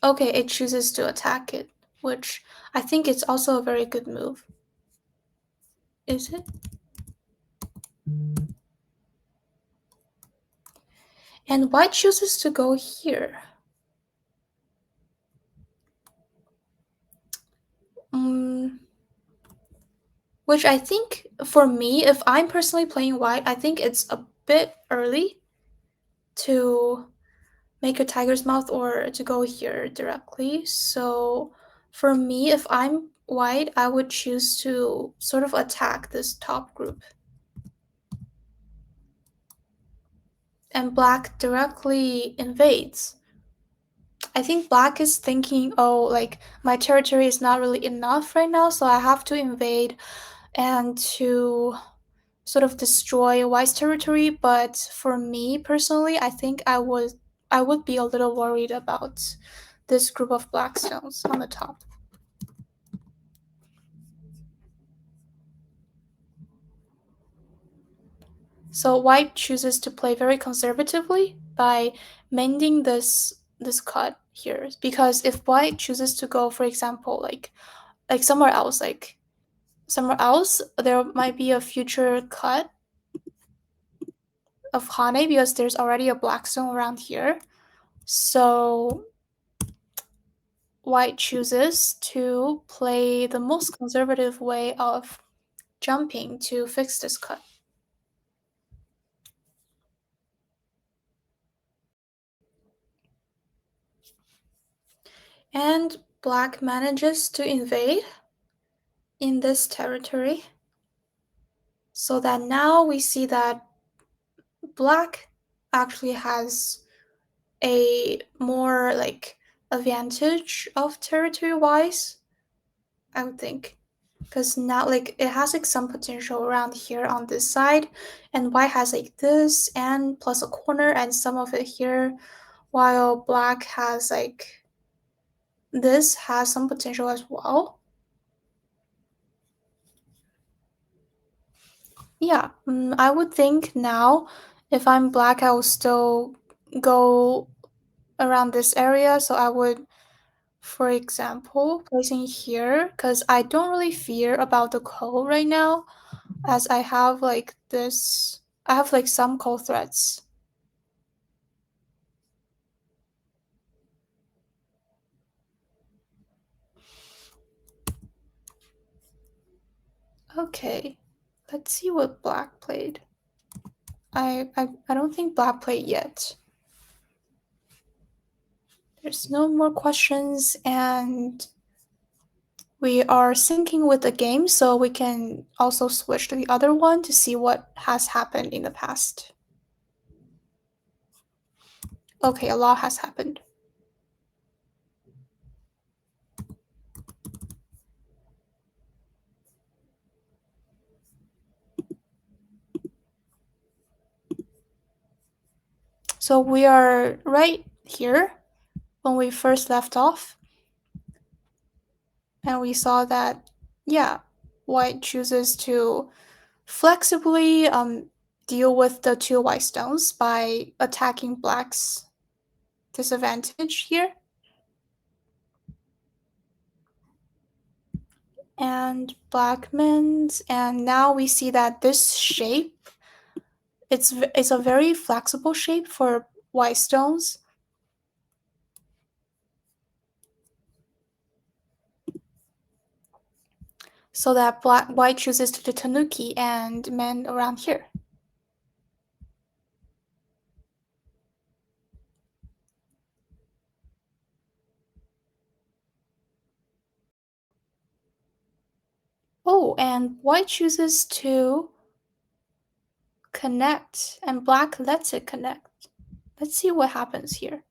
Okay, it chooses to attack it, which I think it's also a very good move. Is it? And white chooses to go here. Which I think, for me, if I'm personally playing white, I think it's a bit early to make a tiger's mouth or to go here directly. So for me, if I'm white, I would choose to sort of attack this top group. And black directly invades. I think black is thinking, oh, like my territory is not really enough right now, so I have to invade and to sort of destroy white's territory. But for me personally, I think I would be a little worried about this group of black stones on the top. So white chooses to play very conservatively by mending this cut here, because if white chooses to go, for example, like somewhere else, there might be a future cut of Hane because there's already a black stone around here. So white chooses to play the most conservative way of jumping to fix this cut. And black manages to invade in this territory, so that now we see that black actually has a more like advantage of territory wise, I would think, because now like it has like some potential around here on this side, and white has like this and plus a corner and some of it here, while black has like this has some potential as well. Yeah, I would think now if I'm black, I will still go around this area. So I would, for example, placing here, because I don't really fear about the coal right now, as I have like this, I have like some coal threats. Okay, let's see what black played. I don't think black played yet. There's no more questions, and we are syncing with the game, so we can also switch to the other one to see what has happened in the past. Okay, a lot has happened. So we are right here when we first left off. And we saw that, yeah, white chooses to flexibly deal with the 2 white stones by attacking black's disadvantage here. And black mends, and now we see that this shape, it's a very flexible shape for white stones. So that white chooses to do tanuki and mend around here. Oh, and white chooses to connect, and black lets it connect. Let's see what happens here.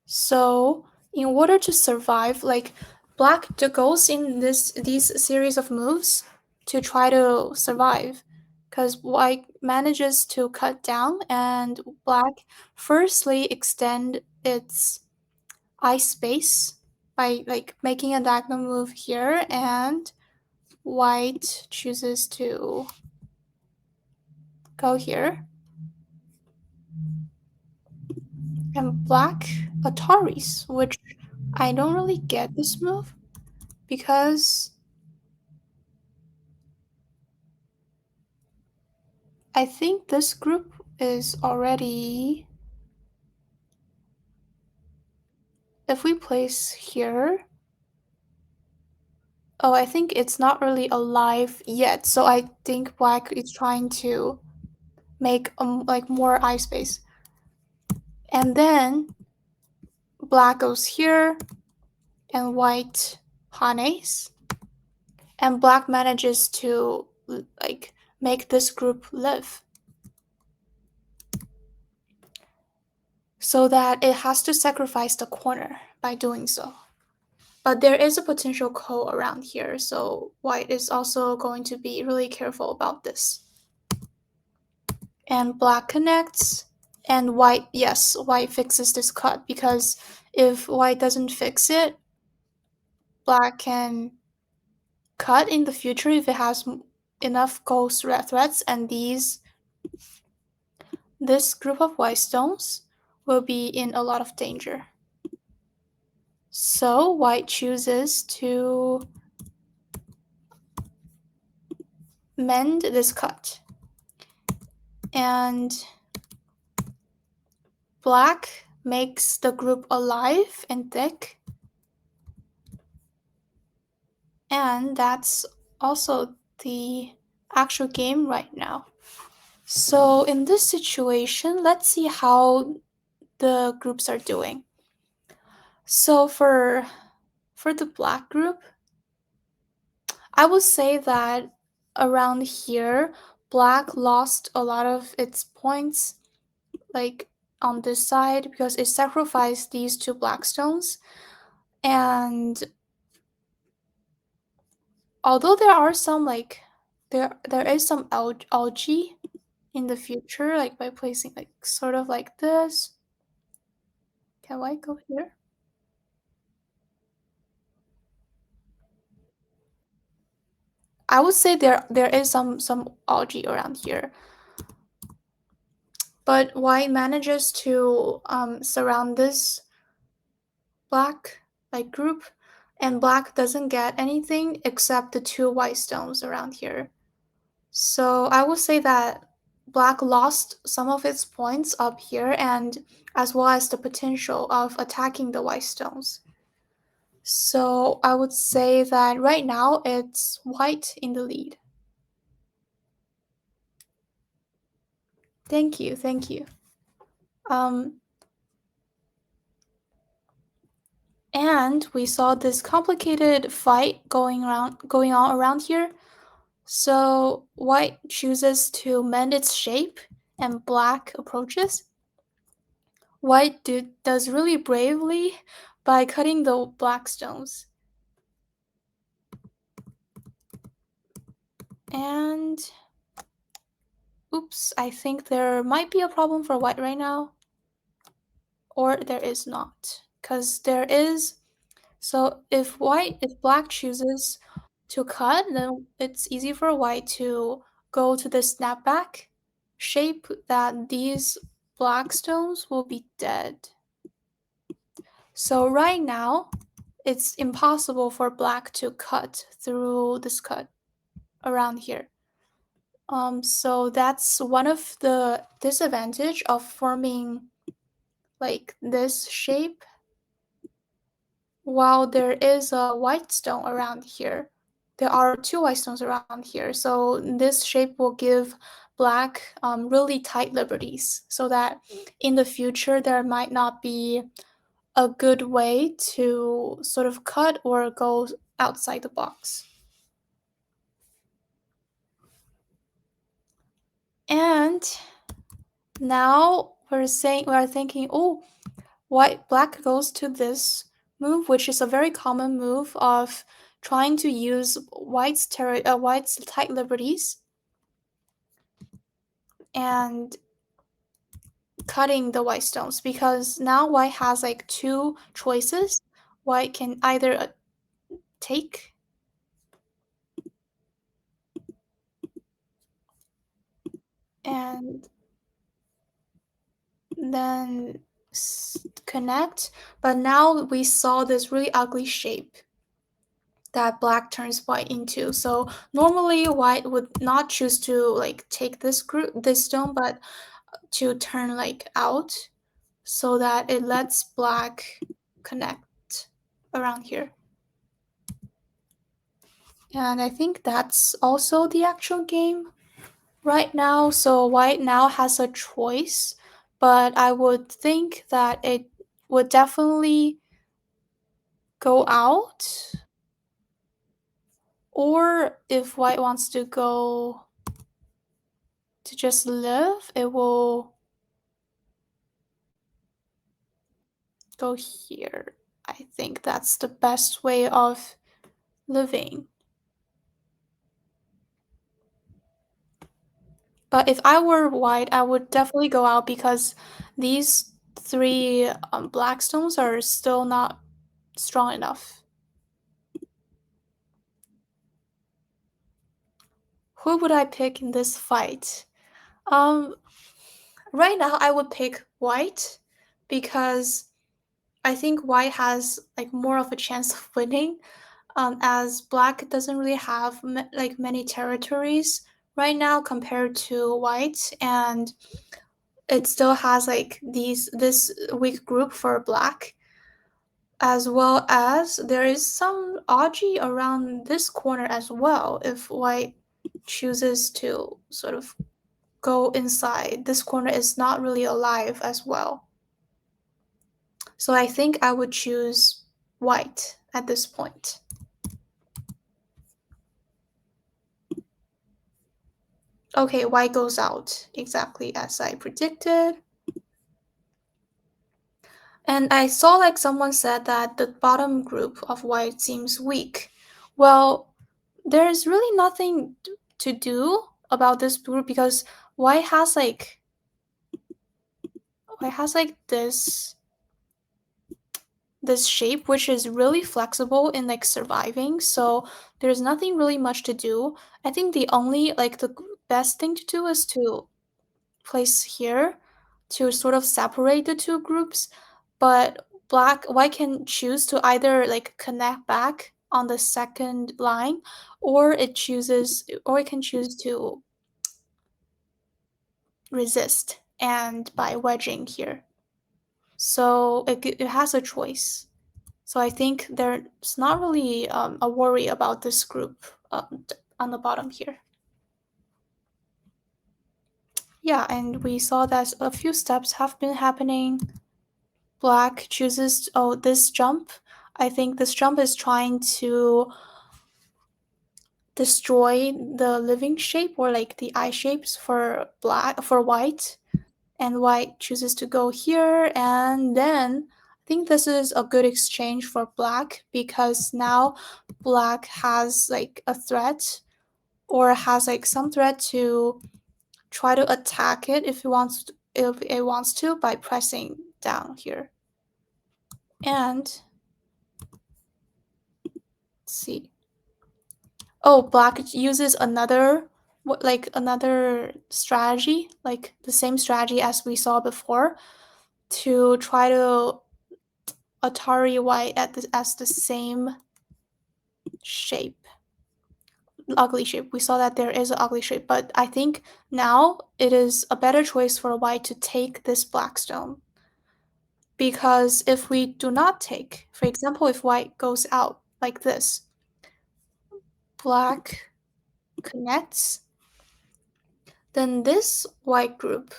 So, in order to survive, like black goes in these series of moves to try to survive, because white manages to cut down, and black firstly extend its eye space by like making a diagonal move here, and white chooses to go here, and black Ataris, which I don't really get this move because I think this group is already, if we place here, oh, I think it's not really alive yet, so I think black is trying to make like more eye space. And then black goes here and white Hanes, and black manages to like make this group live so that it has to sacrifice the corner by doing so. But there is a potential ko around here, so white is also going to be really careful about this. And black connects, and white, yes, white fixes this cut, because if white doesn't fix it, black can cut in the future if it has enough ghost threats, and this group of white stones will be in a lot of danger. So white chooses to mend this cut, and black makes the group alive and thick, and that's also the actual game right now. So in this situation, let's see how the groups are doing. So for the black group, I would say that around here, black lost a lot of its points, like on this side, because it sacrificed these 2 black stones. And although there are some like there is some algae in the future, like by placing like sort of like this. Can I go here? I would say there is some algae around here, but white manages to surround this black like group, and black doesn't get anything except the 2 white stones around here. So I would say that black lost some of its points up here, and as well as the potential of attacking the white stones. So I would say that right now it's white in the lead. Thank you, thank you. And we saw this complicated fight going on around here. So white chooses to mend its shape, and black approaches. White does really bravely by cutting the black stones. And oops, I think there might be a problem for white right now. Or there is not. Because there is. So if black chooses to cut, then it's easy for white to go to the snapback shape that these black stones will be dead. So right now, it's impossible for black to cut through this cut around here. So that's one of the disadvantage of forming like this shape while there is a white stone around here. There are 2 white stones around here, so this shape will give black really tight liberties so that in the future there might not be a good way to sort of cut or go outside the box. And now we're thinking, oh, black goes to this move, which is a very common move of trying to use white's tight liberties and cutting the white stones, because now white has like 2 choices. White can either take and then connect, but now we saw this really ugly shape that black turns white into. So normally white would not choose to like take this stone, but to turn like out so that it lets black connect around here. And I think that's also the actual game right now. So white now has a choice, but I would think that it would definitely go out. Or if white wants to go to just live, it will go here. I think that's the best way of living. But if I were white, I would definitely go out because these 3 black stones are still not strong enough. Who would I pick in this fight? Right now I would pick white because I think white has like more of a chance of winning, as black doesn't really have like many territories right now compared to white, and it still has like this weak group for black, as well as there is some Aji around this corner as well. If white chooses to sort of go inside, this corner is not really alive as well. So I think I would choose white at this point. Okay, white goes out, exactly as I predicted. And I saw like someone said that the bottom group of white seems weak. Well, there's really nothing to do about this group because white has like this shape which is really flexible in like surviving, so there's nothing really much to do. I think the only like the best thing to do is to place here to sort of separate the 2 groups, but white can choose to either like connect back on the second line, or it can choose to resist and by wedging here. So it has a choice. So I think there's not really a worry about this group on the bottom here. yeah, and we saw that a few steps have been happening. Black chooses, oh, this jump. I think this jump is trying to destroy the living shape or like the eye shapes for white, and white chooses to go here, and then I think this is a good exchange for black because now black has like a threat or has like some threat to try to attack it if it wants to by pressing down here. And let's see. Oh, black uses another strategy, like the same strategy as we saw before, to try to Atari white as the same shape. Ugly shape. We saw that there is an ugly shape, but I think now it is a better choice for white to take this black stone. Because if we do not take, for example, if white goes out like this, black connects, then this white group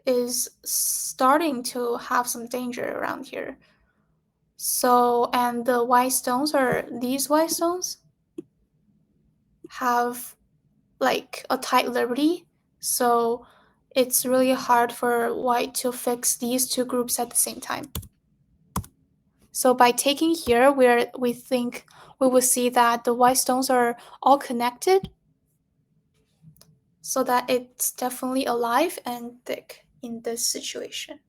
is starting to have some danger around here. So, and the white stones these white stones have like a tight liberty, so it's really hard for white to fix these two groups at the same time. So by taking here, we think we will see that the white stones are all connected, so that it's definitely alive and thick in this situation.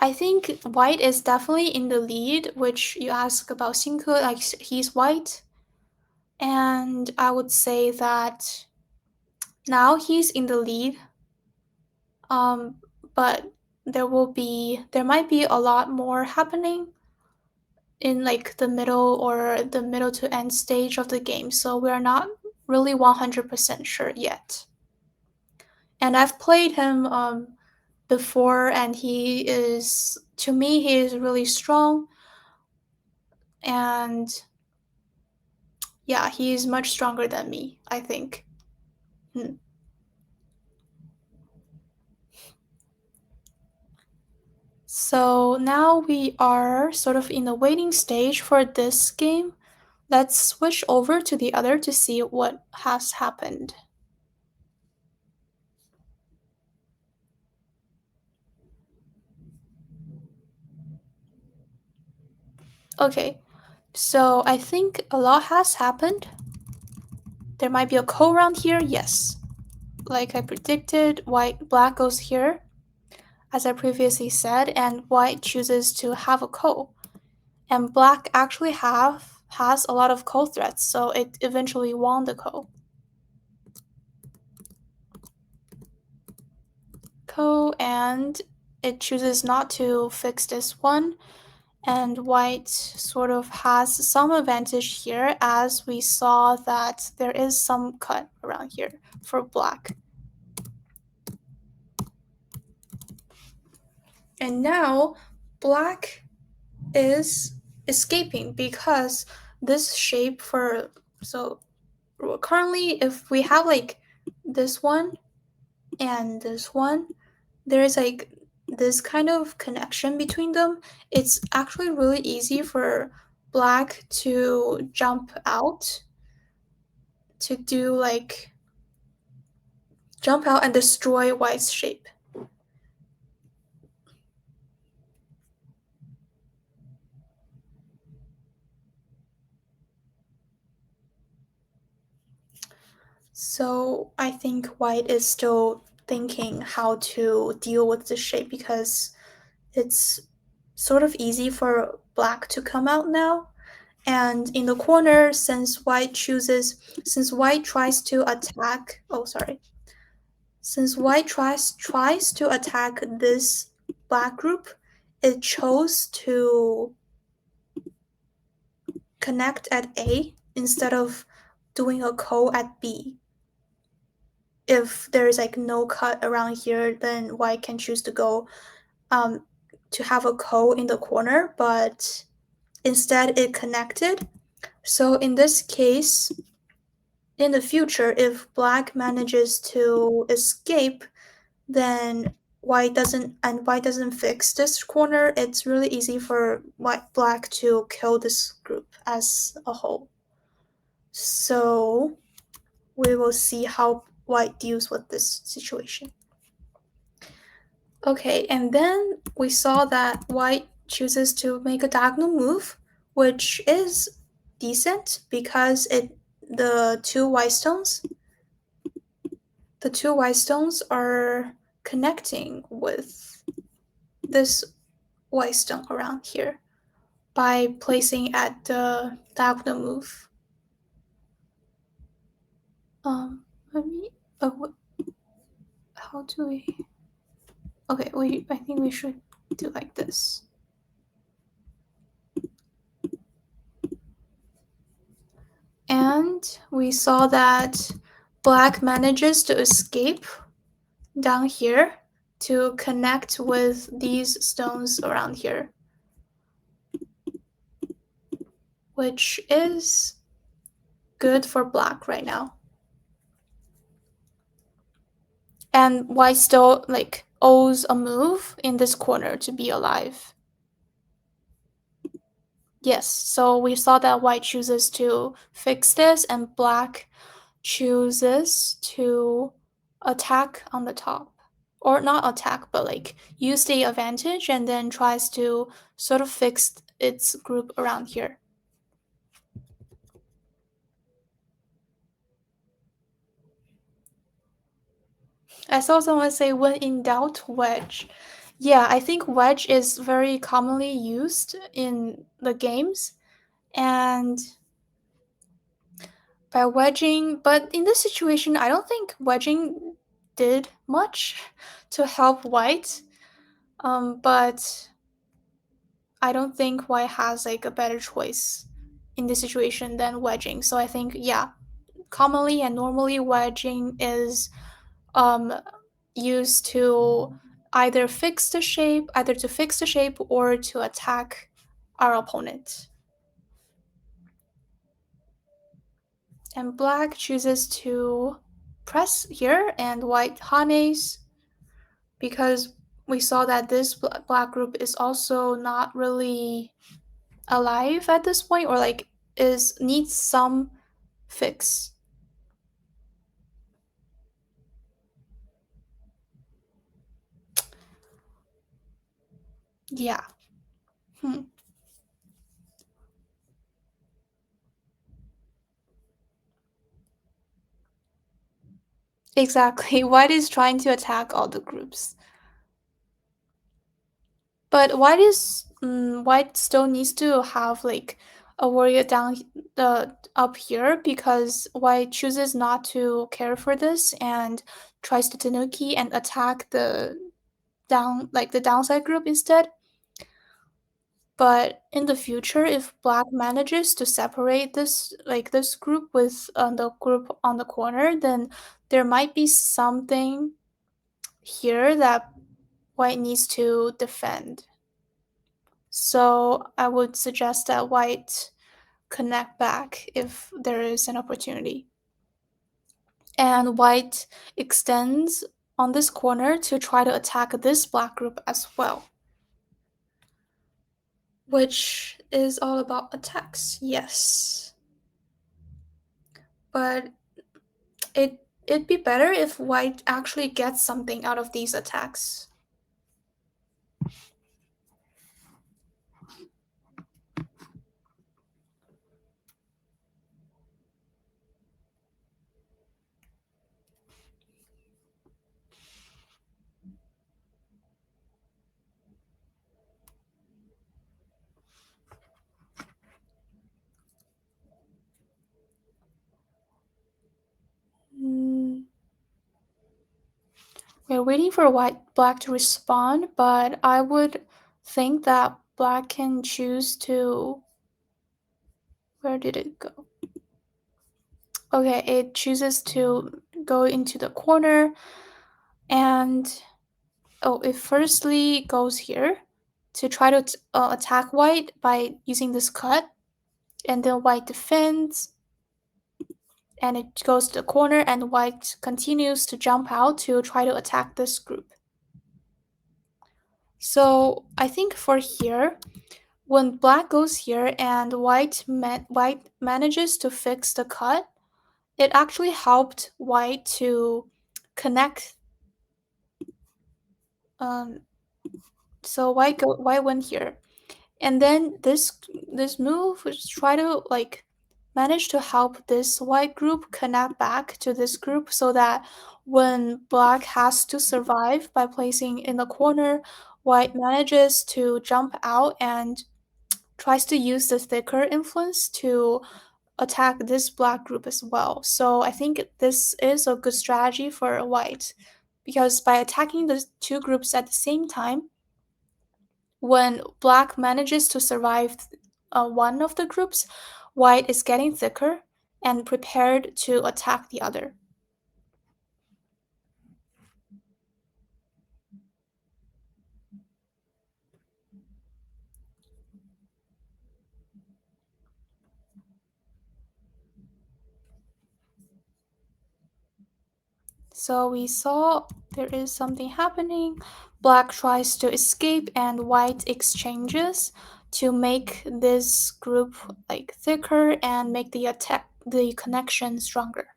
I think white is definitely in the lead, which you ask about Xingke, like he's white. And I would say that now he's in the lead. But there might be a lot more happening in like the middle to end stage of the game. So we're not really 100% sure yet. And I've played him before, and to me, he is really strong. And yeah, he is much stronger than me, I think. So now we are sort of in the waiting stage for this game. Let's switch over to the other to see what has happened. Okay, so I think a lot has happened. There might be a ko round here, yes. Like I predicted, black goes here, as I previously said, and white chooses to have a ko. And black actually has a lot of ko threats, so it eventually won the ko. And it chooses not to fix this one, and white sort of has some advantage here, as we saw that there is some cut around here for black. And now black is escaping because this shape so currently if we have like this one and this one, there is like this kind of connection between them. It's actually really easy for black to jump out and destroy white's shape. So I think white is still thinking how to deal with the shape because it's sort of easy for black to come out now. And in the corner, since white tries to attack this black group, it chose to connect at A instead of doing a ko at B. If there's like no cut around here, then white can choose to go to have a ko in the corner, but instead it connected So in this case, in the future, if black manages to escape, then white doesn't fix this corner, it's really easy for black to kill this group as a whole. So we will see how white deals with this situation. Okay, and then we saw that white chooses to make a diagonal move, which is decent because the two white stones are connecting with this white stone around here by placing at the diagonal move. Let me. How do we? Okay, I think we should do like this. And we saw that black manages to escape down here to connect with these stones around here, which is good for black right now. And white still owes a move in this corner to be alive. Yes, so we saw that white chooses to fix this and black chooses to attack on the top. Or not attack, but use the advantage and then tries to sort of fix its group around here. I saw someone say, when in doubt, wedge. Yeah, I think wedge is very commonly used in the games. And by wedging, but in this situation, I don't think wedging did much to help white. But I don't think white has a better choice in this situation than wedging. So I think, yeah, commonly and normally wedging is used to either to fix the shape or to attack our opponent. And black chooses to press here and white honeys because we saw that this black group is also not really alive at this point, or needs some fix. Yeah. Exactly. White is trying to attack all the groups. But white still needs to have a warrior down up here because white chooses not to care for this and tries to tanuki and attack the downside group instead. But in the future, if black manages to separate this group with the group on the corner, then there might be something here that white needs to defend. So I would suggest that white connect back if there is an opportunity. And white extends on this corner to try to attack this black group as well, which is all about attacks, yes. But it'd be better if white actually gets something out of these attacks. We're waiting for black to respond, but I would think that black can choose to. Where did it go? Okay, it chooses to go into the corner, and it firstly goes here to try to attack white by using this cut. and then white defends, and it goes to the corner, and white continues to jump out to try to attack this group. So I think for here, when black goes here and white manages to fix the cut, it actually helped white to connect. So white went here, and then this move was try to like manage to help this white group connect back to this group, so that when black has to survive by placing in the corner, white manages to jump out and tries to use the thicker influence to attack this black group as well. So I think this is a good strategy for white, because by attacking the two groups at the same time, when black manages to survive one of the groups, white is getting thicker and prepared to attack the other. So we saw there is something happening. Black tries to escape and white exchanges to make this group like thicker and make the connection stronger.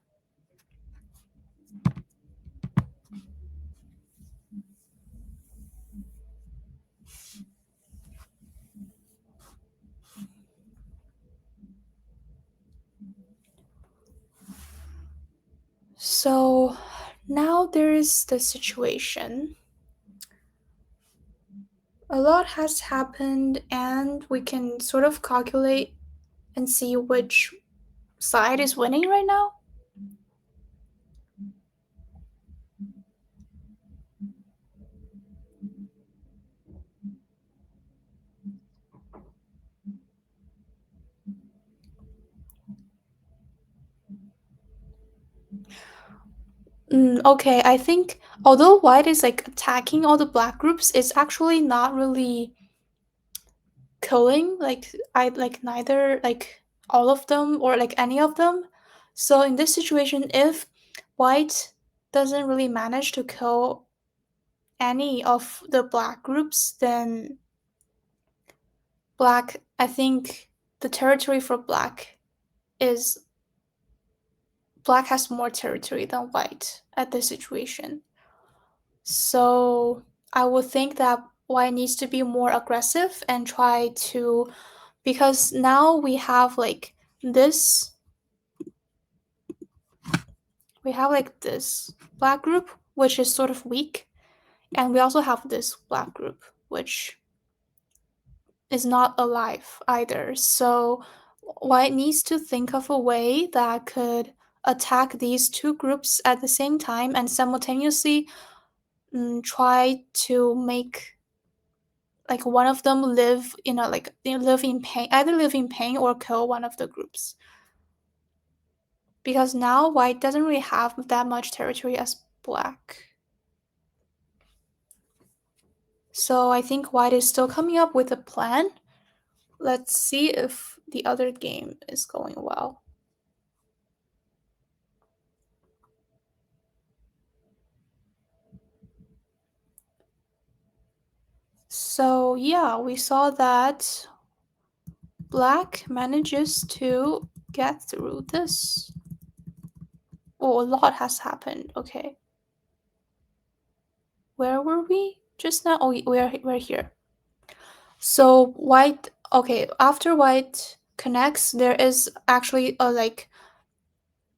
So now there is the situation. A lot has happened, and we can sort of calculate and see which side is winning right now. Okay, I think although white is like attacking all the black groups, it's actually not really killing neither like all of them or like any of them. So in this situation, if white doesn't really manage to kill any of the black groups, then black, I think the territory for black has more territory than white at this situation. So I would think that white needs to be more aggressive and try to, because now we have like this black group, which is sort of weak, and we also have this black group, which is not alive either. So white needs to think of a way that could attack these two groups at the same time and simultaneously try to make like one of them live live in pain, either live in pain or kill one of the groups. Because now white doesn't really have that much territory as black. So I think white is still coming up with a plan. Let's see if the other game is going well. So yeah, we saw that black manages to get through this. Oh, a lot has happened. Okay. Where were we just now? Oh, we're here. So white, okay, after white connects, there is actually a like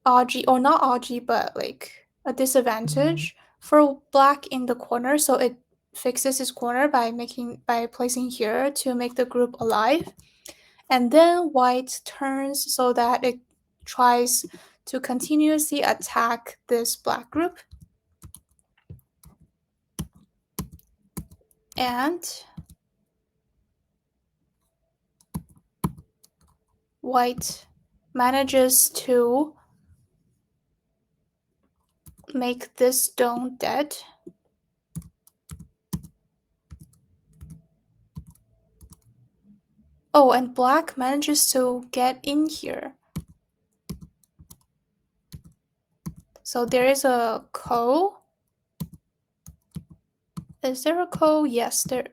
AUG, or not AUG, but like a disadvantage for black in the corner. So it fixes his corner by placing here to make the group alive. And then white turns so that it tries to continuously attack this black group. And white manages to make this stone dead. Oh, and black manages to get in here. So there is a ko. Is there a ko? Yes, there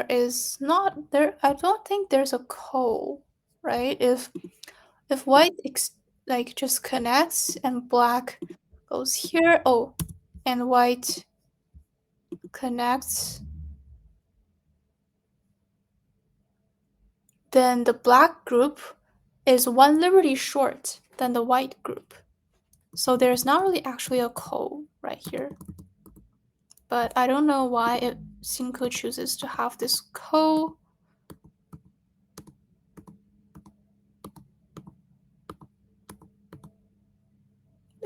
is not. There, I don't think there's a ko, right? If white like just connects and black goes here, oh, and white connects, then the black group is one liberty short than the white group. So there's not really actually a ko right here. But I don't know why Cinco chooses to have this ko.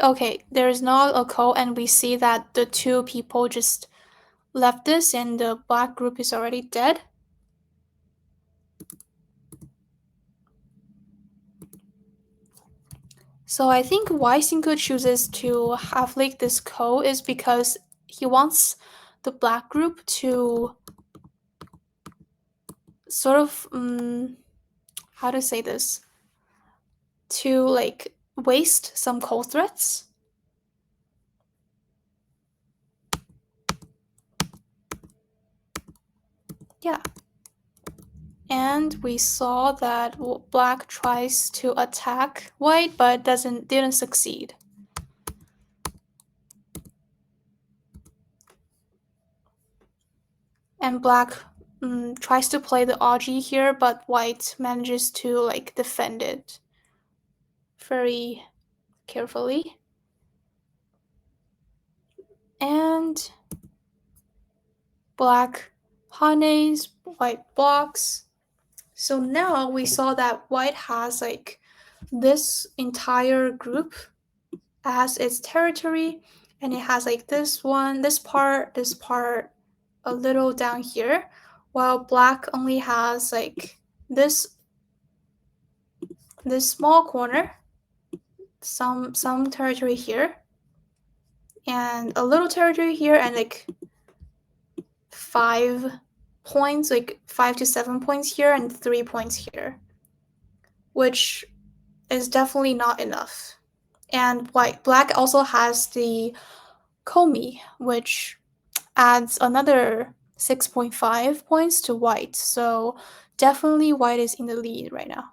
Okay, there's not a ko, and we see that the two people just left this and the black group is already dead. So I think why Cinco chooses to have like this ko is because he wants the black group to sort of how to say this, to like waste some ko threats. Yeah. And we saw that black tries to attack white but didn't succeed. And black tries to play the Augie here, but white manages to like defend it very carefully. And black honeys, white blocks. So now we saw that white has like this entire group as its territory, and it has like this one, this part, a little down here, while black only has like this small corner, some territory here, and a little territory here, and like 5 points, like 5 to 7 points here, and 3 points here, which is definitely not enough. And black also has the Komi, which adds another 6.5 points to white. So definitely white is in the lead right now.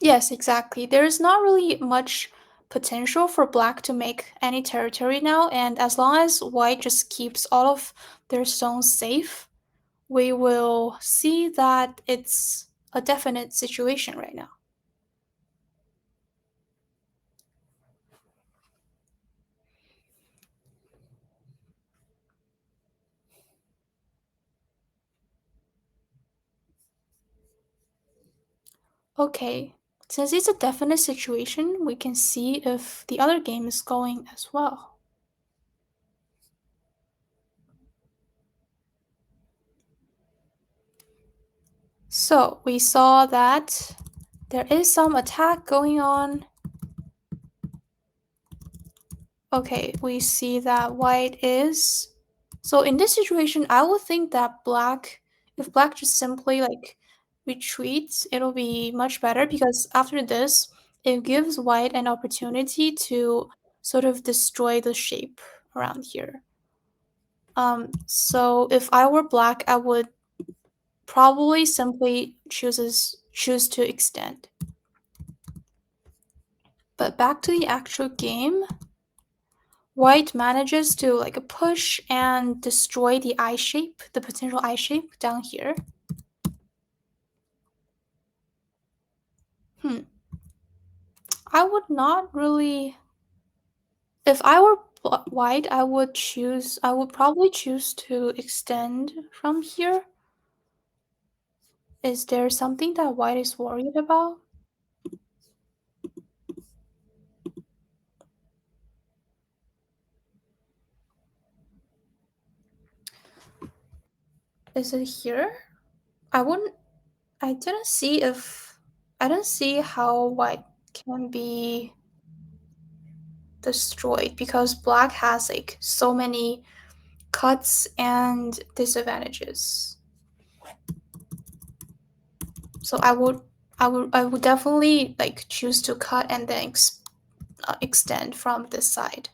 Yes, exactly. There is not really much potential for black to make any territory now, and as long as white just keeps all of their stones safe, we will see that it's a definite situation right now. Okay, since it's a definite situation, we can see if the other game is going as well. So we saw that there is some attack going on. Okay, we see that white is... So in this situation, I would think that if black just simply like retreats, it'll be much better, because after this, it gives white an opportunity to sort of destroy the shape around here. So if I were black, I would probably simply choose to extend. But back to the actual game, white manages to like push and destroy the eye shape, the potential eye shape down here. I would not really... If I were white, I would probably choose to extend from here. Is there something that white is worried about? Is it here? I didn't see how white can be... destroyed because black has like so many cuts and disadvantages. So I would definitely like choose to cut and then extend from this side.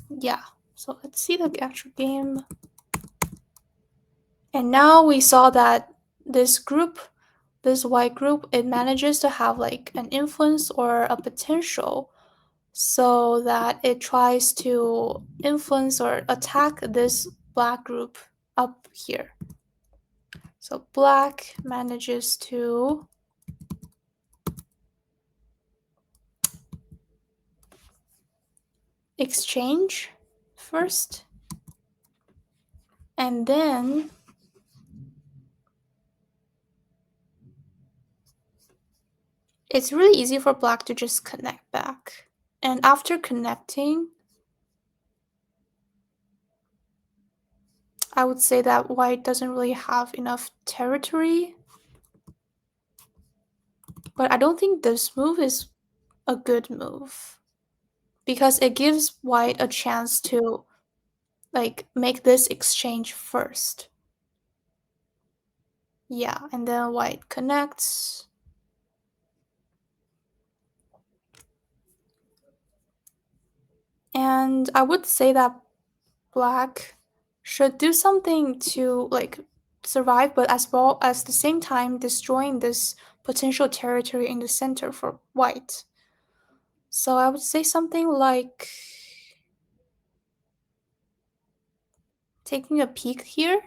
Yeah. So let's see the actual game. And now we saw that this group, this white group, it manages to have like an influence or a potential so that it tries to influence or attack this black group up here. So black manages to exchange first, and then it's really easy for black to just connect back. And after connecting, I would say that white doesn't really have enough territory. But I don't think this move is a good move because it gives white a chance to like make this exchange first. Yeah, and then white connects. And I would say that black should do something to like survive, but as well as the same time destroying this potential territory in the center for white. So I would say something like taking a peek here.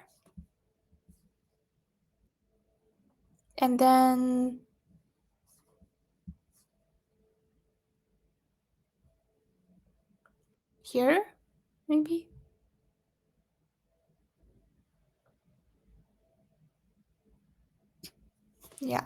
And then here, maybe? Yeah.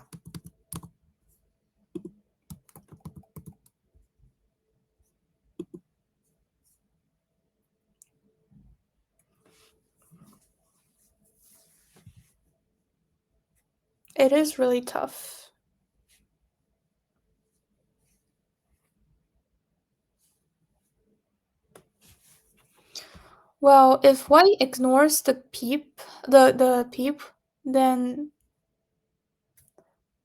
It is really tough. Well, if white ignores the peep, then,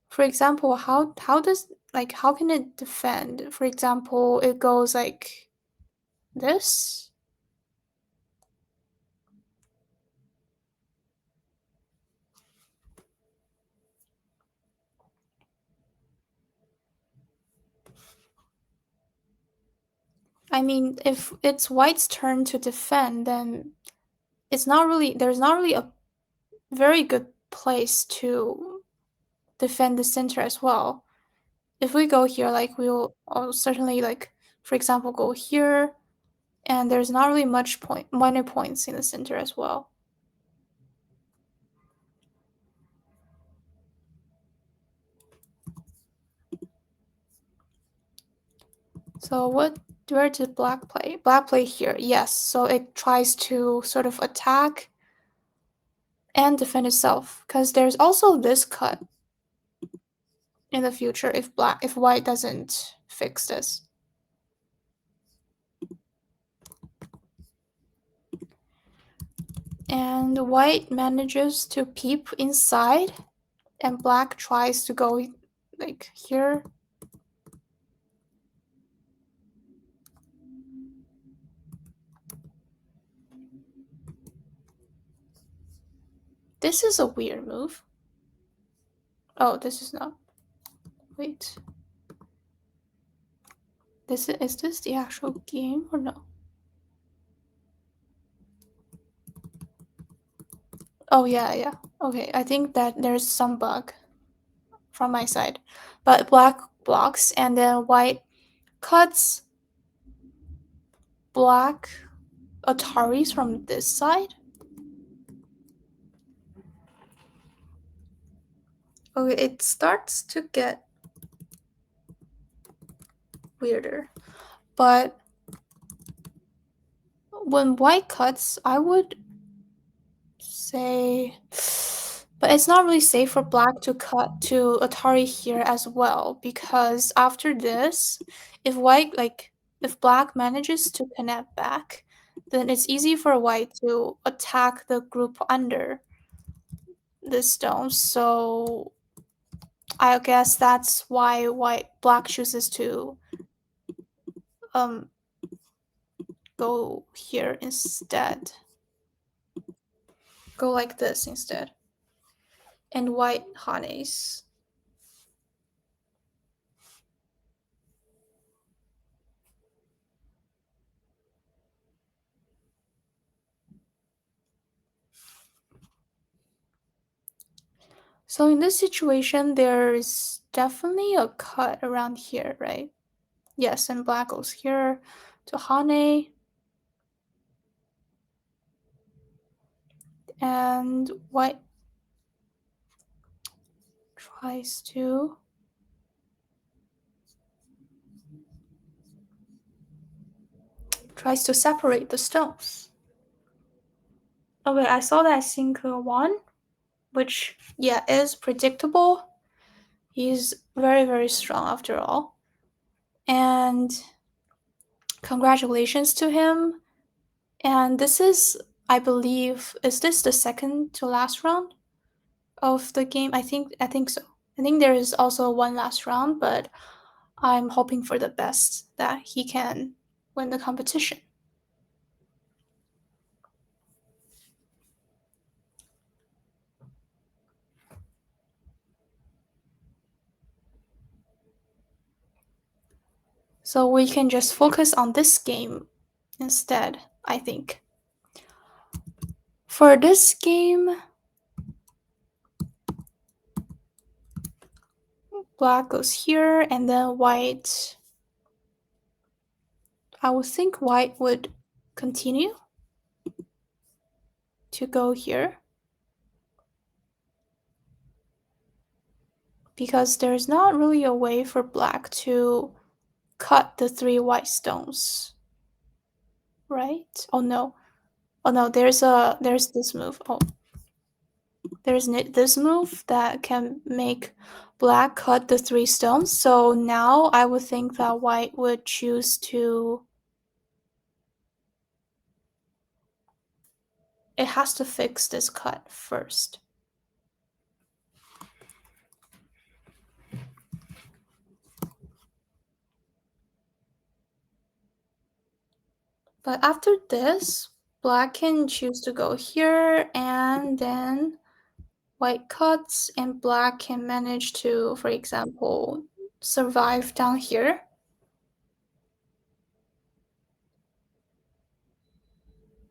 for example, how can it defend? For example, it goes like this. I mean, if it's white's turn to defend, then there's not really a very good place to defend the center as well. If we go here, like we'll certainly like, for example, go here, and there's not really much minor points in the center as well. So where did black play? Black play here, yes. So it tries to sort of attack and defend itself, because there's also this cut in the future if white doesn't fix this. And white manages to peep inside, and black tries to go like here. This is a weird move. Oh, this is not. Wait. Is this the actual game or no? Oh yeah. Okay, I think that there's some bug from my side. But black blocks and then white cuts black Ataris from this side. Okay, it starts to get weirder. But when white cuts, I would say, but it's not really safe for black to cut to Atari here as well, because after this, if black manages to connect back, then it's easy for white to attack the group under the stones. So I guess that's why black chooses to go here instead. Go like this instead. And white honeys. So in this situation, there's definitely a cut around here, right? Yes, and black goes here to Hane. And white tries to separate the stones. Okay, I saw that Sinker won, which, yeah, is predictable. He's very, very strong after all. And congratulations to him. And this is, I believe, is this the second to last round of the game? I think so. I think there is also one last round, but I'm hoping for the best that he can win the competition. So we can just focus on this game instead, I think. For this game, black goes here, and then white. I would think white would continue to go here, because there's not really a way for black to cut the 3 white stones, right? Oh no, there's this move. Oh, there's this move that can make black cut the 3 stones. So now I would think that white would choose to, it has to fix this cut first. But after this, black can choose to go here, and then white cuts, and black can manage to, for example, survive down here.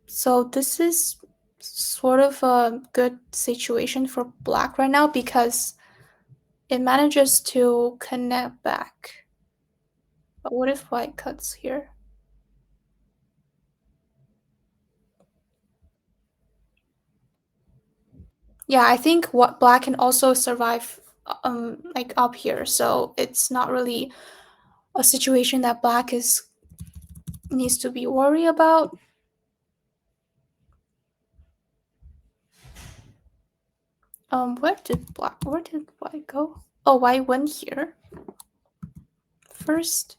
So this is sort of a good situation for black right now because it manages to connect back. But what if white cuts here? Yeah, I think what black can also survive like up here. So it's not really a situation that black needs to be worried about. Where did white go? Oh, white went here first,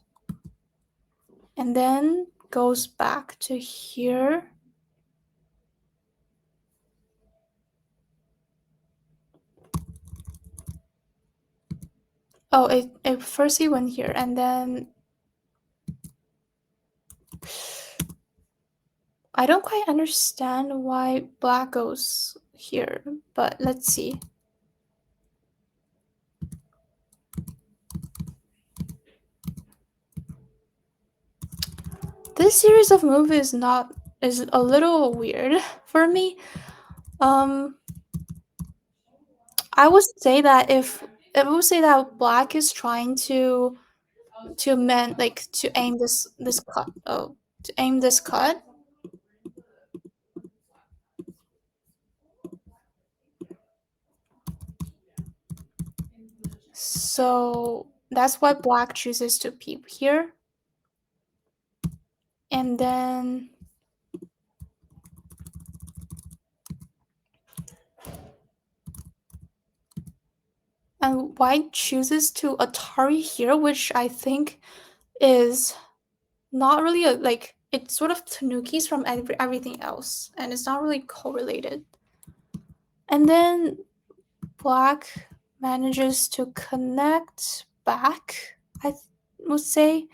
and then goes back to here. Oh, it first he went here, and then I don't quite understand why black goes here, but let's see. This series of moves is a little weird for me. I would say that black is trying to aim this cut. Oh, to aim this cut. So that's why black chooses to peep here. And then white chooses to Atari here, which I think is not really like it sort of tanukis from everything else, and it's not really correlated. And then black manages to connect back, I would say,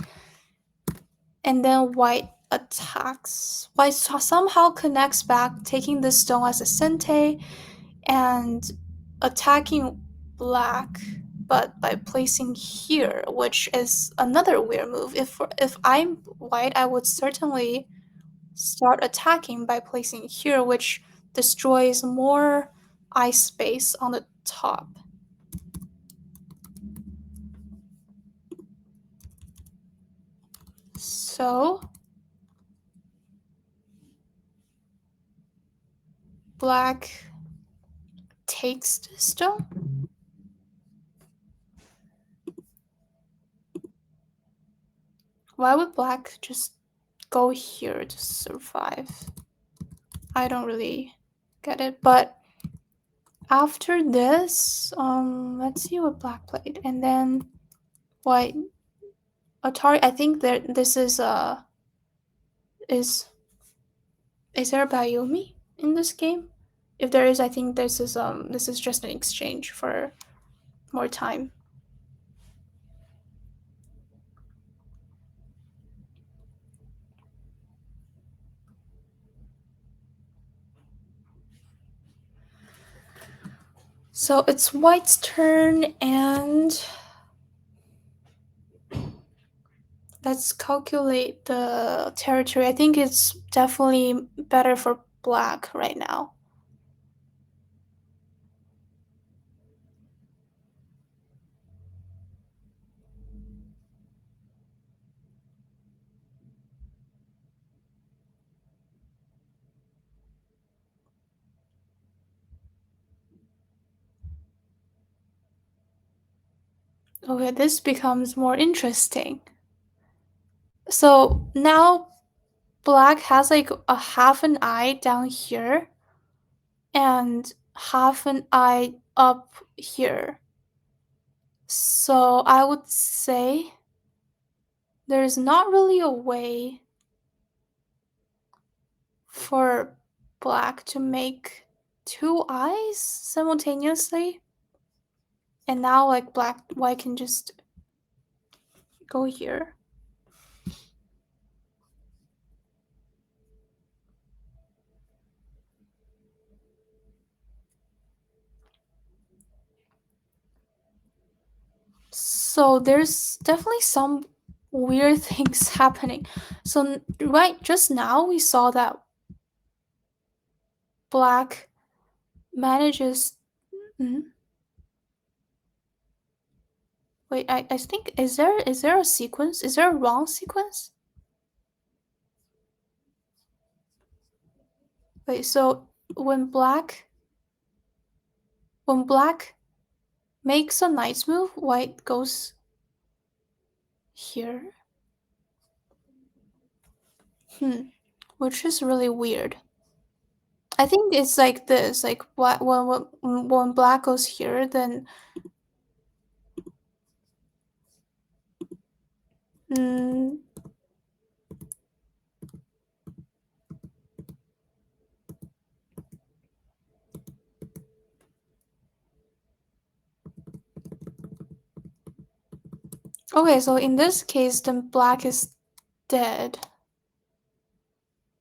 and then white attacks. White somehow connects back, taking the stone as a sente and attacking black, but by placing here, which is another weird move. If I'm white, I would certainly start attacking by placing here, which destroys more ice space on the top. So black takes the stone. Why would black just go here to survive? I don't really get it. But after this, let's see what black played. And then white Atari, I think this is there a Bayomi in this game? If there is, I think this is just an exchange for more time. So it's white's turn, and let's calculate the territory. I think it's definitely better for black right now. Okay, this becomes more interesting. So now black has like a half an eye down here and half an eye up here. So I would say there's not really a way for black to make two eyes simultaneously. And now like white can just go here. So there's definitely some weird things happening. So right just now we saw that black manages Wait, I think is there a sequence? Is there a wrong sequence? Wait, so when black makes a knight's move, white goes here. Which is really weird. I think it's like this, like when black goes here, then okay, so in this case, then black is dead,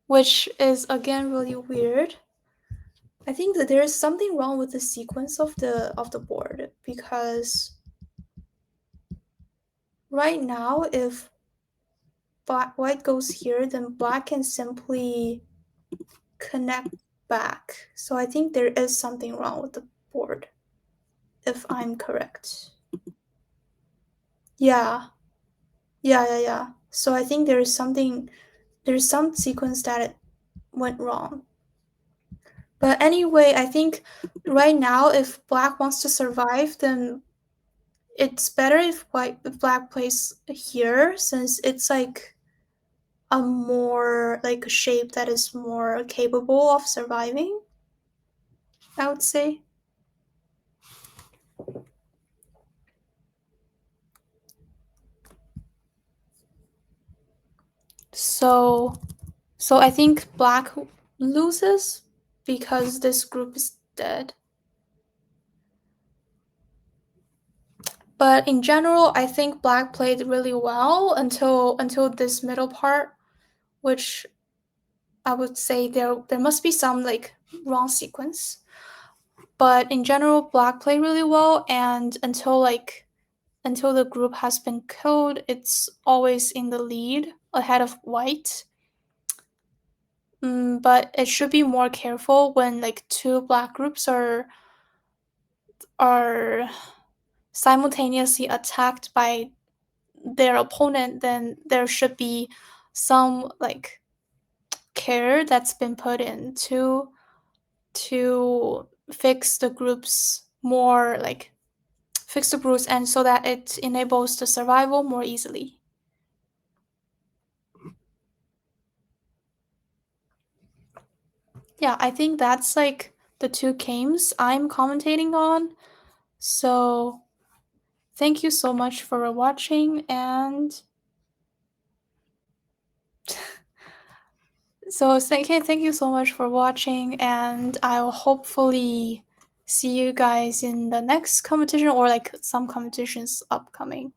which is again really weird. I think that there is something wrong with the sequence of the board, because right now if white goes here, then black can simply connect back. So I think there is something wrong with the board, if I'm correct. Yeah. So I think there's some sequence that it went wrong. But anyway, I think right now if black wants to survive, then it's better if black plays here, since it's like a more like a shape that is more capable of surviving, I would say. So I think black loses because this group is dead. But in general, I think black played really well until this middle part, which I would say there must be some like wrong sequence. But in general, black played really well, and until the group has been killed, it's always in the lead ahead of white. But it should be more careful when like two black groups are simultaneously attacked by their opponent. Then there should be some like care that's been put in to fix the groups more, like fix the groups, and so that it enables the survival more easily. Yeah, I think that's like the two games I'm commentating on. So thank you so much for watching, and so thank you so much for watching, and I'll hopefully see you guys in the next competition or like some competitions upcoming.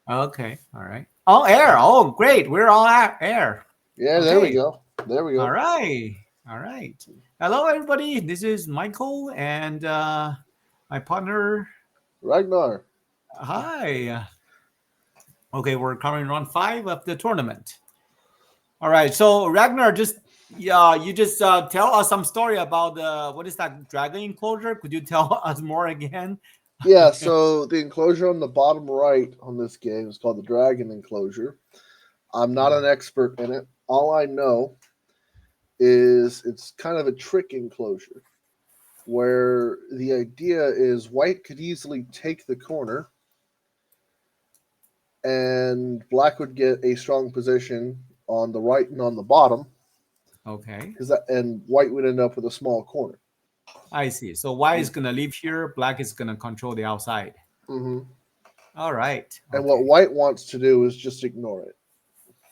Okay. All right. Oh, air. Oh, great. We're all air. Yeah, there we Okay. go. There we go. All right. All right. Hello, everybody. This is Michael and my partner. Ragnar. Hi. Okay, we're covering round 5 of the tournament. All right. So Ragnar, just you just tell us some story about what is that dragon enclosure? Could you tell us more again? Yeah, so the enclosure on the bottom right on this game is called the Dragon Enclosure. I'm not an expert in it. All I know is it's kind of a trick enclosure where the idea is white could easily take the corner and black would get a strong position on the right and on the bottom, Okay. and white would end up with a small corner. I see. So white is gonna leave here. Black is gonna control the outside. hmm All right. And what white wants to do is just ignore it.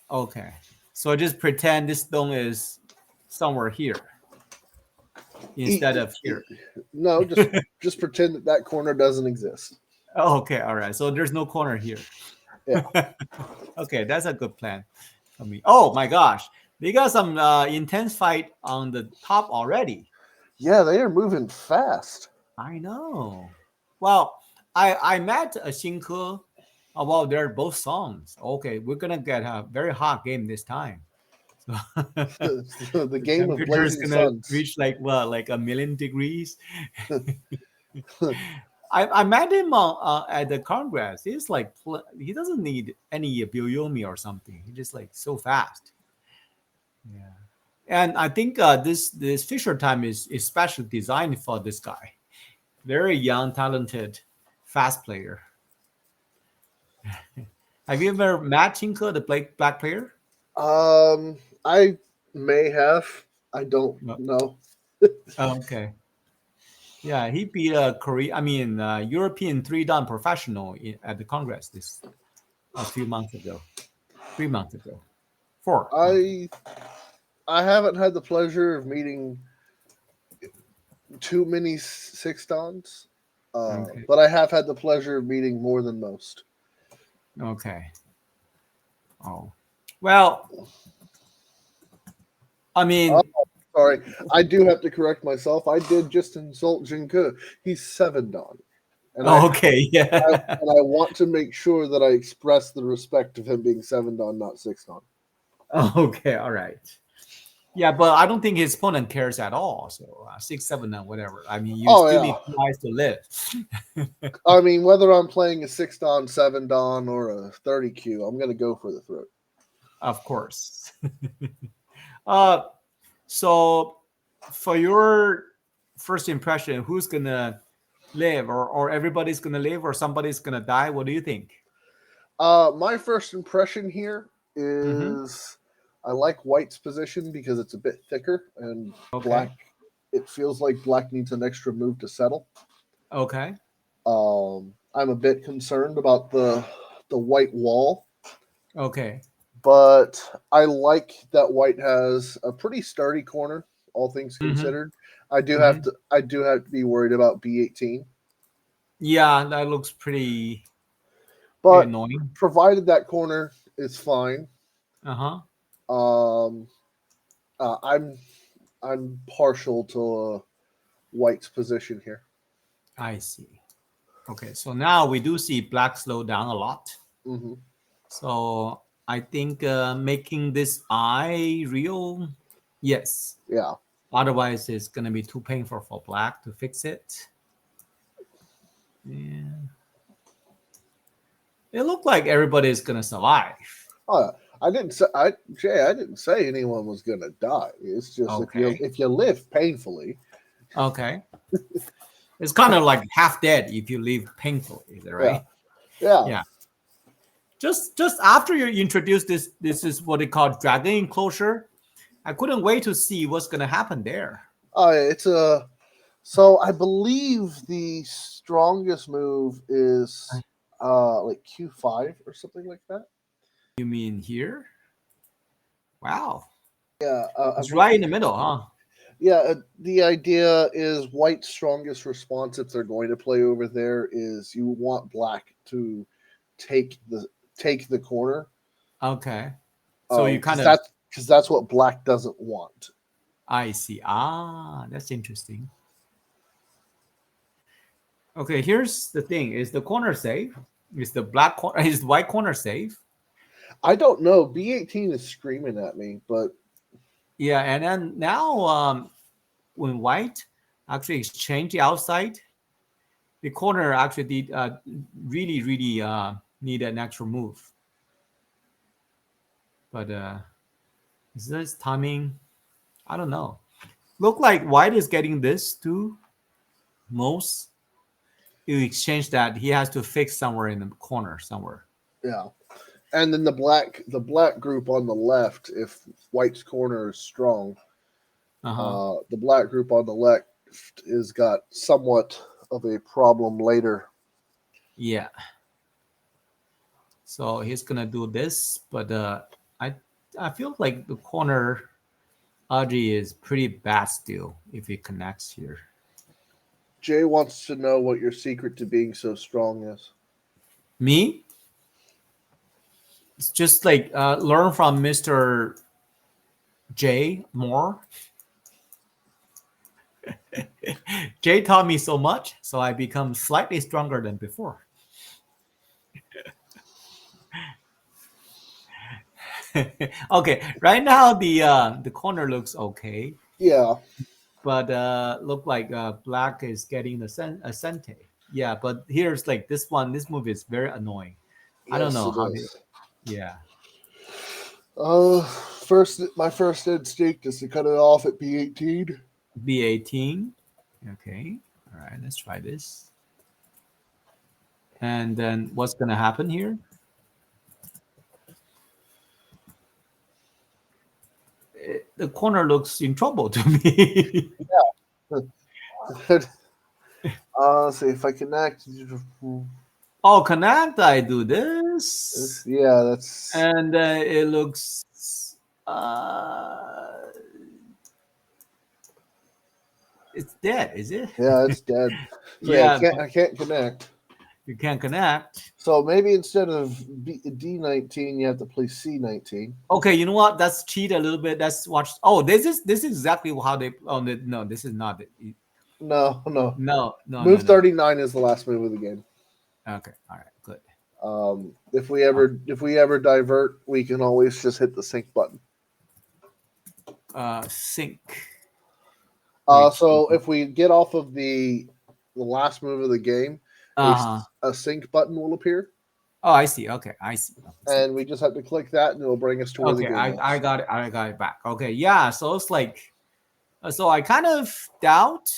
Okay. So just pretend this stone is somewhere here instead of here. No, just pretend that corner doesn't exist. Oh, okay. All right. So there's no corner here. Yeah. Okay, that's a good plan for me. Oh my gosh, they got some intense fight on the top already. Yeah, they are moving fast. I know. Well, I met a Xingke about their both songs. Okay, we're gonna get a very hot game this time. So The game of temperature is blazing gonna suns. reach like what, like 1,000,000 degrees. I met him at the Congress. He's like he doesn't need any Byoyomi or something. He's just like so fast. Yeah, and I think this Fisher time is specially designed for this guy. Very young, talented, fast player. Have you ever met Chinko, the black player? I may have. I don't No. know. Oh, okay. Yeah, he beat a European 3-dan professional at the Congress a few months ago, 3 months ago, 4. I haven't had the pleasure of meeting too many 6-dans, Okay. but I have had the pleasure of meeting more than most. Okay. Oh, well, I mean, Sorry, I do have to correct myself. I did just insult Jinku. He's 7-dan. And okay, yeah. and I want to make sure that I express the respect of him being 7-dan, not 6-dan. Okay, all right. Yeah, but I don't think his opponent cares at all. So 6, 7, and whatever. I mean, you still need 2 eyes to live. I mean, whether I'm playing a 6-dan, 7-dan, or a 30Q, I'm going to go for the throat. Of course. So for your first impression, who's going to live, or everybody's going to live, or somebody's going to die? What do you think? My first impression here is I like white's position because it's a bit thicker, and black, it feels like black needs an extra move to settle. Okay. I'm a bit concerned about the white wall. Okay. But I like that white has a pretty sturdy corner, all things considered. I do have to be worried about B18. Yeah, that looks pretty annoying. Provided that corner is fine. I'm partial to white's position here. I see. Okay, so now we do see black slow down a lot. So I think making this eye real, yes. Yeah. Otherwise, it's going to be too painful for black to fix it. Yeah. It looked like everybody's going to survive. I didn't say anyone was going to die. It's just if you live painfully. Okay. It's kind of like half dead if you live painfully, is that right? Yeah. Just after you introduced this is what they call dragon enclosure. I couldn't wait to see what's going to happen there. So I believe the strongest move is like Q5 or something like that. You mean here? Wow. Yeah. It's right in the middle, huh? Yeah, the idea is white's strongest response if they're going to play over there is you want black to take take the corner. Okay. So you kind of. because that's what black doesn't want. I see. Ah, that's interesting. Okay, here's the thing: is the corner safe? Is the black corner? Is the white corner safe? I don't know. B18 is screaming at me, but Yeah, and then now, when white actually exchanged the outside, the corner actually did really need an extra move. But is this timing? I don't know. Look like white is getting this too. Most you exchange that, he has to fix somewhere in the corner somewhere. yeah. And then the black group on the left, if white's corner is strong, the black group on the left is got somewhat of a problem later. Yeah. So he's gonna do this, but I feel like the corner Audrey is pretty bad still if he connects here. Jay wants to know what your secret to being so strong is. Me? It's just like learn from Mr. Jay more. Jay taught me so much, so I become slightly stronger than before. Okay, right now the corner looks okay. Yeah. But look like black is getting the Ascente. Yeah, but here's like this move is very annoying. I don't know how to. Yeah. My first instinct is to cut it off at B18. B18. Okay. All right, let's try this. And then what's gonna happen here? The corner looks in trouble to me. Let's see if I connect. Oh, connect! I do this. Yeah, that's. And it looks. It's dead, is it? Yeah, it's dead. So Yeah, I can't connect. You can't connect. So maybe instead of D19, you have to play C19. Okay, you know what? That's cheat a little bit. Let's watch. Oh, this is exactly how they. Oh no, this is not. No. Move 39 is the last move of the game. Okay, all right, good. If we ever divert, we can always just hit the sync button. Sync. So if we get off of the last move of the game, a sync button will appear. Oh, I see. Okay, I see. And we just have to click that, and it'll bring us to where the game is. I got it. I got it back. Okay, yeah. So it's like, so I kind of doubt,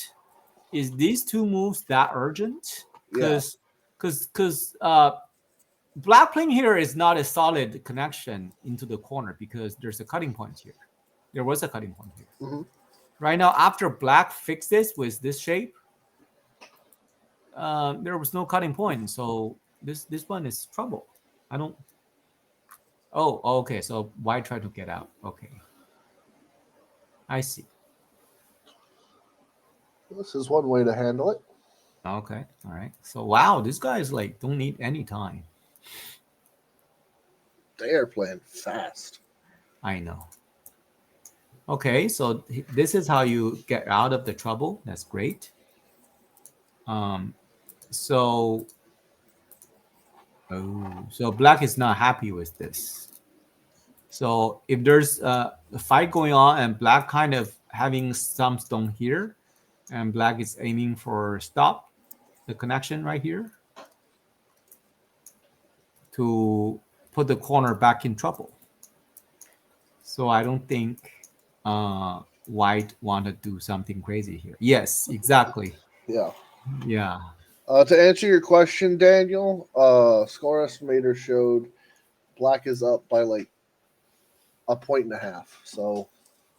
is these two moves that urgent? Because black playing here is not a solid connection into the corner because there's a cutting point here. There was a cutting point here. Mm-hmm. Right now, after black fixed this with this shape, there was no cutting point. So this one is trouble. I don't. Oh, okay. So white tried to get out. Okay. I see. This is one way to handle it. Okay. All right. So wow, this guy is like don't need any time. They are playing fast. I know. Okay, so this is how you get out of the trouble. That's great. So black is not happy with this. So if there's a fight going on and black kind of having some stone here, and black is aiming for stop the connection right here to put the corner back in trouble. So I don't think white want to do something crazy here. Yes, exactly. Yeah. To answer your question, Daniel, score estimator showed black is up by like 1.5 points. So.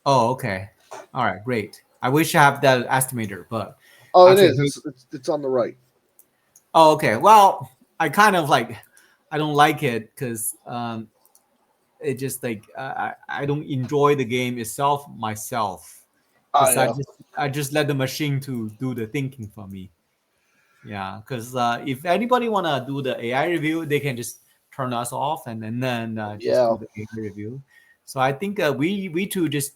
Oh, okay. All right, great. I wish I have that estimator, but. Oh, it is. It's on the right. Oh, okay. Well, I kind of like, I don't like it because it just like I don't enjoy the game itself myself. I just let the machine to do the thinking for me. Yeah, because if anybody wanna do the AI review, they can just turn us off and then just Yeah. do the game review. So I think we two just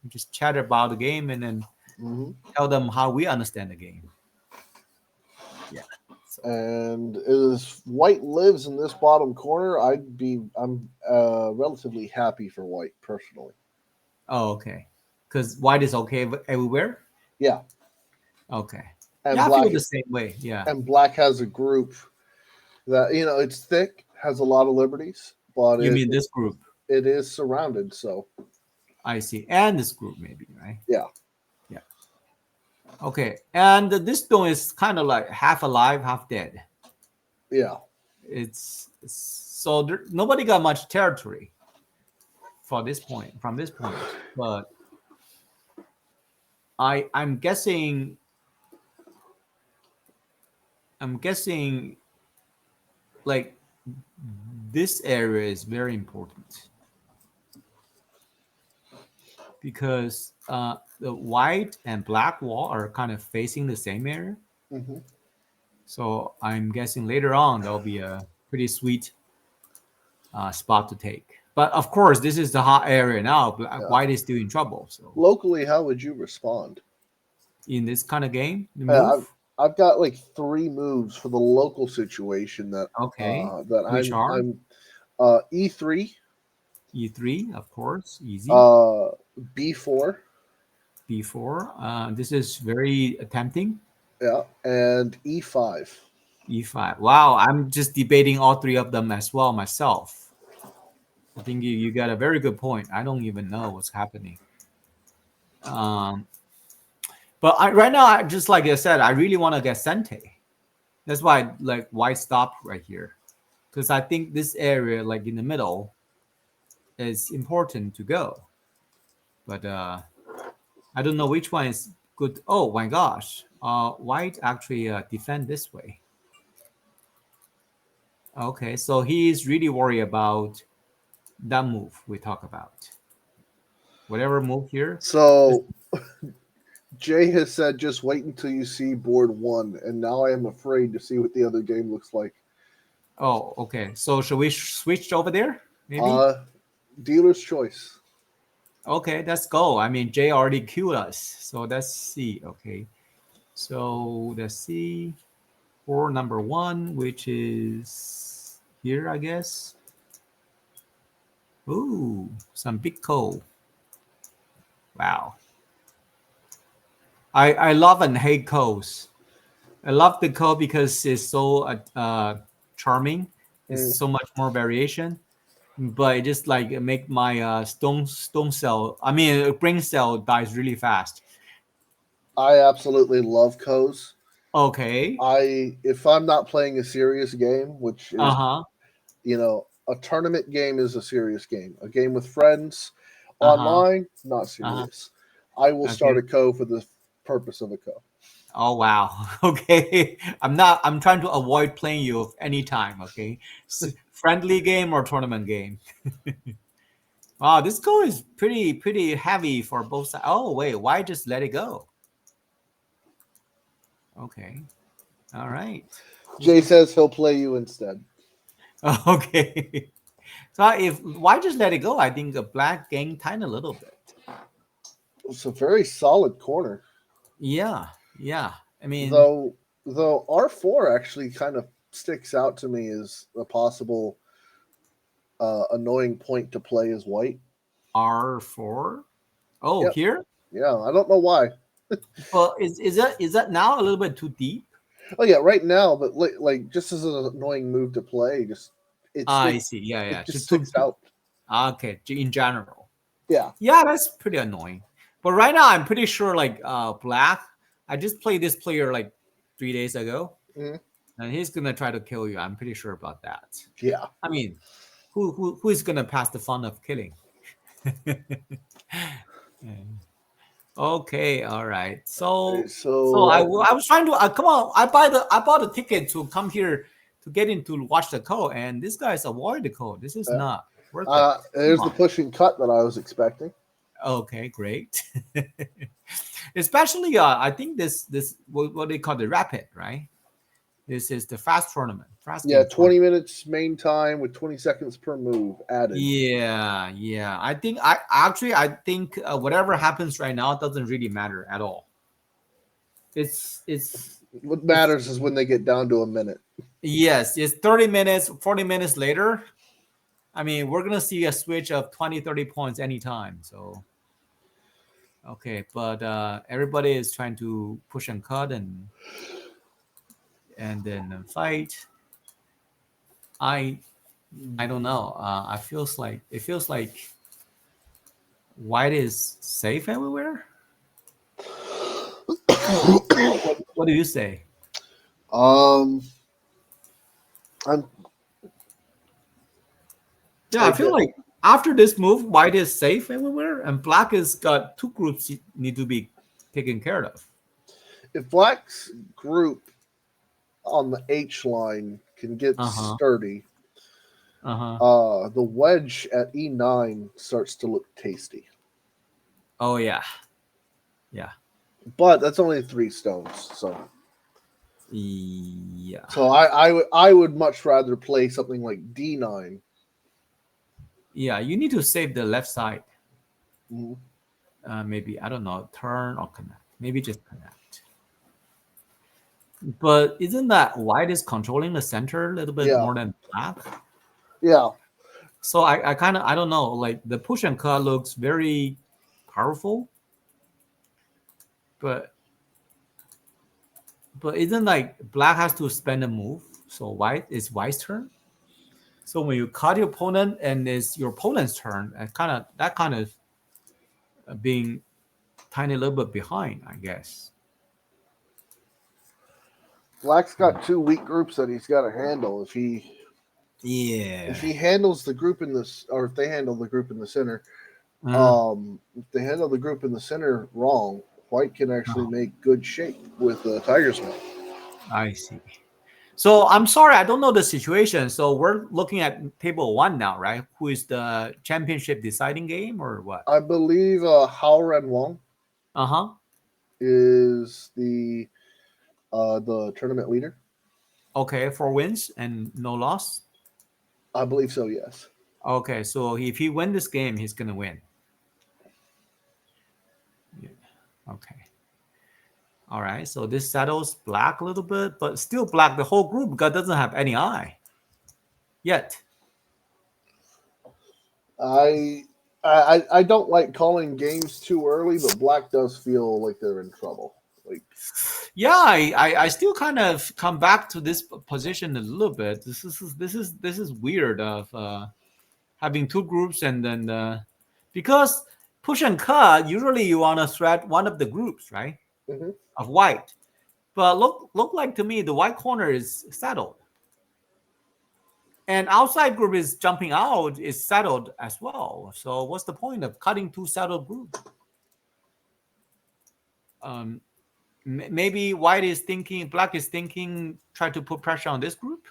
just chat about the game and then Mhm. tell them how we understand the game. Yeah. So, And if white lives in this bottom corner, I'm relatively happy for white personally. oh, okay. Because white is okay everywhere. Yeah, Okay. and Yeah, I black feel the same way. Yeah. and black has a group that it's thick, has a lot of liberties, but You mean this group? it is surrounded. So I see. And this group, maybe, right? yeah, Yeah. Okay. And this stone is kind of like half alive, half dead. yeah. It's so nobody got much territory from this point. But I'm guessing like this area is very important because the white and black wall are kind of facing the same area. Hmm. So I'm guessing later on there'll be a pretty sweet spot to take. But of course, this is the hot area now. Yeah. White is still in trouble. So Locally, how would you respond? in this kind of game, the Yeah, move, I've got like 3 moves for the local situation that okay, that which are I'm E3, E3, of course, easy. B4, B4. This is very tempting. yeah, and E5. E5. Wow, I'm just debating all 3 of them as well myself. I think you got a very good point. I don't even know what's happening. But right now, just like I said, I really want to get Sente. That's why why stop right here? Because I think this area, like in the middle, is important to go. But I don't know which one is good. Oh my gosh. White actually defend this way. Okay, so he's really worried about that move we talk about. Whatever move here. So Jay has said just wait until you see board 1, and now I am afraid to see what the other game looks like. Oh, okay. So should we switch over there? Maybe. Dealer's choice. Okay, let's go. I mean, Jay already queued us, so let's see. Okay, so let's see for number 1, which is here, I guess. Ooh, some big coal. Wow. I love and hate coals. I love the coal because it's so charming. It's so much more variation. But it just like make my stone cell. I mean, brain cell dies really fast. I absolutely love Co's. Okay. If I'm not playing a serious game, which is a tournament game is a serious game. A game with friends online, not serious. I will start a Co for the purpose of a Co. Oh wow. Okay. I'm trying to avoid playing you anytime, okay? Friendly game or tournament game. Wow, this goal is pretty heavy for both sides. Oh wait, why just let it go? Okay. All right. Jay says he'll play you instead. Okay. So why just let it go? I think the black gained time a little bit. It's a very solid corner. Yeah. I mean, though R4 actually kind of sticks out to me as a possible annoying point to play as white. R4. Oh, Yep. Here. Yeah, I don't know why. Well, is that now a little bit too deep? Oh yeah, right now, but like just as an annoying move to play, I see. Yeah. It just sticks out. Okay, in general. Yeah. Yeah, that's pretty annoying. But right now, I'm pretty sure like black. I just played this player like 3 days ago, Mhm. and he's gonna try to kill you. I'm pretty sure about that. Yeah. I mean, who is gonna pass the fun of killing? Okay, all right. So I was trying to come on. I bought a ticket to come here to get in to watch the code, and this guy's avoid the code. This is not worth it. There's Come the on. pushing cut that I was expecting. Okay, great. Especially, I think this what they call the rapid, right? This is the fast tournament. Fast Yeah, game 20 minutes main time with 20 seconds per move added. Yeah. I think whatever happens right now doesn't really matter at all. It's What matters is when they get down to a minute. yes, it's 30 minutes, 40 minutes later. I mean, we're gonna see a switch of 20, 30 points anytime. So okay, but everybody is trying to push and cut and then fight. I don't know. It feels like white is safe everywhere. What do you say? I'm Yeah, I feel like after this move, white is safe everywhere, and black has got two groups need to be taken care of. if Black's group on the H line can get sturdy, the wedge at E9 starts to look tasty. Oh yeah. But that's only 3 stones, so Yeah. so I would much rather play something like D9. Yeah, you need to save the left side. Mhm. Maybe, I don't know, turn or connect. Maybe just connect. But isn't that white is controlling the center a little bit Yeah. more than black? Yeah. So I kind of, I don't know, like the push and cut looks very powerful. But isn't like black has to spend a move, so white's turn. So when you cut your opponent and it's your opponent's turn, and that kind of being tiny little bit behind, I guess. Black's got 2 weak groups that he's got to handle. If he handles the group in this, or if they handle the group in the center, if they handle the group in the center wrong, white can actually make good shape with Tiger's Mouth. I see. So I'm sorry, I don't know the situation. So we're looking at table 1 now, right? Who is the championship deciding game or what? I believe Hao Ren Wong is the tournament leader. Okay, 4 wins and no loss. I believe so, yes. Okay, so if he wins this game, he's gonna win. Yeah. Okay. All right, so this settles black a little bit, but still black. The whole group doesn't have any eye yet. I don't like calling games too early, but black does feel like they're in trouble. Like, yeah, I still kind of come back to this position a little bit. This is weird of having 2 groups and then because push and cut usually you want to threat one of the groups, right? Of white, but look like to me the white corner is settled, and outside group is jumping out is settled as well. So what's the point of cutting 2 settled groups? Maybe white is thinking, black is thinking, try to put pressure on this group.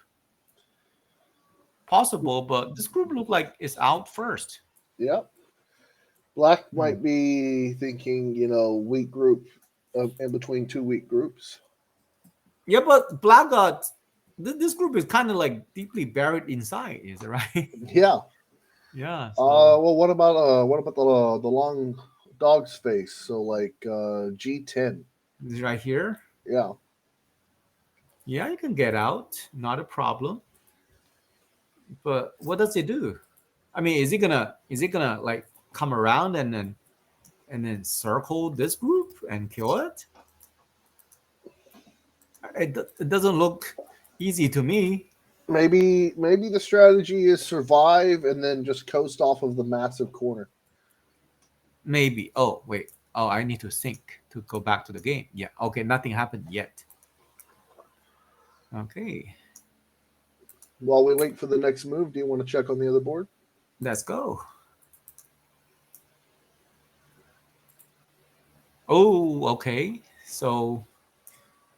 Possible, but this group look like it's out first. Yeah, black might be thinking, weak group in between 2 weak groups. Yeah, but black got this group is kind of like deeply buried inside, is it right? Yeah. Yeah. Well, what about the long dog's face? So like G10. This right here. Yeah. Yeah, you can get out, not a problem. But what does it do? I mean, is it gonna like come around and then circle this group and kill it? It doesn't look easy to me. Maybe the strategy is survive and then just coast off of the massive corner. Maybe. Oh, wait. Oh, I need to think to go back to the game. Yeah. Okay, nothing happened yet. Okay. While we wait for the next move, do you want to check on the other board? Let's go. Oh, okay. So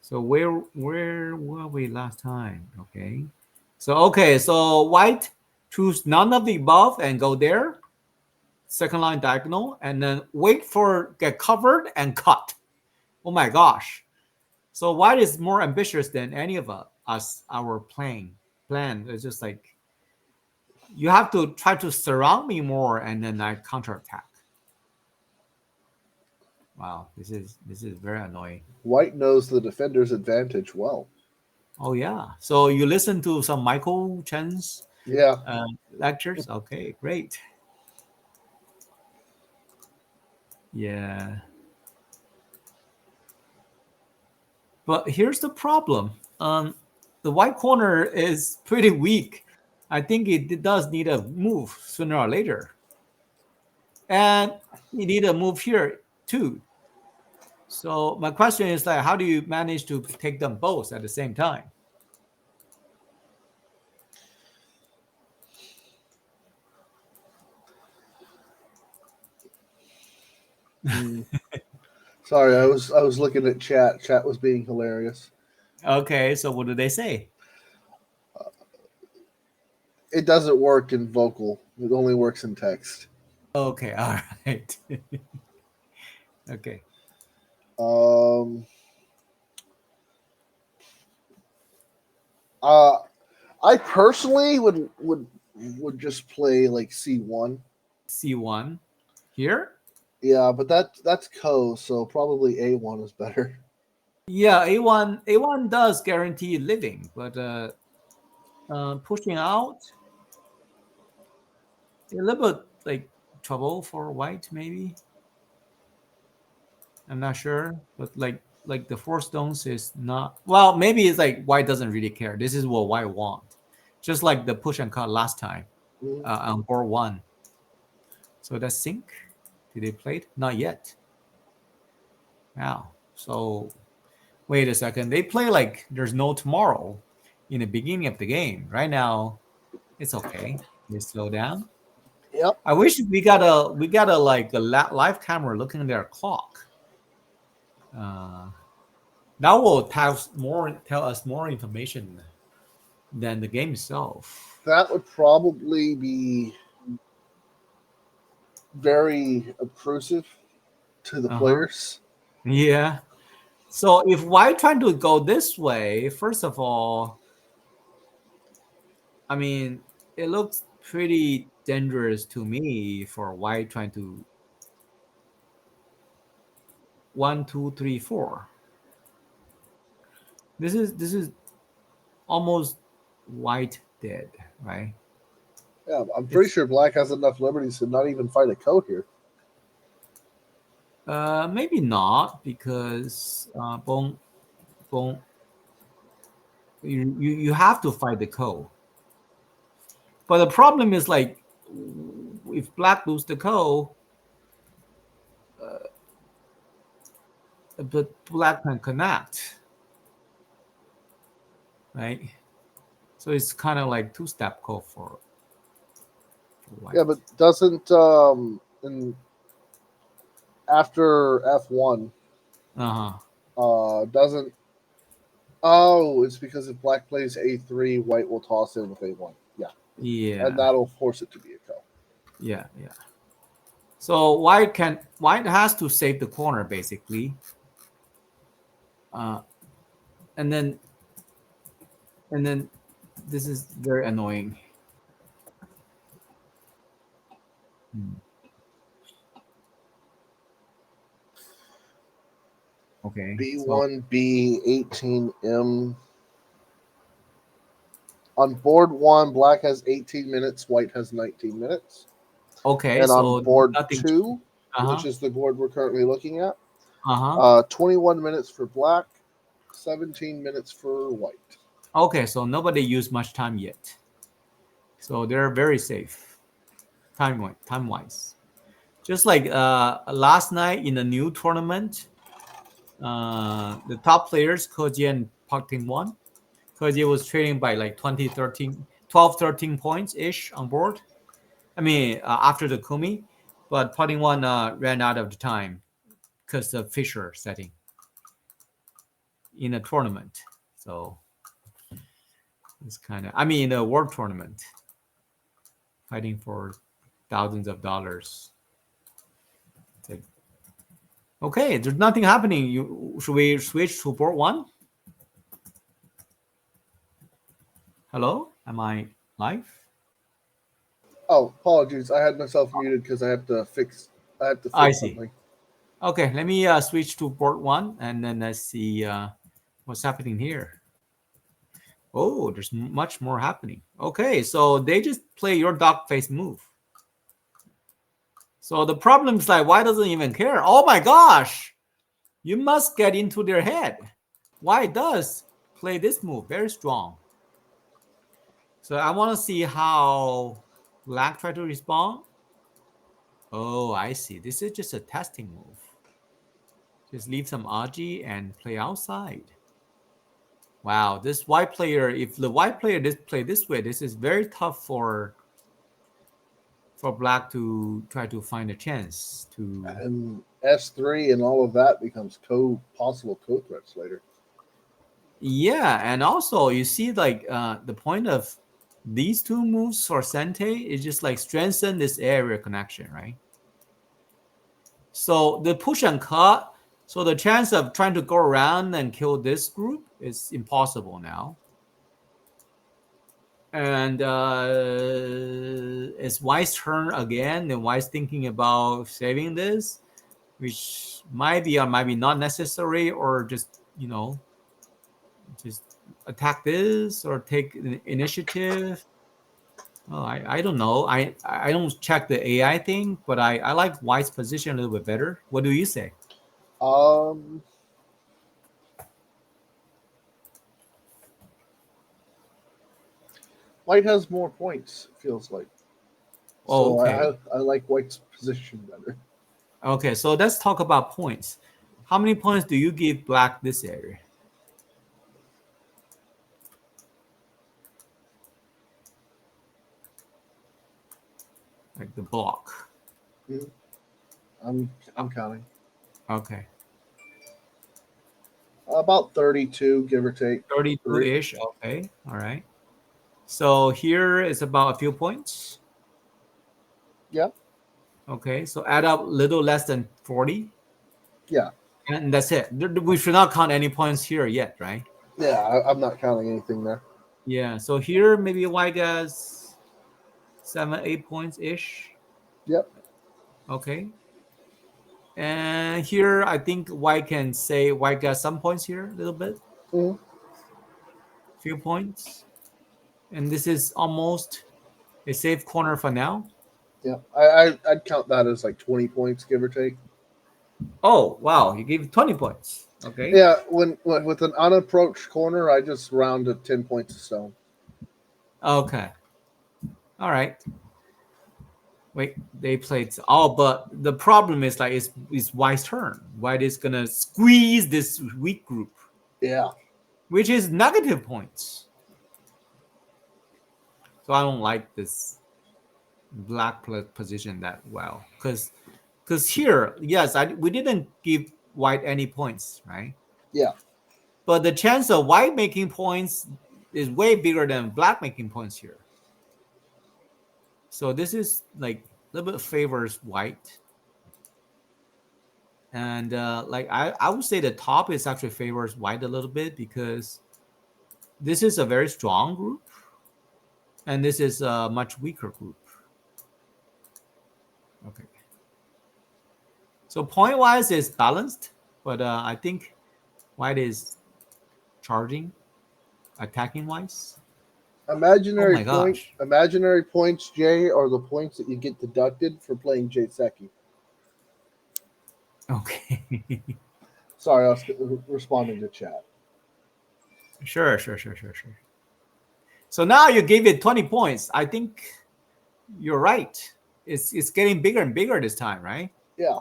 where were we last time? Okay. So white choose none of the above and go there. Second line diagonal, and then wait for get covered and cut. Oh my gosh. So white is more ambitious than any of our plan. It's just like you have to try to surround me more, and then I counterattack. Wow, this is very annoying. White knows the defender's advantage well. Oh yeah. So you listen to some Michael Chen's Yeah. lectures? Okay, great. Yeah. But here's the problem. The white corner is pretty weak. I think it does need a move sooner or later. And you need a move here too. So my question is like, how do you manage to take them both at the same time? Sorry, I was looking at chat. Chat was being hilarious. Okay, so what do they say? It doesn't work in vocal. It only works in text. Okay, all right. Okay. I personally would just play like C1. C1 here? Yeah, but that's Ko, so probably A1 is better. Yeah, A1 does guarantee living, but pushing out a little bit like trouble for white maybe. I'm not sure, but like the 4 stones is not well. Maybe it's like white doesn't really care. This is what white want, just like the push and cut last time on board 1. So that's sync. Did they play it? Not yet. Wow. So wait a second. They play like there's no tomorrow in the beginning of the game. Right now, it's okay. They slow down. Yep. I wish we got a like a live camera looking at their clock. That will tell us more information than the game itself. That would probably be very obtrusive to the players. Yeah. So if white trying to go this way, first of all, I mean, it looks pretty dangerous to me for white trying to 1, 2, 3, 4. This is almost white dead, right? Yeah, I'm pretty sure black has enough liberties to not even fight a Ko here. Maybe not, because bone you have to fight the Ko. But the problem is like if black lose the Ko, but black can connect, right? So it's kind of like 2-step Ko for white. Yeah, but doesn't after F1 doesn't. Oh, it's because if black plays A3, white will toss in with A1. Yeah, and that'll force it to be a Ko. Yeah. So white has to save the corner basically, and then this is very annoying. Okay. B1, B, 18M. On board 1, black has 18 minutes, white has 19 minutes. Okay. And so on board nothing, 2, which is the board we're currently looking at, 21 minutes for black, 17 minutes for white. Okay, so nobody used much time yet. So they're very safe time-wise. Just like last night in the new tournament, the top players, Koji and Park Ting-won, Koji was trading by like 12, 13 points-ish on board. I mean, after the Kumi, but Park Ting-won ran out of the time because of Fisher setting in a tournament. So it's kind of, I mean, in a world tournament, fighting for thousands of dollars. Like, okay, there's nothing happening. Should we switch to board 1? Hello? Am I live? Oh, apologies. I had myself muted because I have to fix. I have to I fix see. something. Okay, let me switch to port 1 and then let's see what's happening here. Oh, there's much more happening. Okay, so they just play your dog face move. So the problem is like, why doesn't even care? Oh my gosh! You must get into their head. Why does play this move? Very strong. So I want to see how Black try to respond. Oh, I see. This is just a testing move. Just leave some Aji and play outside. Wow, this white player, if the white player play this way, this is very tough for Black to try to find a chance to. And S3 and all of that becomes possible co-threats later. Yeah, and also you see like the point of these two moves for Sente is just like strengthen this area connection, right? So the push and cut, so the chance of trying to go around and kill this group is impossible now. And it's White's turn again, and White's thinking about saving this, which might be or might be not necessary, or just, you know, just attack this or take initiative. Oh, I don't know. I don't check the AI thing, but I like White's position a little bit better. What do you say? White has more points, it feels like. Oh, So okay. I like White's position better. Okay, so let's talk about points. How many points do you give Black this area? Like the block. I'm counting. Okay. About 32, give or take. 32-ish. Okay. All right. So here is about a few points. Yeah. Okay. So add up a little less than 40. Yeah. And that's it. We should not count any points here yet, right? Yeah, I'm not counting anything there. Yeah. So here maybe White gets 7-8 points ish. Yep. Okay. And here I think White can say White got some points here a little bit. Mm-hmm. Few points. And this is almost a safe corner for now. Yeah, I'd count that as like 20 points, give or take. Oh, wow. You gave 20 points. Okay. Yeah, when with an unapproached corner, I just round to 10 points of stone. Okay. All right. Wait, they played. Oh, but the problem is like it's White's turn. White is gonna squeeze this weak group. Yeah. Which is negative points. So I don't like this Black position that well. Because here, yes, we didn't give White any points, right? Yeah. But the chance of White making points is way bigger than Black making points here. So this is like a little bit favors White. And like I would say the top is actually favors White a little bit because this is a very strong group. And this is a much weaker group. Okay. So point-wise is balanced, but I think White is charging, attacking-wise. Imaginary Oh my gosh. Imaginary points, Jay, are the points that you get deducted for playing Jay Seki. Okay. Sorry, I was responding to chat. Sure. So now you gave it 20 points. I think you're right. It's getting bigger and bigger this time, right? Yeah.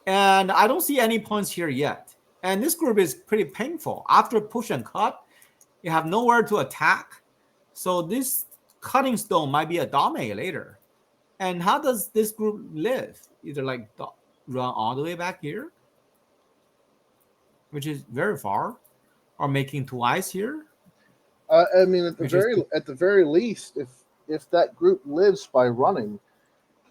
And I don't see any points here yet. And this group is pretty painful. After push and cut, you have nowhere to attack. So this cutting stone might be a dominate later. And how does this group live? Either like run all the way back here, which is very far, or making twice here. I mean, at the very least, if that group lives by running,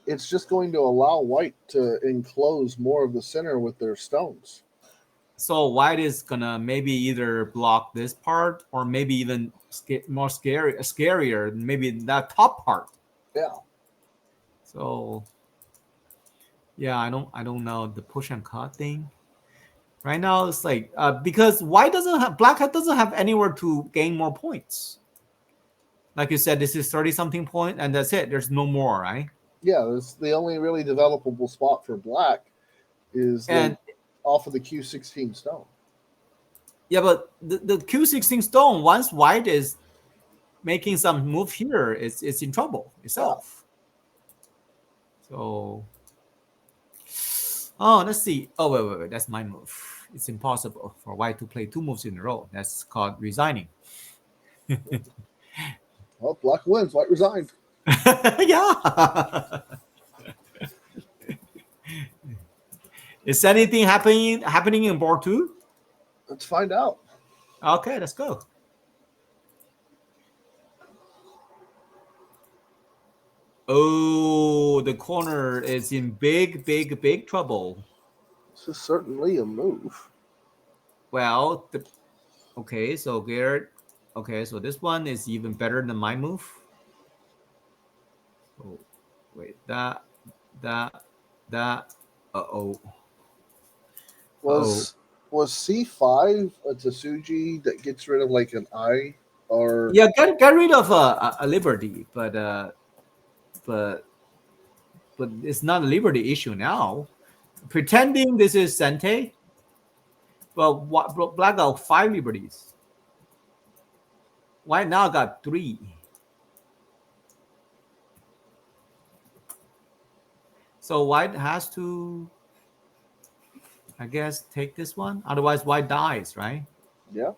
it's just going to allow White to enclose more of the center with their stones. So white is gonna maybe either block this part or maybe even scarier, maybe that top part. Yeah. So yeah, I don't know the push and cut thing. Right now it's like because white doesn't have black doesn't have anywhere to gain more points. Like you said, this is 30 something point and that's it. There's no more, right? Yeah, it's the only really developable spot for black is And off of the Q16 stone. yeah, but the Q16 stone, once white is making some move here, it's in trouble itself. So let's see. Oh wait, that's my move. It's impossible for white to play 2 moves in a row. That's called resigning. Well, black wins. White resigned. Yeah. Is anything happening in board 2? Let's find out. Okay, let's go. Oh, the corner is in big trouble. This is certainly a move. Well, okay, so Garrett. Okay, so this one is even better than my move. Oh, wait, that. Uh-oh. Was C5 a Tsuji that gets rid of like an eye, or Yeah, get rid of a liberty, but it's not a liberty issue now. Pretending this is Sente, but black got 5 liberties. White now got 3. So white has to, I guess, take this one. Otherwise, white dies, right? yeah?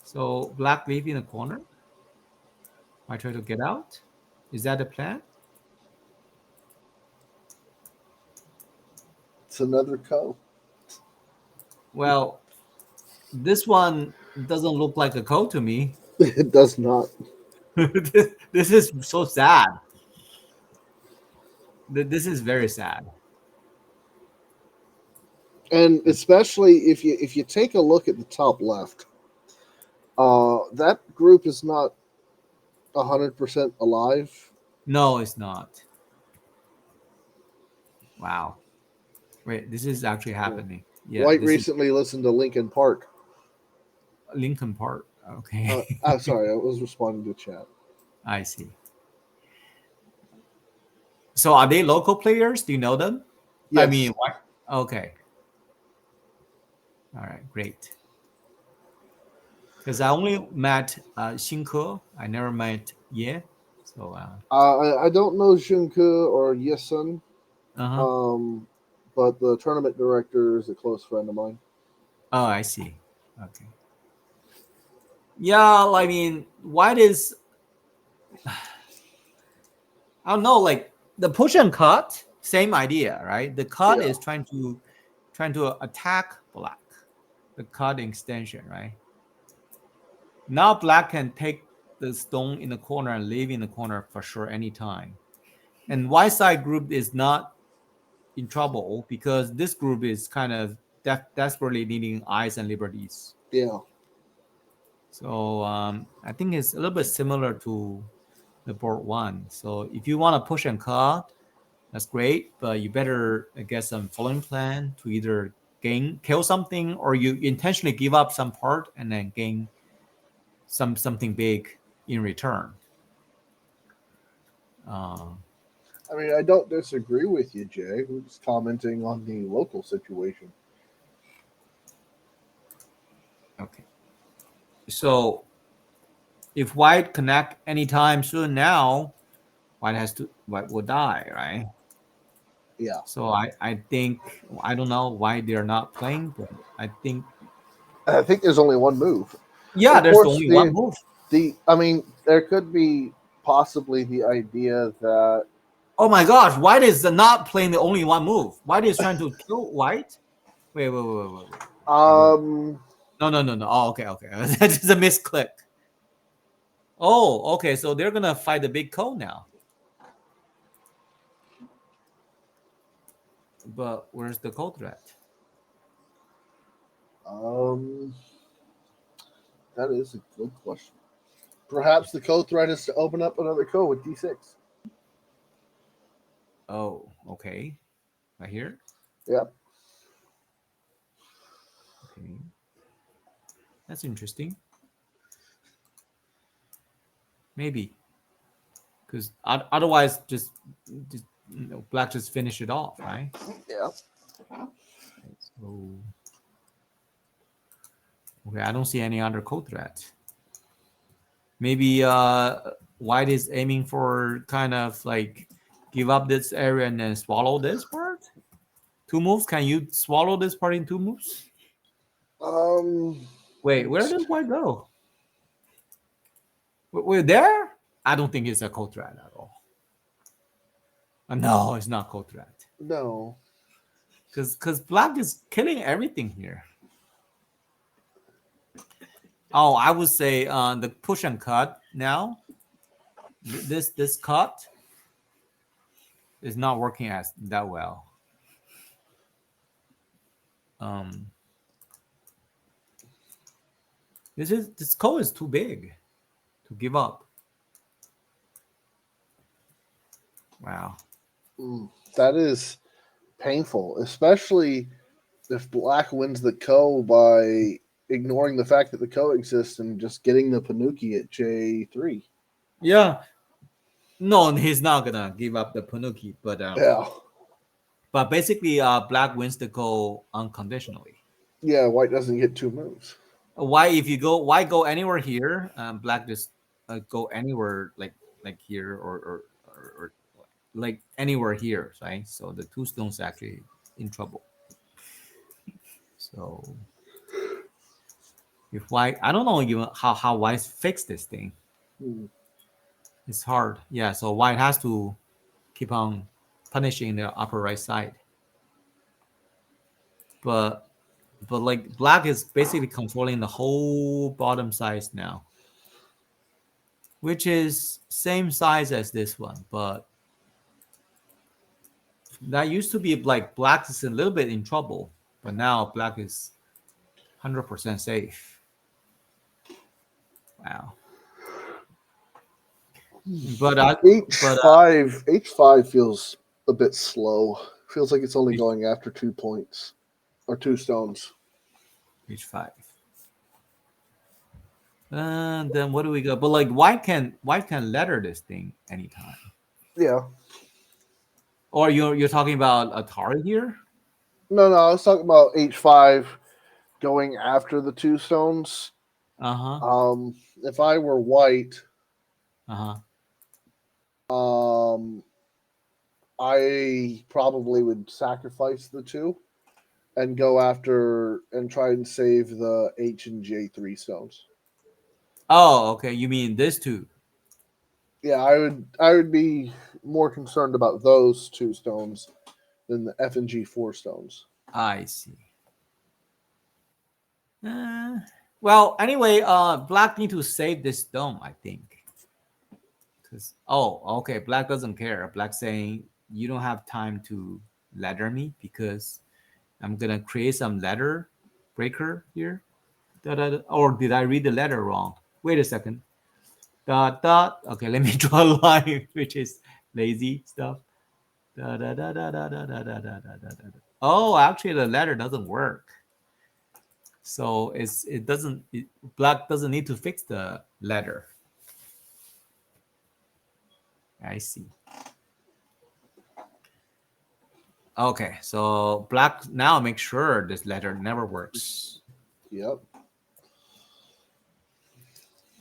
So black leave in the corner. I try to get out. Is that the plan? It's another ko. Well, this one doesn't look like a code to me. It does not. This is so sad. This is very sad. And especially if you take a look at the top left, that group is not 100% alive. No, it's not. Wow. Wait, this is actually happening. Yeah, White this is recently listened to Linkin Park. Lincoln Park. Okay. I'm sorry, I was responding to chat. I see. So are they local players? Do you know them? I Yes. mean, what? Okay. All right, great. Because I only met Xingke. I never met Ye. So, I don't know Junku or Yesun, uh-huh. but the tournament director is a close friend of mine. Oh, I see. Okay. Yeah, I mean, white is, I don't know, like the push and cut, same idea, right? The cut Yeah. is trying to attack black, the cut extension, right? Now black can take the stone in the corner and leave in the corner for sure anytime. And white side group is not in trouble because this group is kind of desperately needing eyes and liberties. Yeah. So I think it's a little bit similar to the board 1. So if you want to push and cut, that's great, but you better get some following plan to either kill something, or you intentionally give up some part and then gain something big in return. I mean, I don't disagree with you, Jay. We're just commenting on the local situation. Okay. So if white connect anytime soon now, white will die, right? Yeah. So I think, I don't know why they're not playing, but I think there's only one move. yeah, Of there's course, only one move. I mean, there could be possibly the idea that Oh my gosh, white is not playing the only one move. White is trying to kill white. Wait. um No. Oh, okay. That's just a misclick. Oh, okay. So they're gonna fight the big code now. But where's the code threat? That is a good question. Perhaps the co-threat is to open up another co with D6. Oh, okay. Right here. Yep. Okay. That's interesting. Maybe. Because otherwise, just black just finish it off, right? Yeah. So, okay, I don't see any other code threat. Maybe white is aiming for kind of like give up this area and then swallow this part. 2 moves. Can you swallow this part in 2 moves? Wait, where does white go? We're there? I don't think it's a code threat at all. No, it's not code threat. No. Because black is killing everything here. Oh, I would say the push and cut now. This cut is not working as that well. This code is too big to give up. Wow. That is painful, especially if black wins the co by ignoring the fact that the co exists and just getting the Panuki at J3. Yeah. No, he's not gonna give up the Panuki, but Yeah. But basically, black wins the go unconditionally. Yeah, white doesn't get 2 moves. Why go anywhere here? Black just go anywhere like here or like anywhere here, right? So the 2 stones actually in trouble. So if white, I don't know even how white fix this thing. It's hard. Yeah, so white has to keep on punishing the upper right side. But like black is basically controlling the whole bottom size now, which is same size as this one, but that used to be like black is a little bit in trouble, but now black is 100% safe. Wow. But H5 feels a bit slow. Feels like it's only going after 2 points or 2 stones. H5. And then what do we got? But like white can letter this thing anytime. Yeah. Or you're talking about Atari here? No, I was talking about H5 going after the 2 stones. If I were white, I probably would sacrifice the 2 and go after and try and save the H and J3 stones. Oh, okay. You mean this 2? Yeah, I would be more concerned about those 2 stones than the F and G4 stones. I see. Well, anyway, black need to save this stone, I think. Because okay, black doesn't care. Black saying you don't have time to ladder me because I'm gonna create some ladder breaker here. Or did I read the letter wrong? Wait a second. Okay, let me draw a line, which is lazy stuff. Oh, actually, the letter doesn't work. So black doesn't need to fix the letter. I see. Okay, so black now make sure this letter never works. Yep.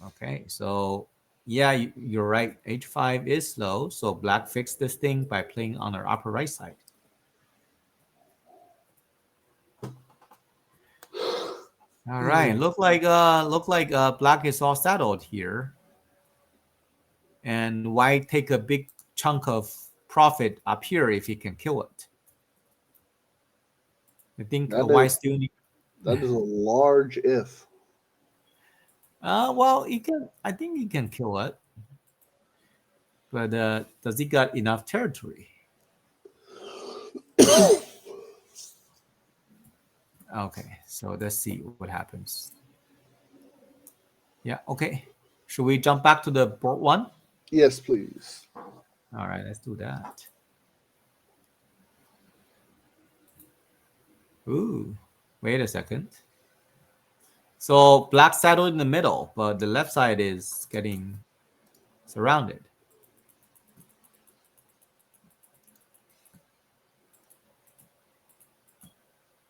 Okay, so yeah, you're right. H5 is slow, so black fixed this thing by playing on our upper right side. All right, look like black is all settled here, and white take a big chunk of profit up here if he can kill it. I think white still need. That is a large if. Well, he can. I think he can kill it, but does he got enough territory? Okay, so let's see what happens. Yeah, okay. Should we jump back to the board one? Yes, please. All right, let's do that. Ooh, wait a second. So black settled in the middle, but the left side is getting surrounded.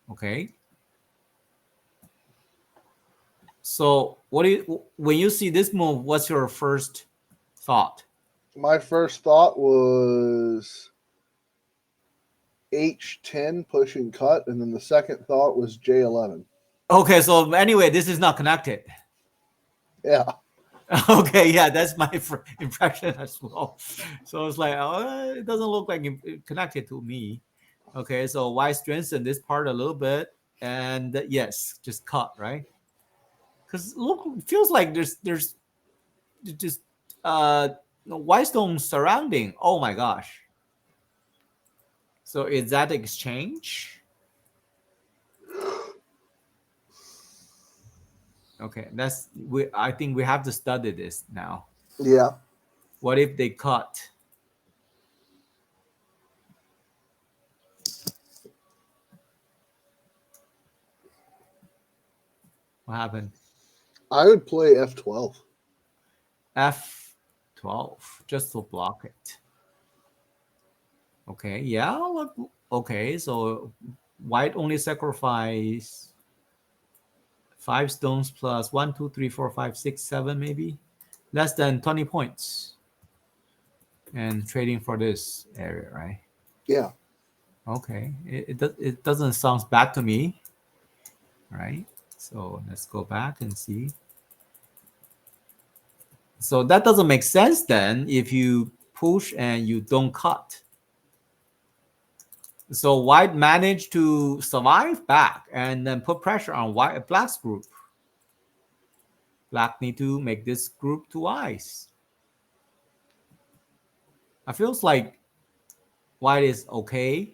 Okay. So what do you, when you see this move, what's your first thought? My first thought was H10 push and cut, and then the second thought was J11. Okay, so anyway, this is not connected. Yeah. Okay, yeah, that's my impression as well. So it's like, oh, it doesn't look like it connected to me. Okay, so why strengthen this part a little bit? And yes, just cut, right? Because look, it feels like there's just white stone surrounding. Oh my gosh. So is that exchange? Okay, I think we have to study this now. Yeah. What if they cut? What happened? I would play F12. F12, just to block it. Okay, yeah, look, okay, so white only sacrifice 5 stones plus 1, 2, 3, 4, 5, 6, 7, maybe less than 20 points. And trading for this area, right? Yeah. Okay, it doesn't sound bad to me, right? So let's go back and see. So that doesn't make sense then if you push and you don't cut. So white managed to survive back and then put pressure on black's group. Black need to make this group to ice. I feels like white is okay.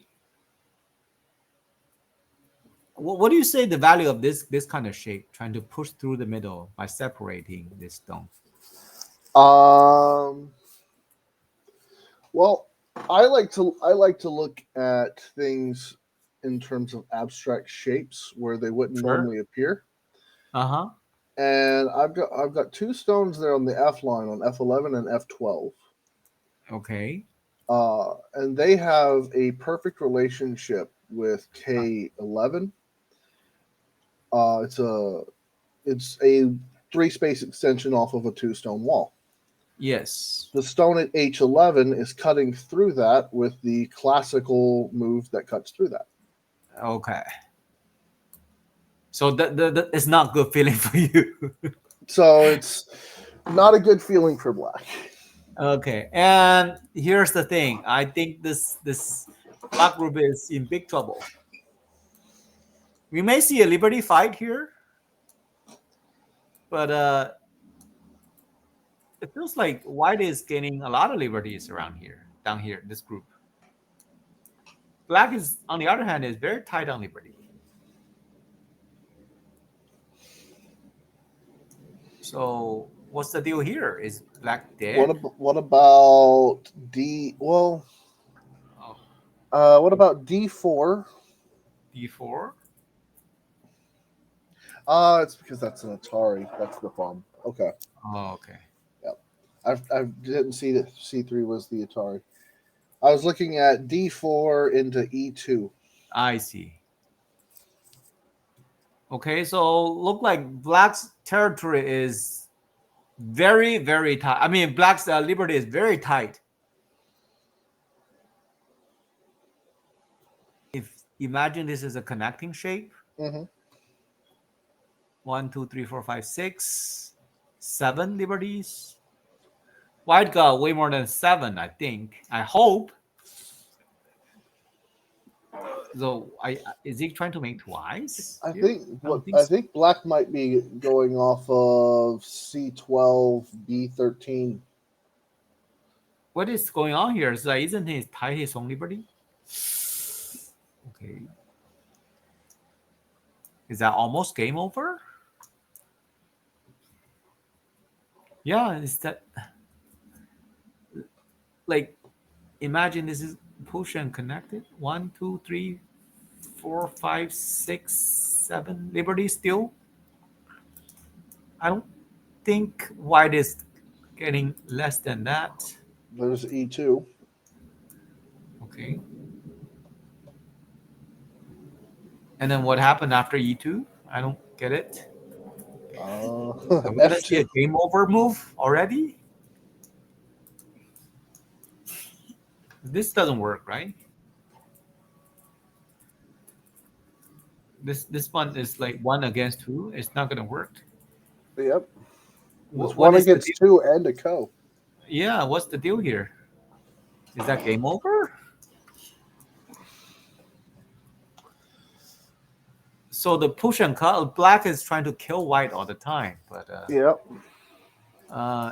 What do you say the value of this kind of shape, trying to push through the middle by separating this stone? Well, I like to look at things in terms of abstract shapes where they wouldn't Sure. normally appear. Uh-huh. And I've got 2 stones there on the F line on F11 and F12. Okay. And they have a perfect relationship with K11. It's a 3-space extension off of a 2-stone wall. Yes. The stone at H11 is cutting through that with the classical move that cuts through that. Okay. So that it's not good feeling for you. So it's not a good feeling for black. Okay, and here's the thing. I think this black group is in big trouble. We may see a liberty fight here, but it feels like white is gaining a lot of liberties around here, down here, this group. Black is, on the other hand, is very tight on liberty. So what's the deal here? Is black dead? What about D? Well, what about D4? D4? It's because that's an Atari. That's the problem. Okay. Oh, okay. Yep. I didn't see that C3 was the Atari. I was looking at D4 into E2. I see. Okay, so look like black's territory is very, very tight. I mean, black's liberty is very tight. If imagine this is a connecting shape. Mm-hmm. 1, 2, 3, 4, 5, 6, 7 liberties. White got way more than 7, I think. I hope. So, is he trying to make twice? I here? think black might be going off of C12, B13. What is going on here? Is like, isn't he tied his own liberty? Okay. Is that almost game over? Yeah, is that like imagine this is push and connected? 1, 2, 3, 4, 5, 6, 7 liberty still. I don't think white is getting less than that. There's E2. Okay. And then what happened after E2? I don't get it. Are we gonna see a F2. game over move already? This doesn't work, right? This one is like 1 against 2. It's not gonna work. Yep. What It's 1 is the against 2 and a co. Yeah, what's the deal here? Is that game over? So the push and cut, black is trying to kill white all the time, but Yep.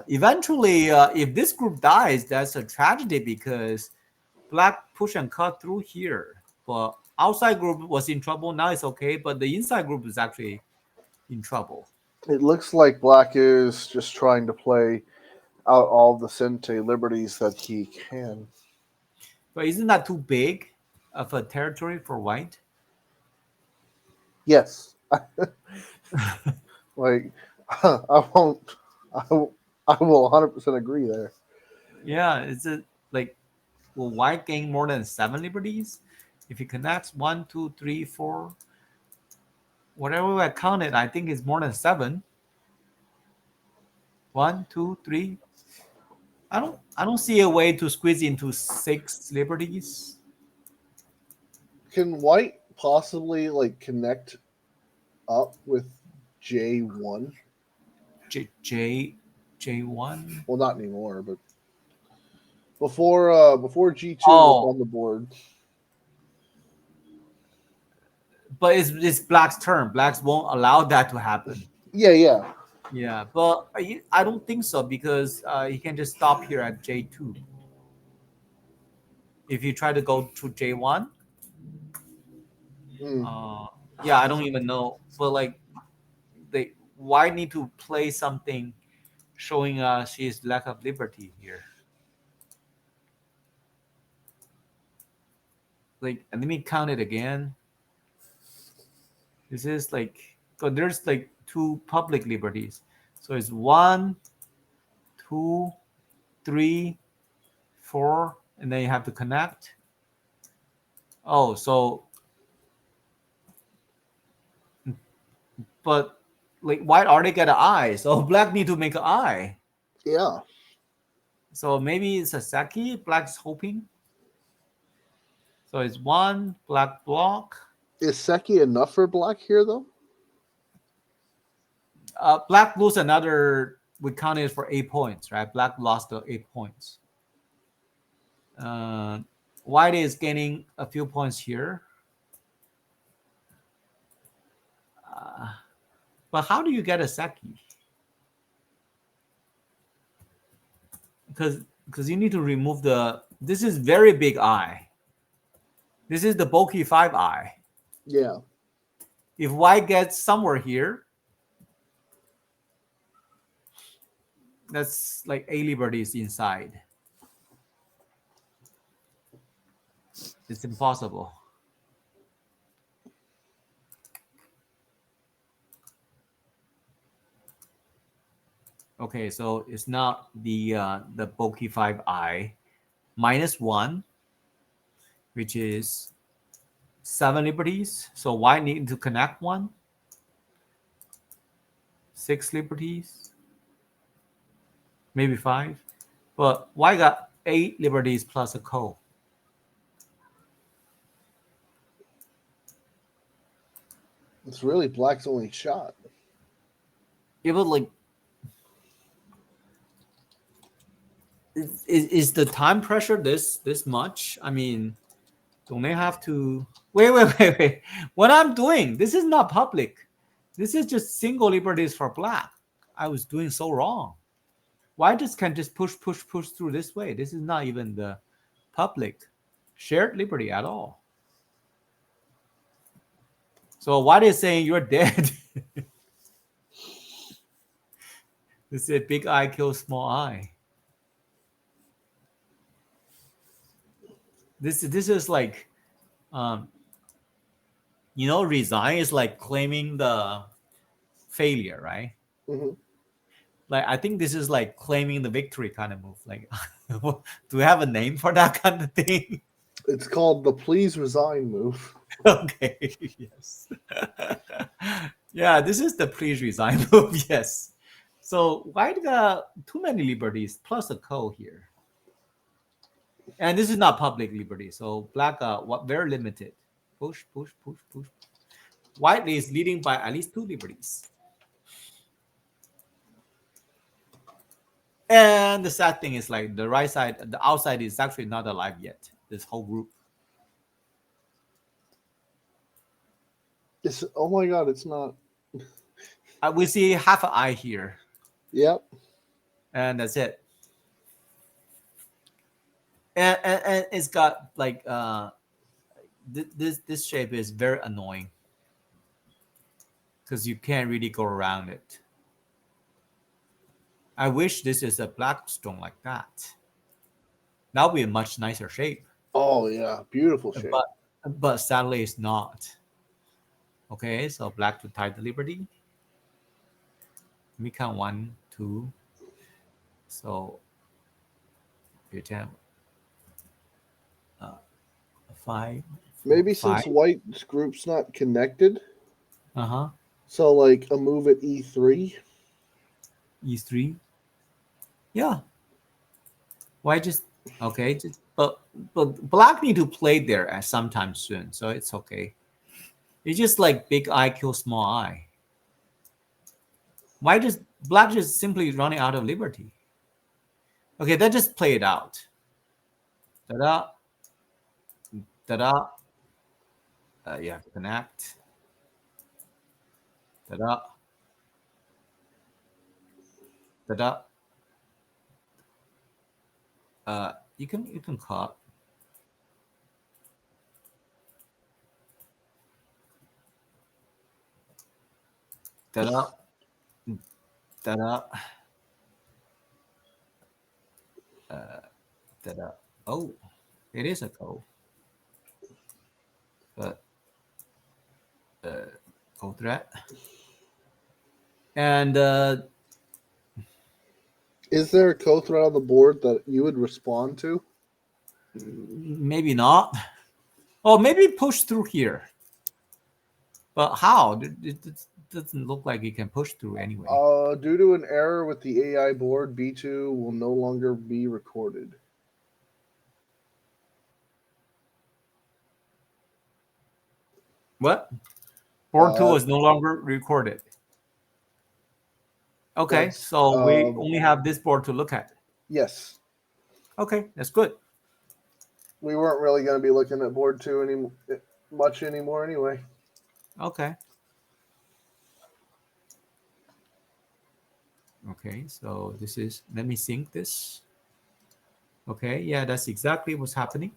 eventually, if this group dies, that's a tragedy because black push and cut through here. But outside group was in trouble. Now it's okay, but the inside group is actually in trouble. It looks like black is just trying to play out all the Sente liberties that he can. But isn't that too big of a territory for white? Yes. Like, I won't. I will 100% agree there. Yeah, is it like will white gain more than 7 liberties if he connects 1, 2, 3, 4? Whatever I counted, I think it's more than 7. 1, 2, 3. I don't see a way to squeeze into 6 liberties. Can white possibly like connect up with J1? J1. Well, not anymore, but before G2 Oh. was on the board. But it's black's turn. Blacks won't allow that to happen. Yeah. Yeah, but I don't think so because he can just stop here at J2. If you try to go to J1, yeah, I don't even know. But like, why need to play something showing his lack of liberty here? Like, and let me count it again. This is like, because there's like 2 public liberties. So it's 1, 2, 3, 4, and then you have to connect. Oh, so, but like white already got an eye, so black need to make an eye. Yeah. So maybe it's a Saki, black's hoping. So it's 1 black block. Is Seki enough for black here though? Black lose another. We counted for 8 points, right? Black lost the 8 points. White is gaining a few points here. But how do you get a Seki? Because you need to remove this is very big eye. This is the bulky 5 eye. Yeah. If white gets somewhere here, that's like 8 liberties inside. It's impossible. Okay, so it's not the bulky 5i -1, which is 7 liberties. So white need to connect 1. 6 liberties, maybe 5. But white got 8 liberties plus a co. It's really black's only shot. Yeah, but like, is the time pressure this much? I mean, don't they have to wait? What I'm doing, this is not public. This is just single liberties for black. I was doing so wrong. Why just can't just push through this way? This is not even the public shared liberty at all. So white is saying you're dead. This is big eye kills small eye. This is like, resign is like claiming the failure, right? Hmm. Like I think this is like claiming the victory kind of move. Like, do we have a name for that kind of thing? It's called the please resign move. Okay, yes. Yeah, this is the please resign move. Yes. So white got too many liberties plus a co here, and this is not public liberty. So black what very limited. Push, push, push, push. White is leading by at least 2 liberties. And the sad thing is like the right side, the outside is actually not alive yet. This whole group. Oh my god, it's not. We see half an eye here, Yep. and that's it. And it's got like this shape is very annoying because you can't really go around it. I wish this is a black stone like that. That would be a much nicer shape. Oh yeah, beautiful shape. But sadly it's not. Okay, so black to tie the liberty. Let me count 1, 2. So you can 5. Maybe 5. since white's group's not connected, Uh-huh. so like a move at E3. E3. Yeah. Why just okay? But black need to play there at sometime soon, so it's okay. It's just like big eye kills small eye. Why just black just simply running out of liberty? Okay, then just play it out. Ta-da. Ta-da. You have to connect. Ta-da. Ta-da. You can cut. Ta-da. Ta-da. Ta-da. Oh, it is a go. But go threat. And Is there a co-threat on the board that you would respond to? maybe not. Oh, maybe push through here. But how? It doesn't look like you can push through anyway. Due to an error with the AI board, B2 will no longer be recorded. What? Board 2 is no longer recorded. Okay, Yes, so we only have this board to look at. Yes. Okay, that's good. We weren't really going to be looking at board 2 much anymore anyway. Okay. Okay, so this is, let me sync this. Okay, yeah, that's exactly what's happening.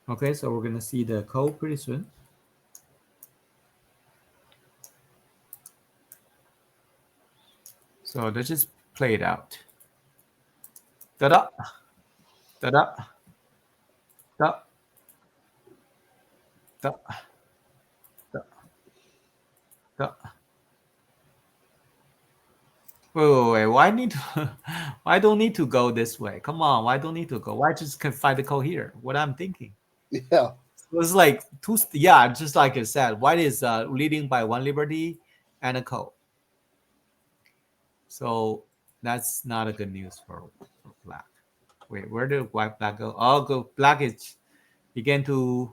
Okay, so we're going to see the code pretty soon. So let's just play it out. Ta-da! Ta-da! Ta-da! Ta-da! Ta-da! Wait, why need to, why don't need to go this way? Come on, why don't need to go? Why just can find the code here? What I'm thinking. Yeah. It was like just like I said, white is leading by 1 liberty and a code. So that's not a good news for black. Wait, where did black go? Oh, go black is begin to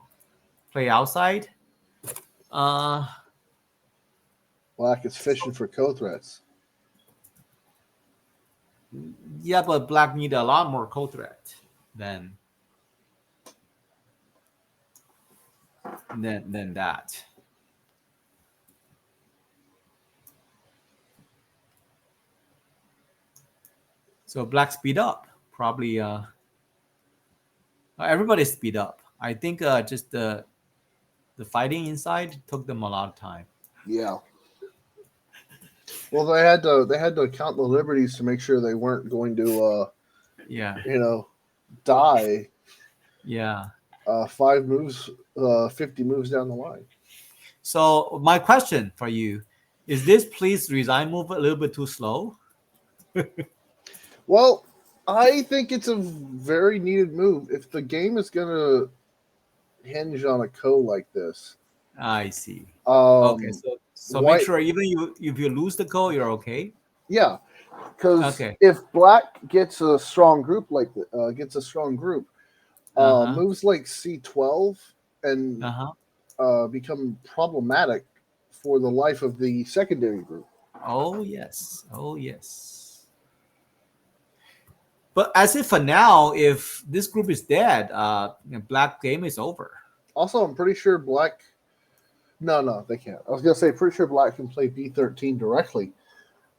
play outside. Black is fishing for co-threats. Yeah, but black need a lot more code threat than that. So black speed up. Probably everybody speed up. I think just the fighting inside took them a lot of time. Yeah. Well, they had to count the liberties to make sure they weren't going to Yeah, die yeah. 5 moves 50 moves down the line. So my question for you is: this please resign move a little bit too slow? Well, I think it's a very needed move. If the game is going to hinge on a ko like this, I see. um, Okay, so make white, sure even if you lose the call, you're okay. yeah, because Okay. if black gets a strong group Uh-huh. moves like C12 and Uh-huh. become problematic for the life of the secondary group. Oh yes. Oh yes. But as if for now, if this group is dead, black game is over. Also, I'm pretty sure black. No, they can't. I was gonna say pretty sure black can play B13 directly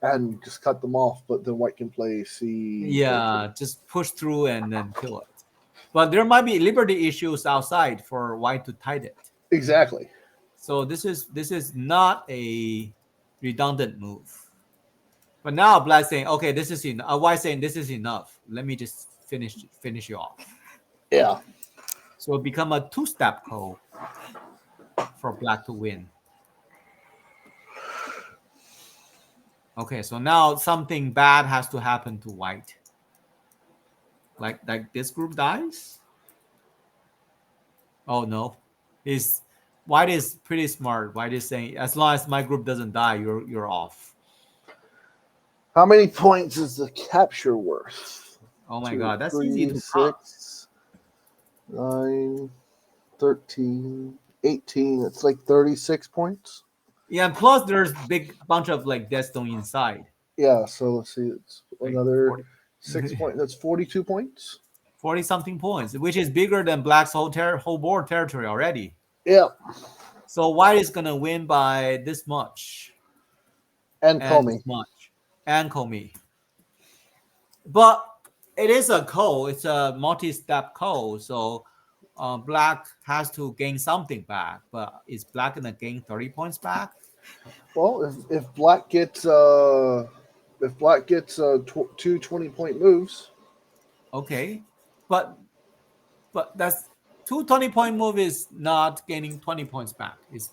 and just cut them off, but then white can play C. Yeah, just push through and then kill it. But there might be liberty issues outside for white to tide it. Exactly. So this is not a redundant move. But now black saying, okay, this is enough. White saying this is enough. Let me just finish you off. Yeah. So it become a two-step call for black to win. Okay, so now something bad has to happen to white. Like this group dies? Oh no. White is pretty smart. White is saying, as long as my group doesn't die, you're off. How many points is the capture worth? Oh my 2, god, that's 3, easy to 6, 9, 13, 18. It's like 36 points. Yeah, and plus there's big bunch of like death stone inside. Yeah, so let's see. It's Like another 40. 6 points. That's 42 points. 40 something points, which is bigger than black's whole board territory already. Yeah. So white is gonna win by this much. And Comey. This much. And Comey. But it is a call. It's a multi-step call. So black has to gain something back. But is black gonna gain 30 points back? Well, if black gets 2 20-point moves. Okay. But that's 2 20-point move is not gaining 20 points back. It's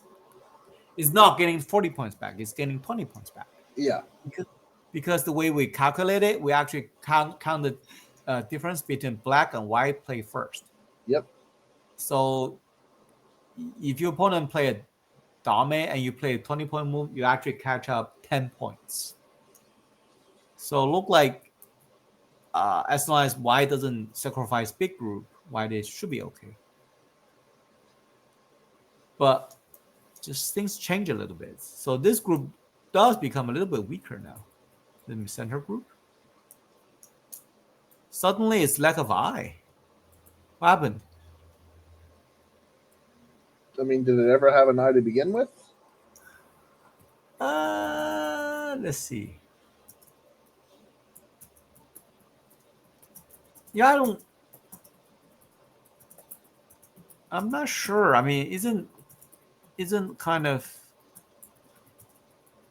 not getting 40 points back. It's getting 20 points back. Yeah. Because the way we calculate it, we actually count the difference between black and white play first. Yep. So if your opponent play a dame and you play a 20-point move, you actually catch up 10 points. So look like as long as white doesn't sacrifice big group, white should be okay. But just things change a little bit. So this group does become a little bit weaker now. The center group. Suddenly it's lack of eye. What happened? I mean, did it ever have an eye to begin with? Let's see. Yeah, I'm not sure. I mean, isn't kind of,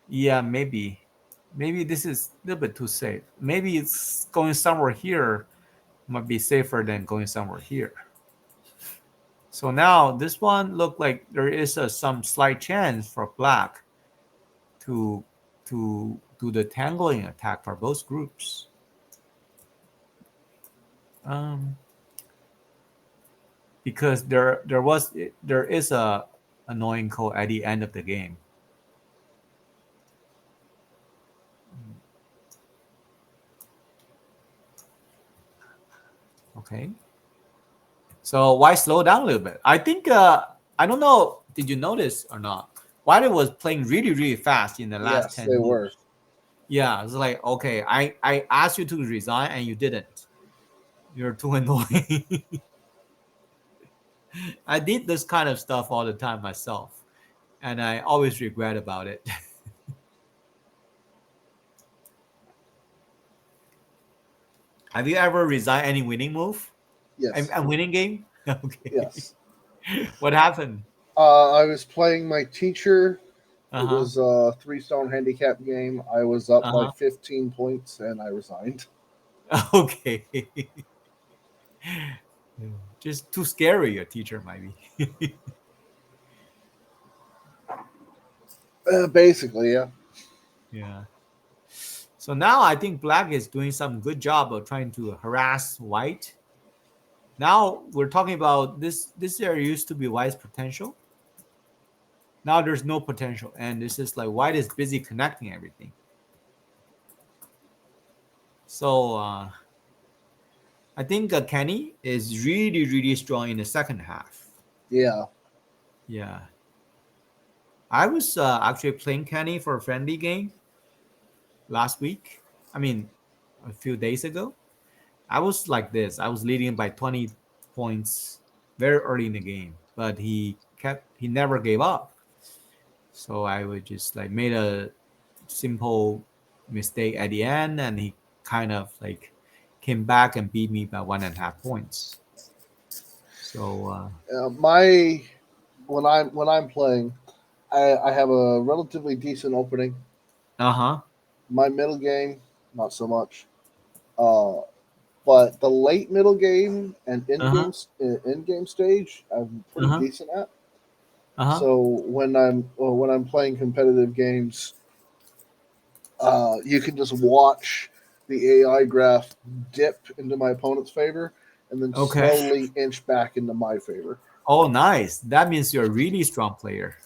yeah, maybe this is a little bit too safe. Maybe it's going somewhere here might be safer than going somewhere here. So now this one look like there is some slight chance for black to do the tangling attack for both groups. Because there is a annoying call at the end of the game. Okay. So why slow down a little bit? I think I don't know. Did you notice or not? White was playing really, really fast in the last 10 they moves. were. Yeah, it's like, okay, I asked you to resign and you didn't. You're too annoying. I did this kind of stuff all the time myself, and I always regret about it. Have you ever resigned any winning move? Yes. A winning game? Okay. Yes. What happened? I was playing my teacher. It Uh-huh. was a 3-stone handicap game. I was up by Uh-huh. 15 points and I resigned. Okay. Just too scary, your teacher might be. Basically, yeah. Yeah. So now I think black is doing some good job of trying to harass white. Now we're talking about this area used to be white's potential. Now there's no potential, and this is like white is busy connecting everything. So I think Kenny is really, really strong in the second half. Yeah. Yeah. I was actually playing Kenny for a friendly game last week. I mean, a few days ago. I was like this. I was leading by 20 points very early in the game, but he never gave up. So I would just like made a simple mistake at the end, and he kind of like came back and beat me by 1.5 points. So My when I'm playing, I have a relatively decent opening. uh-huh. My middle game, not so much. Uh, but the late middle game and Uh-huh. end game stage, I'm pretty Uh-huh. decent at. Uh-huh. So when I'm playing competitive games, you can just watch the AI graph dip into my opponent's favor and then Okay. slowly inch back into my favor. Oh, nice. That means you're a really strong player.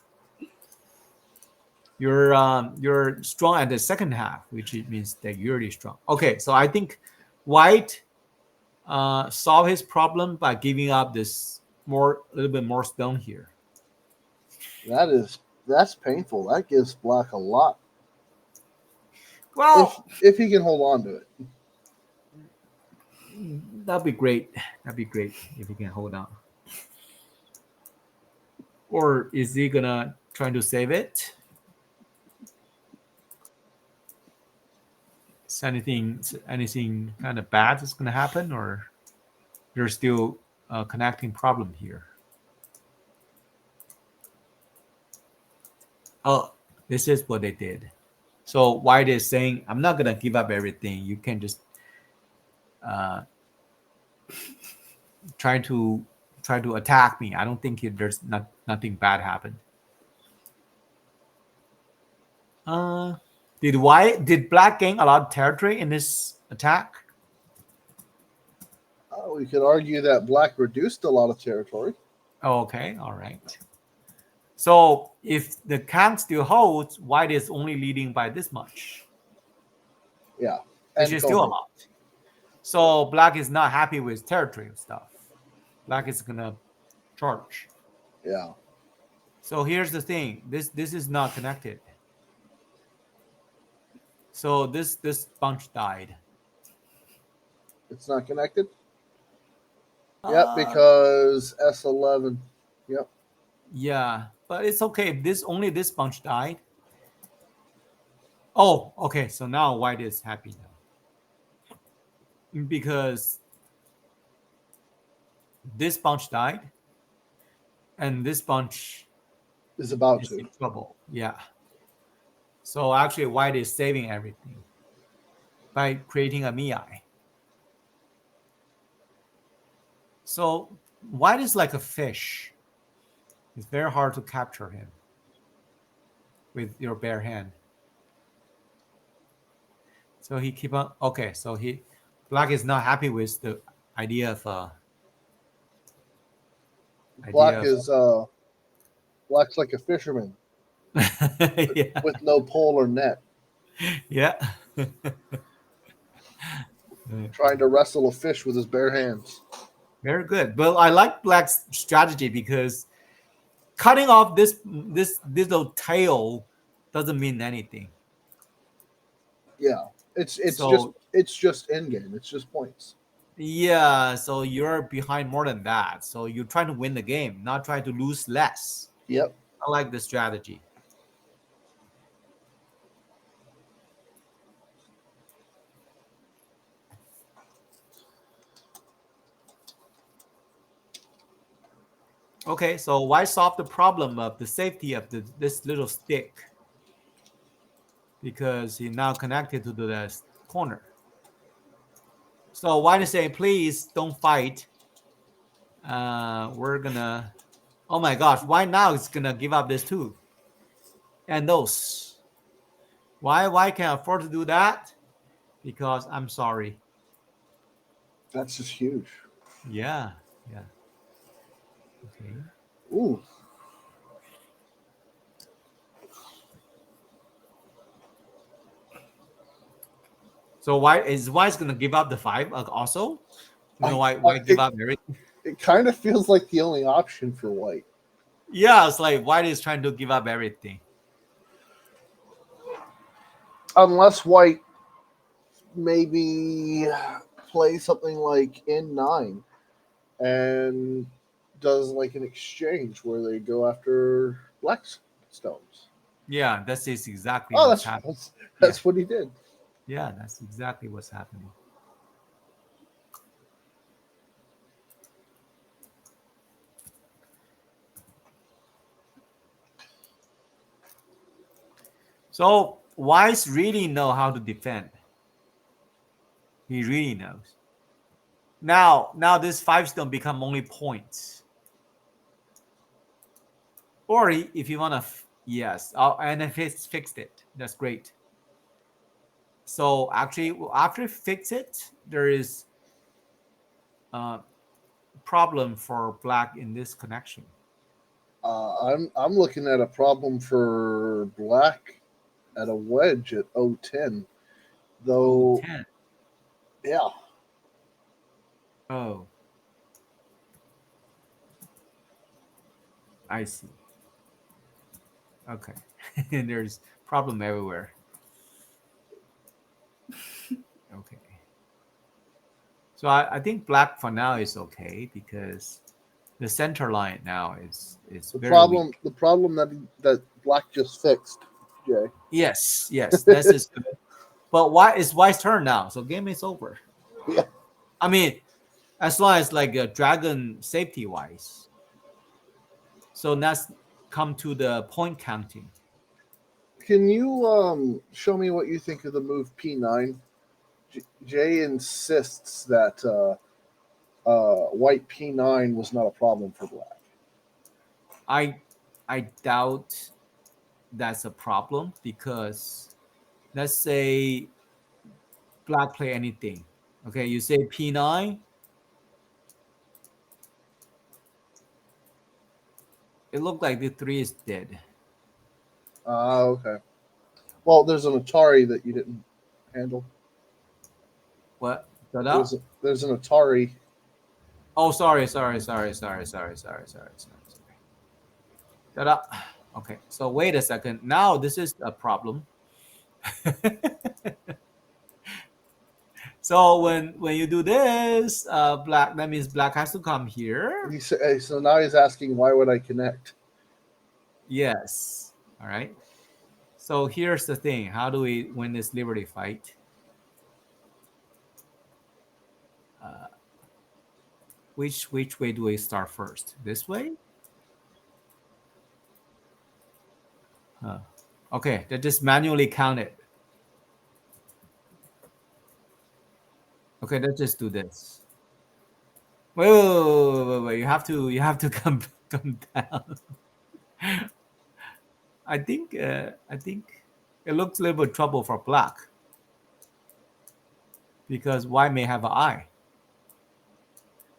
You're strong at the second half, which it means that you're really strong. Okay, so I think White solve his problem by giving up this a little bit more stone here. That's painful. That gives black a lot Well, if he can hold on to it. that'd be great. That'd be great if he can hold on. Or is he gonna try to save it? Is anything kind of bad is gonna happen, or there's still a connecting problem here? Oh, this is what they did. So White is saying, "I'm not gonna give up everything. You can just uh, try to attack me. I don't think there's nothing bad happened." Did Black gain a lot of territory in this attack? We could argue that black reduced a lot of territory. Oh, okay, all right. So if the count still holds, White is only leading by this much, Yeah, which and is still a Coney. lot. So Black is not happy with territory stuff. Black is gonna charge. Yeah, So here's the thing. This is not connected. So this bunch died. it's not connected. Yep, Uh, because S11. Yep. yeah, but it's okay. This bunch died. Oh, okay. So now White is happy now because this bunch died, and this bunch Is about is to. in trouble. Yeah. So actually, White is saving everything by creating a Miai. So White is like a fish. It's very hard to capture him with your bare hand. So he keep on. Okay, so Black is not happy with the idea of Black is black's like a fisherman yeah, with no pole or net, yeah. trying to wrestle a fish with his bare hands. Very good. Well, I like Black's strategy because cutting off this little tail doesn't mean anything. Yeah, So it's just end game. It's just points. yeah, so you're behind more than that. So you're trying to win the game, not trying to lose less. Yep. I like the strategy. Okay, so why solve the problem of the safety of this little stick? Because he now connected to the corner. So white is saying, please don't fight. We're gonna, oh my gosh, why now it's gonna give up this too? And those. Why can't afford to do that? Because I'm sorry. That's just huge. Yeah. Okay. Ooh. So white's gonna give up the 5 also? You know why I- give up everything? It kind of feels like the only option for white. Yeah, it's like white is trying to give up everything. Unless white maybe play something like N9 and does like an exchange where they go after black stones. Yeah, that's exactly Oh, what's happening. that's what he did. Yeah, that's exactly what's happening. So Wise really know how to defend. He really knows. Now this 5 stone become only points. Or if you want to, yes, and if it's fixed it, that's great. So actually, after fix it, there is a problem for black in this connection. I'm looking at a problem for black at a wedge at 010. Though, 10. yeah, Oh, I see. Okay, there's problem everywhere. Okay. So I think black for now is okay because the center line now is the very problem weak. the problem that black just fixed, Jay. Yes, this is good. But why is White's turn now? So game is over. Yeah. I mean, as long as like a dragon safety wise. So let's come to the point counting. Can you show me what you think of the move P9? Jay insists that white P9 was not a problem for black. I doubt that's a problem because let's say black play anything. Okay, you say P9. It looked like the 3 is dead. Okay. Well, there's an Atari that you didn't handle. What? There's an Atari. Oh, sorry. Ta-da. Okay, so wait a second. Now this is a problem. So when you do this, black, that means black has to come here. So now he's asking, why would I connect? Yes. All right. So here's the thing. How do we win this liberty fight? Which way do we start first? This way? Okay, that just manually count it. Okay, let's just do this. Wait. You have to come down. I think it looks a little bit trouble for black because white may have an eye.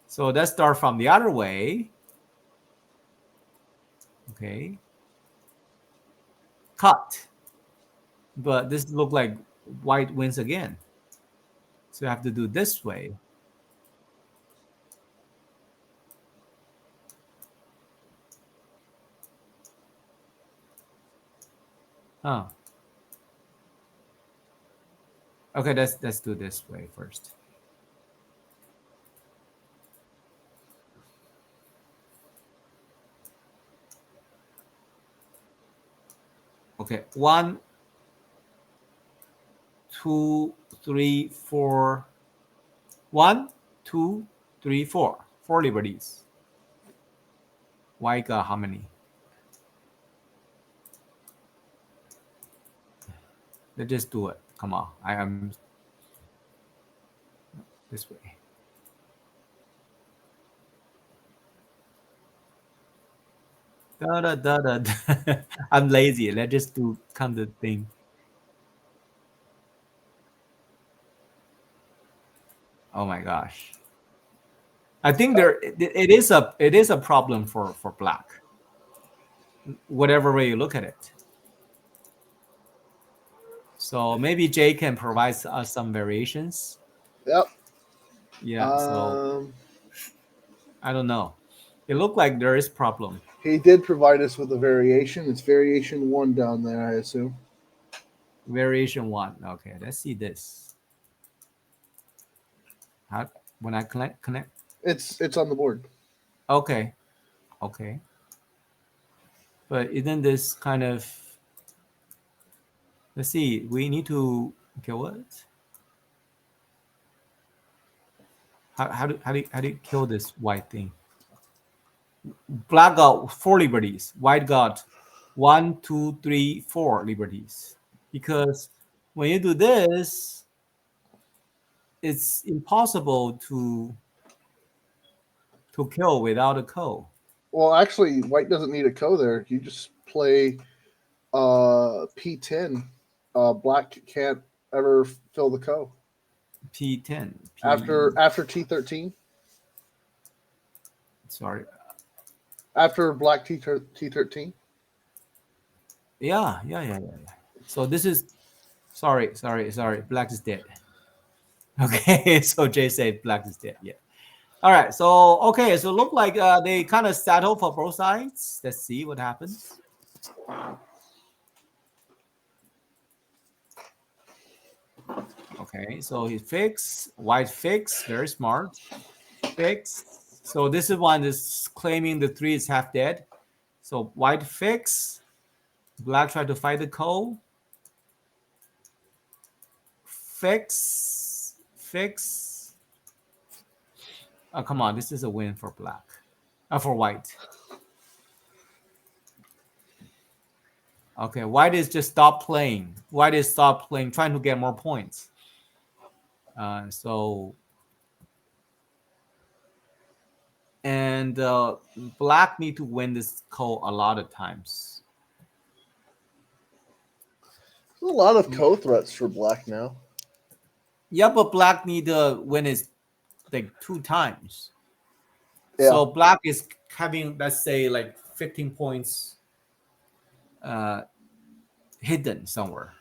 So let's start from the other way. Okay. Cut. But this look like white wins again. So you have to do this way. Huh. Okay, let's do this way first. Okay, 1, 2, 3, 4. 1, 2, 3, 4. 4 liberties. White got how many? Let's just do it. Come on. I am this way. Da, da, da, da, da. I'm lazy. Let's just do kind of thing. Oh my gosh. I think it is a problem for black. Whatever way you look at it. So maybe Jay can provide us some variations. Yep. Yeah. So I don't know. It looked like there is problem. He did provide us with a variation. It's variation 1 down there, I assume. Variation 1. Okay, let's see this. How when I connect? It's on the board. Okay. But isn't this kind of, let's see, we need to, okay, what? How do you kill this white thing? Black got 4 liberties. White got 1, 2, 3, 4 liberties. Because when you do this, it's impossible to kill without a ko. Well, actually, white doesn't need a ko there. You just play P10. Black can't ever fill the ko. P10. After T13. Sorry. After black T13. Yeah. So this is, sorry. Black is dead. Okay, so Jay said black is dead. Yeah. All right. So okay. So look like they kind of settle for both sides. Let's see what happens. Okay. So he fix, white fix, very smart. Fix. So this is one is claiming the 3 is half dead. So white fix. Black try to fight the ko. Fix. Oh, come on. This is a win for black. For white. Okay, white is just stop playing. White is stop playing, trying to get more points. And black need to win this ko a lot of times. There's a lot of ko threats for black now. Yeah, but black need to win it like 2 times. Yeah. So black is having, let's say, like 15 points hidden somewhere.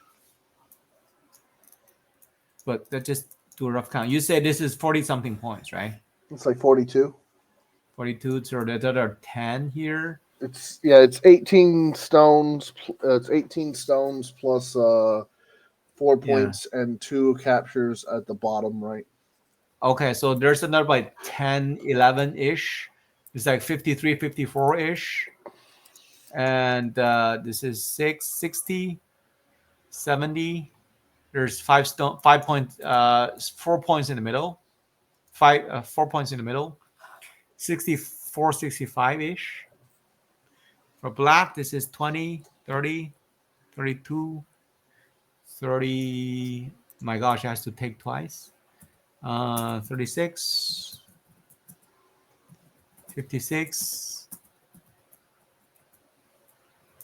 But let's just do a rough count. You say this is 40 something points, right? It's like 42. 42, so there are 10 here. It's 18 stones. It's 18 stones plus 4 points and 2 captures at the bottom right. Okay, so there's another like 10, 11-ish. It's like 53, 54-ish. And this is 60, 70. There's 4 points in the middle. 4 points in the middle. 64, 65-ish. For black, this is 20, 30, 32, 30. My gosh, I have to take twice. 36, 56.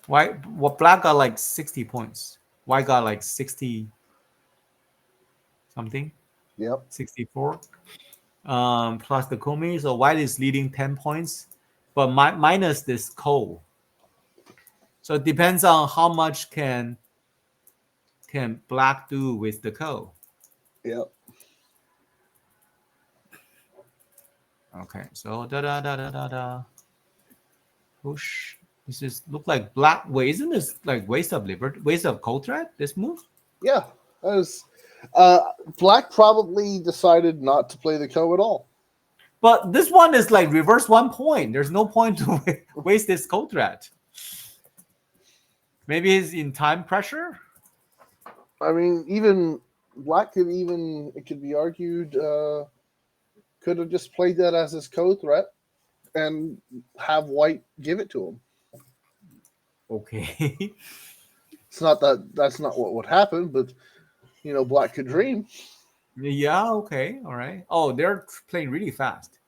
White, what black got like 60 points. White got like 60 something. Yep. 64. Plus the komi. So white is leading 10 points, but minus this ko. So it depends on how much can black do with the ko. Yep. Okay, so da. Push. This is look like black. Wait, isn't this like waste of ko threat? This move? Yeah. That was black probably decided not to play the ko at all. But this one is like reverse 1 point. There's no point to waste this ko threat. Maybe he's in time pressure. I mean, even black it could be argued, could have just played that as his ko threat. and have white give it to him. Okay. It's not that's not what would happen, but black could dream. Yeah, okay, all right. Oh, they're playing really fast.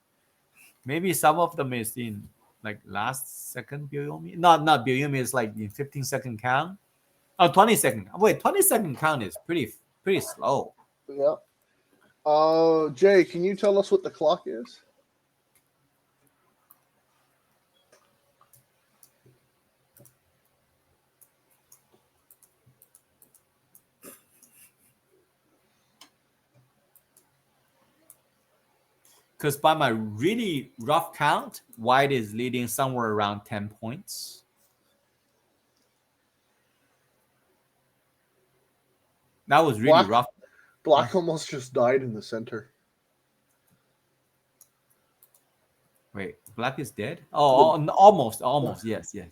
Maybe some of them is in like last second Byoyomi. Not Byoyomi, is like in 15-second count. Oh, 20-second. Wait, 20-second count is pretty slow. Yeah. Jay, can you tell us what the clock is? Because by my really rough count, white is leading somewhere around 10 points. That was really Black- rough. Black almost just died in the center. Wait, black is dead? Oh, almost. Yes. Yeah.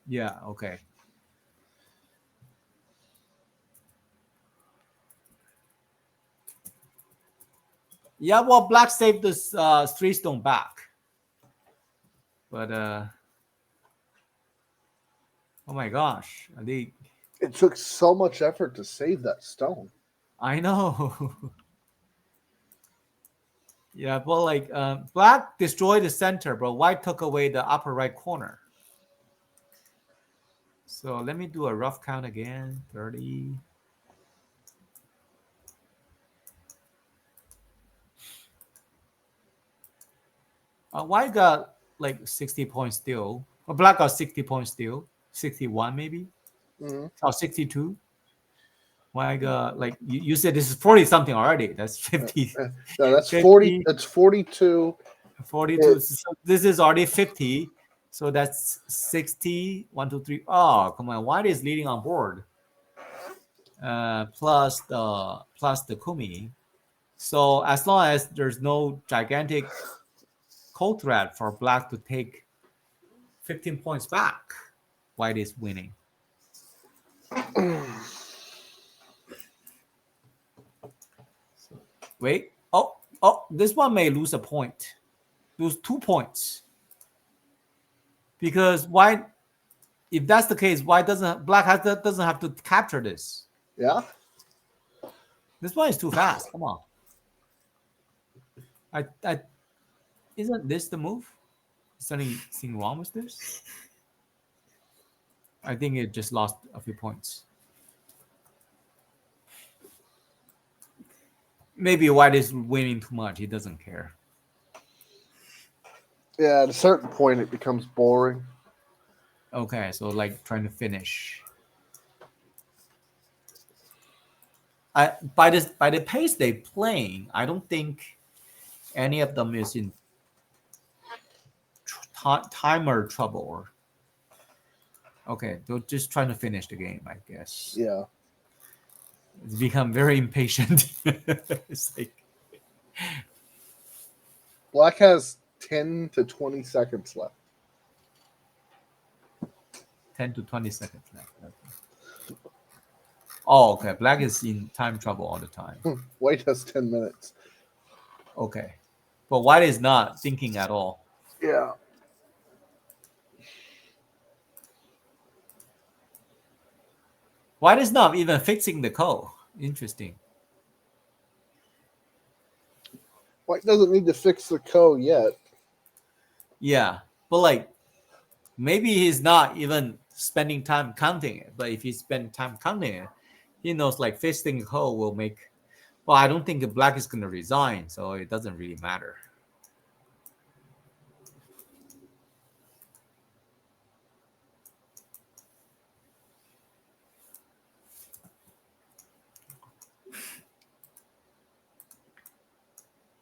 Yeah, okay. Yeah, well, black saved this 3-stone back. But oh my gosh, It took so much effort to save that stone. I know. Yeah, but like black destroyed the center, but white took away the upper right corner. So let me do a rough count again. 30. White got like 60 points still. Or black got 60 points still. 61 maybe. Mm-hmm. Or 62. White got like you said this is 40 something already. That's 50. No, that's 50. 40. That's 42. 42. So this is already 50. So that's 60. 1, 2, 3. Oh, come on. White is leading on board. Plus the Kumi. So as long as there's no gigantic cold threat for black to take 15 points back, white is winning. Wait. Oh, this one may lose a point. Lose 2 points. Because white, if that's the case, black doesn't have to capture this. Yeah. This one is too fast. Come on. I isn't this the move? Is there anything wrong with this? I think it just lost a few points. Maybe white is winning too much. He doesn't care. Yeah, at a certain point, it becomes boring. Okay, so like trying to finish. By the pace they playing, I don't think any of them is in timer trouble. Okay, they're just trying to finish the game, I guess. Yeah. It's become very impatient. It's like Black has 10 to 20 seconds left. 10 to 20 seconds left. Okay. Oh, okay. Black is in time trouble all the time. White has 10 minutes. Okay. But white is not thinking at all. Yeah. White is not even fixing the code. Interesting. White doesn't need to fix the code yet. Yeah. But like maybe he's not even spending time counting it. But if he spend time counting it, he knows like fixing the code will make. Well, I don't think black is gonna resign, so it doesn't really matter.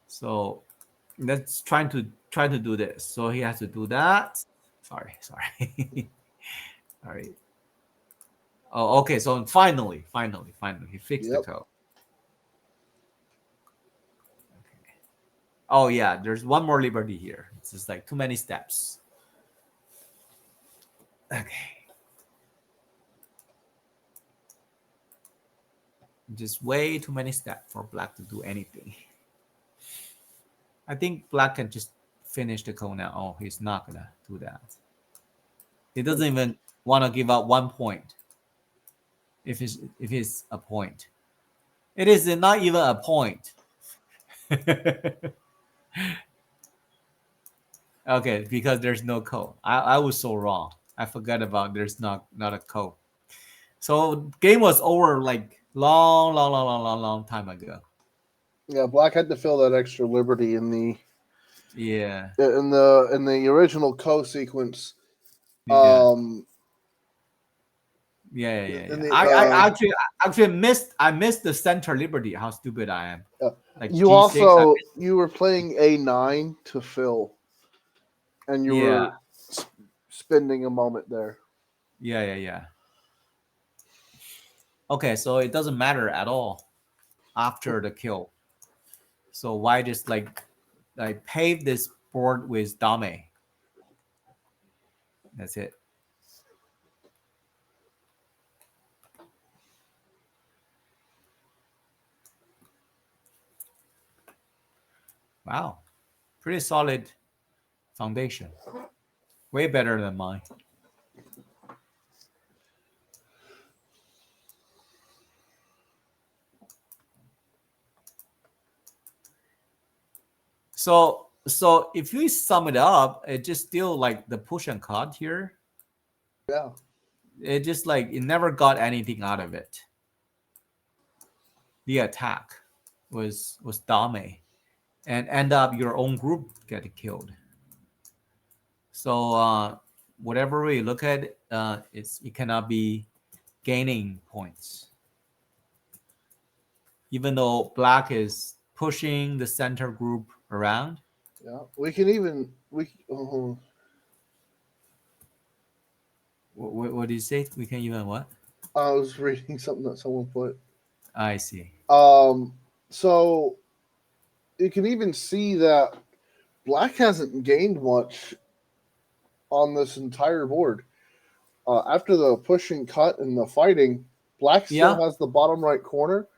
So let's try to do this. So he has to do that. Sorry. All right. Oh, okay. So finally, he fixed the code. Okay. Oh yeah, there's one more liberty here. It's just like too many steps. Okay. Just way too many steps for black to do anything. I think black can just finish the code now. Oh, he's not gonna do that. He doesn't even want to give up 1 point. If it's a point, it is not even a point. Okay, because there's no code. I was so wrong. I forgot about there's not a code. So game was over like long time ago. Yeah, Black had to fill that extra liberty in the Yeah. original sequence. Yeah. Um, Yeah. in the, I actually missed the center liberty. How stupid I am. Like you G6, you were playing A9 to fill, and you Yeah. were spending a moment there. Yeah. Okay, so it doesn't matter at all after the kill. So why just like pave this board with Dame? That's it. Wow, pretty solid foundation. Way better than mine. So if you sum it up, it just still like the push and cut here. Yeah. It just like it never got anything out of it. The attack was Dame, and end up your own group getting killed. So whatever we look at, it cannot be gaining points. Even though Black is pushing the center group around. Yeah, we can even What do you say? We can even what? I was reading something that someone put. I see. So you can even see that Black hasn't gained much on this entire board. After the push and cut and the fighting, Black still has the bottom right corner,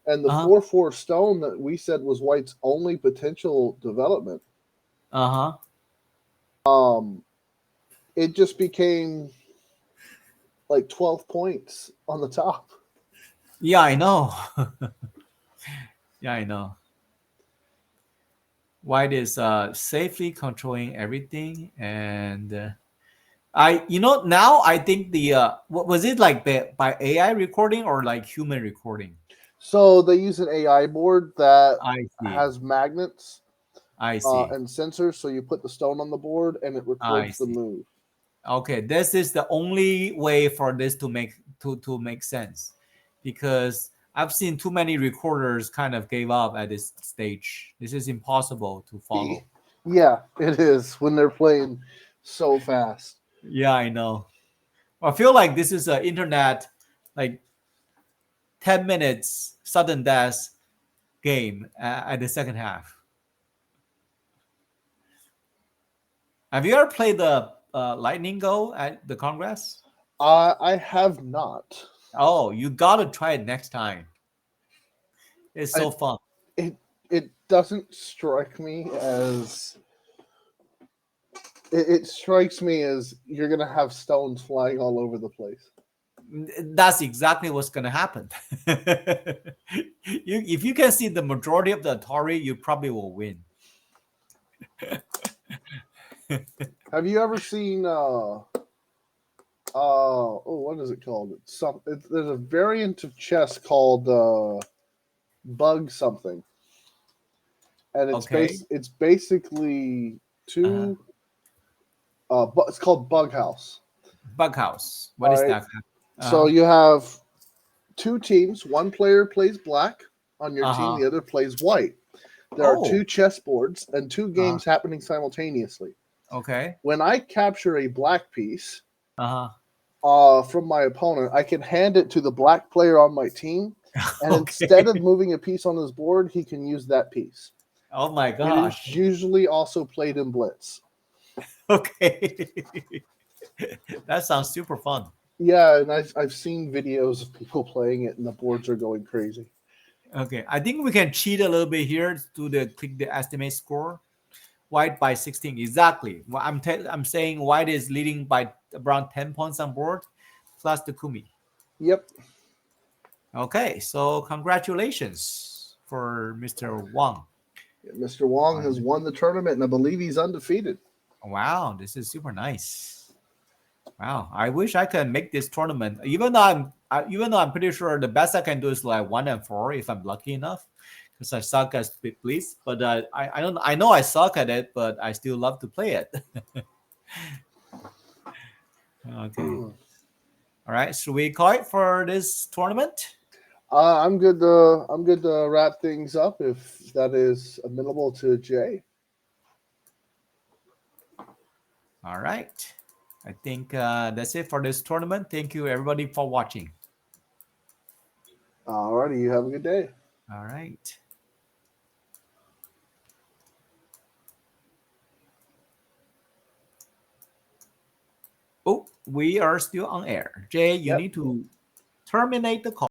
and the 4/4 stone that we said was White's only potential development. It just became like 12 points on the top. Yeah, I know. Yeah, I know. White is safely controlling everything, and now I think the what was it like by AI recording or like human recording? So they use an AI board that I see. has magnets. I see. And sensors, so you put the stone on the board and it records the move. Okay, this is the only way for this to make sense, because I've seen too many recorders kind of gave up at this stage. This is impossible to follow. Yeah, it is when they're playing so fast. Yeah, I know. I feel like this is an internet like 10 minutes sudden death game at the second half. Have you ever played the Lightning Go at the Congress? I have not. Oh, you gotta try it next time. It's so fun. It doesn't strike me as. It strikes me as you're gonna have stones flying all over the place. That's exactly what's gonna happen. If you can see the majority of the Atari, you probably will win. Have you ever seen what is it called? There's a variant of chess called Bug something, and it's basically two. It's called Bug House. Bug House. What is that? So you have two teams. One player plays black on your team. The other plays white. There are two chess boards and two games happening simultaneously. Okay. When I capture a black piece from my opponent, I can hand it to the black player on my team, and instead of moving a piece on his board, he can use that piece. Oh my gosh! It is usually also played in Blitz. Okay, that sounds super fun. Yeah, and I've seen videos of people playing it, and the boards are going crazy. Okay, I think we can cheat a little bit here to click the estimate score. White by 16 exactly. Well, I'm saying white is leading by around 10 points on board, plus the Kumi. Yep. Okay, so congratulations for Mr. Wang. Mr. Wong has won the tournament, and I believe he's undefeated. Wow, this is super nice. Wow, I wish I could make this tournament. Even though I'm pretty sure the best I can do is like 1 and 4 if I'm lucky enough, because I suck at Split Blitz. But I know I suck at it, but I still love to play it. Okay. All right, should we call it for this tournament? I'm good to wrap things up if that is amenable to Jay. All right. I think that's it for this tournament. Thank you, everybody, for watching. All righty, you have a good day. All right. Oh, we are still on air. Jay, you Yep. need to terminate the call.